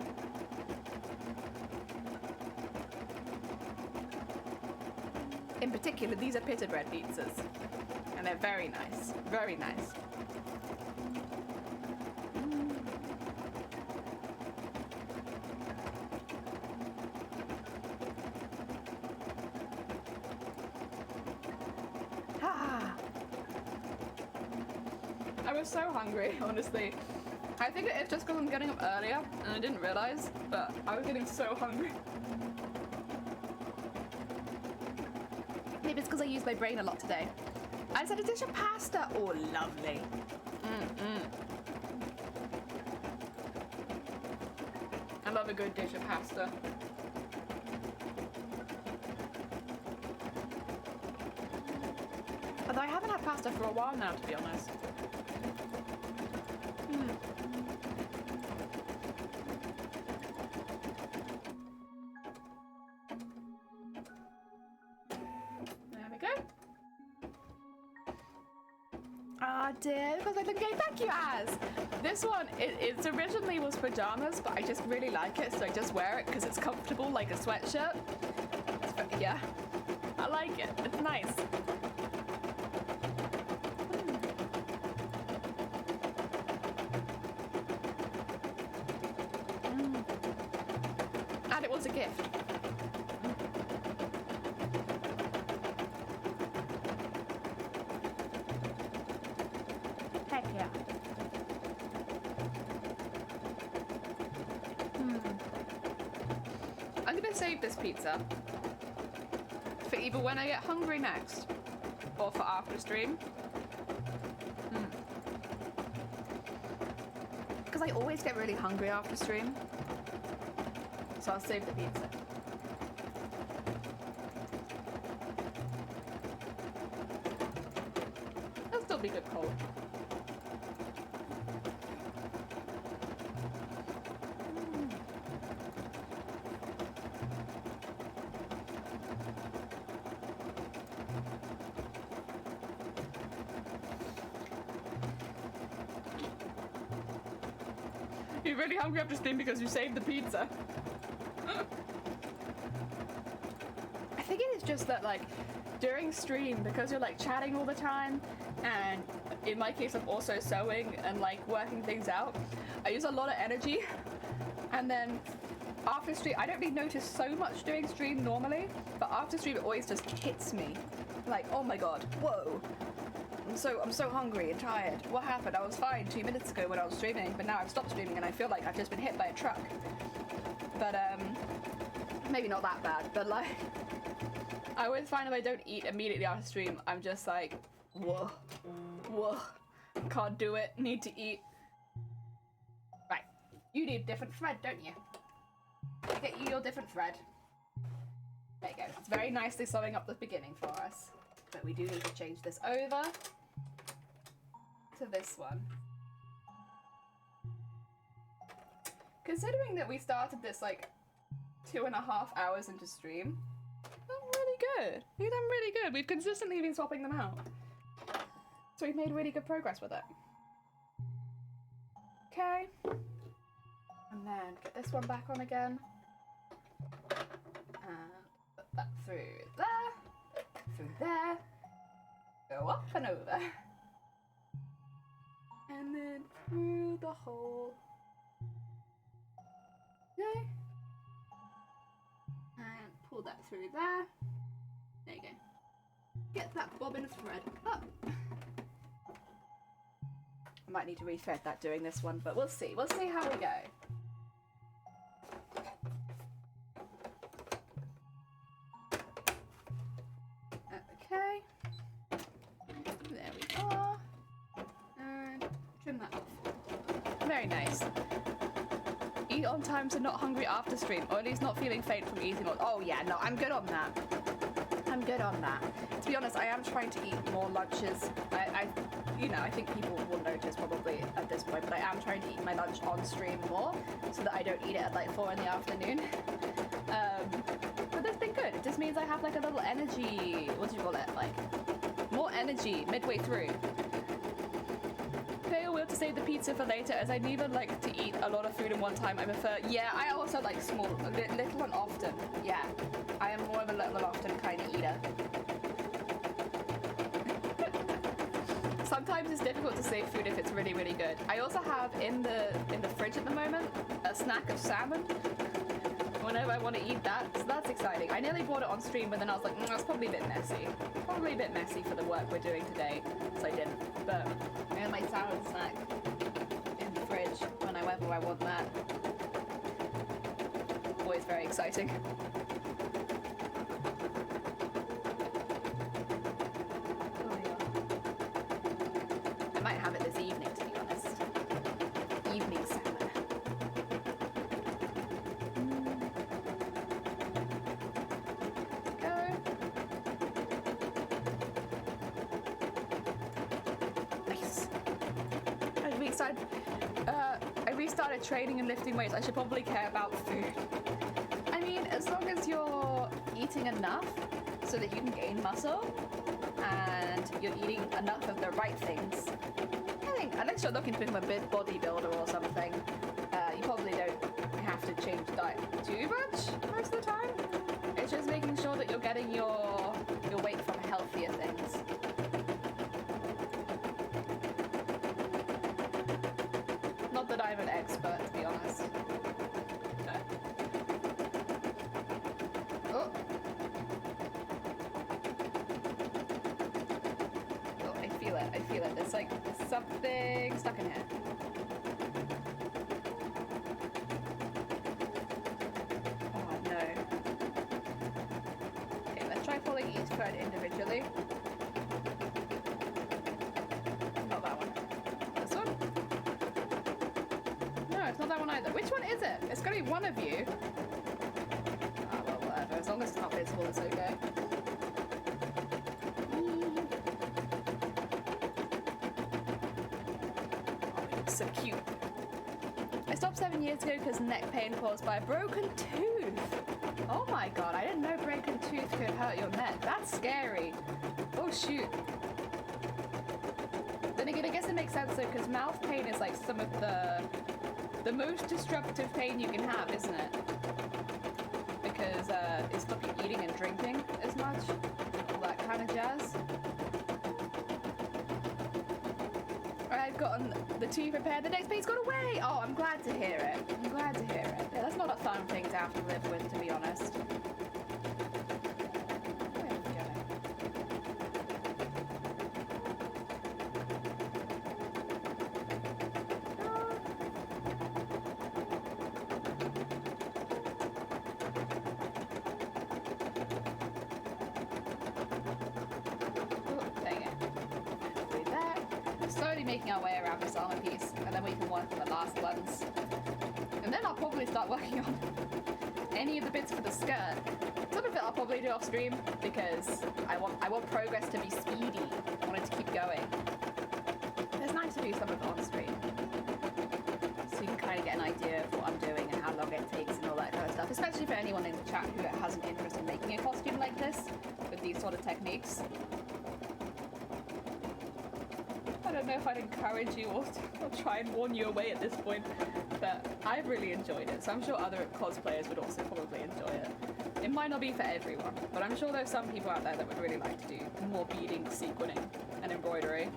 In particular, these are pita bread pizzas. And they're very nice. Very nice. I was so hungry, honestly. I think it's just because I'm getting up earlier and I didn't realize, but I was getting so hungry. Maybe it's because I used my brain a lot today. I just had a dish of pasta. Oh, lovely. I love a good dish of pasta. Although I haven't had pasta for a while now, to be honest. Dear, because I think thank you, Az. This one, it originally was pajamas, but I just really like it, so I just wear it because it's comfortable, like a sweatshirt. Yeah, I like it. It's nice. And it was a gift. I'm gonna save this pizza for either when I get hungry next or for after stream. Because I always get really hungry after stream. So I'll save the pizza. It'll still be good cold. You're really hungry after stream because you saved the pizza. I think it is just that, like, during stream, because you're, like, chatting all the time, and in my case, I'm also sewing and, like, working things out, I use a lot of energy, and then after stream, I don't really notice so much during stream normally, but after stream, it always just hits me. Like, oh my god, whoa. I'm so hungry and tired. What happened? I was fine 2 minutes ago when I was streaming, but now I've stopped streaming and I feel like I've just been hit by a truck. But maybe not that bad, but like, I always find if I don't eat immediately after stream, I'm just like, whoa, can't do it, need to eat. Right, you need a different thread, don't you? Get you your different thread. There you go, it's very nicely sewing up the beginning for us. But we do need to change this over to this one. Considering that we started this like 2.5 hours into stream, that's really good. You've done really good. We've consistently been swapping them out. So we've made really good progress with it. Okay. And then get this one back on again. And put that through there, go up and over. And then through the hole. Okay. And pull that through there. There you go. Get that bobbin thread up. I might need to rethread that doing this one, but we'll see. We'll see how we go. Okay. There we are. And trim that off. Very nice. Eat on time so not hungry after stream, or at least not feeling faint from eating. Oh yeah, no, I'm good on that. I'm good on that. To be honest, I am trying to eat more lunches. I think people will notice probably at this point, but I am trying to eat my lunch on stream more so that I don't eat it at like 4 in the afternoon. But that's been good. It just means I have like a little energy, what do you call it? Like, more energy midway through. Okay, I will to save the pizza for later, as I neither like to eat a lot of food in one time. I prefer, yeah, I also like small, little and often. Yeah, I am more of a little and often kind of eater. Sometimes it's difficult to save food if it's really, really good. I also have in the fridge at the moment a snack of salmon. Whenever I want to eat that, so that's exciting. I nearly bought it on stream, but then I was like, that's probably a bit messy. Probably a bit messy for the work we're doing today, so I didn't. But I have my salmon snack in the fridge whenever I want that. Always very exciting. I might have it this evening, to be honest. Evening salmon. I restarted training and lifting weights. I should probably care about food. I mean, as long as you're eating enough so that you can gain muscle and you're eating enough of the right things, I think, unless you're looking to become a big bodybuilder or something, you probably don't have to change diet too much most of the time. It's just making sure that you're getting your weight from healthier things. Not that I'm an expert, to be honest. Oh. Oh, I feel it. I feel it. There's like something stuck in here. Oh no. Okay, let's try pulling each thread individually. Not that one. This one? No, it's not that one either. Which one is it? It's gotta be one of you. Ah, well, whatever. As long as it's not visible, it's okay. So cute. I stopped 7 years ago because neck pain caused by a broken tooth. Oh my god, I didn't know broken tooth could hurt your neck. That's scary. Oh shoot. Then again, I guess it makes sense though, because mouth pain is like some of the most disruptive pain you can have, isn't it? Because it's not eating and drinking as much. All that kind of jazz. I've gotten the tooth repaired. The next pain's gone away. Oh, I'm glad to hear it. I'm glad to hear it. Yeah, that's not a fun thing to have to live with, to be honest. Where are we going? Oh, dang it. Do that. Slowly making our way around this armor piece, and then we can work on the last ones. And then I'll probably start working on any of the bits for the skirt. Some of it I'll probably do off stream because I want progress to be speedy. I want it to keep going. But it's nice to do some of it on stream, so you can kind of get an idea of what I'm doing and how long it takes and all that kind of stuff. Especially for anyone in the chat who has an interest in making a costume like this, with sort of techniques. I don't know if I'd encourage you or try and warn you away at this point, but I've really enjoyed it, so I'm sure other cosplayers would also probably enjoy it. It might not be for everyone, but I'm sure there's some people out there that would really like to do more beading, sequining, and embroidery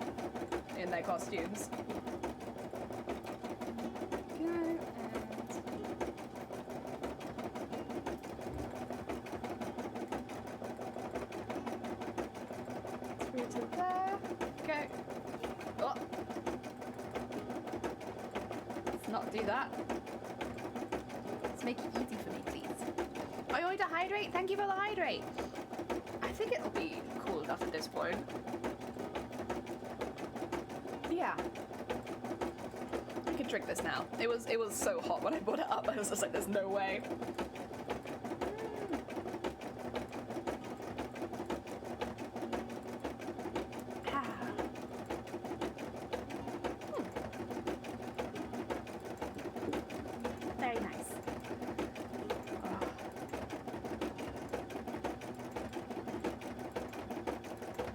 in their costumes. Through to there. Okay. Oh. Let's not do that. Let's make it easy for me, please. Are you going to hydrate? Thank you for the hydrate. I think it'll be cool enough at this point. Yeah. I could drink this now. It was so hot when I brought it up. I was just like, there's no way. Very nice. Oh.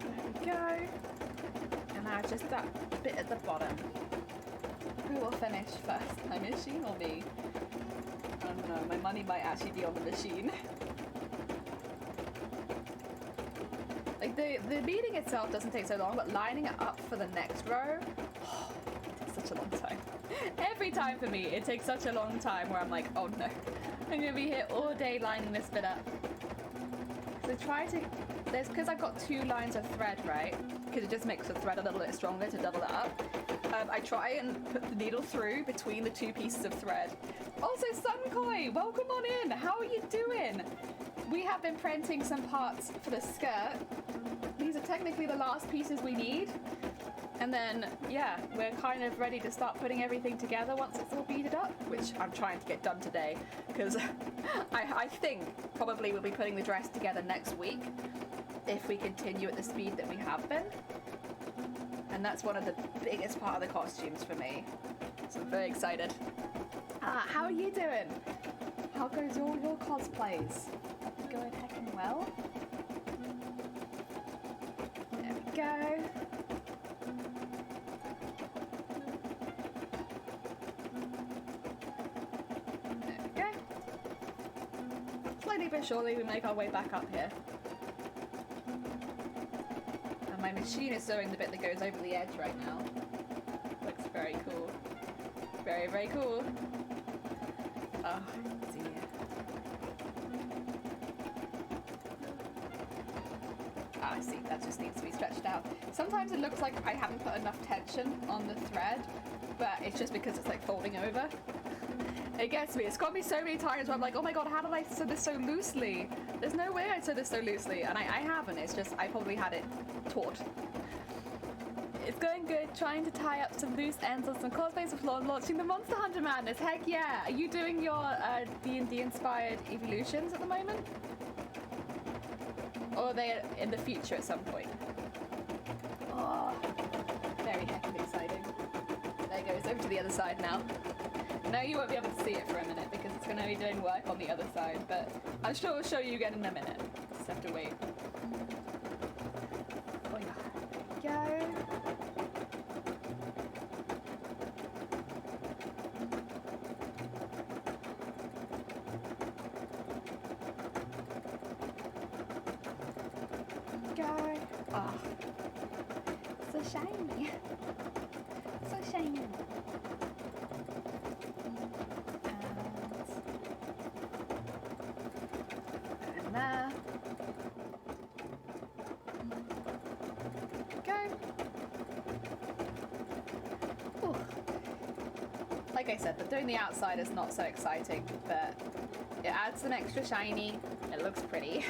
There we go. And now just that bit at the bottom. Who will finish first? My machine or me? I don't know, my money might actually be on the machine. Like the beading itself doesn't take so long, but lining it up for the next row, it takes such a long time. Every time for me, it takes such a long time where I'm like, oh no, I'm gonna be here all day lining this bit up. So try to, because I've got 2 lines of thread, right? Because it just makes the thread a little bit stronger to double it up. I try and put the needle through between the 2 pieces of thread. Also, Sunkoi, welcome on in. How are you doing? We have been printing some parts for the skirt. These are technically the last pieces we need. And then, yeah, we're kind of ready to start putting everything together once it's all beaded up, which I'm trying to get done today, because I think probably we'll be putting the dress together next week if we continue at the speed that we have been. And that's one of the biggest part of the costumes for me. So I'm very excited. How are you doing? How goes all your cosplays? Going heckin' well? There we go. There we go. Slowly but surely we make our way back up here. And my machine is sewing the bit that goes over the edge right now. Looks very cool. Very, very cool. Oh dear. Ah, I see, that just needs to be stretched out. Sometimes it looks like I haven't put enough tension on the thread, but it's just because it's like folding over. It gets me. It's got me so many times where I'm like, oh my god, how did I sew this so loosely? There's no way I sewed this so loosely, and I haven't. It's just I probably had it taught. It's going good, trying to tie up some loose ends on some cosplays before launching the Monster Hunter Madness. Heck yeah! Are you doing your D&D inspired evolutions at the moment? Or are they in the future at some point? Oh, very heckin' exciting. There it goes, over to the other side now. No, you won't be able to see it for a minute because it's going to be doing work on the other side, but I'm sure we'll show you again in a minute. Just have to wait. Oh yeah. There we go. Oh, so shiny. So shiny. And there. Go. Ooh. Like I said, but doing the outside is not so exciting, but it adds some extra shiny. It looks pretty.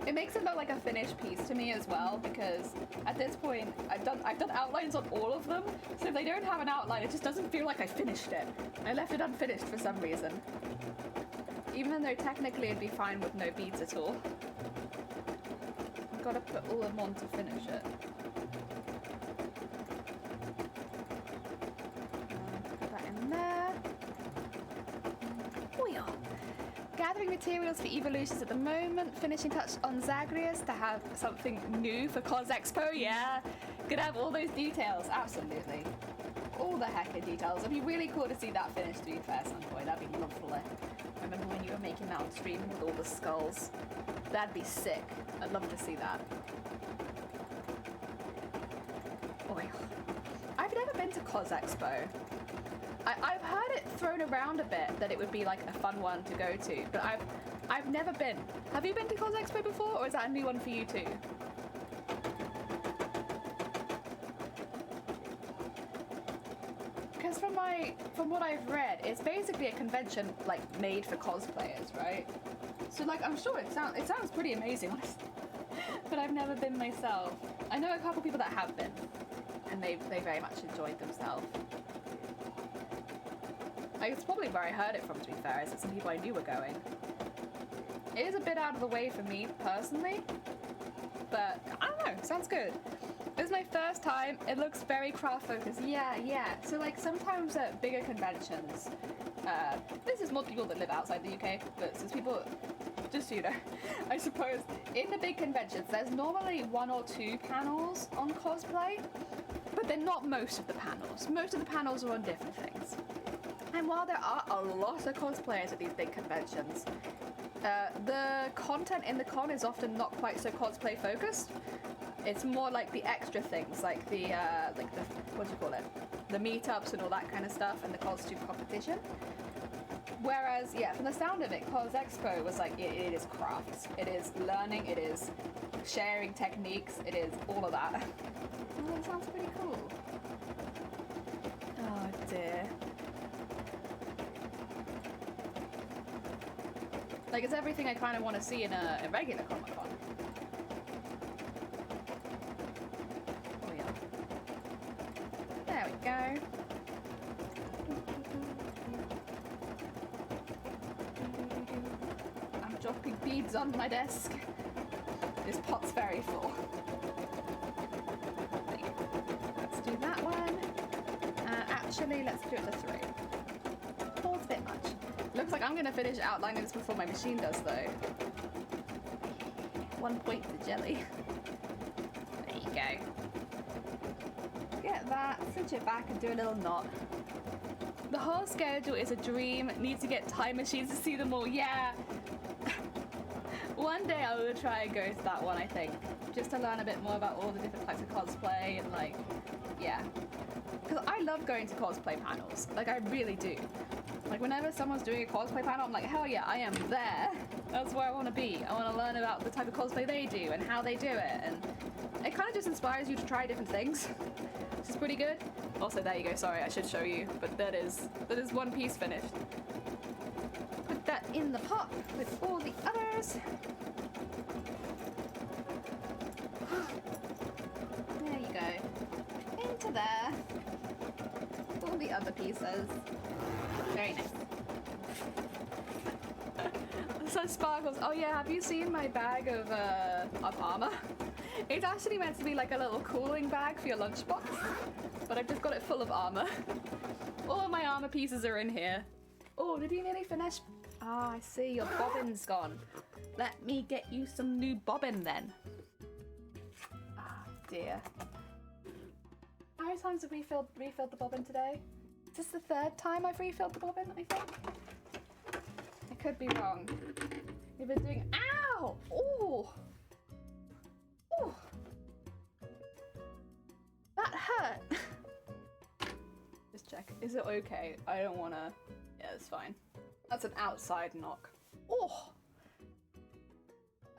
It makes it look like a finished piece to me as well, because at this point I've done outlines on all of them, so if they don't have an outline it just doesn't feel like I finished it. I left it unfinished for some reason. Even though technically it'd be fine with no beads at all. I've got to put all of them on to finish it. Put that in there. Oh yeah. Gathering materials for evolutions at the moment. Finishing touch on Zagreus to have something new for Cos Expo. Yeah, gonna have all those details. Absolutely. All the heckin' details. It'd be really cool to see that finished, to be fair, some point. That'd be lovely. I remember when you were making that on stream with all the skulls. That'd be sick. I'd love to see that. Oh my god. I've never been to Cos Expo. I've heard it thrown around a bit that it would be like a fun one to go to, but I've never been. Have you been to Cos Expo before, or is that a new one for you too? Because from what I've read, it's basically a convention like made for cosplayers, right? So like I'm sure it sounds pretty amazing, honestly. But I've never been myself. I know a couple people that have been, and they very much enjoyed themselves. It's probably where I heard it from, to be fair, is that some people I knew were going. It is a bit out of the way for me, personally, but I don't know, sounds good. This is my first time. It looks very craft-focused. Yeah. So, like, sometimes at bigger conventions, this is more people that live outside the UK, but since people, just so you know, I suppose, in the big conventions, there's normally 1 or 2 panels on cosplay, but they're not most of the panels. Most of the panels are on different things. And while there are a lot of cosplayers at these big conventions, the content in the con is often not quite so cosplay focused. It's more like the extra things, like the what do you call it? The meetups and all that kind of stuff, and the costume competition. Whereas, yeah, from the sound of it, Cos Expo was like it is crafts, it is learning, it is sharing techniques, it is all of that. Oh, that sounds pretty cool. Oh dear. Like, it's everything I kind of want to see in a regular Comic-Con. Oh, yeah. There we go. I'm dropping beads on my desk. This pot's very full. Let's do that one. Actually, let's do it to 3. 4's a bit much. Looks like I'm going to finish outlining this before my machine does, though. 1 point to jelly. There you go. Get that, cinch it back and do a little knot. The whole schedule is a dream. Need to get time machines to see them all. Yeah. One day I will try and go to that one, I think. Just to learn a bit more about all the different types of cosplay and, like, yeah. Because I love going to cosplay panels. Like, I really do. Like, whenever someone's doing a cosplay panel, I'm like, hell yeah, I am there. That's where I want to be. I want to learn about the type of cosplay they do and how they do it. And it kind of just inspires you to try different things, which is pretty good. Also, there you go. Sorry, I should show you. But that is one piece finished. Put that in the pot with all the others. There you go. Into there. All the other pieces. Very nice. So sparkles. Oh yeah, have you seen my bag of armor? It's actually meant to be like a little cooling bag for your lunchbox, but I've just got it full of armor. All of my armor pieces are in here. Oh, did you nearly finish? Ah, I see, your bobbin's gone. Let me get you some new bobbin then. Ah, dear. How many times have we refilled the bobbin today? Is this the 3rd time I've refilled the bobbin, I think? I could be wrong. We've been doing... Ow! Ooh! Ooh! That hurt! Just check. Is it okay? I don't wanna... Yeah, it's fine. That's an outside knock. Oh!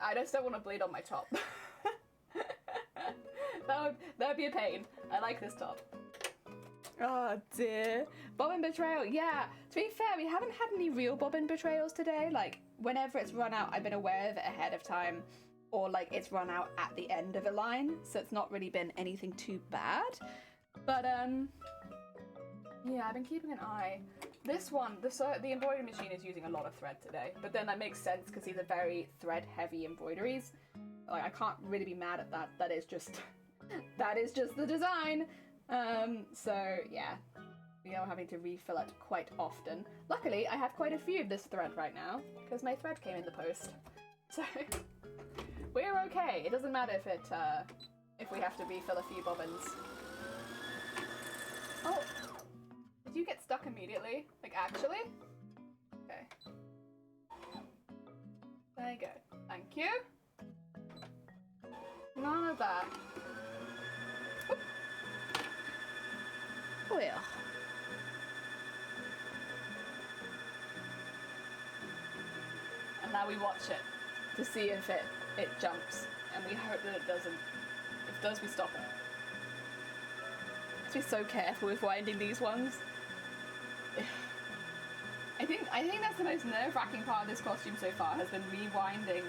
I just don't want to bleed on my top. that would be a pain. I like this top. Oh dear. Bobbin betrayal, yeah. To be fair, we haven't had any real bobbin betrayals today. Like, whenever it's run out, I've been aware of it ahead of time. Or, like, it's run out at the end of a line. So it's not really been anything too bad. But, yeah, I've been keeping an eye. This one, the embroidery machine is using a lot of thread today. But then that makes sense because these are very thread-heavy embroideries. Like, I can't really be mad at that. That is just the design. So, yeah. we are having to refill it quite often. Luckily, I have quite a few of this thread right now, because my thread came in the post. So, we're okay. It doesn't matter if we have to refill a few bobbins. Oh, did you get stuck immediately? Like, actually? Okay. There you go. Thank you. None of that. Oop. Well. And now we watch it to see if it jumps, and we hope that it doesn't. If it does, we stop it. Have to be so careful with winding these ones. I think that's the most nerve-wracking part of this costume so far, has been rewinding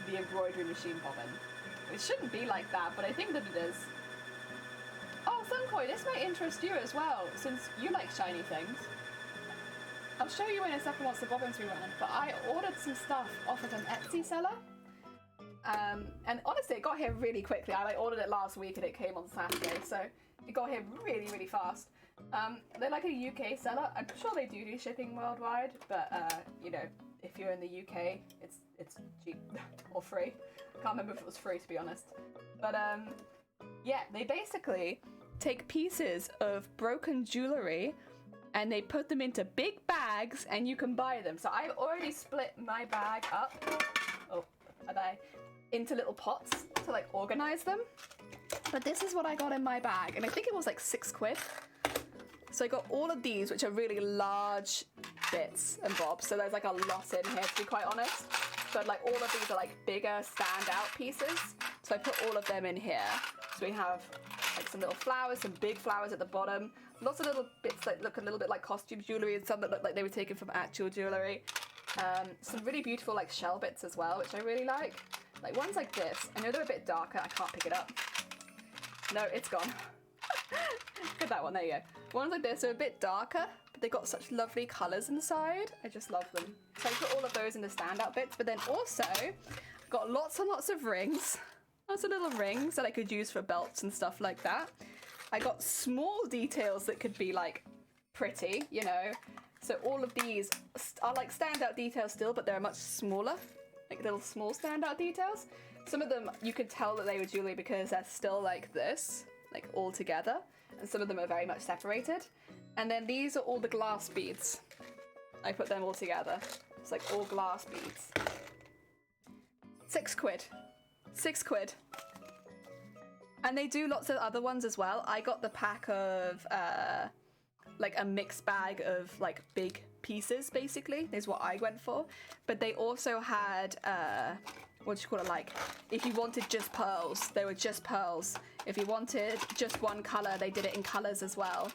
the embroidery machine bobbin. It shouldn't be like that, but I think that it is. Oh, Thunkoi, this might interest you as well, since you like shiny things. I'll show you in a second once the bobbins rerun, but I ordered some stuff off of an Etsy seller. And honestly, it got here really quickly. I ordered it last week and it came on Saturday, so it got here really, really fast. They're like a UK seller. I'm sure they do shipping worldwide, but you know, if you're in the UK, it's cheap or free. I can't remember if it was free, to be honest. But yeah, they basically take pieces of broken jewelry and they put them into big bags and you can buy them. So I've already split my bag up, into little pots to like organize them. But this is what I got in my bag, and I think it was like £6. So I got all of these, which are really large bits and bobs. So there's like a lot in here, to be quite honest. But like all of these are like bigger standout pieces. So I put all of them in here. So we have like some little flowers, some big flowers at the bottom. Lots of little bits that look a little bit like costume jewellery, and some that look like they were taken from actual jewellery. Some really beautiful like shell bits as well, which I really like. Like ones like this. I know they're a bit darker. I can't pick it up. No, it's gone. Get that one. There you go. Ones like this are a bit darker, but they got such lovely colours inside. I just love them. So I put all of those in the standout bits, but then also got lots and lots of rings. Lots of little rings that I could use for belts and stuff like that. I got small details that could be like pretty, you know. So all of these are like standout details still, but they're much smaller, like little small standout details. Some of them you could tell that they were jewelry because they're still like this, like all together, and some of them are very much separated. And then these are all the glass beads. I put them all together. It's like all glass beads. £6. £6. And they do lots of other ones as well. I got the pack of like a mixed bag of like big pieces, basically, is what I went for. But they also had what do you call it, like if you wanted just pearls, they were just pearls. If you wanted just one colour, they did it in colours as well.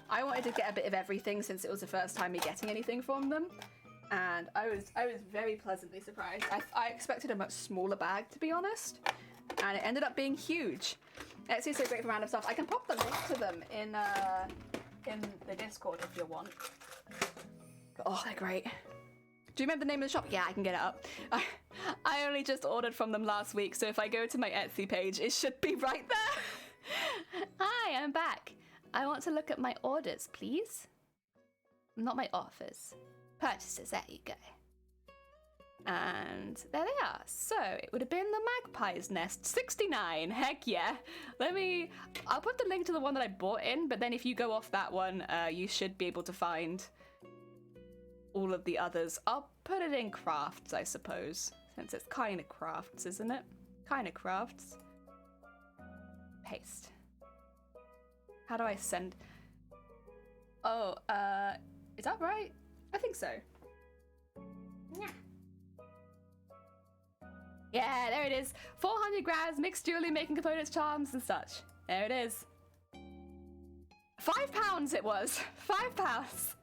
I wanted to get a bit of everything since it was the first time me getting anything from them, and I was very pleasantly surprised. I expected a much smaller bag, to be honest, and it ended up being huge. Etsy is so great for random stuff. I can pop the link to them in the Discord if you want. Oh, they're great. Do you remember the name of the shop? Yeah, I can get it up. I only just ordered from them last week, so if I go to my Etsy page, it should be right there. Hi, I'm back. I want to look at my orders, please. Not my offers. Purchases, there you go. And there they are. So it would have been the Magpie's Nest, 69. Heck yeah. I'll put the link to the one that I bought in, but then if you go off that one, you should be able to find all of the others. I'll put it in crafts, I suppose, since it's kind of crafts, isn't it? Kind of crafts. Paste. How do I send? Oh, is that right? I think so. Yeah. Yeah, there it is. 400 grams, mixed jewelry, making components, charms, and such. There it is. £5 it was. £5.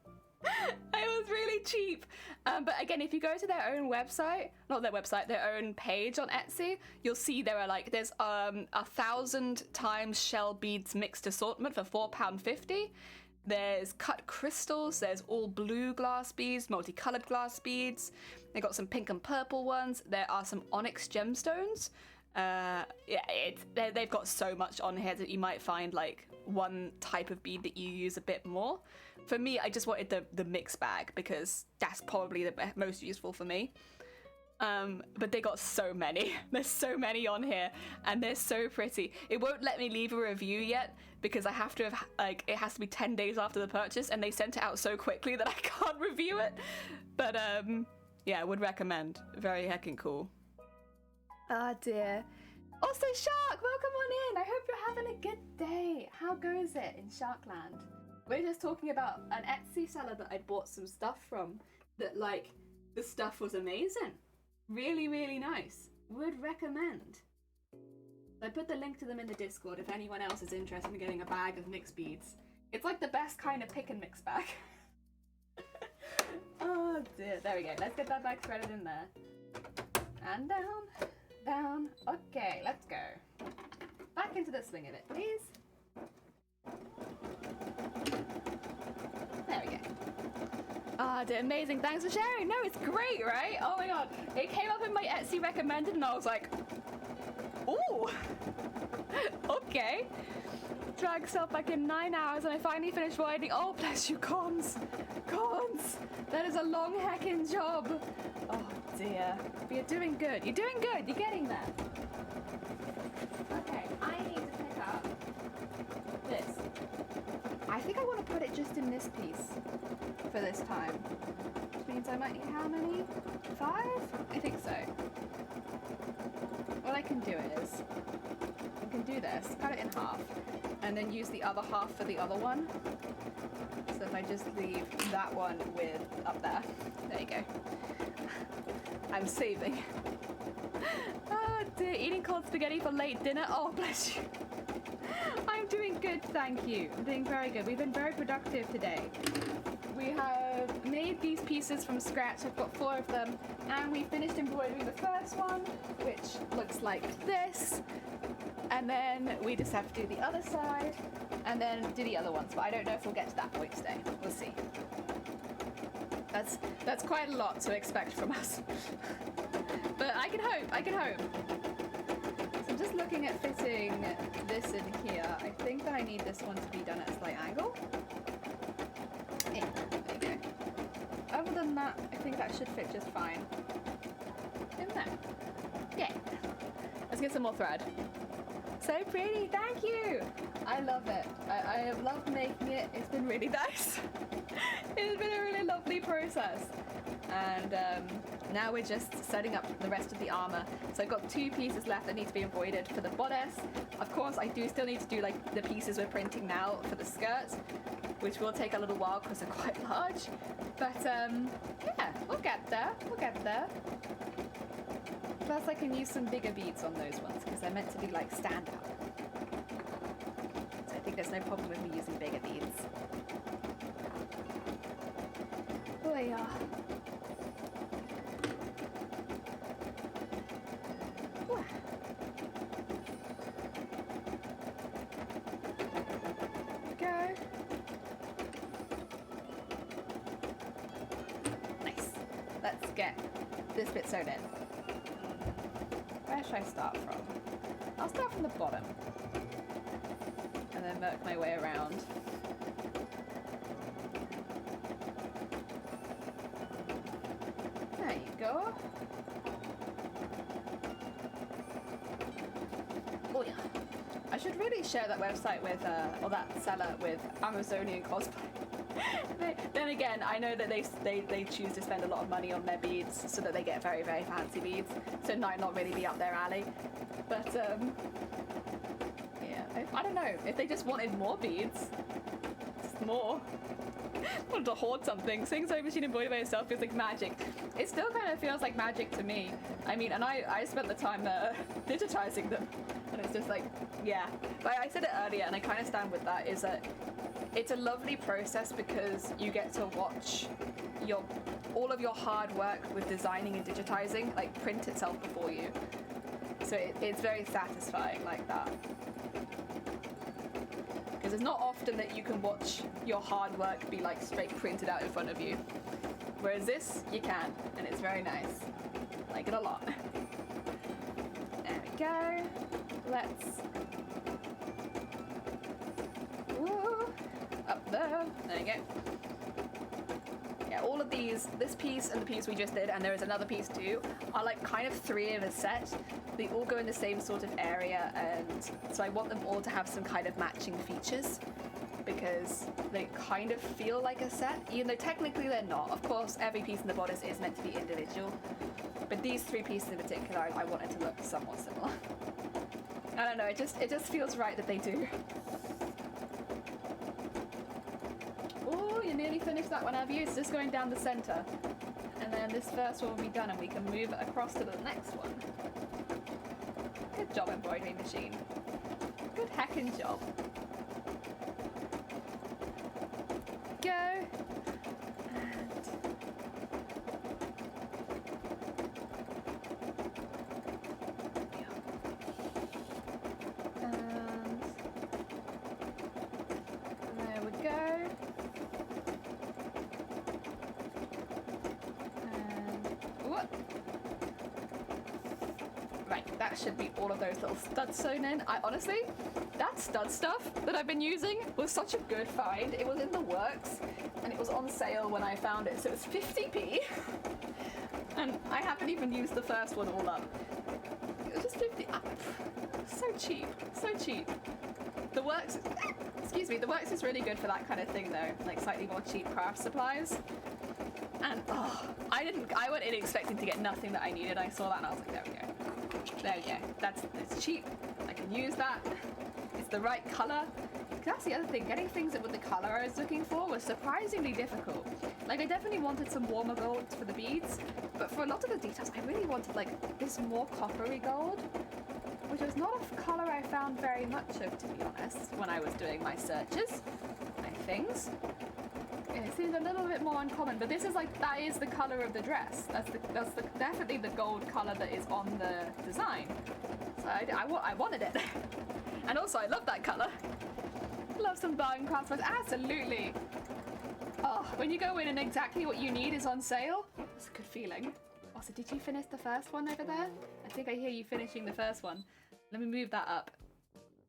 It was really cheap. But again, if you go to their own website, not their website, their own page on Etsy, you'll see there are like, there's 1,000 times shell beads mixed assortment for £4.50. There's cut crystals, there's all blue glass beads, multicolored glass beads. They got some pink and purple ones. There are some onyx gemstones. Yeah, they've got so much on here that you might find like one type of bead that you use a bit more. For me, I just wanted the mix bag because that's probably the most useful for me. But they got so many. There's so many on here, and they're so pretty. It won't let me leave a review yet because I have to have, like, it has to be 10 days after the purchase, and they sent it out so quickly that I can't review it. But yeah, would recommend. Very heckin' cool. Oh dear. Also, Shark, welcome on in. I hope you're having a good day. How goes it in Sharkland? We're just talking about an Etsy seller that I bought some stuff from that, like, the stuff was amazing. Really, really nice. Would recommend. I put the link to them in the Discord if anyone else is interested in getting a bag of mixed beads. It's like the best kind of pick and mix bag. Oh dear. There we go. Let's get that bag threaded in there. And down, down. Okay, let's go. Back into the swing of it, please. There we go. Ah, dear, amazing. Thanks for sharing. No, it's great, right? Oh my god. It came up in my Etsy recommended and I was like, ooh. Okay. Drag yourself back in 9 hours and I finally finished writing. Oh, bless you, Cons. Cons. That is a long heckin' job. Oh, dear. But you're doing good. You're doing good. You're getting there. Okay, I need to pick up this. I think I want to put it just in this piece for this time. Which means I might need how many? 5? I think so. What I can do is, I can do this, cut it in half, and then use the other half for the other one. So if I just leave that one with up there. There you go. I'm saving. Oh dear, eating cold spaghetti for late dinner. Oh, bless you. I'm doing good, thank you. I'm doing very good. We've been very productive today. We have made these pieces from scratch. I've got 4 of them, and we finished embroidering the first one, which looks like this. And then we just have to do the other side, and then do the other ones. But I don't know if we'll get to that point today. We'll see. That's quite a lot to expect from us. But I can hope. I can hope. So I'm just looking at fitting this in here. I think that I need this one to be done at a slight angle. Yeah, there you go. Other than that, I think that should fit just fine. In there. Yeah. Let's get some more thread. So pretty, thank you! I love it. I have loved making it. It's been really nice. It's been a really lovely process. And now we're just setting up the rest of the armor. So I've got 2 pieces left that need to be embroidered for the bodice. Of course, I do still need to do like the pieces we're printing now for the skirt, which will take a little while because they're quite large. But yeah, we'll get there. We'll get there. Plus I can use some bigger beads on those ones because they're meant to be like stand up. So I think there's no problem with me using bigger beads. Oh yeah. Go. Nice. Let's get this bit sewn in. Where should I start from? I'll start from the bottom. And then work my way around. There you go. Oh yeah. I should really share that website with, or that seller with Amazonian cosplay. Then again, I know that they choose to spend a lot of money on their beads so that they get very, very fancy beads. So it might not really be up their alley. But, yeah, I don't know. If they just wanted more beads, just more. Wanted to hoard something. Seeing so machine embroidered by yourself feels like magic. It still kind of feels like magic to me. I mean, and I spent the time digitizing them. And it's just like, yeah. But I said it earlier, and I kind of stand with that, is that it's a lovely process because you get to watch all of your hard work with designing and digitizing like print itself before you. So it's very satisfying like that. Because it's not often that you can watch your hard work be like straight printed out in front of you. Whereas this, you can, and it's very nice. I like it a lot. There we go. Let's there. There you go. Yeah, all of these, this piece and the piece we just did, and there is another piece too, are like kind of 3 in a set. They all go in the same sort of area, and so I want them all to have some kind of matching features, because they kind of feel like a set, even though technically they're not. Of course, every piece in the bodice is meant to be individual, but these 3 pieces in particular, I wanted to look somewhat similar. I don't know, it just feels right that they do. Oh, you nearly finished that one, have you? It's just going down the center. And then this first one will be done and we can move across to the next one. Good job, embroidery machine. Good heckin' job. Go. Should be all of those little studs sewn in. I honestly, that stud stuff that I've been using was such a good find. It was in the works and it was on sale when I found it, so it was 50p. And I haven't even used the first one all up. It was just 50. So cheap, so cheap. The works, excuse me, the works is really good for that kind of thing though, like slightly more cheap craft supplies. And I went in expecting to get nothing that I needed. I saw that and I was like, there we go. There we go. It's cheap. I can use that. It's the right color. That's the other thing. Getting things with the color I was looking for was surprisingly difficult. Like, I definitely wanted some warmer golds for the beads, but for a lot of the details, I really wanted like this more coppery gold, which was not a color I found very much of, to be honest, when I was doing my searches and things. It seems a little bit more uncommon, but this is like, that is the color of the dress. That's definitely the gold color that is on the design. So I wanted it. And also I love that color. Love some bargain craftsmen, absolutely. Oh, when you go in and exactly what you need is on sale, it's a good feeling. Also, did you finish the first one over there? I think I hear you finishing the first one. Let me move that up.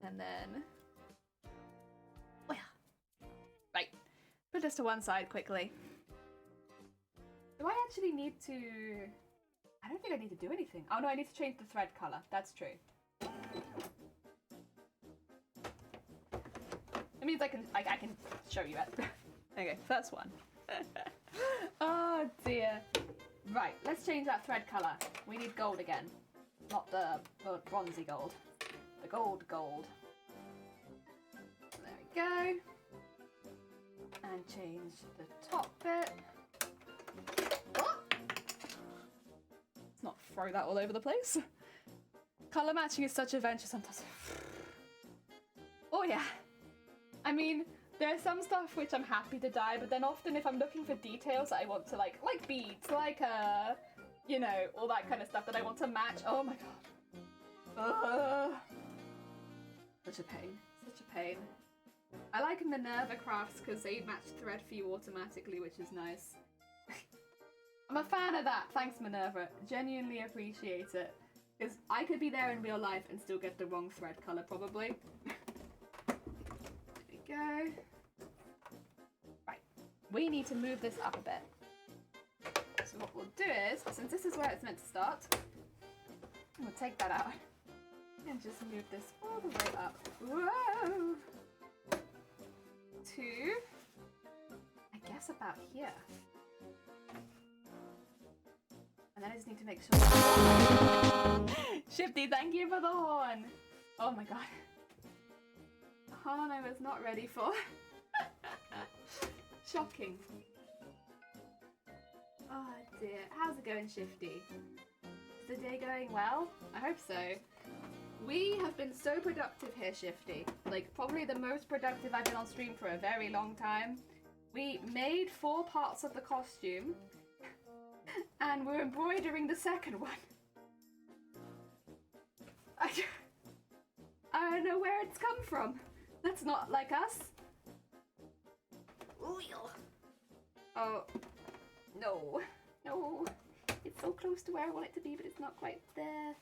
And then, oh yeah. Right. Put this to one side quickly. Do I actually need to... I don't think I need to do anything. Oh no, I need to change the thread colour. That's true. It means I can show you it. Okay, first one. Oh dear. Right, let's change that thread colour. We need gold again. Not the bronzy gold. The gold. There we go. And change the top bit. Oh! Let's not throw that all over the place. Colour matching is such a venture sometimes. Oh yeah. I mean, there's some stuff which I'm happy to dye, but then often if I'm looking for details that I want to like beads, like you know, all that kind of stuff that I want to match. Oh my god. Such a pain. Such a pain. I like Minerva crafts because they match thread for you automatically, which is nice. I'm a fan of that. Thanks, Minerva. Genuinely appreciate it. Because I could be there in real life and still get the wrong thread colour, probably. There we go. Right. We need to move this up a bit. So what we'll do is, since this is where it's meant to start, we'll take that out and just move this all the way up. Whoa! To, I guess about here. And then I just need to make sure. Shifty, thank you for the horn. Oh my god. The horn I was not ready for. Shocking. Oh dear. How's it going, Shifty? Is the day going well? I hope so. We have been so productive here, Shifty. Like, probably the most productive I've been on stream for a very long time. We made 4 parts of the costume, and we're embroidering the second one. I don't know where it's come from. That's not like us. Ooh, oh, no, no. It's so close to where I want it to be, but it's not quite there.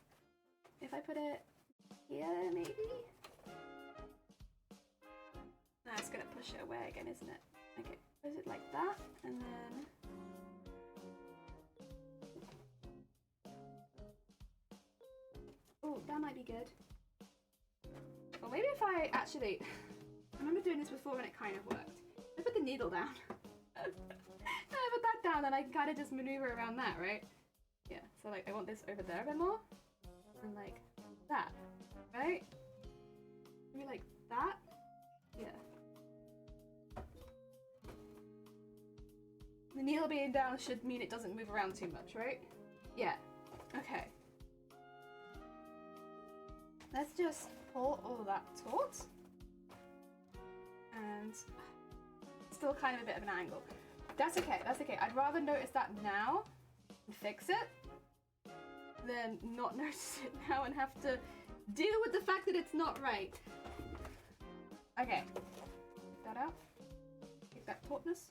If I put it here, maybe? Nah, it's gonna push to show where again, isn't it? Okay, is it like that? And then... Oh, that might be good. Or maybe if I actually... I remember doing this before and it kind of worked. I put the needle down. I put that down and I can kind of just maneuver around that, right? Yeah, so like I want this over there a bit more. And like that, right? Maybe like that? Yeah. The needle being down should mean it doesn't move around too much, right? Yeah. Okay. Let's just pull all that taut. And still kind of a bit of an angle. That's okay, that's okay. I'd rather notice that now and fix it than not notice it now and have to deal with the fact that it's not right. Okay. Take that out. Take that tautness.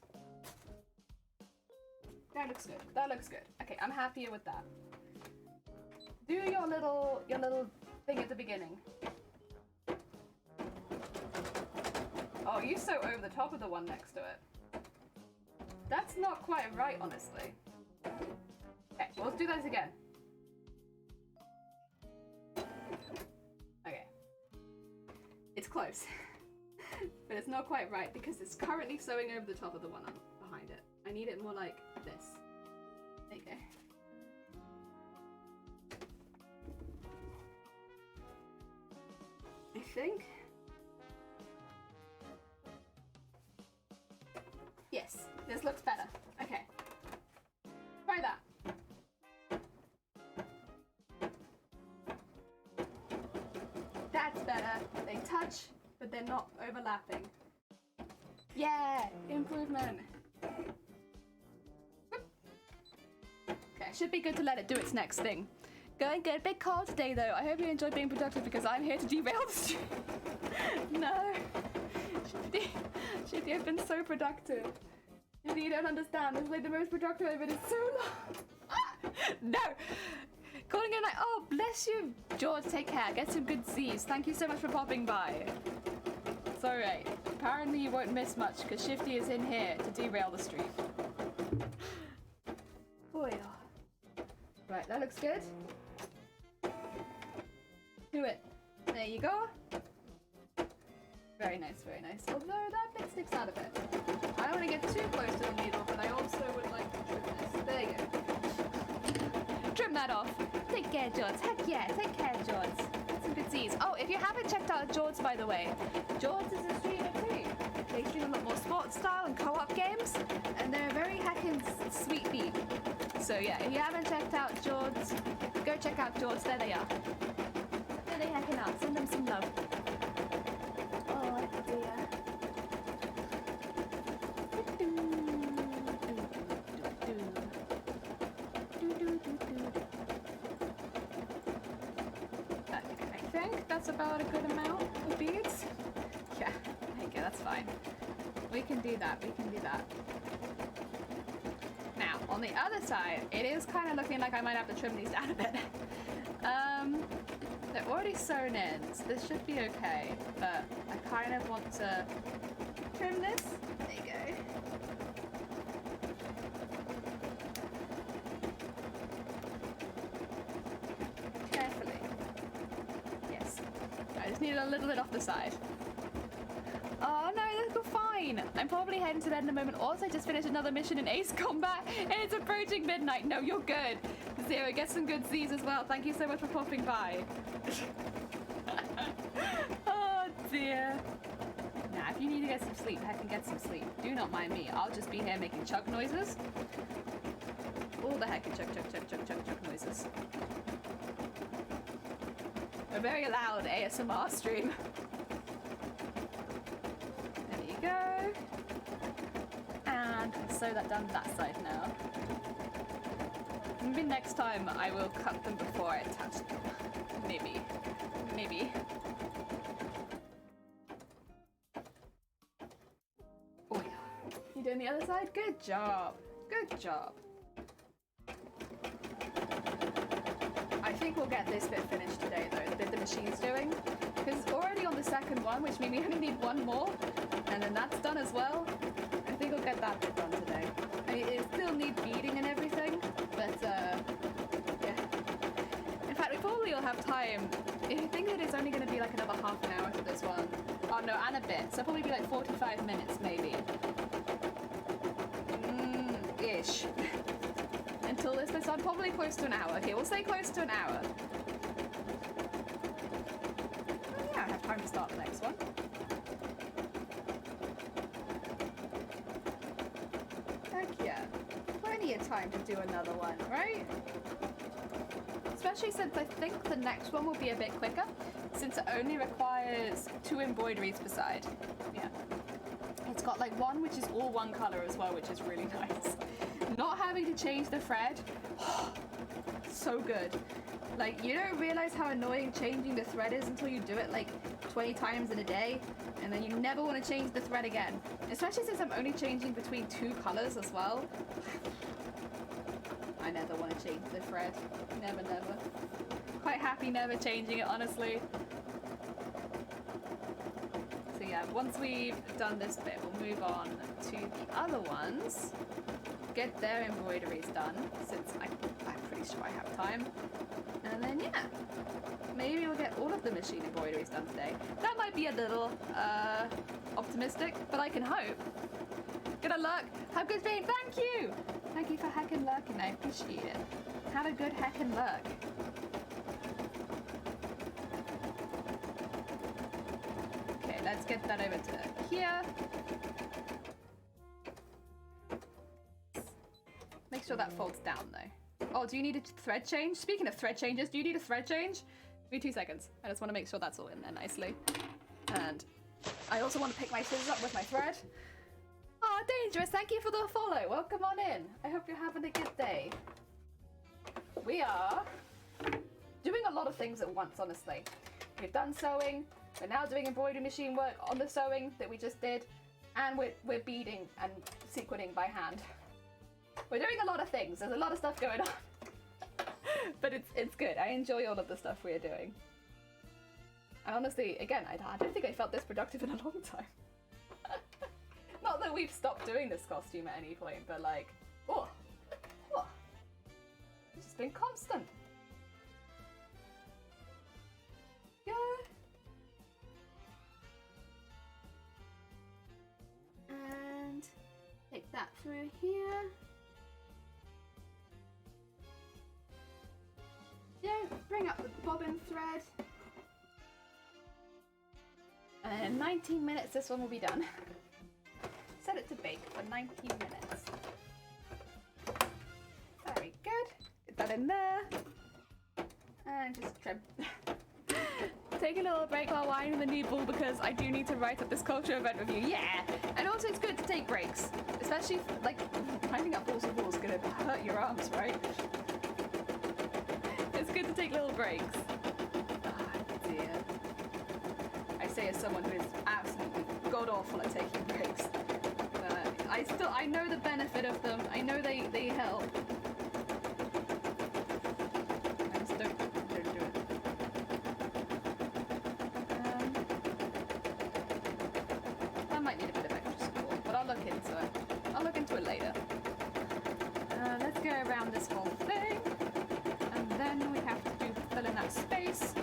That looks good. That looks good. Okay, I'm happier with that. Do your little thing at the beginning. Oh, you're so over the top of the one next to it. That's not quite right, honestly. Okay, well, let's do those again. Okay. It's close. But it's not quite right because it's currently sewing over the top of the one behind it. I need it more like this. There you go. I think. Yes, this looks better. Okay. Try that. That's better. They touch, but they're not overlapping. Yeah, improvement. Okay, should be good to let it do its next thing. Going good. Big call today, though. I hope you enjoyed being productive because I'm here to derail the stream. No. Shitty, I've been so productive. You don't understand. This is like the most productive I've been in so long. No. Calling in like, oh, bless you, George. Take care. Get some good Z's. Thank you so much for popping by. It's alright. Apparently you won't miss much because Shifty is in here to derail the stream. Oh yeah. Right, that looks good. Do it. There you go. Very nice, very nice. Although that bit sticks out a bit. I don't want to get too close to the needle, but I also would like to trim this. There you go. Trim that off. Take care, George. Heck yeah, take care, George. Get some good Z's. Oh, if you haven't checked out George, by the way, George is a streamer too. They stream a lot more sports style and co-op games, and they're very heckin' sweet beat. So yeah, if you haven't checked out George, go check out George. There they are. There they heckin' are. Send them some love. Oh dear. I think that's about a good amount of beads. Yeah, okay, that's fine. We can do that, we can do that. Now, on the other side, it is kind of looking like I might have to trim these down a bit. They're already sewn in, so this should be okay, but I kind of want to trim this. There you go. Carefully. Yes. I just need a little bit off the side. Oh no, that's all fine. I'm probably heading to bed in a moment. Also, I just finished another mission in Ace Combat, and it's approaching midnight. No, you're good. Zero, get some good Z's as well. Thank you so much for popping by. Oh dear. Nah, if you need to get some sleep, heck, and get some sleep. Do not mind me. I'll just be here making chug noises. All the heck and chug noises. A very loud ASMR stream. There you go. And sew that down that side now. Maybe next time I will cut them before I attach them. Maybe. Maybe. Oh yeah. You doing the other side? Good job. Good job. I think we'll get this bit finished today though, the bit the machine's doing. Because it's already on the second one, which means we only need one more. And then that's done. have time. If you think that it's only going to be like another half an hour for this one. Oh no, and a bit. So probably be like 45 minutes maybe. Ish. Until this bit's on, probably close to an hour. Okay, we'll say close to an hour. Oh, yeah, I have time to start the next one. Heck yeah. Plenty of time to do another one, right? Especially since I think the next one will be a bit quicker, since it only requires 2 embroideries per side. Yeah. It's got like one which is all one color as well, which is really nice. Not having to change the thread, so good. Like, you don't realize how annoying changing the thread is until you do it like 20 times in a day, and then you never want to change the thread again. Especially since I'm only changing between 2 colors as well. I never want to change the thread. Never, never. Quite happy never changing it, honestly. So yeah, once we've done this bit, we'll move on to the other ones. Get their embroideries done, since I'm pretty sure I have time. And then yeah, maybe we'll get all of the machine embroideries done today. That might be a little optimistic, but I can hope. Good luck. Have good day. Thank you. Thank you for heckin' lurking. I appreciate it. Have a good heckin' lurk. Okay, let's get that over to here. Make sure that folds down though. Oh, do you need a thread change? Speaking of thread changes, do you need a thread change? Give me 2 seconds. I just want to make sure that's all in there nicely. And I also want to pick my scissors up with my thread. Oh, Dangerous, thank you for the follow. Welcome on in. I hope you're having a good day. We are doing a lot of things at once, honestly. We've done sewing. We're now doing embroidery machine work on the sewing that we just did. And we're beading and sequining by hand. We're doing a lot of things. There's a lot of stuff going on. But it's good. I enjoy all of the stuff we are doing. And honestly, again, I don't think I felt this productive in a long time. Not that we've stopped doing this costume at any point, but like, it's just been constant. Yeah. And take that through here. Don't bring up the bobbin thread. And in 19 minutes this one will be done. Set it to bake for 19 minutes. Very good. Get that in there. And just trim. Take a little break while winding the new ball because I do need to write up this culture event review. Yeah! And also it's good to take breaks. Especially, like, winding up balls of balls is gonna hurt your arms, right? It's good to take little breaks. Oh dear. I say as someone who is absolutely god-awful at taking breaks. I know the benefit of them. I know they help. I just don't do it. That might need a bit of extra support, but I'll look into it. I'll look into it later. Let's go around this whole thing. And then we have to fill in that space.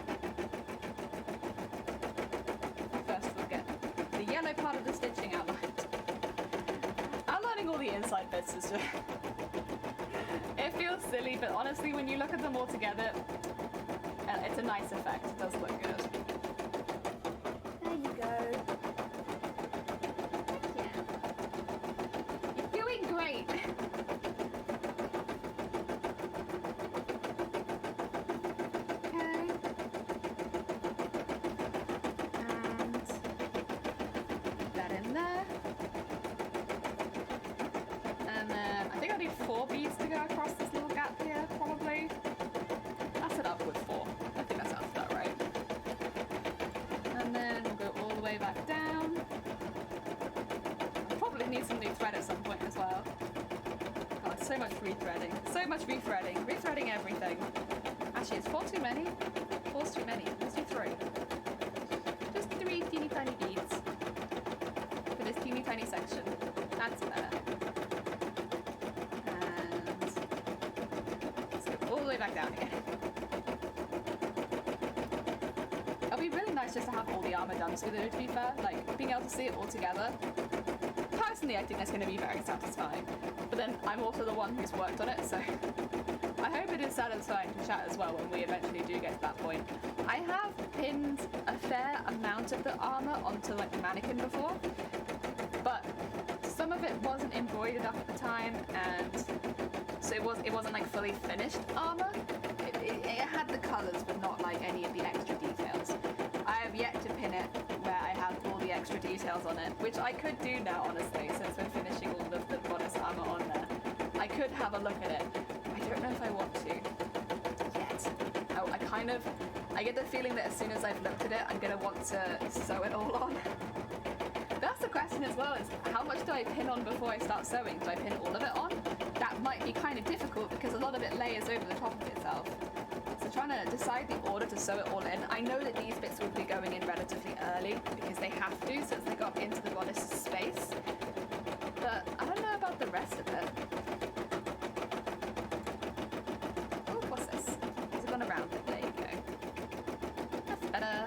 First we'll get the yellow part of the stitching outlined. All the inside bits is just it feels silly, but honestly when you look at them all together it's a nice effect. It does look good. There you go. Yeah. You're doing great. Okay. And put that in there. And then I think I need 4 beads to go across this little gap here, probably. I'll set up with 4. I think that sounds about right. And then we'll go all the way back down. I'll probably need some new thread at some point as well. Oh, it's so much rethreading. So much rethreading. Rethreading everything. Actually, is 4 too many? 4's too many. Let's do 3. Just 3 teeny tiny beads for this teeny tiny section. That's better. All the way back down again. nice just to have all the armor done to be fair. Like, being able to see it all together. Personally, I think that's going to be very satisfying. But then I'm also the one who's worked on it, so I hope it is satisfying to chat as well when we eventually do get to that point. I have pinned a fair amount of the armor onto like the mannequin before, but some of it wasn't embroidered up at the time, and so it wasn't like fully finished armor. It had the colours, but not like any of the extra details. I have yet to pin it where I have all the extra details on it, which I could do now, honestly, since we're finishing all of the bodice armor on there. I could have a look at it. I don't know if I want to yet. I get the feeling that as soon as I've looked at it, I'm gonna want to sew it all on. That's the question as well, is how much do I pin on before I start sewing? Do I pin all of it on? That might be kind of difficult because a lot of it layers over the top of itself. So trying to decide the order to sew it all in. I know that these bits will be going in relatively early because they have to, so as they go up into the bodice space. But I don't know about the rest of it. Oh, what's this? Has it gone around it? There you go. That's better.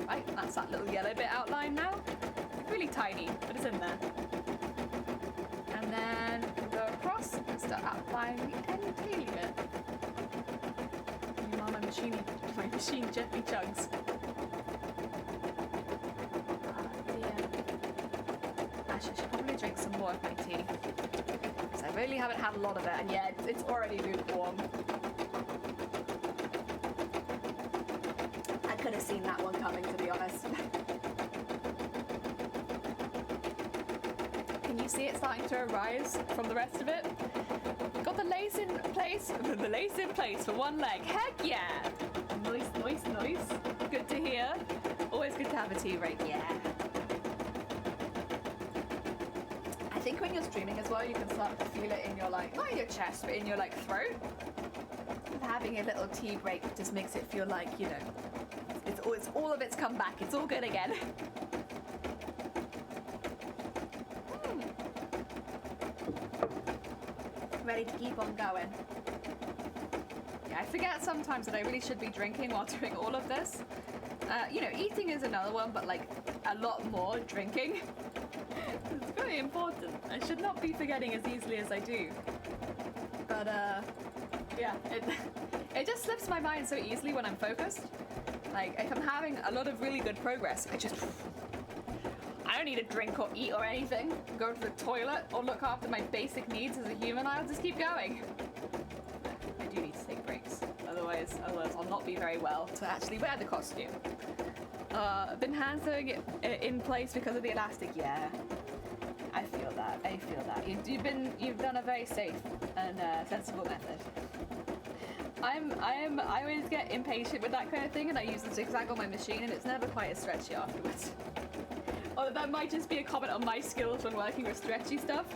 Right, that's that little yellow bit outlined now. Really tiny, but it's in there. And then we'll go across and start outlining the end taily bit. My machine gently chugs. Oh dear. Actually, I should probably drink some more of my tea. Because I really haven't had a lot of it, and yeah, it's already lukewarm. I could have seen that one coming, to be honest. Can you see it starting to arise from the rest of it? Got the lace in place. The lace in place for one leg. Heck yeah! Nice, nice, nice. Good to hear. Always good to have a tea break. Yeah. I think when you're streaming as well, you can start to feel it in your like, not in your chest, but in your like throat. Having a little tea break just makes it feel like, you know, it's all of it's come back. It's all good again. Ready to keep on going. Yeah, I forget sometimes that I really should be drinking while doing all of this. You know, eating is another one, but like a lot more drinking. It's very important. I should not be forgetting as easily as I do. But yeah, it just slips my mind so easily when I'm focused. Like if I'm having a lot of really good progress, I don't need to drink or eat or anything, go to the toilet or look after my basic needs as a human. I'll just keep going. I do need to take breaks, otherwise I'll not be very well to actually wear the costume. Been hand sewing it in place because of the elastic. Yeah, I feel that. You've done a very safe and sensible method. I always get impatient with that kind of thing, and I use the zigzag on my machine, and it's never quite as stretchy afterwards. Or that might just be a comment on my skills when working with stretchy stuff.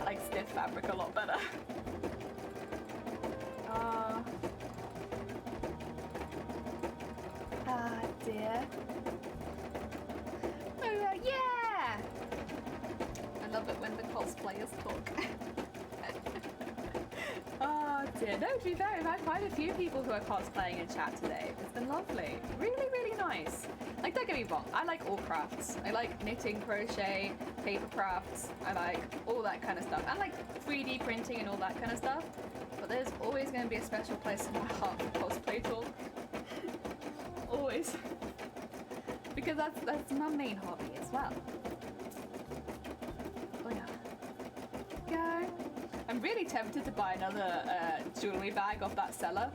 I like stiff fabric a lot better. Dear. Oh, yeah! I love it when the cosplayers talk. Oh dear. No, to be fair, I've had quite a few people who are cosplaying in chat today. It's been lovely. Really, really nice. Like, don't get me wrong, I like all crafts. I like knitting, crochet, paper crafts. I like all that kind of stuff. I like 3D printing and all that kind of stuff. But there's always going to be a special place in my heart for cosplay talk. Always. Because that's my main hobby as well. Oh yeah. Go. I'm really tempted to buy another jewelry bag off that seller.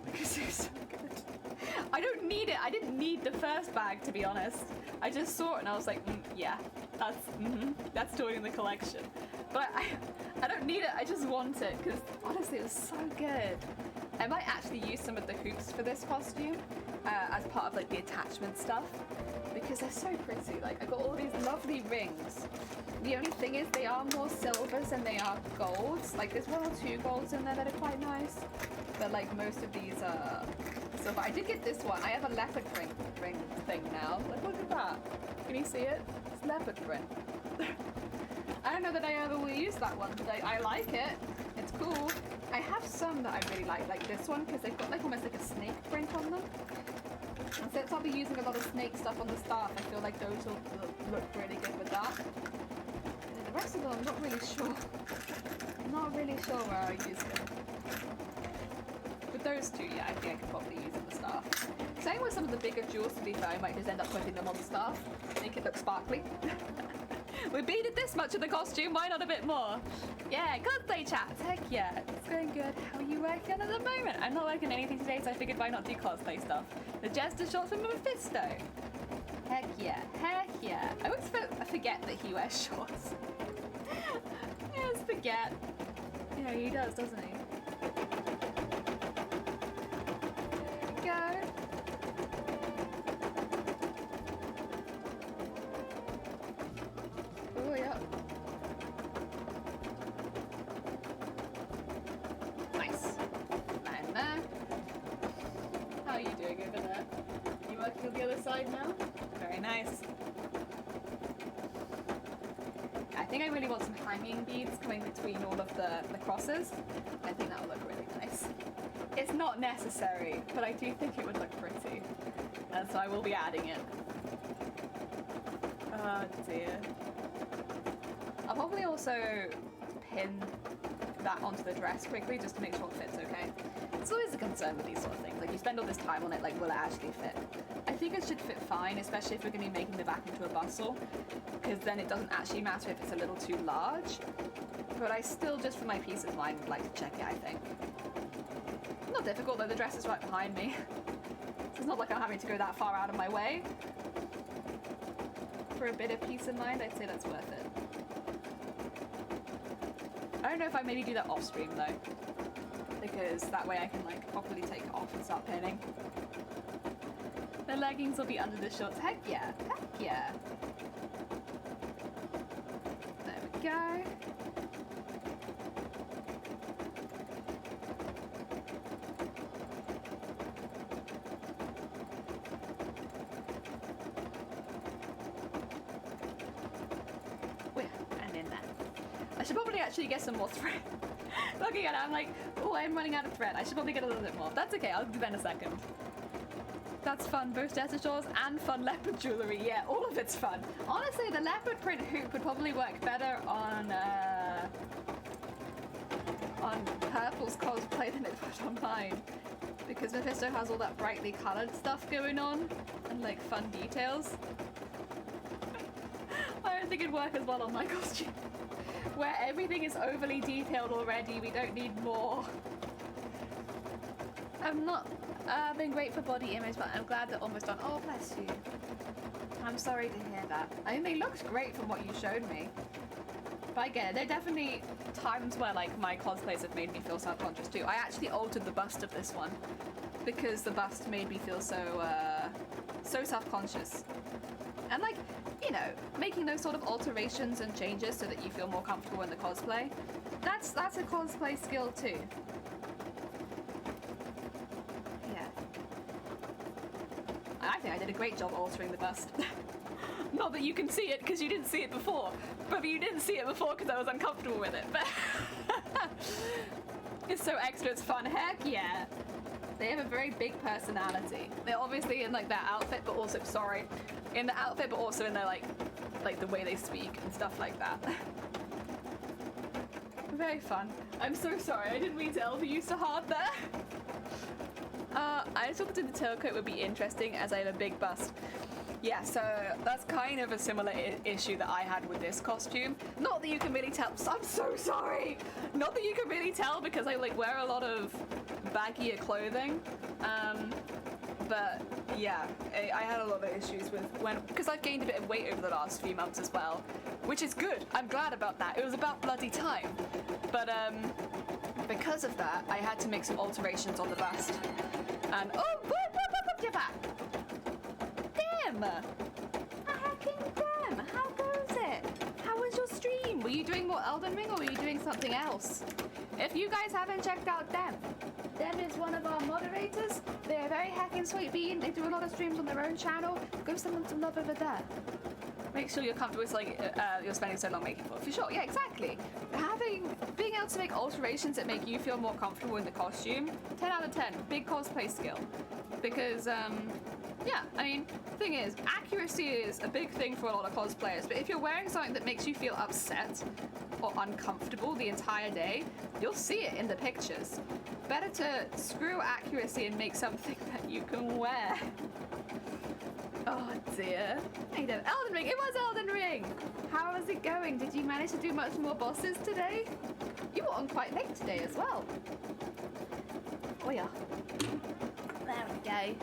Because it's so good. I don't need it. I didn't need the first bag, to be honest. I just saw it and I was like, yeah, that's joining the collection. But I don't need it. I just want it because honestly, it was so good. I might actually use some of the hoops for this costume as part of like the attachment stuff because they're so pretty. Like I got all these lovely rings. The only thing is they are more silvers than they are golds. Like there's 1 or 2 golds in there that are quite nice. But like most of these are silver. I did get this one. I have a leopard ring thing now. Like look at that. Can you see it? It's leopard print. I don't know that I ever will use that one, but I like it. It's cool. I have some that I really like this one, because they've got like almost like a snake print on them. And since I'll be using a lot of snake stuff on the staff, I feel like those will look really good with that. And then the rest of them, I'm not really sure. I'm not really sure where I use them. But those two, yeah, I think I could probably use on the staff. Same with some of the bigger jewels, to be fair, I might just end up putting them on the staff, make it look sparkly. We beat it this much of the costume, why not a bit more? Yeah, cosplay chat, heck yeah, it's going good. How are you working on at the moment? I'm not working on anything today, so I figured why not do cosplay stuff. The Jester short from Mephisto. Heck yeah, heck yeah. I always forget that he wears shorts. I always forget. Yeah, he does, doesn't he? There we go. Oh, yeah. Nice. And there. How are you doing over there? You working on the other side now? Very nice. I think I really want some hanging beads coming between all of the crosses. I think that would look really nice. It's not necessary, but I do think it would look pretty. And so I will be adding it. Oh dear. I'll probably also pin that onto the dress quickly just to make sure it fits okay. It's always a concern with these sort of things. Like, you spend all this time on it, like, will it actually fit? I think it should fit fine, especially if we're going to be making the back into a bustle, because then it doesn't actually matter if it's a little too large. But I still, just for my peace of mind, would like to check it, I think. Not difficult, though. The dress is right behind me. So it's not like I'm having to go that far out of my way. For a bit of peace of mind, I'd say that's worth it. I don't know if I maybe do that off stream though, because that way I can like properly take it off and start pinning. The leggings will be under the shorts. Heck yeah, heck yeah. There we go. I should probably actually get some more thread. Looking at it, I'm like, oh, I'm running out of thread. I should probably get a little bit more. That's okay, I'll do that in a second. That's fun, both Desert Shores and fun leopard jewellery. Yeah, all of it's fun. Honestly, the leopard print hoop would probably work better on Purple's cosplay than it would on mine. Because Mephisto has all that brightly coloured stuff going on and like fun details. I don't think it'd work as well on my costume. Where everything is overly detailed already, we don't need more. I'm not been great for body image, but I'm glad they're almost done. Oh, bless you. I'm sorry to hear that. I mean, they looked great from what you showed me. But I get it. There are definitely times where like my cosplays have made me feel self-conscious too. I actually altered the bust of this one because the bust made me feel so self-conscious. And like, you know, making those sort of alterations and changes so that you feel more comfortable in the cosplay, that's a cosplay skill too. Yeah. I think I did a great job altering the bust. Not that you can see it because you didn't see it before, but you didn't see it before because I was uncomfortable with it. But it's so extra, it's fun. Heck yeah. They have a very big personality. They're obviously in like their outfit, but also, sorry, in the outfit, but also in their like the way they speak and stuff like that. Very fun. I'm so sorry, I didn't mean to elbow you so hard there. I just thought that the tailcoat would be interesting as I have a big bust. Yeah, so that's kind of a similar issue that I had with this costume. Not that you can really tell. I'm so sorry. Not that you can really tell because I like wear a lot of baggier clothing. But yeah, I had a lot of issues with because I've gained a bit of weight over the last few months as well, which is good. I'm glad about that. It was about bloody time. But because of that, I had to make some alterations on the bust. And oh, get back. Damn! How goes it? How was your stream? Were you doing more Elden Ring or were you doing something else? If you guys haven't checked out Dem is one of our moderators. They're a very hacking sweet bean. They do a lot of streams on their own channel. Go send them some love over there. Make sure you're comfortable with like you're spending so long making for sure. Yeah, exactly. Being able to make alterations that make you feel more comfortable in the costume. 10 out of 10. Big cosplay skill. Because Yeah, I mean, the thing is, accuracy is a big thing for a lot of cosplayers, but if you're wearing something that makes you feel upset or uncomfortable the entire day, you'll see it in the pictures. Better to screw accuracy and make something that you can wear. Oh dear. Hey there, Elden Ring! It was Elden Ring! How was it going? Did you manage to do much more bosses today? You were on quite late today as well. Oh yeah. There we go.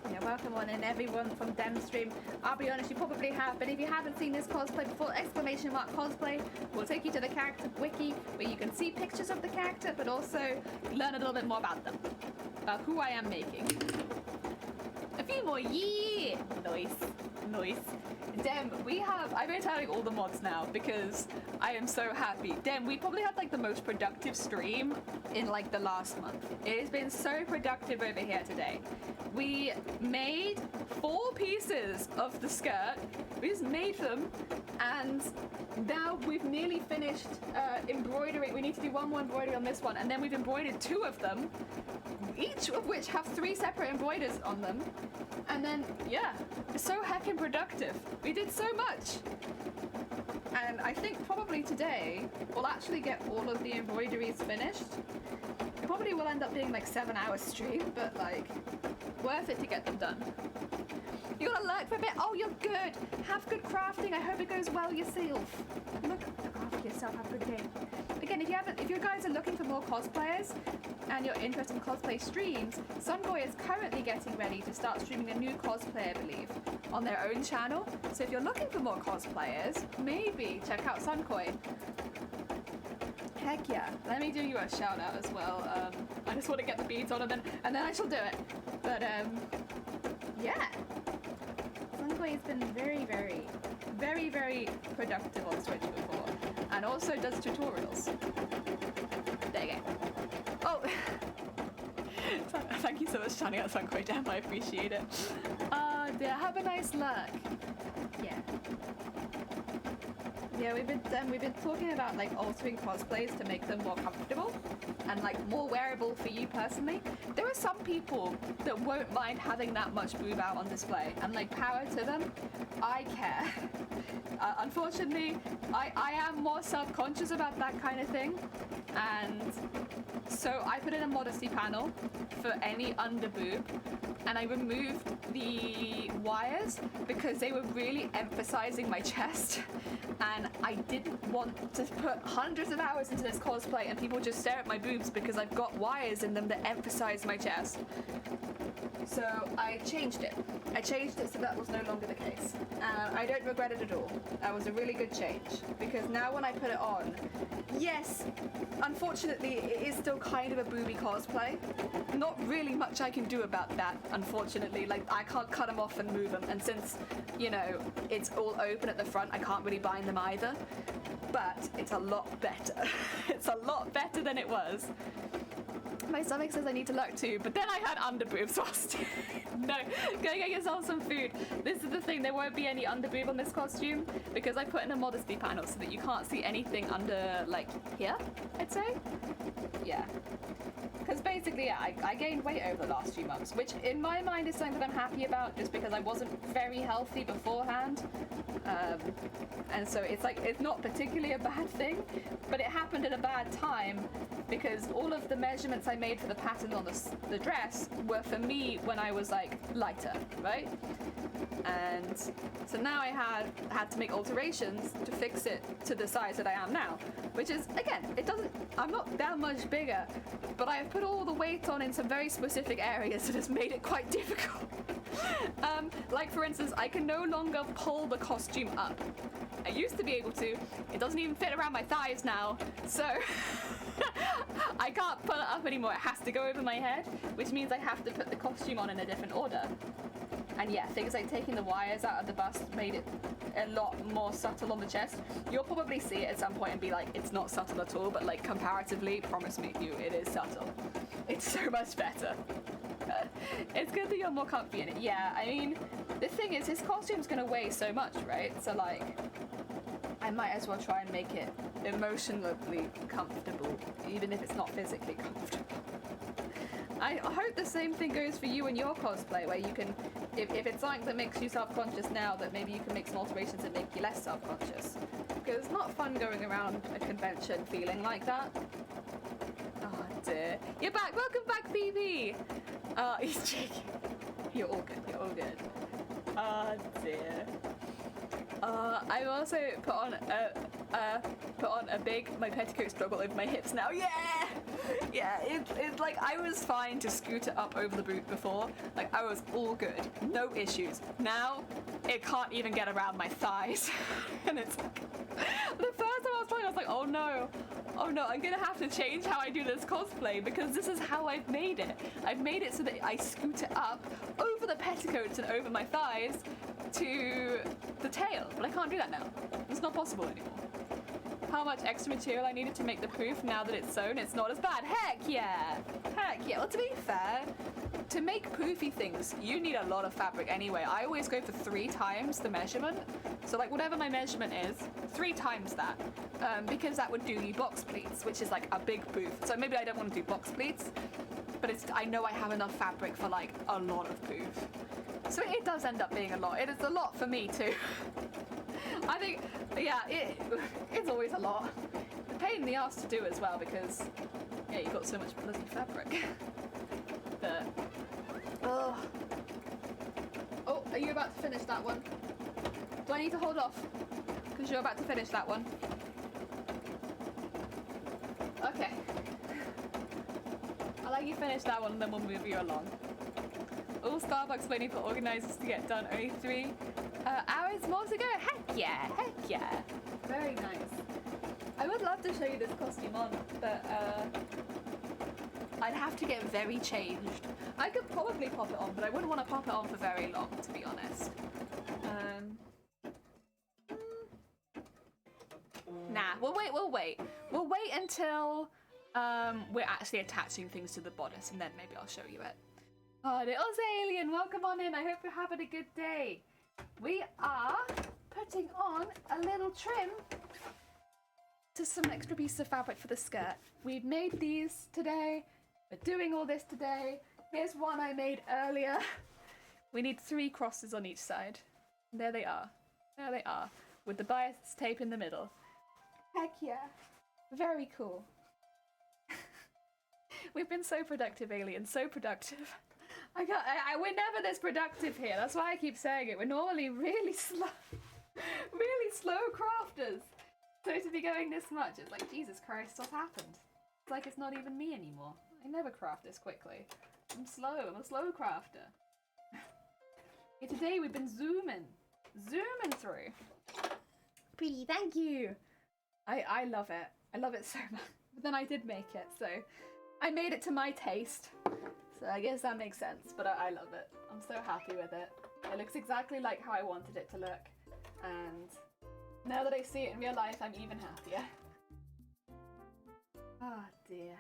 Yeah, welcome on in everyone from Demstream. I'll be honest, you probably have, but if you haven't seen this cosplay before, !cosplay will take you to the character wiki where you can see pictures of the character, but also learn a little bit more about them. Who I am making. A few more, yeah! Nice. Dem, I've been telling all the mods now because I am so happy. Dem, we probably had like the most productive stream in like the last month. It has been so productive over here today. We made 4 pieces of the skirt. We just made them, and now we've nearly finished embroidering. We need to do one more embroidery on this one, and then we've embroidered 2 of them, each of which have 3 separate embroiders on them. And then, yeah, it's so heckin' productive. We did so much. And I think probably today we'll actually get all of the embroideries finished. It probably will end up being like 7-hour stream, but like, worth it to get them done. You gotta lurk for a bit? Oh, you're good. Have good crafting. I hope it goes well yourself. Look after yourself. Have a good day. Again, if you guys are looking for more cosplayers and you're interested in cosplay streams, Sunboy is currently getting ready to start streaming a new cosplay, I believe, on their own channel. So if you're looking for more cosplayers, maybe check out Sunkoi. Heck yeah. Let me do you a shout out as well. I just want to get the beads on and then I shall do it. But yeah. Sunkoi has been very, very, very, very productive on Twitch before. And also does tutorials. There you go. Oh! Thank you so much for shouting out Sunkoi Dam, I appreciate it. Dear, have a nice luck. Yeah. Yeah, we've been talking about like altering cosplays to make them more comfortable and like more wearable for you personally. There are some people that won't mind having that much boob out on display, and like power to them. I care. Unfortunately, I am more self-conscious about that kind of thing, and so I put in a modesty panel for any under boob, and I removed the wires because they were really emphasizing my chest, and I didn't want to put hundreds of hours into this cosplay and people just stare at my boobs because I've got wires in them that emphasize my chest. So I changed it. So that was no longer the case. I don't regret it at all. That was a really good change, because now when I put it on, yes, unfortunately it is still kind of a booby cosplay. Not really much I can do about that, unfortunately. Like, I can't cut them off and move them, and since, you know, it's all open at the front, I can't really bind them either. But it's a lot better. It's a lot better than it was. My stomach says I need to lurk too, but then I had underboobs whilst. No, go get yourself some food. This is the thing, there won't be any underboob on this costume because I put in a modesty panel so that you can't see anything under, like, here, I'd say. Yeah. Because basically, yeah, I gained weight over the last few months, which in my mind is something that I'm happy about just because I wasn't very healthy beforehand. And so it's like, it's not particularly a bad thing, but it happened at a bad time because all of the measurements I made for the pattern on the dress were for me when I was like lighter, right? And so now I had to make alterations to fix it to the size that I am now, which is, again, I'm not that much bigger, but I've put all the weight on in some very specific areas that has made it quite difficult. Like for instance, I can no longer pull the costume up. I used to be able to. It doesn't even fit around my thighs now, so I can't pull it up anymore. It has to go over my head, which means I have to put the costume on in a different order. And yeah, things like taking the wires out of the bust made it a lot more subtle on the chest. You'll probably see it at some point and be like, it's not subtle at all, but like comparatively, promise me, it is subtle. It's so much better. It's good that you're more comfy in it. Yeah, I mean, the thing is, his costume's gonna weigh so much, right? So like, I might as well try and make it emotionally comfortable, even if it's not physically comfortable. I hope the same thing goes for you and your cosplay, where you can, if it's something that makes you self-conscious now, that maybe you can make some alterations that make you less self-conscious. Because it's not fun going around a convention feeling like that. Oh dear. You're back! Welcome back, Phoebe! He's cheeky. You're all good, you're all good. Oh dear. I also put on my petticoat struggle over my hips now. Yeah! Yeah, it's like I was fine to scoot it up over the boot before. Like I was all good, no issues. Now, it can't even get around my thighs. And it's like, the first time I was trying, I was like, oh no, I'm gonna have to change how I do this cosplay because this is how I've made it. I've made it so that I scoot it up over the petticoats and over my thighs to the tail, but I can't do that now. It's not possible anymore. How much extra material I needed to make the poof now that it's sewn, it's not as bad. Heck yeah! Heck yeah. Well, to be fair, to make poofy things, you need a lot of fabric anyway. I always go for 3 times the measurement. So like whatever my measurement is, 3 times that. Because that would do you box pleats, which is like a big poof. So maybe I don't want to do box pleats, but I know I have enough fabric for like a lot of poof. So it does end up being a lot. It is a lot for me too. I think, yeah, it's always a lot. A pain in the ass to do as well because, yeah, you've got so much bloody fabric. But, oh, are you about to finish that one? Do I need to hold off? Because you're about to finish that one. Okay. I'll let you finish that one and then we'll move you along. All Starbucks waiting for organisers to get done. Only 3 hours more to go. Heck yeah, heck yeah. Very nice. I would love to show you this costume on, but I'd have to get very changed. I could probably pop it on, but I wouldn't want to pop it on for very long, to be honest. Nah, we'll wait. We'll wait until we're actually attaching things to the bodice, and then maybe I'll show you it. Oh, little alien, welcome on in. I hope you're having a good day. We are putting on a little trim to some extra pieces of fabric for the skirt. We've made these today. We're doing all this today. Here's one I made earlier. We need 3 crosses on each side. There they are. There they are. With the bias tape in the middle. Heck yeah. Very cool. We've been so productive, alien. So productive. We're never this productive here. That's why I keep saying it. We're normally really slow crafters. So to be going this much, it's like, Jesus Christ, what's happened? It's like it's not even me anymore. I never craft this quickly. I'm a slow crafter. Yeah, today we've been zooming through. Pretty, thank you. I love it. I love it so much. But then I did make it, so I made it to my taste. So I guess that makes sense, but I love it. I'm so happy with it. It looks exactly like how I wanted it to look. And now that I see it in real life, I'm even happier. Oh dear.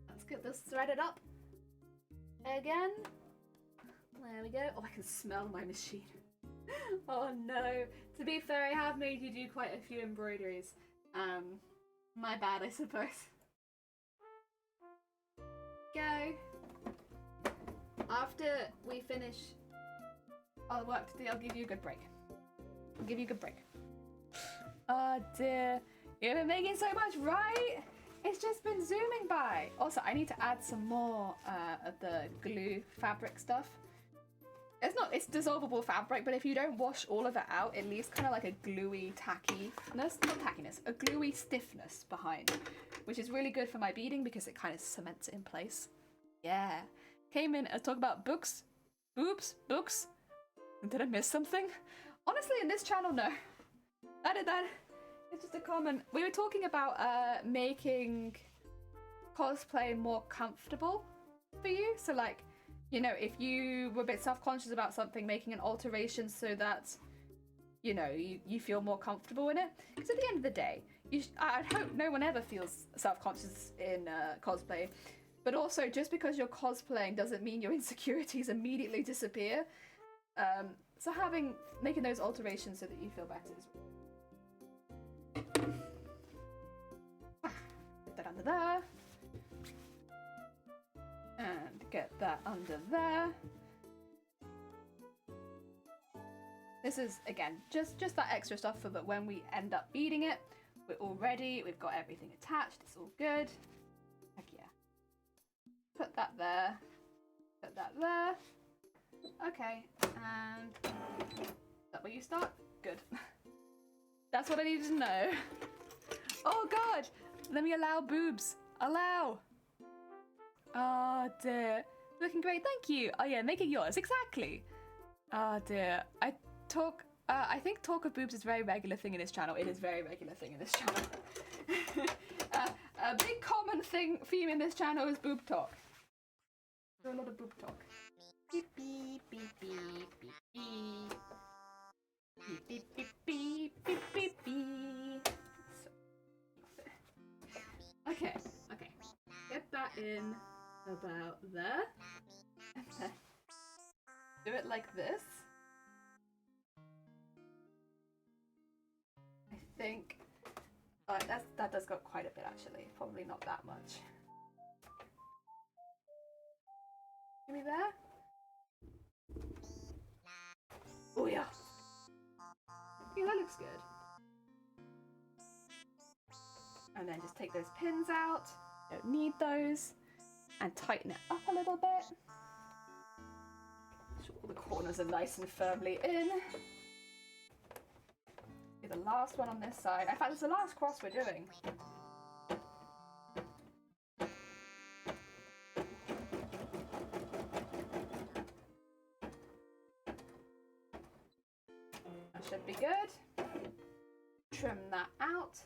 Let's get this threaded up. Again. There we go. Oh, I can smell my machine. Oh no. To be fair, I have made you do quite a few embroideries. My bad, I suppose. Go. After we finish our work today, I'll give you a good break. Oh dear. You've been making so much, right? It's just been zooming by. Also, I need to add some more of the glue fabric stuff. It's dissolvable fabric, but if you don't wash all of it out, it leaves kind of like a gluey tackiness, not tackiness, a gluey stiffness behind, which is really good for my beading because it kind of cements it in place. Yeah. Came in and talk about books. Oops, books. Did I miss something? Honestly, in this channel, no. I did that. It's just a comment. We were talking about making cosplay more comfortable for you. So like, you know, if you were a bit self-conscious about something, making an alteration so that, you know, you feel more comfortable in it. Because at the end of the day, I hope no one ever feels self-conscious in cosplay. But also, just because you're cosplaying doesn't mean your insecurities immediately disappear. So making those alterations so that you feel better is put that under there. And Get that under there. This is, again, just that extra stuff so that when we end up beating it, we're all ready, we've got everything attached, it's all good. Heck yeah. Put that there. Put that there. Okay, and is that where you start? Good. That's what I needed to know. Oh god! Let me allow boobs. Allow! Oh dear. Looking great, thank you. Oh yeah, make it yours, exactly. Oh dear. I think talk of boobs is a very regular thing in this channel. It is a very regular thing in this channel. A big common theme in this channel is boob talk. There's a lot of boob talk. Beep beep beep beep beep beep. Beep beep beep beep beep beep beep. Okay. Get that in about there. And then do it like this. I think that does go quite a bit actually. Probably not that much. Give me there. Oh yeah. Yeah, that looks good. And then just take those pins out. Don't need those. And tighten it up a little bit. Make sure all the corners are nice and firmly in. Do the last one on this side. In fact, it's the last cross we're doing. That should be good. Trim that out.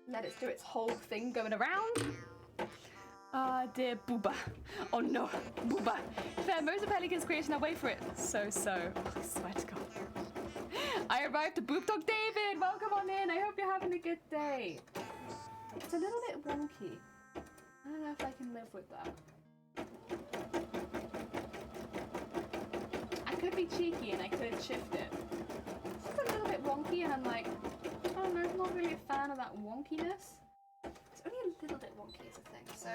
Let it do its whole thing going around. Ah, dear booba. Oh no, booba. Fair, most of Pelican's creation are wait for it. So. Oh, I swear to God. I arrived to Boob Dog David. Welcome on in. I hope you're having a good day. It's a little bit wonky. I don't know if I can live with that. I could be cheeky and I could shift it. It's just a little bit wonky and I'm like, I don't know, I'm not really a fan of that wonkiness. It's only a little bit wonky is the thing, so...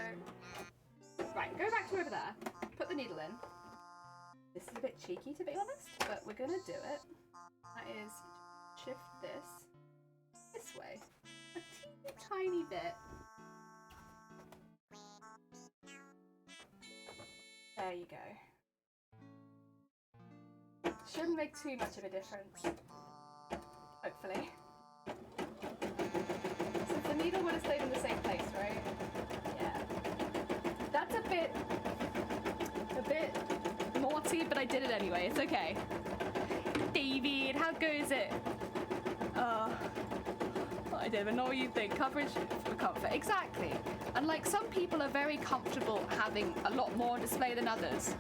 Right, go back to over there, put the needle in. This is a bit cheeky to be honest, but we're gonna do it. That is, shift this way, a teeny tiny bit. There you go. Shouldn't make too much of a difference, hopefully. Since the needle would have stayed in the same place, right? Yeah. That's a bit naughty, but I did it anyway, it's okay. David, how goes it? I don't even know what you think. Coverage for comfort. Exactly. And like some people are very comfortable having a lot more display than others.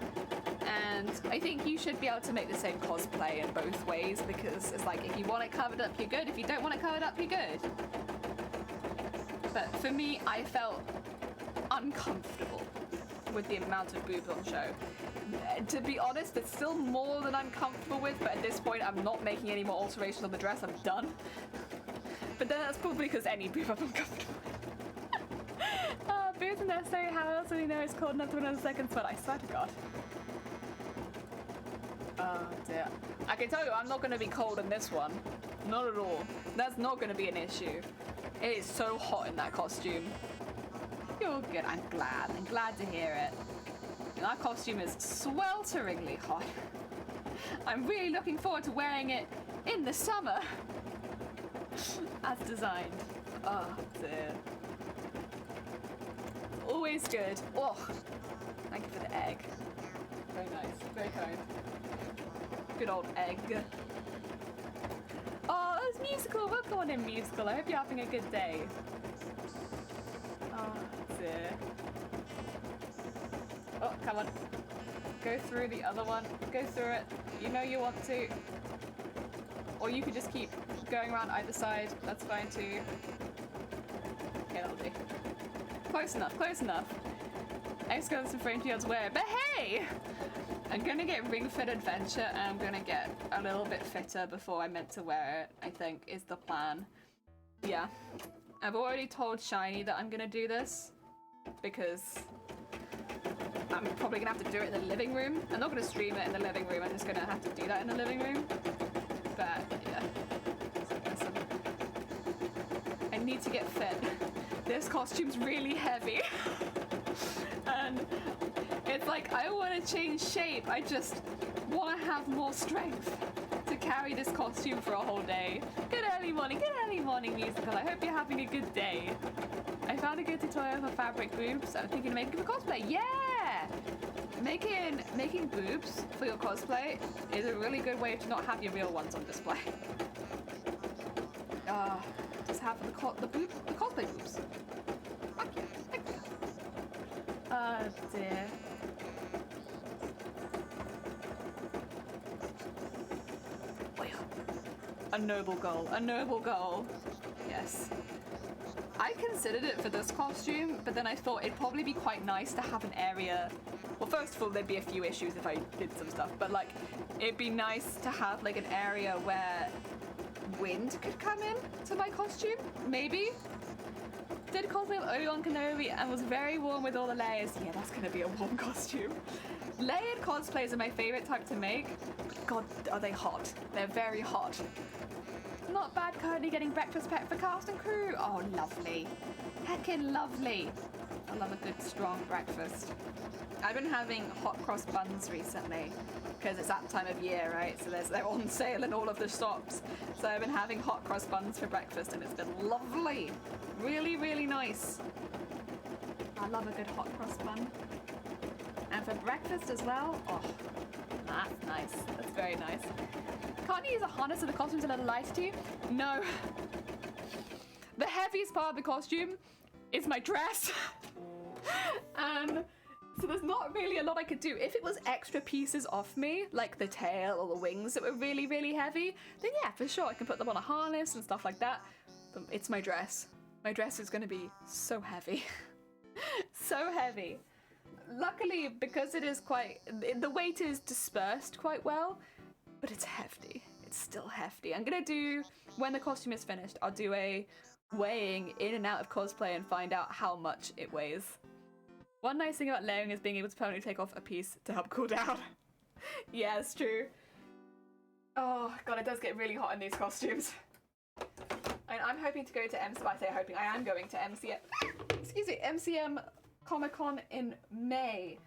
And I think you should be able to make the same cosplay in both ways because it's like if you want it covered up, you're good. If you don't want it covered up, you're good. But for me, I felt uncomfortable with the amount of boobs on show. To be honest, it's still more than I'm comfortable with, but at this point I'm not making any more alterations on the dress, I'm done. But then that's probably because any boob I'm uncomfortable with. Boobs and necessary, how else do we know it's cold enough to another second sweat? I swear to God. Oh dear. I can tell you I'm not going to be cold in this one. Not at all. That's not going to be an issue. It is so hot in that costume. You're good. I'm glad to hear it. And that costume is swelteringly hot. I'm really looking forward to wearing it in the summer. As designed. Oh dear. Always good. Oh, thank you for the egg. Very nice. Very kind. Good old egg. Oh, that's musical. Welcome on in, musical. I hope you're having a good day. Oh dear. Oh, come on. Go through the other one. Go through it. You know you want to. Or you could just keep going around either side. That's fine too. Okay, that'll do. Close enough, close enough. I just got some frame fields wear. But hey! I'm gonna get Ring Fit Adventure and I'm gonna get a little bit fitter before I meant to wear it, I think, is the plan. Yeah. I've already told Shiny that I'm gonna do this because I'm probably gonna have to do it in the living room. I'm not gonna stream it in the living room, I'm just gonna have to do that in the living room. But yeah, I need to get fit. This costume's really heavy. And it's like, I want to change shape, I just want to have more strength to carry this costume for a whole day. Good early morning musical. I hope you're having a good day. I found a good tutorial for fabric boobs. I'm thinking of making a cosplay. Yeah! Making boobs for your cosplay is a really good way to not have your real ones on display. Just have the cosplay boobs. Fuck yeah, heck yeah. Oh dear. A noble goal, a noble goal. Yes. I considered it for this costume, but then I thought it'd probably be quite nice to have an area. Well, first of all, there'd be a few issues if I did some stuff, but like, it'd be nice to have like an area where wind could come in to my costume, maybe. Did cosplay of Obi-Wan Kenobi and was very warm with all the layers. Yeah, that's gonna be a warm costume. Layered cosplays are my favorite type to make. God, are they hot? They're very hot. Not bad, currently getting breakfast packed for cast and crew. Oh, lovely. Heckin' lovely. I love a good strong breakfast. I've been having hot cross buns recently because it's that time of year, right? So they're on sale in all of the shops. So I've been having hot cross buns for breakfast and it's been lovely. Really, really nice. I love a good hot cross bun. And for breakfast as well, oh, that's nice. That's very nice. Can't you use a harness so the costume's a little lighter to you? No. The heaviest part of the costume is my dress. So there's not really a lot I could do. If it was extra pieces off me, like the tail or the wings that were really, really heavy, then yeah, for sure, I can put them on a harness and stuff like that. But it's my dress. My dress is gonna be so heavy. So heavy. Luckily, because it is the weight is dispersed quite well, but it's hefty. It's still hefty. I'm gonna do, when the costume is finished, I'll do a weighing in and out of cosplay and find out how much it weighs. One nice thing about layering is being able to permanently take off a piece to help cool down. Yeah, it's true. Oh god, it does get really hot in these costumes. And I'm hoping to go to I am going to MCM Comic-Con in May,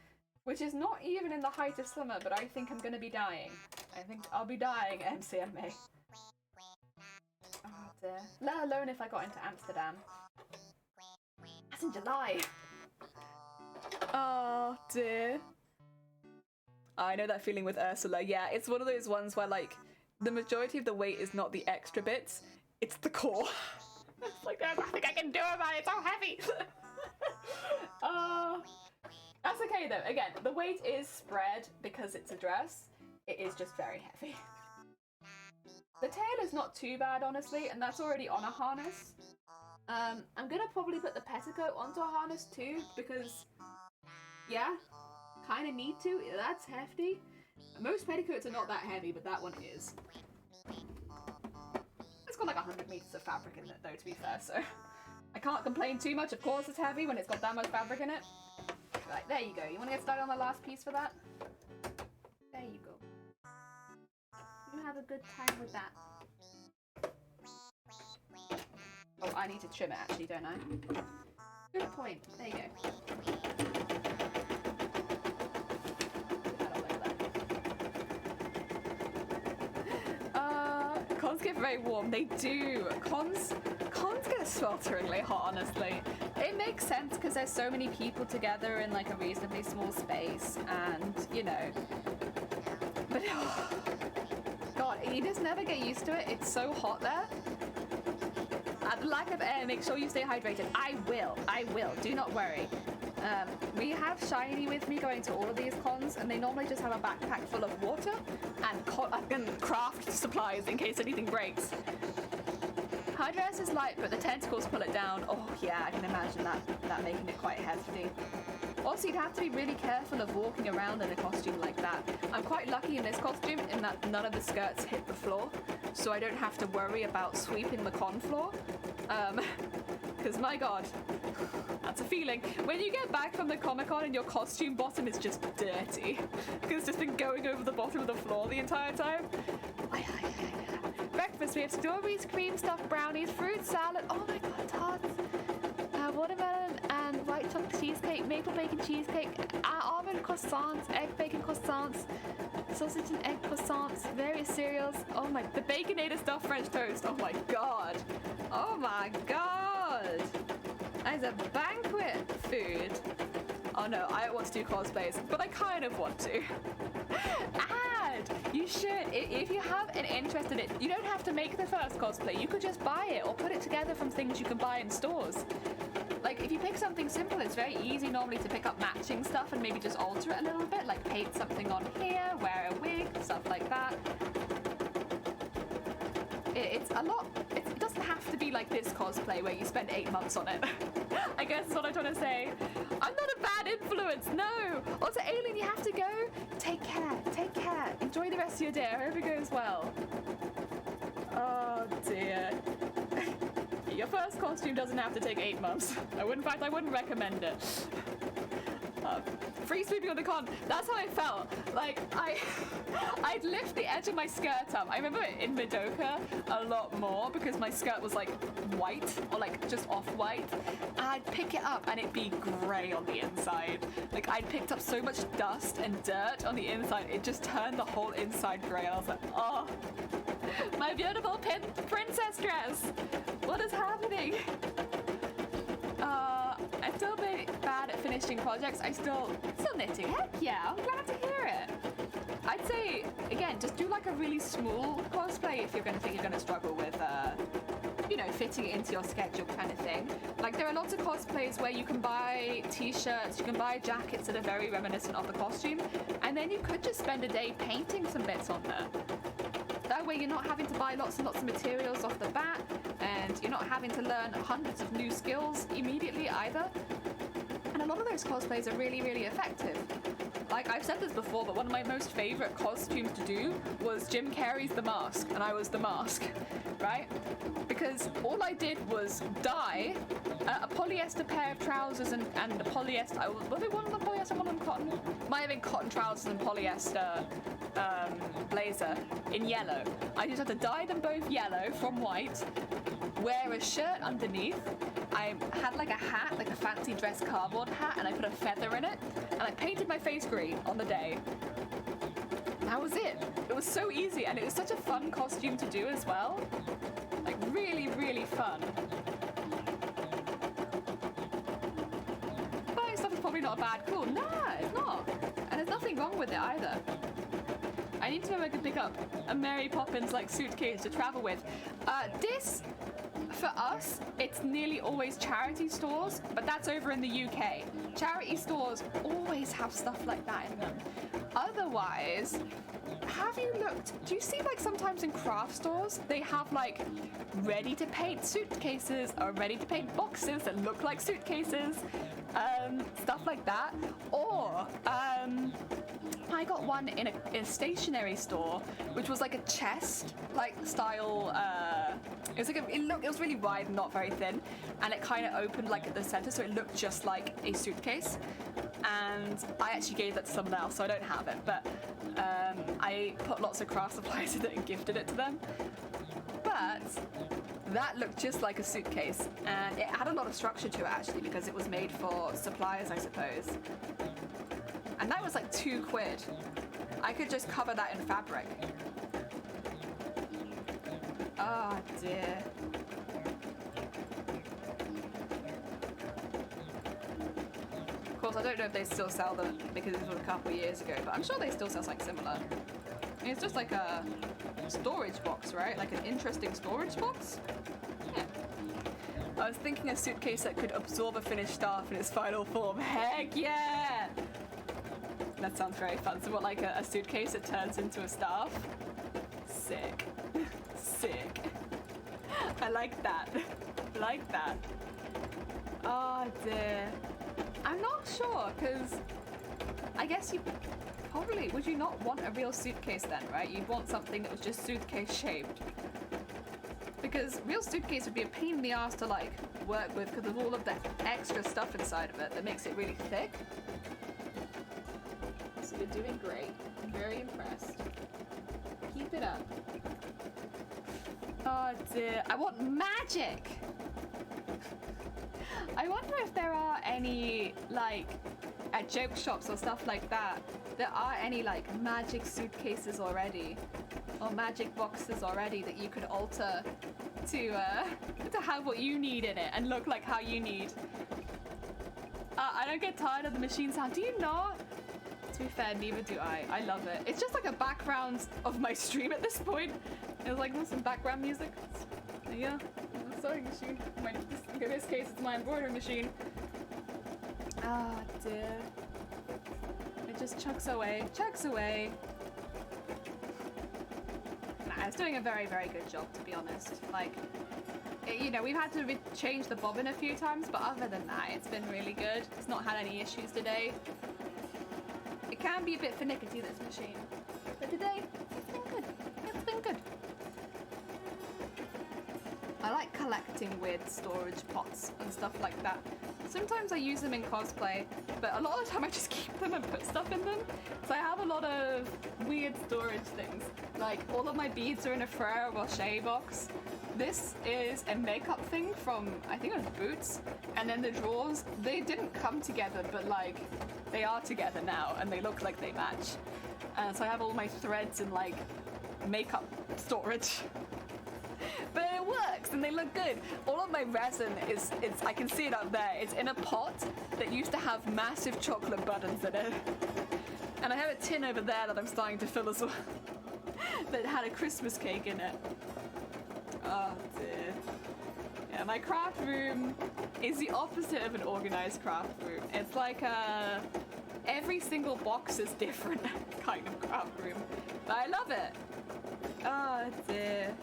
which is not even in the height of summer, but I think I'm gonna be dying. I think I'll be dying at MCM May. Oh dear. Let alone if I got into Amsterdam. That's in July. Oh dear. I know that feeling with Ursula. Yeah, it's one of those ones where like the majority of the weight is not the extra bits, it's the core. It's like there's nothing I can do about it, it's so heavy. That's okay though. Again, the weight is spread because it's a dress. It is just very heavy. The tail is not too bad, honestly, and that's already on a harness. I'm gonna probably put the petticoat onto a harness too, because, yeah, kind of need to. That's hefty. Most petticoats are not that heavy, but that one is. It's got like 100 meters of fabric in it, though, to be fair, so I can't complain too much. Of course it's heavy when it's got that much fabric in it. Right, there you go. You want to get started on the last piece for that? There you go. You have a good time with that. Oh, I need to trim it actually, don't I? Good point. There you go. Cons get very warm. They do. Cons get swelteringly hot, honestly. It makes sense because there's so many people together in like a reasonably small space, and you know. But oh, God, you just never get used to it. It's so hot there. At the lack of air, make sure you stay hydrated. I will. Do not worry. We have Shiny with me going to all of these cons, and they normally just have a backpack full of water and craft supplies in case anything breaks. Her dress is light, but the tentacles pull it down. Oh yeah, I can imagine that making it quite hefty. Also, you'd have to be really careful of walking around in a costume like that. I'm quite lucky in this costume in that none of the skirts hit the floor, so I don't have to worry about sweeping the con floor. Because my god, that's a feeling. When you get back from the Comic-Con and your costume bottom is just dirty, because it's just been going over the bottom of the floor the entire time. Breakfast, we have strawberries, cream stuffed brownies, fruit salad, oh my god, tarts, watermelon and white chocolate cheesecake, maple bacon cheesecake, almond croissants, egg bacon croissants, sausage and egg croissants, various cereals, oh my, the Baconator stuffed French toast, oh my god. Oh my god. That is a banquet food. Oh no, I don't want to do cosplays, but I kind of want to. And you should, if you have an interest in it, you don't have to make the first cosplay. You could just buy it or put it together from things you can buy in stores. Like, if you pick something simple, it's very easy normally to pick up matching stuff and maybe just alter it a little bit, like paint something on here, wear a wig, stuff like that. It's a lot, it doesn't have to be like this cosplay where you spend 8 months on it. I guess that's what I'm trying to say. I'm not a bad influence, no! Also, Aileen, you have to go. Take care. Enjoy the rest of your day. I hope it goes well. Oh dear. Your first costume doesn't have to take 8 months. I wouldn't recommend it. Free sweeping on the con. That's how I felt. Like, I'd lift the edge of my skirt up. I remember in Madoka a lot more because my skirt was like white or like just off-white. And I'd pick it up and it'd be grey on the inside. Like, I'd picked up so much dust and dirt on the inside, it just turned the whole inside grey. I was like, oh, my beautiful princess dress. What is happening? I'm still a bit bad at finishing projects. Still knitting. Heck yeah, I'm glad to hear it. I'd say, again, just do like a really small cosplay if you're going to think you're going to struggle with, you know, fitting it into your schedule kind of thing. Like, there are lots of cosplays where you can buy t-shirts, you can buy jackets that are very reminiscent of the costume, and then you could just spend a day painting some bits on there. That way you're not having to buy lots and lots of materials off the bat, and you're not having to learn hundreds of new skills immediately either. And a lot of those cosplays are really, really effective. Like, I've said this before, but one of my most favorite costumes to do was Jim Carrey's The Mask, and I was The Mask, right? Because all I did was dye a polyester pair of trousers and a polyester, were they one of them polyester, one of them cotton? Might have been cotton trousers and polyester blazer in yellow. I just had to dye them both yellow from white, wear a shirt underneath. I had like a hat, like a fancy dress cardboard hat, and I put a feather in it, and I painted my face green on the day. That was it. It was so easy, and it was such a fun costume to do as well. Like, really, really fun. Buying stuff is probably not a bad call. Nah, it's not. And there's nothing wrong with it either. I need to know if I can pick up a Mary Poppins like suitcase to travel with. This, for us, it's nearly always charity stores, but that's over in the UK. Charity stores always have stuff like that in them. Otherwise, have you looked, do you see like sometimes in craft stores, they have like ready to paint suitcases or ready to paint boxes that look like suitcases, stuff like that. Or, I got one in a stationery store, which was like a chest, like style. It was like it was really wide, and not very thin, and it kind of opened like at the center, so it looked just like a suitcase. And I actually gave that to someone else, so I don't have it. But I put lots of craft supplies in it and gifted it to them. But that looked just like a suitcase, and it had a lot of structure to it actually, because it was made for suppliers, I suppose. And that was like £2. I could just cover that in fabric. Oh dear. Of course, I don't know if they still sell them because this was a couple of years ago, but I'm sure they still sell something similar. I mean, it's just like a storage box, right? Like an interesting storage box? Yeah. I was thinking a suitcase that could absorb a finished staff in its final form. Heck yeah! That sounds very fun. So what, like a suitcase that turns into a staff? Sick. Sick. I like that. Like that. Oh dear. I'm not sure, because I guess you probably, would you not want a real suitcase then, right? You'd want something that was just suitcase shaped. because real suitcase would be a pain in the ass to like work with because of all of the extra stuff inside of it that makes it really thick. So you're doing great. I'm very impressed. Keep it up. Oh dear. I want magic! I wonder if there are any, like, at joke shops or stuff like that, there are any, like, magic suitcases already, or magic boxes already that you could alter to have what you need in it and look like how you need. I don't get tired of the machine sound. Do you not? To be fair, neither do I. I love it. It's just like a background of my stream at this point. It's like some background music. Yeah, sewing machine. In this case, it's my embroidery machine. Ah, dear. It just chugs away. Nah, it's doing a very, very good job, to be honest. Like, you know, we've had to change the bobbin a few times, but other than that, it's been really good. It's not had any issues today. It can be a bit finicky, this machine. But today, it's been good. It's been good. I like collecting weird storage pots and stuff like that. Sometimes I use them in cosplay, but a lot of the time I just keep them and put stuff in them. So I have a lot of weird storage things. Like, all of my beads are in a Ferrero Rocher box. This is a makeup thing from, I think it was Boots. And then the drawers, they didn't come together, but like, they are together now and they look like they match. And so I have all my threads in like makeup storage. But it works and they look good. All of my resin is, I can see it up there. It's in a pot that used to have massive chocolate buttons in it. And I have a tin over there that I'm starting to fill as well. That had a Christmas cake in it. Oh dear. Yeah, my craft room is the opposite of an organized craft room. It's like every single box is different kind of craft room. But I love it. Oh dear.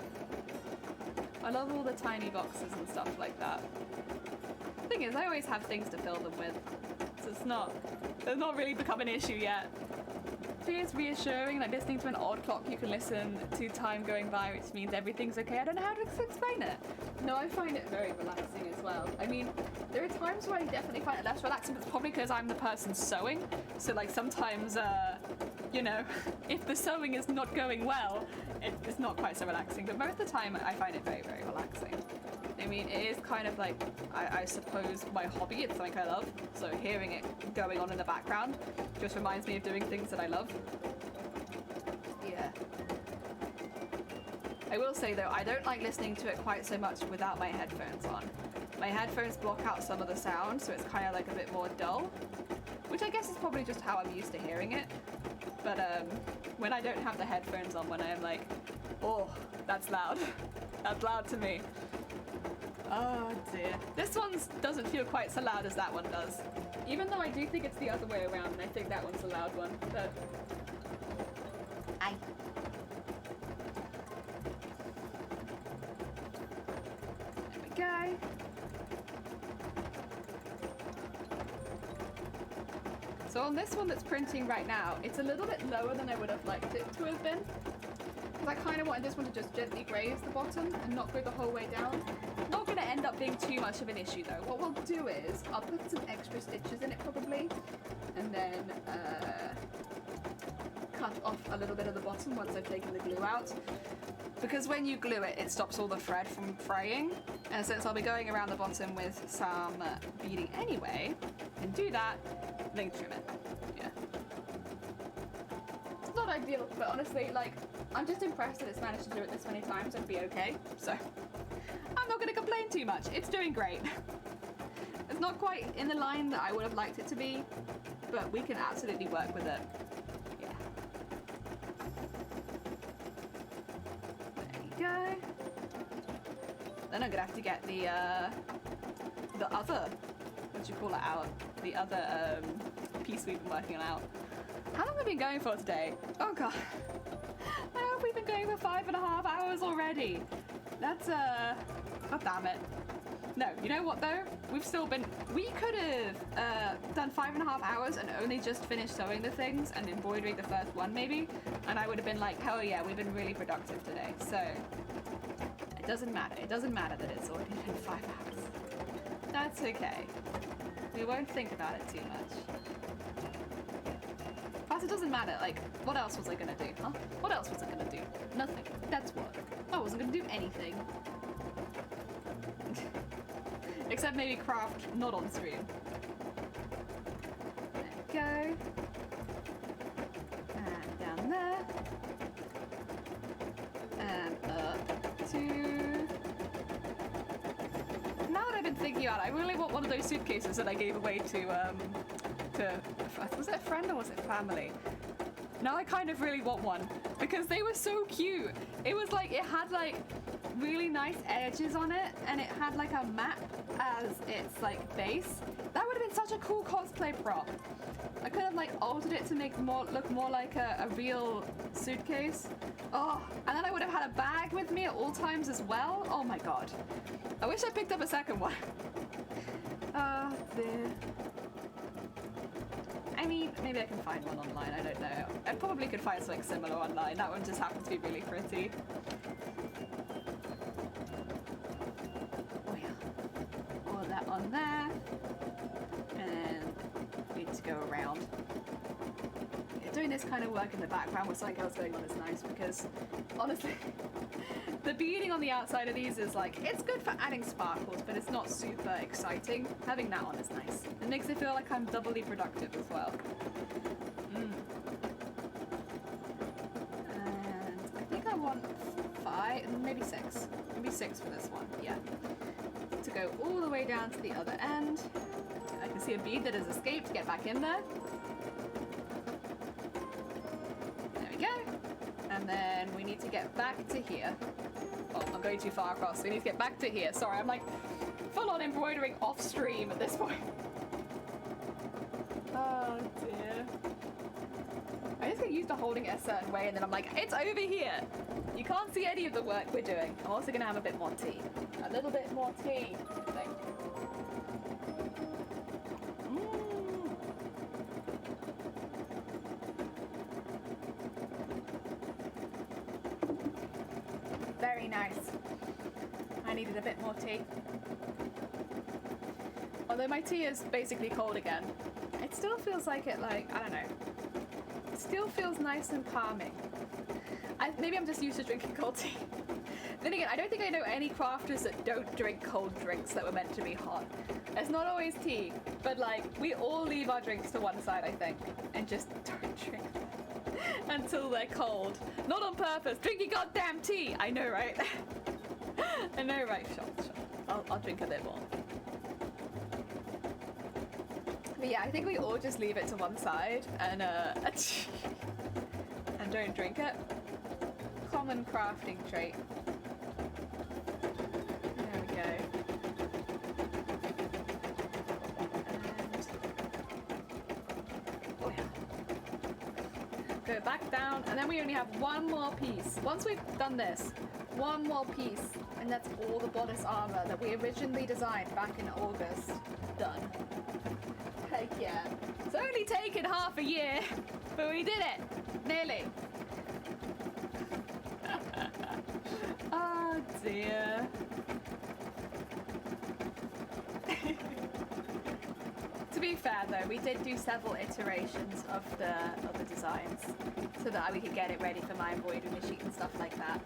I love all the tiny boxes and stuff like that. The thing is, I always have things to fill them with. So it's not really become an issue yet. So it's reassuring, like listening to an odd clock, you can listen to time going by, which means everything's okay. I don't know how to explain it. No, I find it very relaxing as well. I mean, there are times where I definitely find it less relaxing, but it's probably because I'm the person sewing. So like sometimes, you know, if the sewing is not going well, it's not quite so relaxing. But most of the time, I find it very, very relaxing. I mean, it is kind of like, I suppose, my hobby. It's something I love. So hearing it going on in the background just reminds me of doing things that I love. Yeah. I will say, though, I don't like listening to it quite so much without my headphones on. My headphones block out some of the sound, so it's kind of like a bit more dull. Which I guess is probably just how I'm used to hearing it. But when I don't have the headphones on, when I'm like, oh, that's loud. That's loud to me. Oh dear. This one doesn't feel quite so loud as that one does. Even though I do think it's the other way around, and I think that one's a loud one. But Aye. There we go. So on this one that's printing right now, it's a little bit lower than I would have liked it to have been. Because I kind of wanted this one to just gently graze the bottom and not go the whole way down. Not going to end up being too much of an issue though. What we'll do is, I'll put some extra stitches in it probably, and then cut off a little bit of the bottom once I've taken the glue out. Because when you glue it, it stops all the thread from fraying. And since I'll be going around the bottom with some beading anyway, I can do that, then trim it. Yeah. It's not ideal, but honestly, like, I'm just impressed that it's managed to do it this many times and be okay. So, I'm not going to complain too much. It's doing great. It's not quite in the line that I would have liked it to be, but we can absolutely work with it. Yeah. There you go. Then I'm gonna have to get the other, what do you call it, out? The other piece we've been working on out. How long have we been going for today? Oh god. How have we been going for 5.5 hours already? That's god damn it. No, you know what though? We've still been, we could have done 5.5 hours and only just finished sewing the things and embroidering the first one maybe, and I would have been like, hell yeah, we've been really productive today. So It doesn't matter. It doesn't matter that it's already been 5 hours. That's okay. We won't think about it too much. Plus, it doesn't matter. Like, what else was I gonna do, huh? What else was I gonna do? Nothing. That's what. I wasn't gonna do anything. Except maybe craft not on stream. There we go. And down there. And up to... Now that I've been thinking about it, I really want one of those suitcases that I gave away to was it a friend or was it family? Now I kind of really want one because they were so cute. It was like, it had like really nice edges on it and it had like a map as its like base. That would have been such a cool cosplay prop. I could have like altered it to make look more like a real suitcase. Oh, and then I would have had a bag with me at all times as well. Oh my god. I wish I picked up a second one. Oh dear. I mean, maybe I can find one online, I don't know. I probably could find something similar online. That one just happens to be really pretty. Oh yeah. All that on there. And we need to go around. Yeah, doing this kind of work in the background with something else going on is nice because, honestly, the beading on the outside of these is like, it's good for adding sparkles, but it's not super exciting. Having that on is nice. It makes it feel like I'm doubly productive as well. And I think I want 5, maybe 6. Maybe 6 for this one, yeah. To go all the way down to the other end. I can see a bead that has escaped, get back in there. There we go. And then we need to get back to here. Oh, I'm going too far across. We need to get back to here. Sorry, I'm like full on embroidering off stream at this point. Oh dear. I just get used to holding it a certain way and then I'm like, it's over here. You can't see any of the work we're doing. I'm also gonna have a bit more tea. A little bit more tea. Thank you. Very nice. I needed a bit more tea. Although my tea is basically cold again, it still feels like it, like, I don't know. It still feels nice and calming. Maybe I'm just used to drinking cold tea. Then again, I don't think I know any crafters that don't drink cold drinks that were meant to be hot. It's not always tea, but like, we all leave our drinks to one side, I think, and just don't drink until they're cold. Not on purpose. Drink your goddamn tea! I know, right? I know, right? Sure. I'll drink a bit more. But yeah, I think we all just leave it to one side and don't drink it. Common crafting trait. There we go. And oh yeah. Go back down, and then we only have one more piece. Once we've done this, one more piece, and that's all the bodice armor that we originally designed back in August. Done. Heck yeah. It's only taken half a year, but we did it. Nearly. Oh dear. To be fair though, we did do several iterations of the designs so that we could get it ready for my embroidery machine and stuff like that.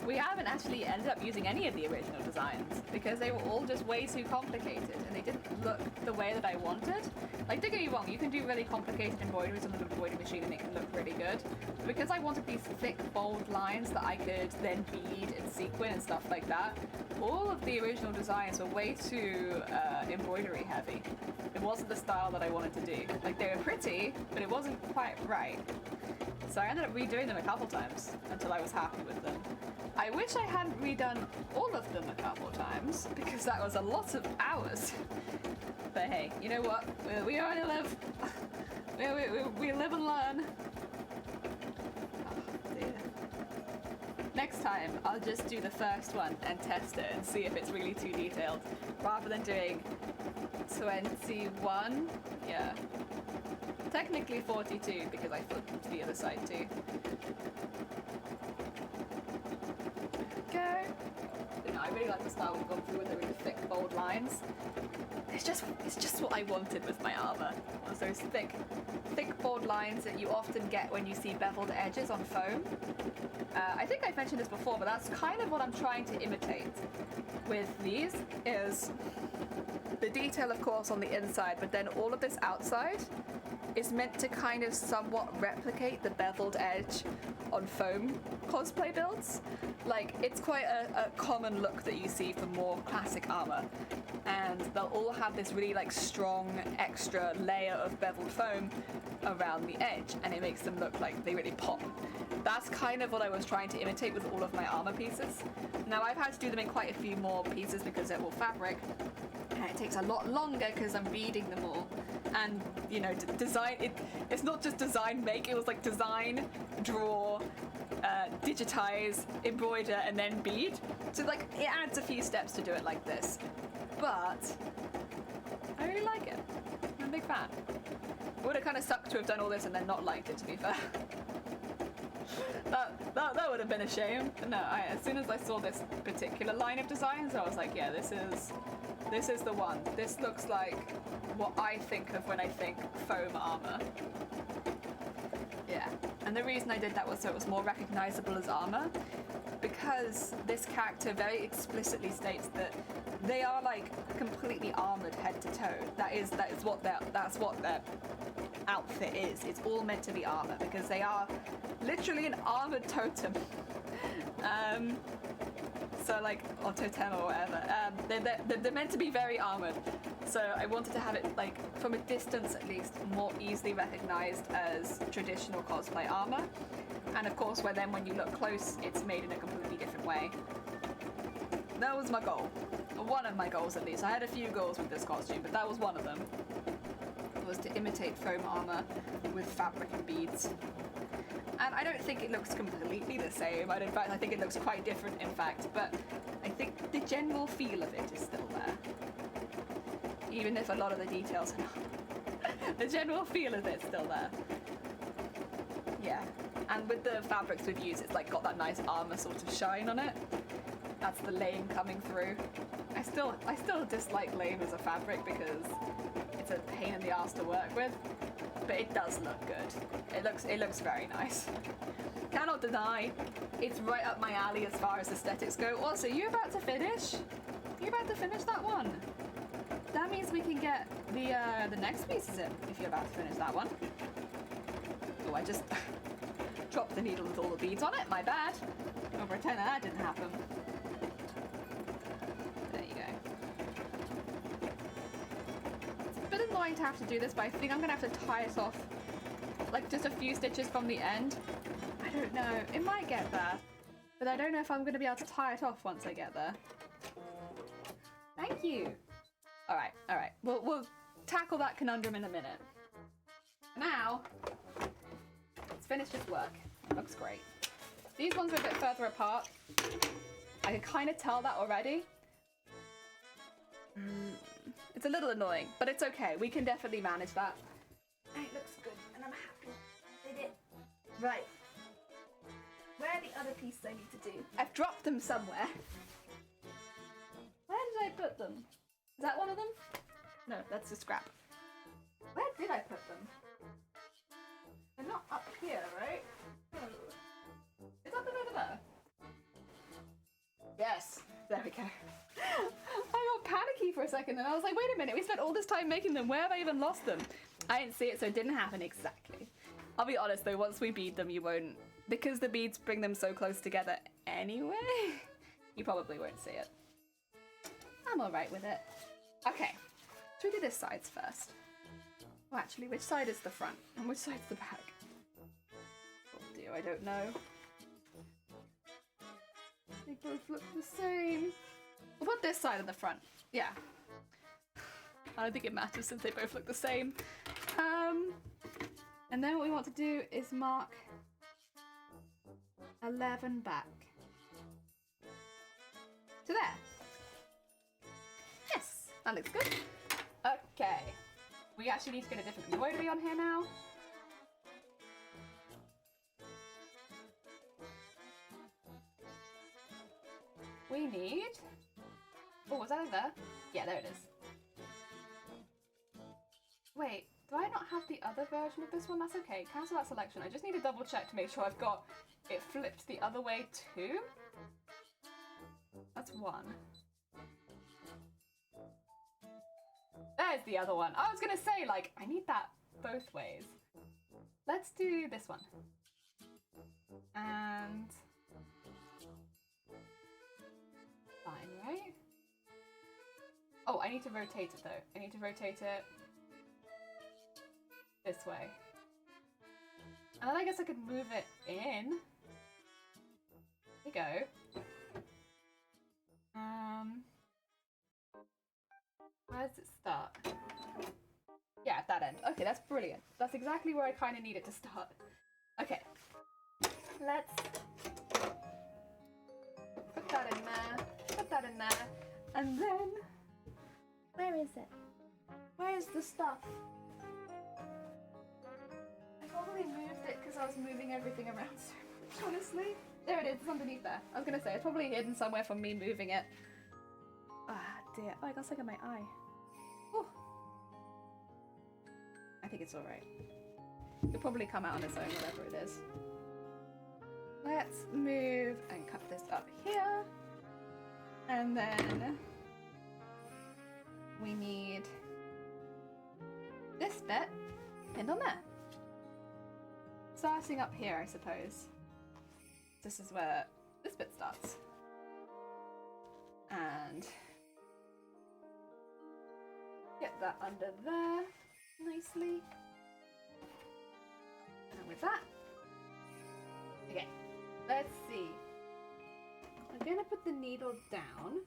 We haven't actually ended up using any of the original designs because they were all just way too complicated and they didn't look the way that I wanted. Like, don't get me wrong, you can do really complicated embroideries on an embroidery machine and it can look really good. But because I wanted these thick, bold lines that I could then bead and sequin and stuff like that, all of the original designs were way too embroidery heavy. It wasn't the style that I wanted to do. Like, they were pretty, but it wasn't quite right. So I ended up redoing them a couple times until I was happy with them. I wish I hadn't redone all of them a couple times because that was a lot of hours. But hey, you know what? We only live. We live and learn. Oh dear. Next time, I'll just do the first one and test it and see if it's really too detailed, rather than doing 21. Yeah. Technically 42 because I flipped them to the other side too. Go. like the style we've gone through with the really thick, bold lines. It's just what I wanted with my armor. Was those thick, bold lines that you often get when you see beveled edges on foam. I think I've mentioned this before, but that's kind of what I'm trying to imitate with these, is the detail, of course, on the inside, but then all of this outside is meant to kind of somewhat replicate the beveled edge on foam cosplay builds. Like, it's quite a common look that you see for more classic armor, and they'll all have this really like strong extra layer of beveled foam around the edge, and it makes them look like they really pop. That's kind of what I was trying to imitate with all of my armor pieces. Now, I've had to do them in quite a few more pieces because they're all fabric, and it takes a lot longer because I'm beading them all. And, you know, design, it's not just design make, it was like design, draw, digitize, embroider, and then bead. So like, it adds a few steps to do it like this. But I really like it. I'm a big fan. It would have kind of sucked to have done all this and then not liked it, to be fair. that would have been a shame. But no, as soon as I saw this particular line of designs, I was like, yeah, this is the one. This looks like what I think of when I think foam armor. Yeah, and the reason I did that was so it was more recognizable as armor, because this character very explicitly states that they are like completely armored head to toe. That's what their outfit is. It's all meant to be armor because they are literally an armored totem. So like, or totem or whatever. They're meant to be very armored. So I wanted to have it, like, from a distance at least, more easily recognized as traditional cosplay armor. And of course, when you look close, it's made in a completely different way. That was my goal. One of my goals, at least. I had a few goals with this costume, but that was one of them. Was to imitate foam armor with fabric and beads. And I don't think it looks completely the same. In fact, I think it looks quite different, in fact. But I think the general feel of it is still there. Even if a lot of the details are not. The general feel of it's still there. Yeah. And with the fabrics we've used, it's like got that nice armor sort of shine on it. That's the lame coming through. I still dislike lame as a fabric because it's a pain in the ass to work with. But it does look good. It looks very nice. Cannot deny, it's right up my alley as far as aesthetics go. Also, you about to finish? You about to finish that one? That means we can get the next pieces in if you're about to finish that one. Oh, I just dropped the needle with all the beads on it. My bad. I'll pretend that didn't happen. There you go. It's a bit annoying to have to do this, but I think I'm gonna have to tie it off, like just a few stitches from the end. I don't know. It might get there, but I don't know if I'm gonna be able to tie it off once I get there. Thank you. All right. We'll tackle that conundrum in a minute. Now, let's finish this work. It looks great. These ones are a bit further apart. I can kind of tell that already. It's a little annoying, but it's okay. We can definitely manage that. It looks good, and I'm happy. Did it. Right. Where are the other pieces I need to do? I've dropped them somewhere. Where did I put them? Is that one of them? No, that's a scrap. Where did I put them? They're not up here, right? No. Is that them over there? Yes. There we go. I got panicky for a second and I was like, wait a minute, we spent all this time making them. Where have I even lost them? I didn't see it, so it didn't happen exactly. I'll be honest though, once we bead them, you won't. Because the beads bring them so close together anyway, you probably won't see it. I'm alright with it. Okay, should we do this side first? Well, actually, which side is the front and which side's the back? Oh dear, I don't know. They both look the same. We'll put this side in the front. Yeah. I don't think it matters since they both look the same. And then what we want to do is mark 11 back. To there. Yes, that looks good. Okay. We actually need to get a different embroidery on here now. We need Oh, was that over there? Yeah, there it is. Wait, do I not have the other version of this one? That's okay. Cancel that selection. I just need to double check to make sure I've got it flipped the other way too. That's one. There's the other one. I was gonna say, like, I need that both ways. Let's do this one. And... fine, right? Oh, I need to rotate it though. I need to rotate it this way. And then I guess I could move it in. There you go. Where does it start? Yeah, at that end. Okay, that's brilliant. That's exactly where I kind of need it to start. Okay. Let's put that in there. Put that in there. And then... Where is it? where's the stuff? I probably moved it because I was moving everything around so much, honestly. There it is. It's underneath there. I was going to say, it's probably hidden somewhere from me moving it. Ah, dear. Oh, I got something in my eye. Ooh. I think it's alright. It'll probably come out on its own, whatever it is. Let's move and cut this up here. And then we need this bit pinned on there. Starting up here, I suppose. This is where this bit starts. And get that under there nicely. And with that, okay, let's see. I'm gonna put the needle down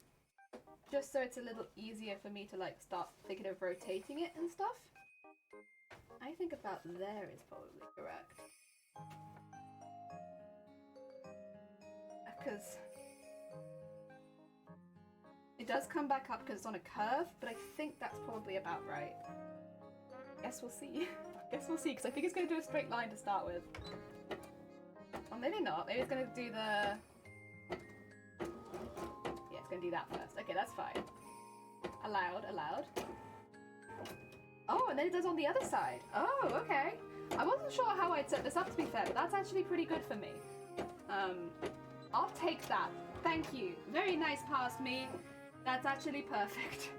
just so it's a little easier for me to like start thinking of rotating it and stuff. I think about there is probably correct. Because it does come back up because it's on a curve, but I think that's probably about right. Guess we'll see. Guess we'll see, because I think it's going to do a straight line to start with. Or maybe not. Maybe it's going to do the... yeah, it's going to do that first. Okay, that's fine. Allowed, allowed. Oh, and then it does on the other side. Oh, okay. I wasn't sure how I'd set this up, to be fair, but that's actually pretty good for me. I'll take that. Thank you. Very nice past me. That's actually perfect.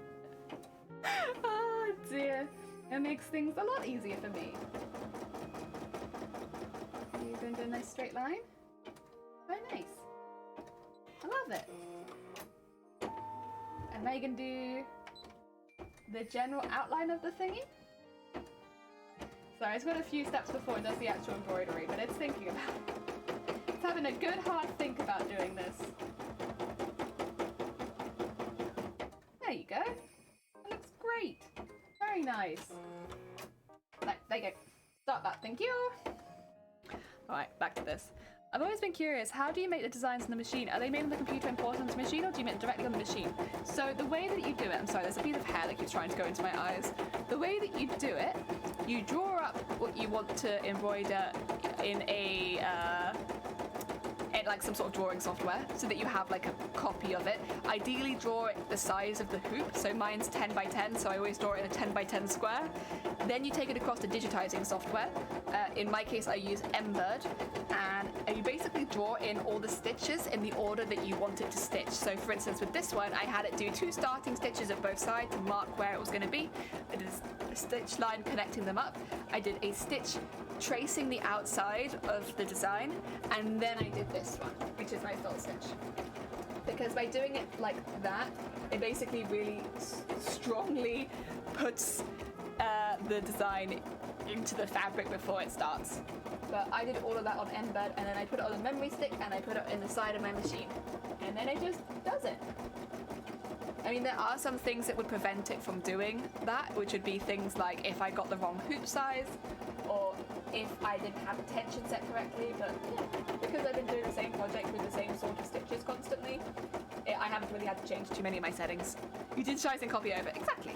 Oh dear. It makes things a lot easier for me. You're going to do a nice straight line. Very nice. I love it. And now you can do the general outline of the thingy. Sorry, it's got a few steps before it does the actual embroidery, but it's thinking about it. It's having a good hard think about doing this. There you go. That looks great. Very nice. There you go. Start that, thank you. Alright, back to this. I've always been curious, how do you make the designs on the machine? Are they made on the computer imported onto the machine, or do you make it directly on the machine? So the way that you do it, I'm sorry, there's a piece of hair that keeps trying to go into my eyes. The way that you do it, you draw up what you want to embroider in a like some sort of drawing software, so that you have like a copy of it. Ideally draw it the size of the hoop, so mine's 10 by 10, so I always draw it in a 10 by 10 square. Then you take it across to digitizing software. In my case I use Mbird, and you basically draw in all the stitches in the order that you want it to stitch. So for instance with this one, I had it do 2 starting stitches at both sides to mark where it was going to be. I did a stitch line connecting them up. I did a stitch tracing the outside of the design, and then I did this one, which is my full stitch. Because by doing it like that, it basically really strongly puts the design into the fabric before it starts. But I did all of that on Mbird, and then I put it on a memory stick, and I put it in the side of my machine. And then it just does it. I mean, there are some things that would prevent it from doing that, which would be things like if I got the wrong hoop size, or if I didn't have the tension set correctly, but yeah, because I've been doing the same project with the same sort of stitches constantly, I haven't really had to change too many of my settings. You digitize and copy over. Exactly.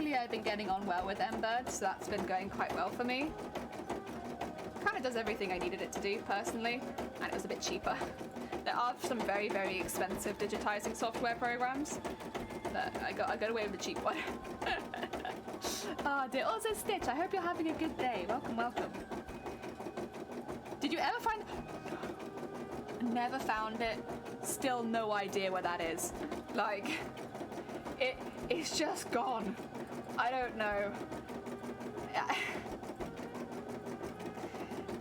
luckily I've been getting on well with Embird, so that's been going quite well for me. Kind of does everything I needed it to do, personally, and it was a bit cheaper. There are some very, very expensive digitizing software programs, but I got away with the cheap one. Oh dear. Also, Stitch, I hope you're having a good day. Welcome, welcome. Did you ever find... Never found it. Still no idea where that is. Like, it's just gone. I don't know.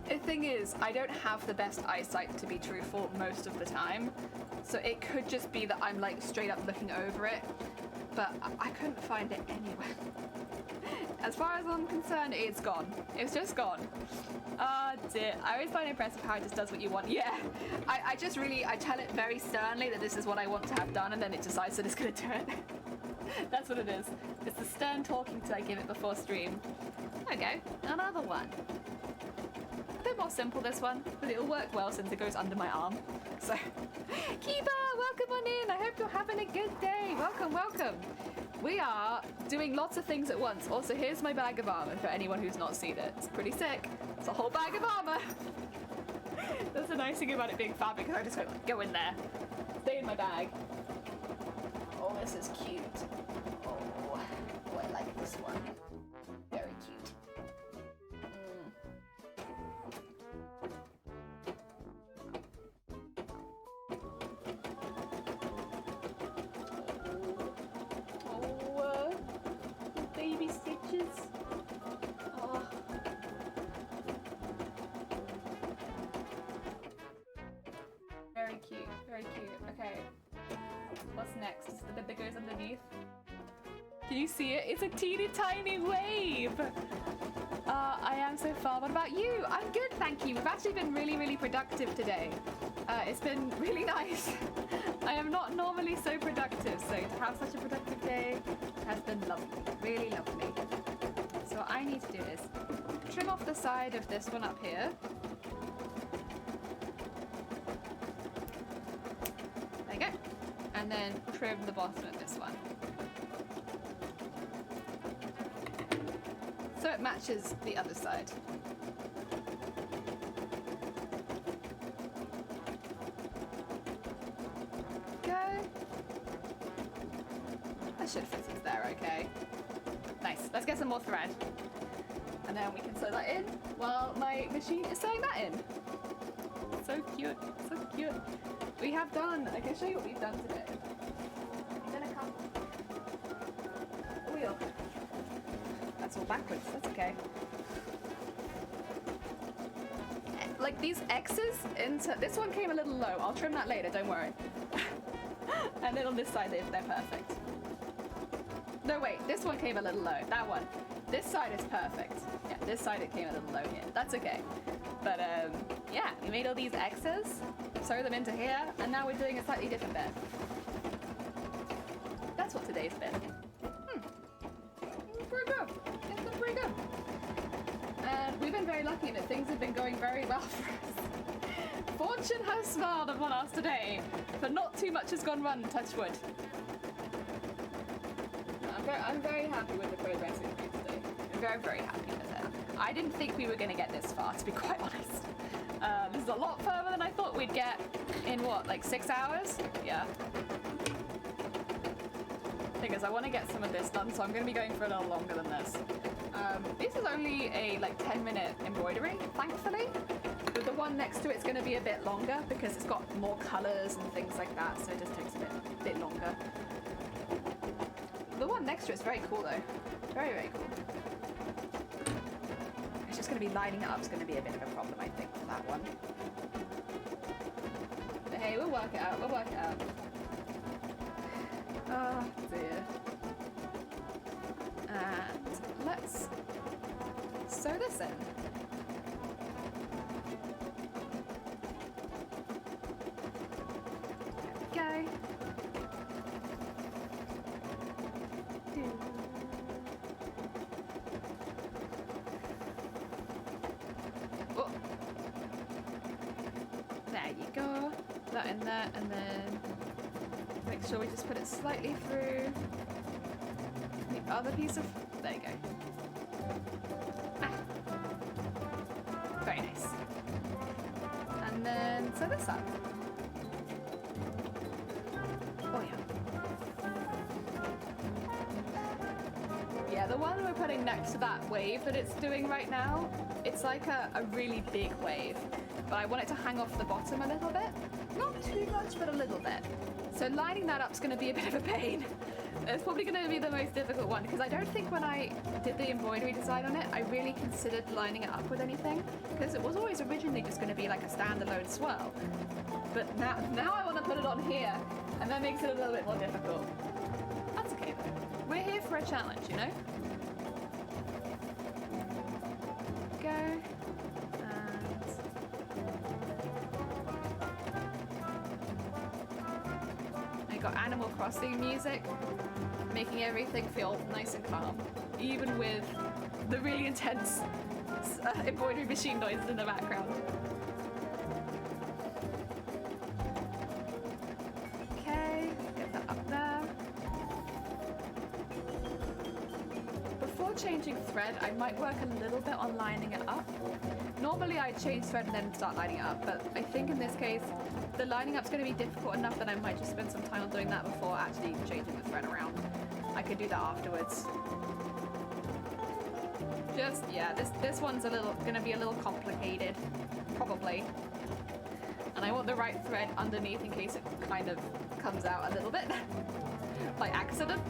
The thing is, I don't have the best eyesight, to be truthful, most of the time. So it could just be that I'm like straight up looking over it. But I couldn't find it anywhere. As far as I'm concerned, it's gone. It's just gone. Oh dear. I always find it impressive how it just does what you want. Yeah. I just really, I tell it very sternly that this is what I want to have done, and then it decides that it's going to do it. That's what it is. It's the stern talking to I give it before stream. There we go. Another one. A bit more simple, this one, but it'll work well since it goes under my arm. So, Kiba, welcome on in. I hope you're having a good day. Welcome, welcome. We are doing lots of things at once. Also, here's my bag of armor for anyone who's not seen it. It's pretty sick. It's a whole bag of armor. That's the nice thing about it being fabric, because I just go in there. Stay in my bag. Oh, this is cute. Oh, I like this one. Very cute. Baby stitches. Oh. Very cute, very cute. Okay. What's next? Is the bit that goes underneath? Can you see it? It's a teeny tiny wave! I am so far. What about you? I'm good, thank you. We've actually been really, really productive today. It's been really nice. I am not normally so productive, so to have such a productive day has been lovely. Really lovely. So what I need to do is trim off the side of this one up here. There you go. And then trim the bottom of this one. So it matches the other side. Go. That should fit us there, okay. Nice. Let's get some more thread. And then we can sew that in while my machine is sewing that in. So cute. So cute. We have done, I can show you what we've done today. We've done a couple. A wheel. That's all backwards. That's okay. Like these X's into... This one came a little low. I'll trim that later, don't worry. And then on this side, they're perfect. No, wait. This one came a little low. That one. This side is perfect. Yeah, this side it came a little low here. That's okay. But, yeah. We made all these X's, sew them into here, and now we're doing a slightly different bit. That's what today's been. Pretty good. It's been pretty good. And we've been very lucky that things have been going very well for us. Fortune has smiled upon us today, but not too much has gone wrong, touch wood. I'm very happy with the progress we've made today. I'm very, very happy with it. I didn't think we were going to get this far, to be quite honest. This is a lot further than I thought we'd get in, what, like 6 hours? Yeah. Thing is, I want to get some of this done, so I'm going to be going for a little longer than this. This is only a like 10-minute embroidery, thankfully. But the one next to it's going to be a bit longer because it's got more colours and things like that, so it just takes a bit longer. The one next to it's very cool though. Very, very cool. It's just going to be lining it up. It's going to be a bit of a problem, I think, for that one. But hey, we'll work it out. We'll work it out. Oh dear. And let's sew this in. There we go. Oh. There you go. That in there, and then make sure we just put it slightly through the other piece of... There you go. Ah. Very nice. And then sew this up. Oh yeah. Yeah, the one we're putting next to that wave that it's doing right now, it's like a really big wave. But I want it to hang off the bottom a little bit. Not too much, but a little bit. So lining that up is going to be a bit of a pain. It's probably going to be the most difficult one because I don't think when I did the embroidery design on it, I really considered lining it up with anything because it was always originally just going to be like a standalone swirl. But now I want to put it on here, and that makes it a little bit more difficult. That's okay though. We're here for a challenge, you know? Go. Got Animal Crossing music, making everything feel nice and calm, even with the really intense embroidery machine noises in the background. Okay, get that up there. Before changing thread, I might work a little bit on lining it up. Normally I change thread and then start lining it up, but I think in this case, the lining up's going to be difficult enough that I might just spend some time on doing that before actually changing the thread around. I could do that afterwards. Just, yeah, this one's going to be a little complicated, probably. And I want the right thread underneath in case it kind of comes out a little bit, by accident.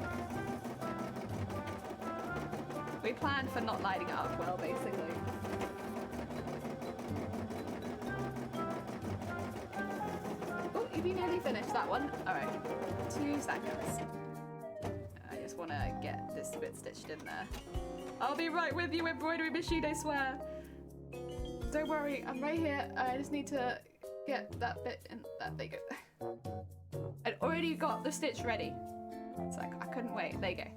We planned for not lining it up well, basically. You nearly finished that one. Alright, 2 seconds. I just want to get this bit stitched in there. I'll be right with you, embroidery machine, I swear. Don't worry, I'm right here. I just need to get that bit in there. There you go. I'd already got the stitch ready. It's like, I couldn't wait. There you go.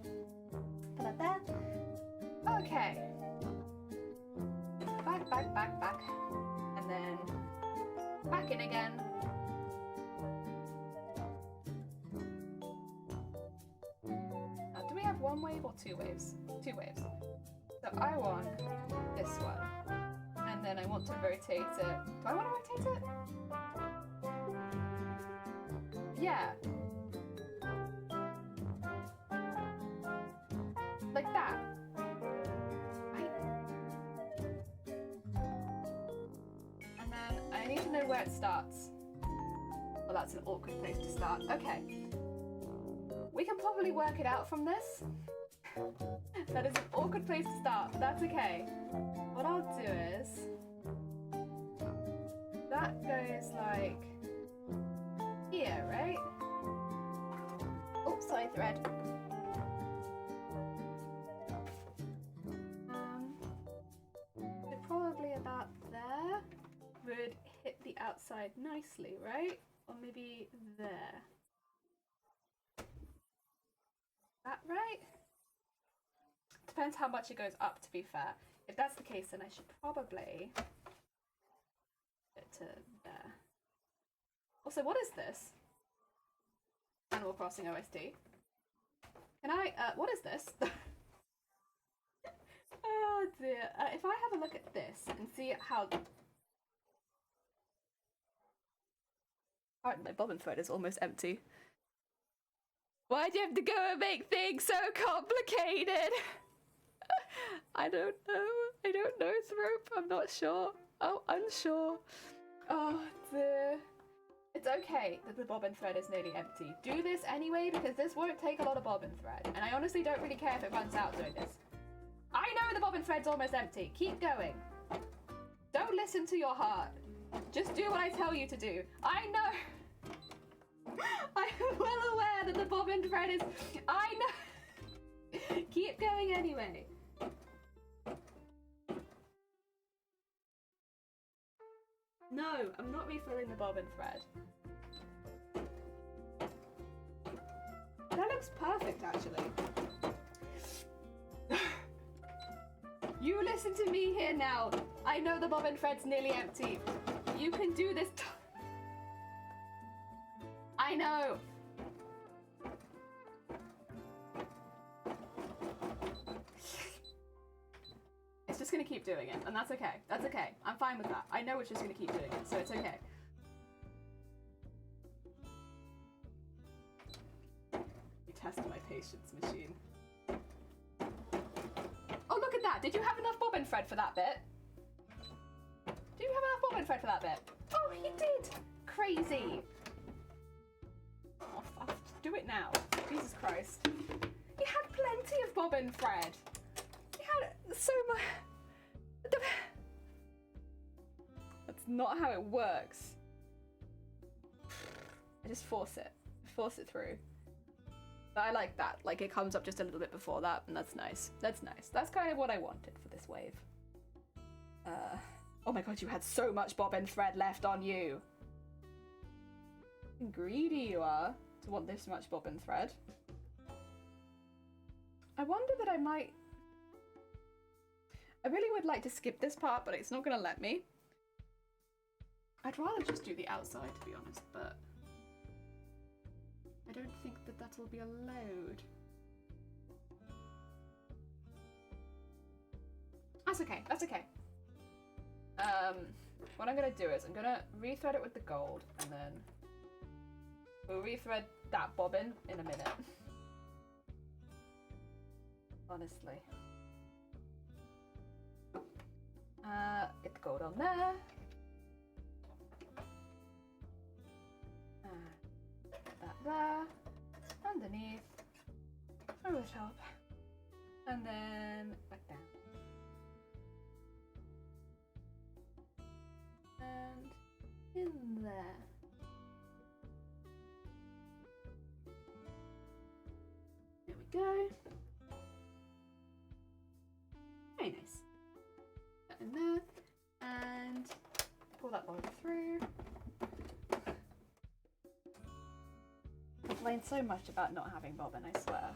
Okay. Back. And then back in again. One wave or 2 waves? 2 waves. So I want this one. And then I want to rotate it. Do I want to rotate it? Yeah. Like that. Right? And then I need to know where it starts. Well, that's an awkward place to start. Okay. We can probably work it out from this. That is an awkward place to start, but that's okay. What I'll do is... that goes like... here, right? Oops, sorry, thread. So probably about there would hit the outside nicely, right? Or maybe there. That right? Depends how much it goes up, to be fair. If that's the case, then I should probably get to there. Also, what is this? Animal Crossing OST. Can I, what is this? Oh dear. If I have a look at this and see how... Alright, my bobbin thread is almost empty. Why do you have to go and make things so complicated? I don't know, Thrope. I'm not sure. Oh, unsure. Oh dear. It's okay that the bobbin thread is nearly empty. Do this anyway because this won't take a lot of bobbin thread. And I honestly don't really care if it runs out doing this. I know the bobbin thread's almost empty. Keep going. Don't listen to your heart. Just do what I tell you to do. I know. I'm well aware that the bobbin thread is... I know! Keep going anyway. No, I'm not refilling the bobbin thread. That looks perfect, actually. You listen to me here now. I know the bobbin thread's nearly empty. You can do this. I know. gonna keep doing it, and that's okay. That's okay. I'm fine with that. I know it's just gonna keep doing it, so it's okay. You tested my patience machine. Oh, look at that! Did you have enough bobbin thread for that bit? Did you have enough bobbin thread for that bit? Oh, he did! Crazy! Oh, I'll do it now. Jesus Christ. He had plenty of bobbin thread. He had so much. That's not how it works. I just force it. Force it through. But I like that. Like, it comes up just a little bit before that, and that's nice. That's nice. That's kind of what I wanted for this wave. Oh my god, you had so much bobbin thread left on you. Greedy you are to want this much bobbin thread. I wonder that I might... I really would like to skip this part, but it's not going to let me. I'd rather just do the outside, to be honest, but... I don't think that that'll be allowed. That's okay, that's okay. What I'm going to do is I'm going to rethread it with the gold, and then we'll rethread that bobbin in a minute. Honestly. Get the gold on there. That there. Underneath. Over the top. And then back down. And in there. There we go. Very nice. That in there. And pull that bobbin through. I complain so much about not having bobbin, I swear.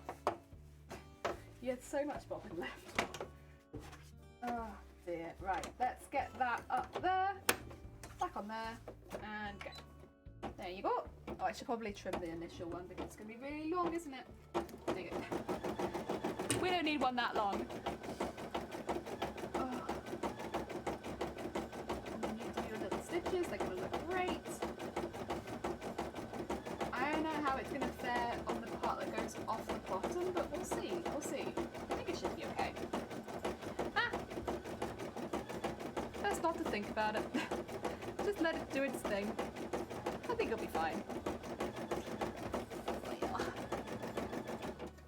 You had so much bobbin left. Oh dear. Right, let's get that up there. Back on there. And go. There you go. Oh, I should probably trim the initial one because it's going to be really long, isn't it? There you go. We don't need one that long. Oh. And then you do your little stitches. They're going to look great. I don't know how it's going to fare on the part that goes off the bottom, but we'll see. We'll see. I think it should be okay. Ah! Best not to think about it. Just let it do its thing. I think it'll be fine.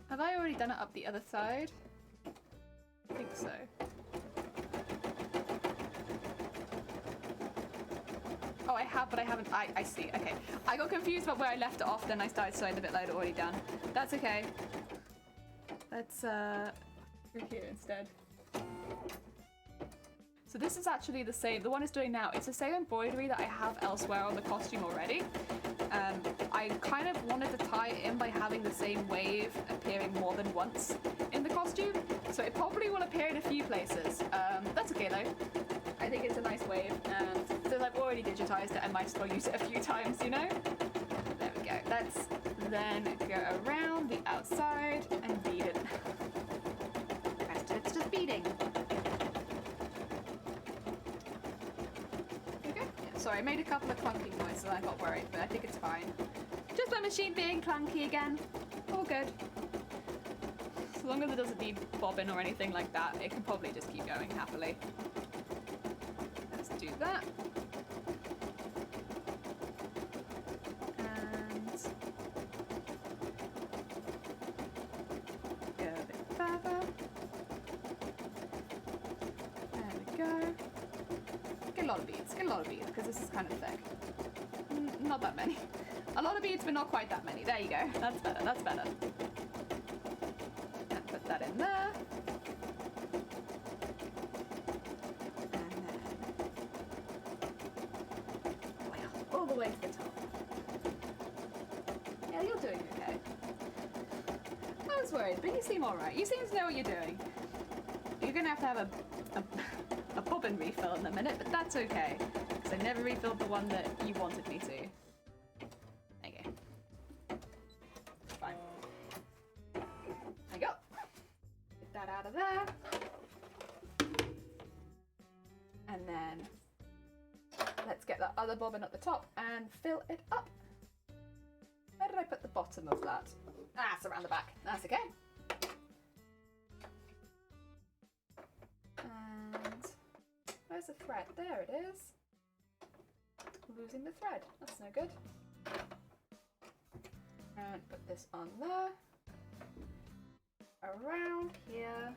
Have I already done it up the other side? I think so. Oh, I have, but I haven't. I see. Okay. I got confused about where I left it off, then I started sewing the bit that I'd already done. That's okay. Let's, through here instead. So this is actually the same, the one it's doing now, it's the same embroidery that I have elsewhere on the costume already. I kind of wanted to tie it in by having the same wave appearing more than once in the costume, so it probably will appear in a few places. That's okay though. I think it's a nice wave, and since I've already digitized it, I might as well use it a few times, you know? There we go. Let's then go around the outside and bead it. The rest of it's just beading. Sorry, I made a couple of clunking noises and I got worried, but I think it's fine. Just my machine being clunky again. All good. As long as it doesn't need bobbin or anything like that, it can probably just keep going happily. Let's do that. And go a bit further. There we go. Get a lot of beads, because this is kind of thick. Not that many. A lot of beads, but not quite that many. There you go. That's better, that's better. And put that in there. And then... all the way to the top. Yeah, you're doing okay. I was worried, but you seem alright. You seem to know what you're doing. You're gonna have a bobbin refill in a minute, but that's okay, because I never refilled the one that you wanted me to. There you go. Fine. There you go. Get that out of there. And then let's get that other bobbin at the top and fill it up. Where did I put the bottom of that? Ah, it's around the back. That's okay. And where's the thread? There it is. Losing the thread. That's no good. And put this on there. Around here.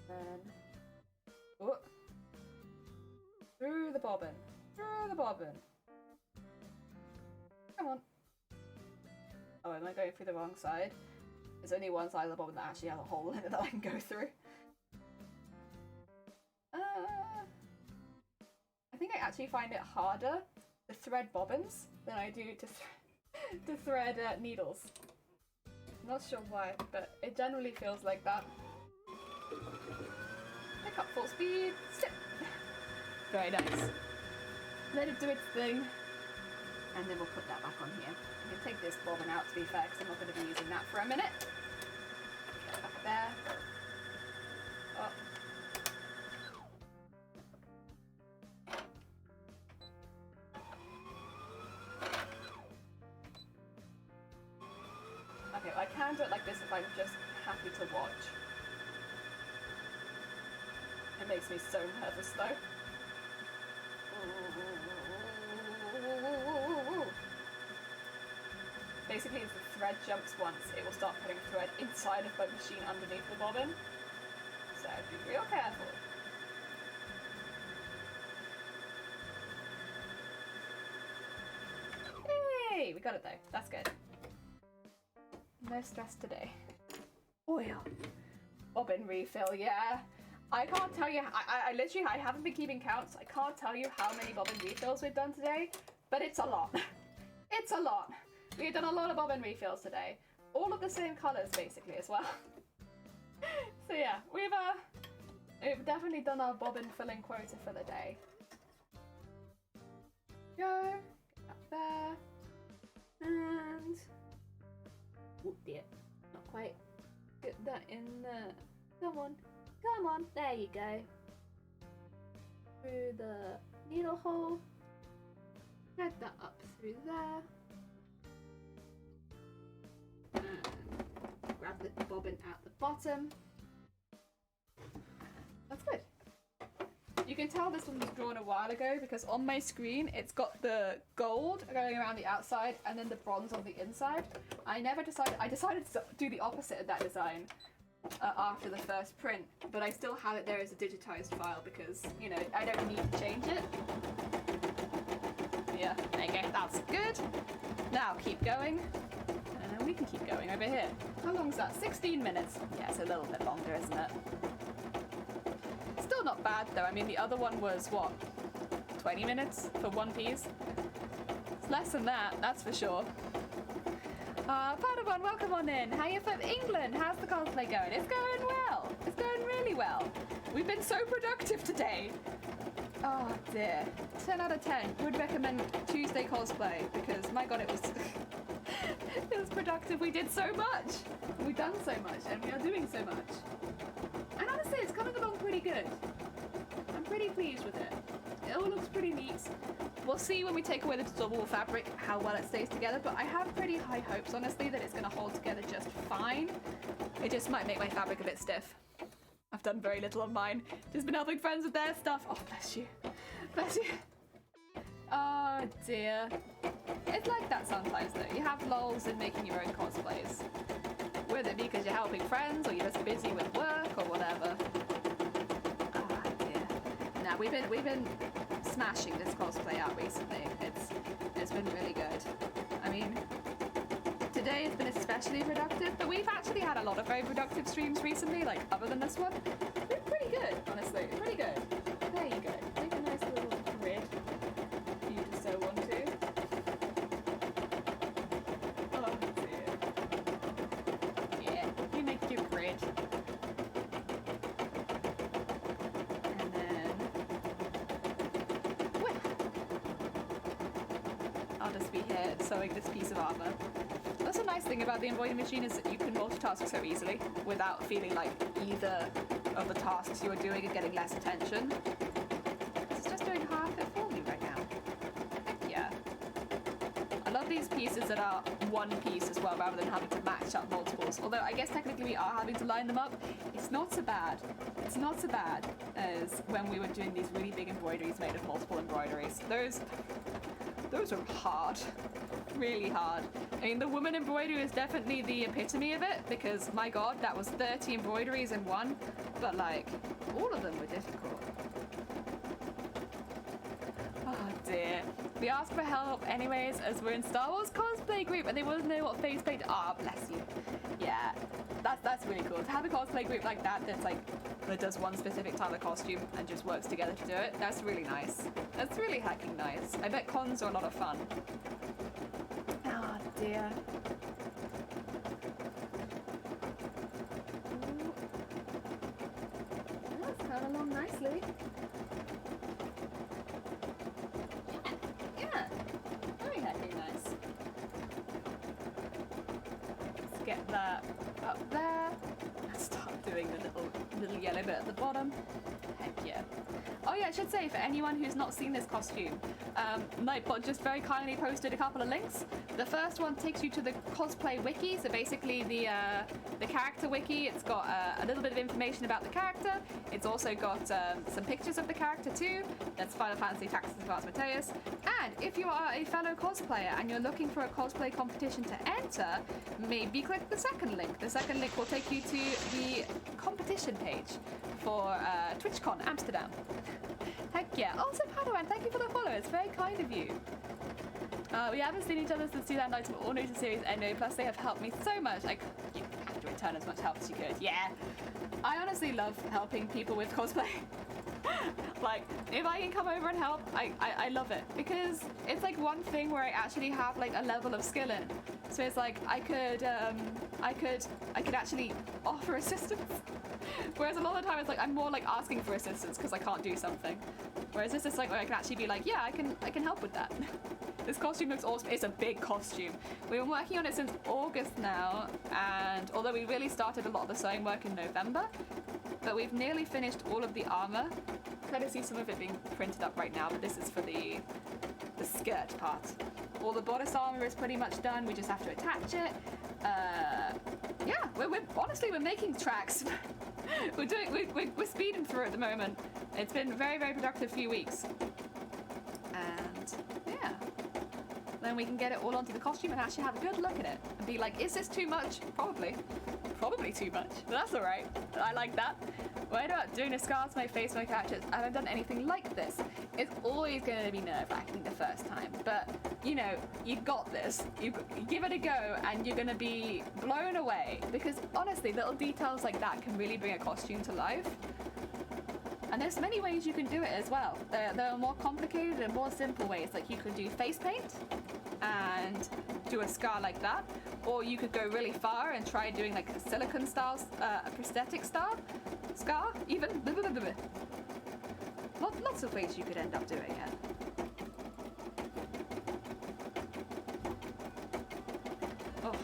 Then through the bobbin. Through the bobbin. Come on. Oh, am I going through the wrong side? There's only one side of the bobbin that actually has a hole in it that I can go through. I think I actually find it harder to thread bobbins than I do to thread needles. I'm not sure why, but it generally feels like that. Pick up full speed, step. Very nice. Let it do its thing. And then we'll put that back on here. I'm going to take this bobbin out, to be fair, because I'm not going to be using that for a minute. Get back there. Oh. Okay, well, I can do it like this if I'm just happy to watch. It makes me so nervous, though. Basically, if the thread jumps once, it will start putting thread inside of my machine underneath the bobbin. So be real careful. Hey, we got it though. That's good. No stress today. Oil. Bobbin refill, yeah. I can't tell you, I haven't been keeping counts. I can't tell you how many bobbin refills we've done today, but it's a lot. It's a lot. We've done a lot of bobbin refills today. All of the same colours, basically, as well. So yeah, we've definitely done our bobbin filling quota for the day. Go, get that there, and... Oh dear, not quite. Get that in there. Come on, come on, there you go. Through the needle hole. Thread that up through there. And grab the bobbin at the bottom. That's good. You can tell this one was drawn a while ago because on my screen it's got the gold going around the outside and then the bronze on the inside. I decided to do the opposite of that design after the first print, but I still have it there as a digitized file because, you know, I don't need to change it. Yeah, there you go, that's good. Now keep going. And then we can keep going over here. How long is that? 16 minutes. Yeah, it's a little bit longer, isn't it? Still not bad though. I mean, the other one was what? 20 minutes for one piece? It's less than that, that's for sure. Padawan, welcome on in. How are you from England? How's the cosplay going? It's going well. It's going really well. We've been so productive today. Oh dear. 10 out of 10. Would recommend Tuesday cosplay because my god, it was it was productive. We did so much. We've done so much and we are doing so much. And honestly, it's coming along pretty good. I'm pretty pleased with it. It all looks pretty neat. We'll see when we take away the double fabric how well it stays together, but I have pretty high hopes, honestly, that it's going to hold together just fine. It just might make my fabric a bit stiff. I've done very little of mine. Just been helping friends with their stuff. Oh, bless you. Bless you. Oh, dear. It's like that sometimes, though. You have lulls in making your own cosplays. Whether it be because you're helping friends, or you're just busy with work, or whatever. Oh, dear. Now, we've been smashing this cosplay out recently. It's been really good. I mean, today has been especially productive, but we've actually had a lot of very productive streams recently, like other than this one. It's been pretty good, honestly. Pretty good. There you go. Make a nice little grid for you to sew onto. Oh dear. Yeah, you make your grid. Sewing this piece of armor. That's a nice thing about the embroidery machine is that you can multitask so easily without feeling like either of the tasks you are doing are getting less attention. It's just doing half it for me right now. Heck yeah. I love these pieces that are one piece as well, rather than having to match up multiples. Although I guess technically we are having to line them up. It's not so bad. It's not so bad as when we were doing these really big embroideries made of multiple embroideries. Those are hard. Really hard. I mean, the woman embroidery is definitely the epitome of it, because my god, that was 30 embroideries in one, but like, all of them were difficult. Oh dear. We asked for help anyways, as we're in Star Wars cosplay group, and they want to know what face paint. Ah, bless you. Yeah, that's really cool. To have a cosplay group like that, that does one specific type of costume and just works together to do it, that's really nice. That's really hacking nice. I bet cons are a lot of fun. Oh dear. Ooh. That's coming along nicely. Yeah. Very hacking nice. Let's get that up there. Let's start doing the little yellow bit at the bottom. Heck yeah. Oh yeah, I should say, for anyone who's not seen this costume, Nightbot just very kindly posted a couple of links. The first one takes you to the cosplay wiki, so basically the character wiki. It's got a little bit of information about the character. It's also got some pictures of the character too. That's Final Fantasy Tactics Advance Mateus. And if you are a fellow cosplayer and you're looking for a cosplay competition to enter, maybe click the second link. The second link will take you to the competition page for TwitchCon Amsterdam. Heck yeah. Also, Padawan, thank you for the follow. It's very kind of you. We haven't seen each other since 2019 or new to series NO, plus they have helped me so much. You have to return as much help as you could. Yeah. I honestly love helping people with cosplay. Like, if I can come over and help, I love it. Because it's like one thing where I actually have like a level of skill in. So it's like I could actually offer assistance. Whereas a lot of the time it's like I'm more like asking for assistance because I can't do something. Whereas this is like where I can actually be like, yeah, I can help with that. This costume looks awesome. It's a big costume. We've been working on it since August now, and although we really started a lot of the sewing work in November, but we've nearly finished all of the armor. Kind of see some of it being printed up right now, but this is for the skirt part. All the bodice armor is pretty much done. We just have to attach it. Yeah, we're honestly we're making tracks. We're speeding through at the moment. It's been a very, very productive few weeks. And yeah. Then we can get it all onto the costume and actually have a good look at it. And be like, is this too much? Probably. Probably too much. But that's alright. I like that. Worried about doing a scar to my face when my characters. I haven't done anything like this. It's always going to be nerve-wracking the first time. But, you know, you got this. You give it a go and you're going to be blown away. Because honestly, little details like that can really bring a costume to life. And there's many ways you can do it as well. There are more complicated and more simple ways. Like you could do face paint and do a scar like that. Or you could go really far and try doing like a silicone style, a prosthetic scar, even. Lots of ways you could end up doing it. Oh.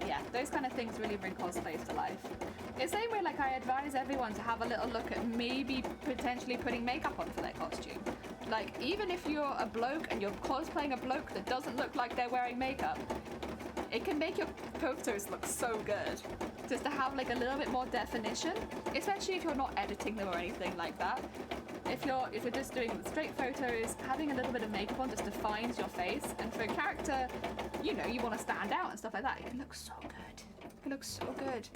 Yeah, those kind of things really bring cosplays to life. The same way, like I advise everyone to have a little look at maybe potentially putting makeup on for their costume. Like, even if you're a bloke and you're cosplaying a bloke that doesn't look like they're wearing makeup, it can make your photos look so good. Just to have like a little bit more definition, especially if you're not editing them or anything like that. If you're just doing straight photos, having a little bit of makeup on just defines your face. And for a character, you know, you want to stand out and stuff like that. It can look so good. It can look so good.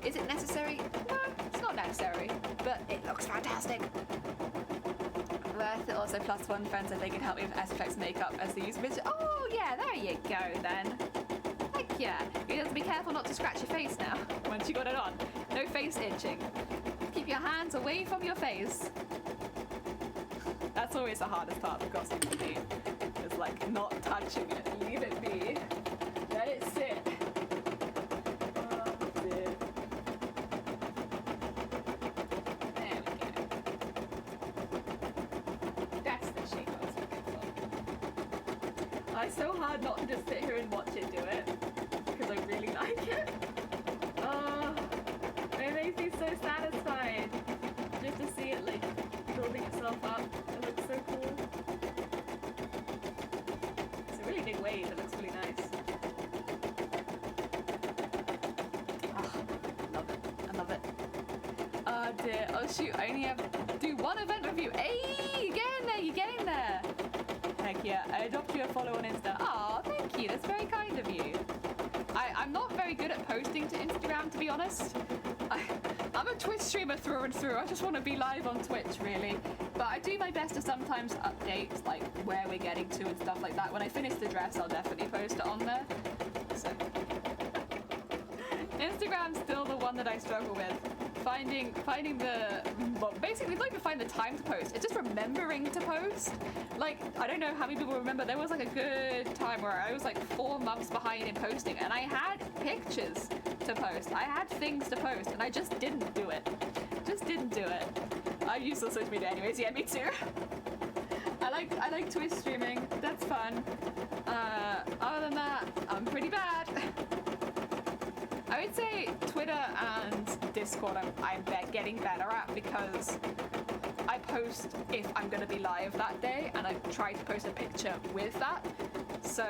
Is it necessary? No, it's not necessary, but it looks fantastic. Worth it also +1 friends if they can help me with SFX makeup as they use visual. Oh yeah, there you go then. Heck yeah. You have to be careful not to scratch your face now once you got it on. No face itching. Keep your hands away from your face. That's always the hardest part of the costume for me. It's like not touching it. Leave it be. Let it sit. It's so hard not to just sit here and watch it do it because I really like it. It Oh shoot, I only have to do one event review. Hey, you're getting there, you're getting there. Heck yeah, I adopted you a follow on Insta. Aw, thank you, that's very kind of you. I'm not very good at posting to Instagram, to be honest. I'm a Twitch streamer through and through. I just want to be live on Twitch, really. But I do my best to sometimes update, like, where we're getting to and stuff like that. When I finish the dress, I'll definitely post it on there. So, Instagram's still the one that I struggle with. Finding the, well, basically not even find the time to post. It's just remembering to post. Like, I don't know how many people remember, there was like a good time where I was like 4 months behind in posting and I had pictures to post. I had things to post and I just didn't do it. Just didn't do it. I'm useless on social media anyways, yeah, me too. I like Twitch streaming, that's fun. Other than that, I'm pretty bad. I would say Twitter and Discord I'm getting better at because I post if I'm going to be live that day and I try to post a picture with that. So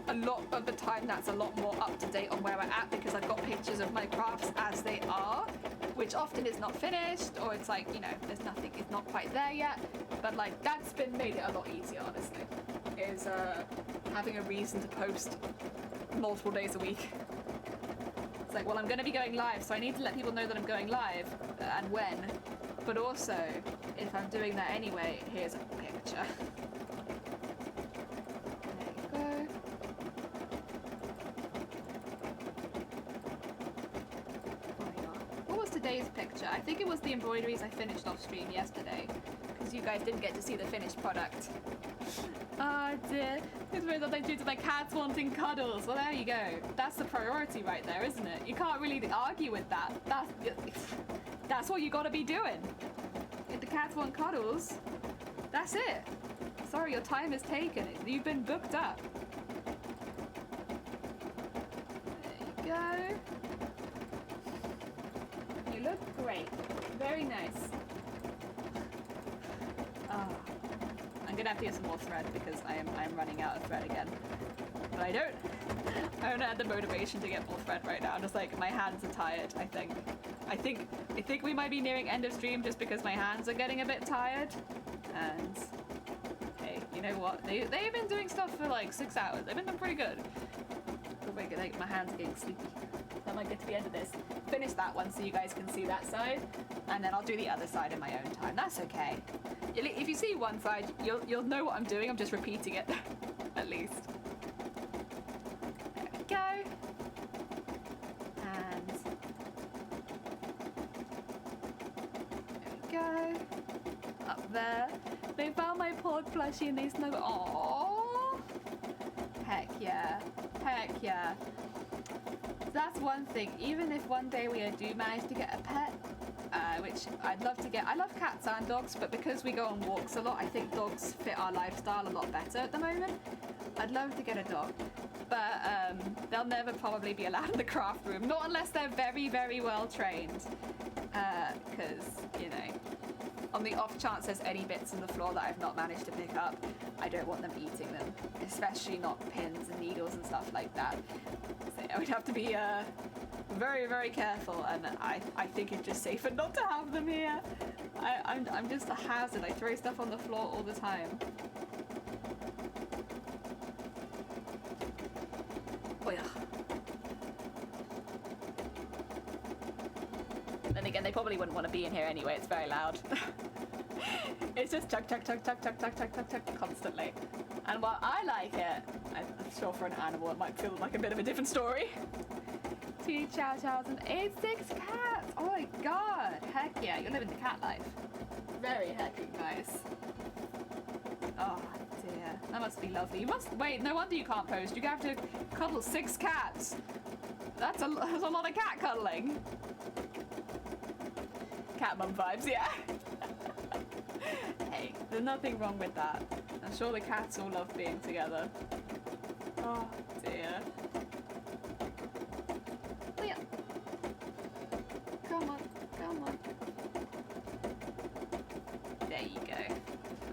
a lot of the time that's a lot more up to date on where we're at because I've got pictures of my crafts as they are, which often is not finished or it's like, you know, there's nothing, it's not quite there yet. But like that's made it a lot easier, honestly, is having a reason to post multiple days a week. It's like, well, I'm going to be going live, so I need to let people know that I'm going live and when. But also, if I'm doing that anyway, here's a picture. There you go. What was today's picture? I think it was the embroideries I finished off stream yesterday, because you guys didn't get to see the finished product. Oh dear, it's weird that they do to my cats wanting cuddles. Well, there you go. That's the priority right there, isn't it? You can't really argue with that. That's what you gotta be doing. If the cats want cuddles, that's it. Sorry, your time is taken. You've been booked up. There you go. You look great. Very nice. Oh. I'm gonna have to get some more thread because I am running out of thread again. But I don't have the motivation to get more thread right now. I'm just like, my hands are tired, I think. I think we might be nearing end of stream just because my hands are getting a bit tired. And hey, you know what? They've been doing stuff for like 6 hours. They've been doing pretty good. Like, my hands are getting sleepy. I might get to the end of this. Finish that one so you guys can see that side. And then I'll do the other side in my own time. That's okay. If you see one side, you'll know what I'm doing. I'm just repeating it, at least. There we go. And there we go. Up there. They found my pod plushie and they snuggled. Aww. Heck yeah. Heck yeah. That's one thing. Even if one day we do manage to get a pet, which I'd love to get. I love cats and dogs, but because we go on walks a lot, I think dogs fit our lifestyle a lot better at the moment. I'd love to get a dog, but they'll never probably be allowed in the craft room, not unless they're very, very well trained. Because, you know, on the off chance there's any bits on the floor that I've not managed to pick up, I don't want them eating them, especially not pins and needles and stuff like that. So I would have to be very, very careful, and I think it's just safer not to have them here. I'm just a hazard. I throw stuff on the floor all the time. Oh yeah. Then again, they probably wouldn't want to be in here anyway. It's very loud. It's just chug, chug, chug, chug, chug, chug, chug, chug, chug constantly. And while I like it, I'm sure for an animal it might feel like a bit of a different story. 2 chow chows and 86 cats! Oh my god! Heck yeah, you're living the cat life. Very hectic nice. Oh dear, that must be lovely. You must wait. No wonder you can't post. You have to cuddle 6 cats. That's a lot of cat cuddling. Cat mum vibes, yeah. Hey, there's nothing wrong with that. I'm sure the cats all love being together. Oh dear. Oh, yeah. Come on, come on. There you go.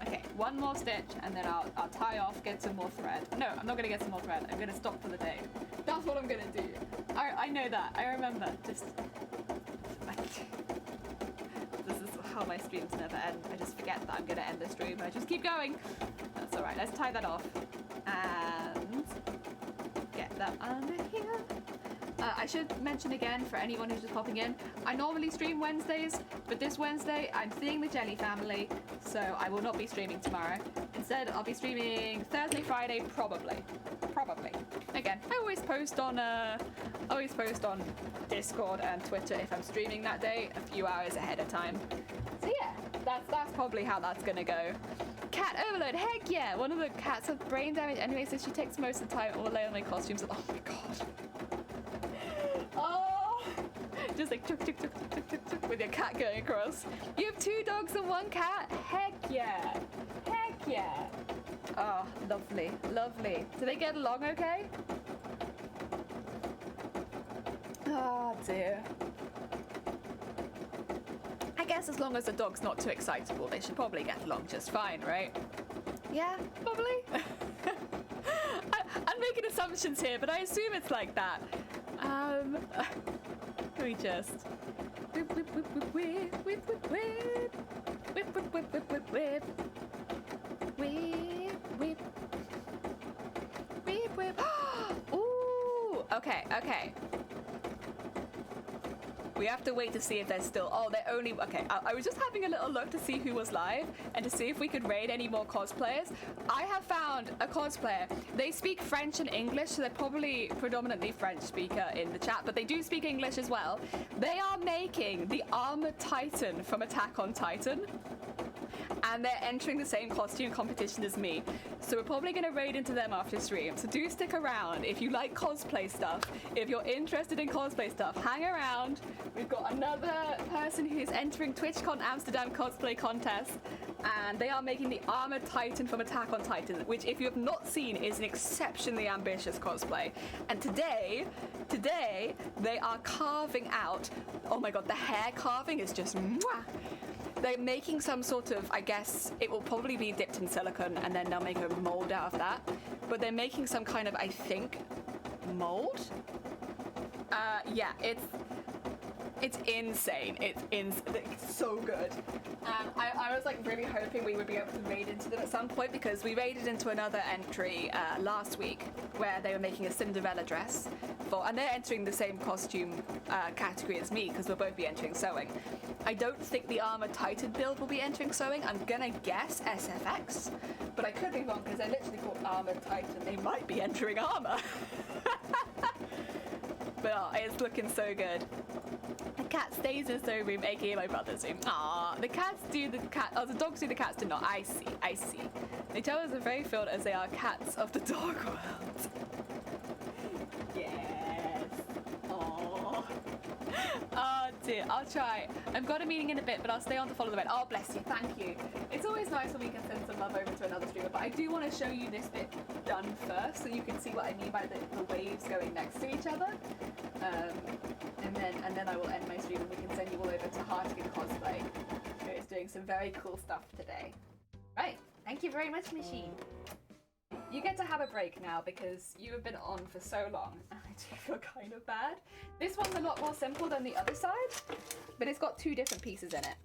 Okay, one more stitch and then I'll tie off, get some more thread. No, I'm not gonna get some more thread. I'm gonna stop for the day. That's what I'm gonna do. I know that. I remember. Just this is how my streams never end. I just forget that I'm gonna end the stream. I just keep going. That's all right. Let's tie that off and get that under here. I should mention again for anyone who's just popping in, I normally stream Wednesdays, but this Wednesday I'm seeing the Jelly family, so I will not be streaming tomorrow. Instead, I'll be streaming Thursday, Friday, probably. Again, I always post on Discord and Twitter if I'm streaming that day, a few hours ahead of time. So yeah, that's probably how that's gonna go. Cat overload, heck yeah! One of the cats has brain damage anyway, so she takes most of the time all alone on my costumes. Oh my god. Oh, just like tuk, tuk, tuk, tuk, tuk, tuk, with your cat going across. You have 2 dogs and 1 cat? Heck yeah! Heck yeah! Oh, lovely, lovely. Do they get along okay? Oh dear. I guess as long as the dog's not too excitable, they should probably get along just fine, right? Yeah, probably. I'm making assumptions here, but I assume it's like that. Let me just whip, whip, whip, whip, whip, whip, whip, whip, whip, whip, whip, whip, whip, whip, whip, whip, whip, whip. Ooh, okay. We have to wait to see if they're still. Oh, they're only. Okay, I was just having a little look to see who was live and to see if we could raid any more cosplayers. I have found a cosplayer. They speak French and English, so they're probably predominantly French speaker in the chat, but they do speak English as well. They are making the Armored Titan from Attack on Titan, and they're entering the same costume competition as me. So we're probably going to raid into them after stream. So do stick around if you like cosplay stuff. If you're interested in cosplay stuff, hang around. We've got another person who's entering TwitchCon Amsterdam cosplay contest, and they are making the Armored Titan from Attack on Titan, which if you have not seen is an exceptionally ambitious cosplay. And today they are carving out, oh my god, the hair carving is just mwah. They're making some sort of, I guess, it will probably be dipped in silicone and then they'll make a mold out of that. But they're making some kind of, I think, mold? Yeah, it's insane. It's so good. I was like really hoping we would be able to raid into them at some point, because we raided into another entry last week where they were making a Cinderella dress for, and they're entering the same costume category as me because we'll both be entering sewing. I don't think the Armored Titan build will be entering sewing. I'm gonna guess SFX, but I could be wrong because they're literally called Armored Titan. They might be entering armor. But oh, it's looking so good. The cat stays in the sewing room, aka my brother's room. Ah, the cats do the cat. Oh, the dogs do the cats do not. I see. They tell us are very filled as they are cats of the dog world. Yes. Oh. Oh dear. I'll try. I've got a meeting in a bit, but I'll stay on to follow the raid. Oh, bless you. Thank you. It's always nice when we can send some love over to another streamer, but I do want to show you this bit done first, so you can see what I mean by the waves going next to each other. And then I will end my stream and we can send you all over to Hartigan Cosplay, who is doing some very cool stuff today. Right, thank you very much, Machine. You get to have a break now because you have been on for so long. I do feel kind of bad. This one's a lot more simple than the other side, but it's got 2 different pieces in it.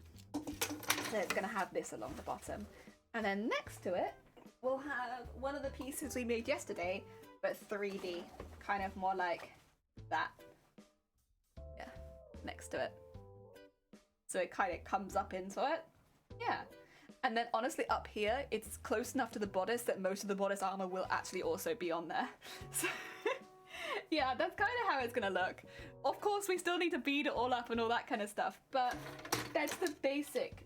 So it's going to have this along the bottom. And then next to it, we'll have one of the pieces we made yesterday, but 3D, kind of more like that. Yeah, next to it. So it kind of comes up into it. Yeah. And then honestly up here, it's close enough to the bodice that most of the bodice armor will actually also be on there. So yeah, that's kind of how it's gonna look. Of course, we still need to bead it all up and all that kind of stuff, but that's the basic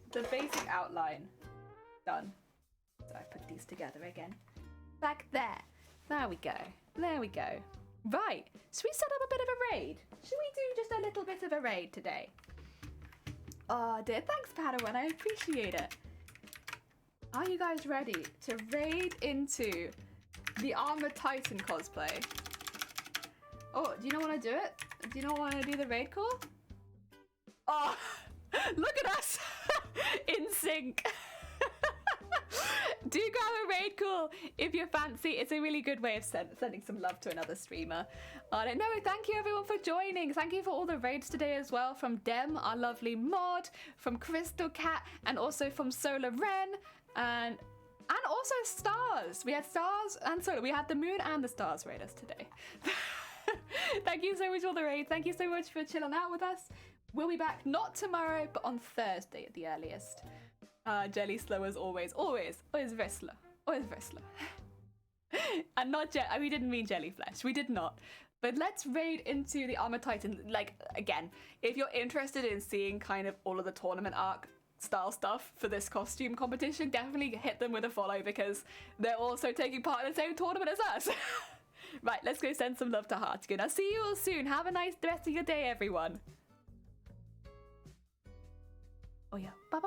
outline done. So I put these together again. Back there. There we go. There we go. Right, should we set up a bit of a raid? Should we do just a little bit of a raid today? Oh dear, thanks Padawan, I appreciate it. Are you guys ready to raid into the Armored Titan cosplay? Oh, do you not want to do it? Do you not want to do the raid call? Oh, look at us! In sync! Do grab a raid call if you're fancy. It's a really good way of sending some love to another streamer. No, thank you everyone for joining. Thank you for all the raids today as well, from Dem, our lovely mod, from Crystal Cat, and also from Solar Ren, and also Stars. We had Stars and Solar. We had the moon and the stars raid us today. Thank you so much for the raid. Thank you so much for chilling out with us. We'll be back not tomorrow, but on Thursday at the earliest. Jelly slow as always. Always very slow. Always very slow. And not we didn't mean jellyflesh. We did not. But let's raid into the Armor Titan. Like, again, if you're interested in seeing kind of all of the tournament arc style stuff for this costume competition, definitely hit them with a follow because they're also taking part in the same tournament as us. Right, let's go send some love to Hartigan. I'll see you all soon. Have a nice rest of your day, everyone. Oh yeah. Bye.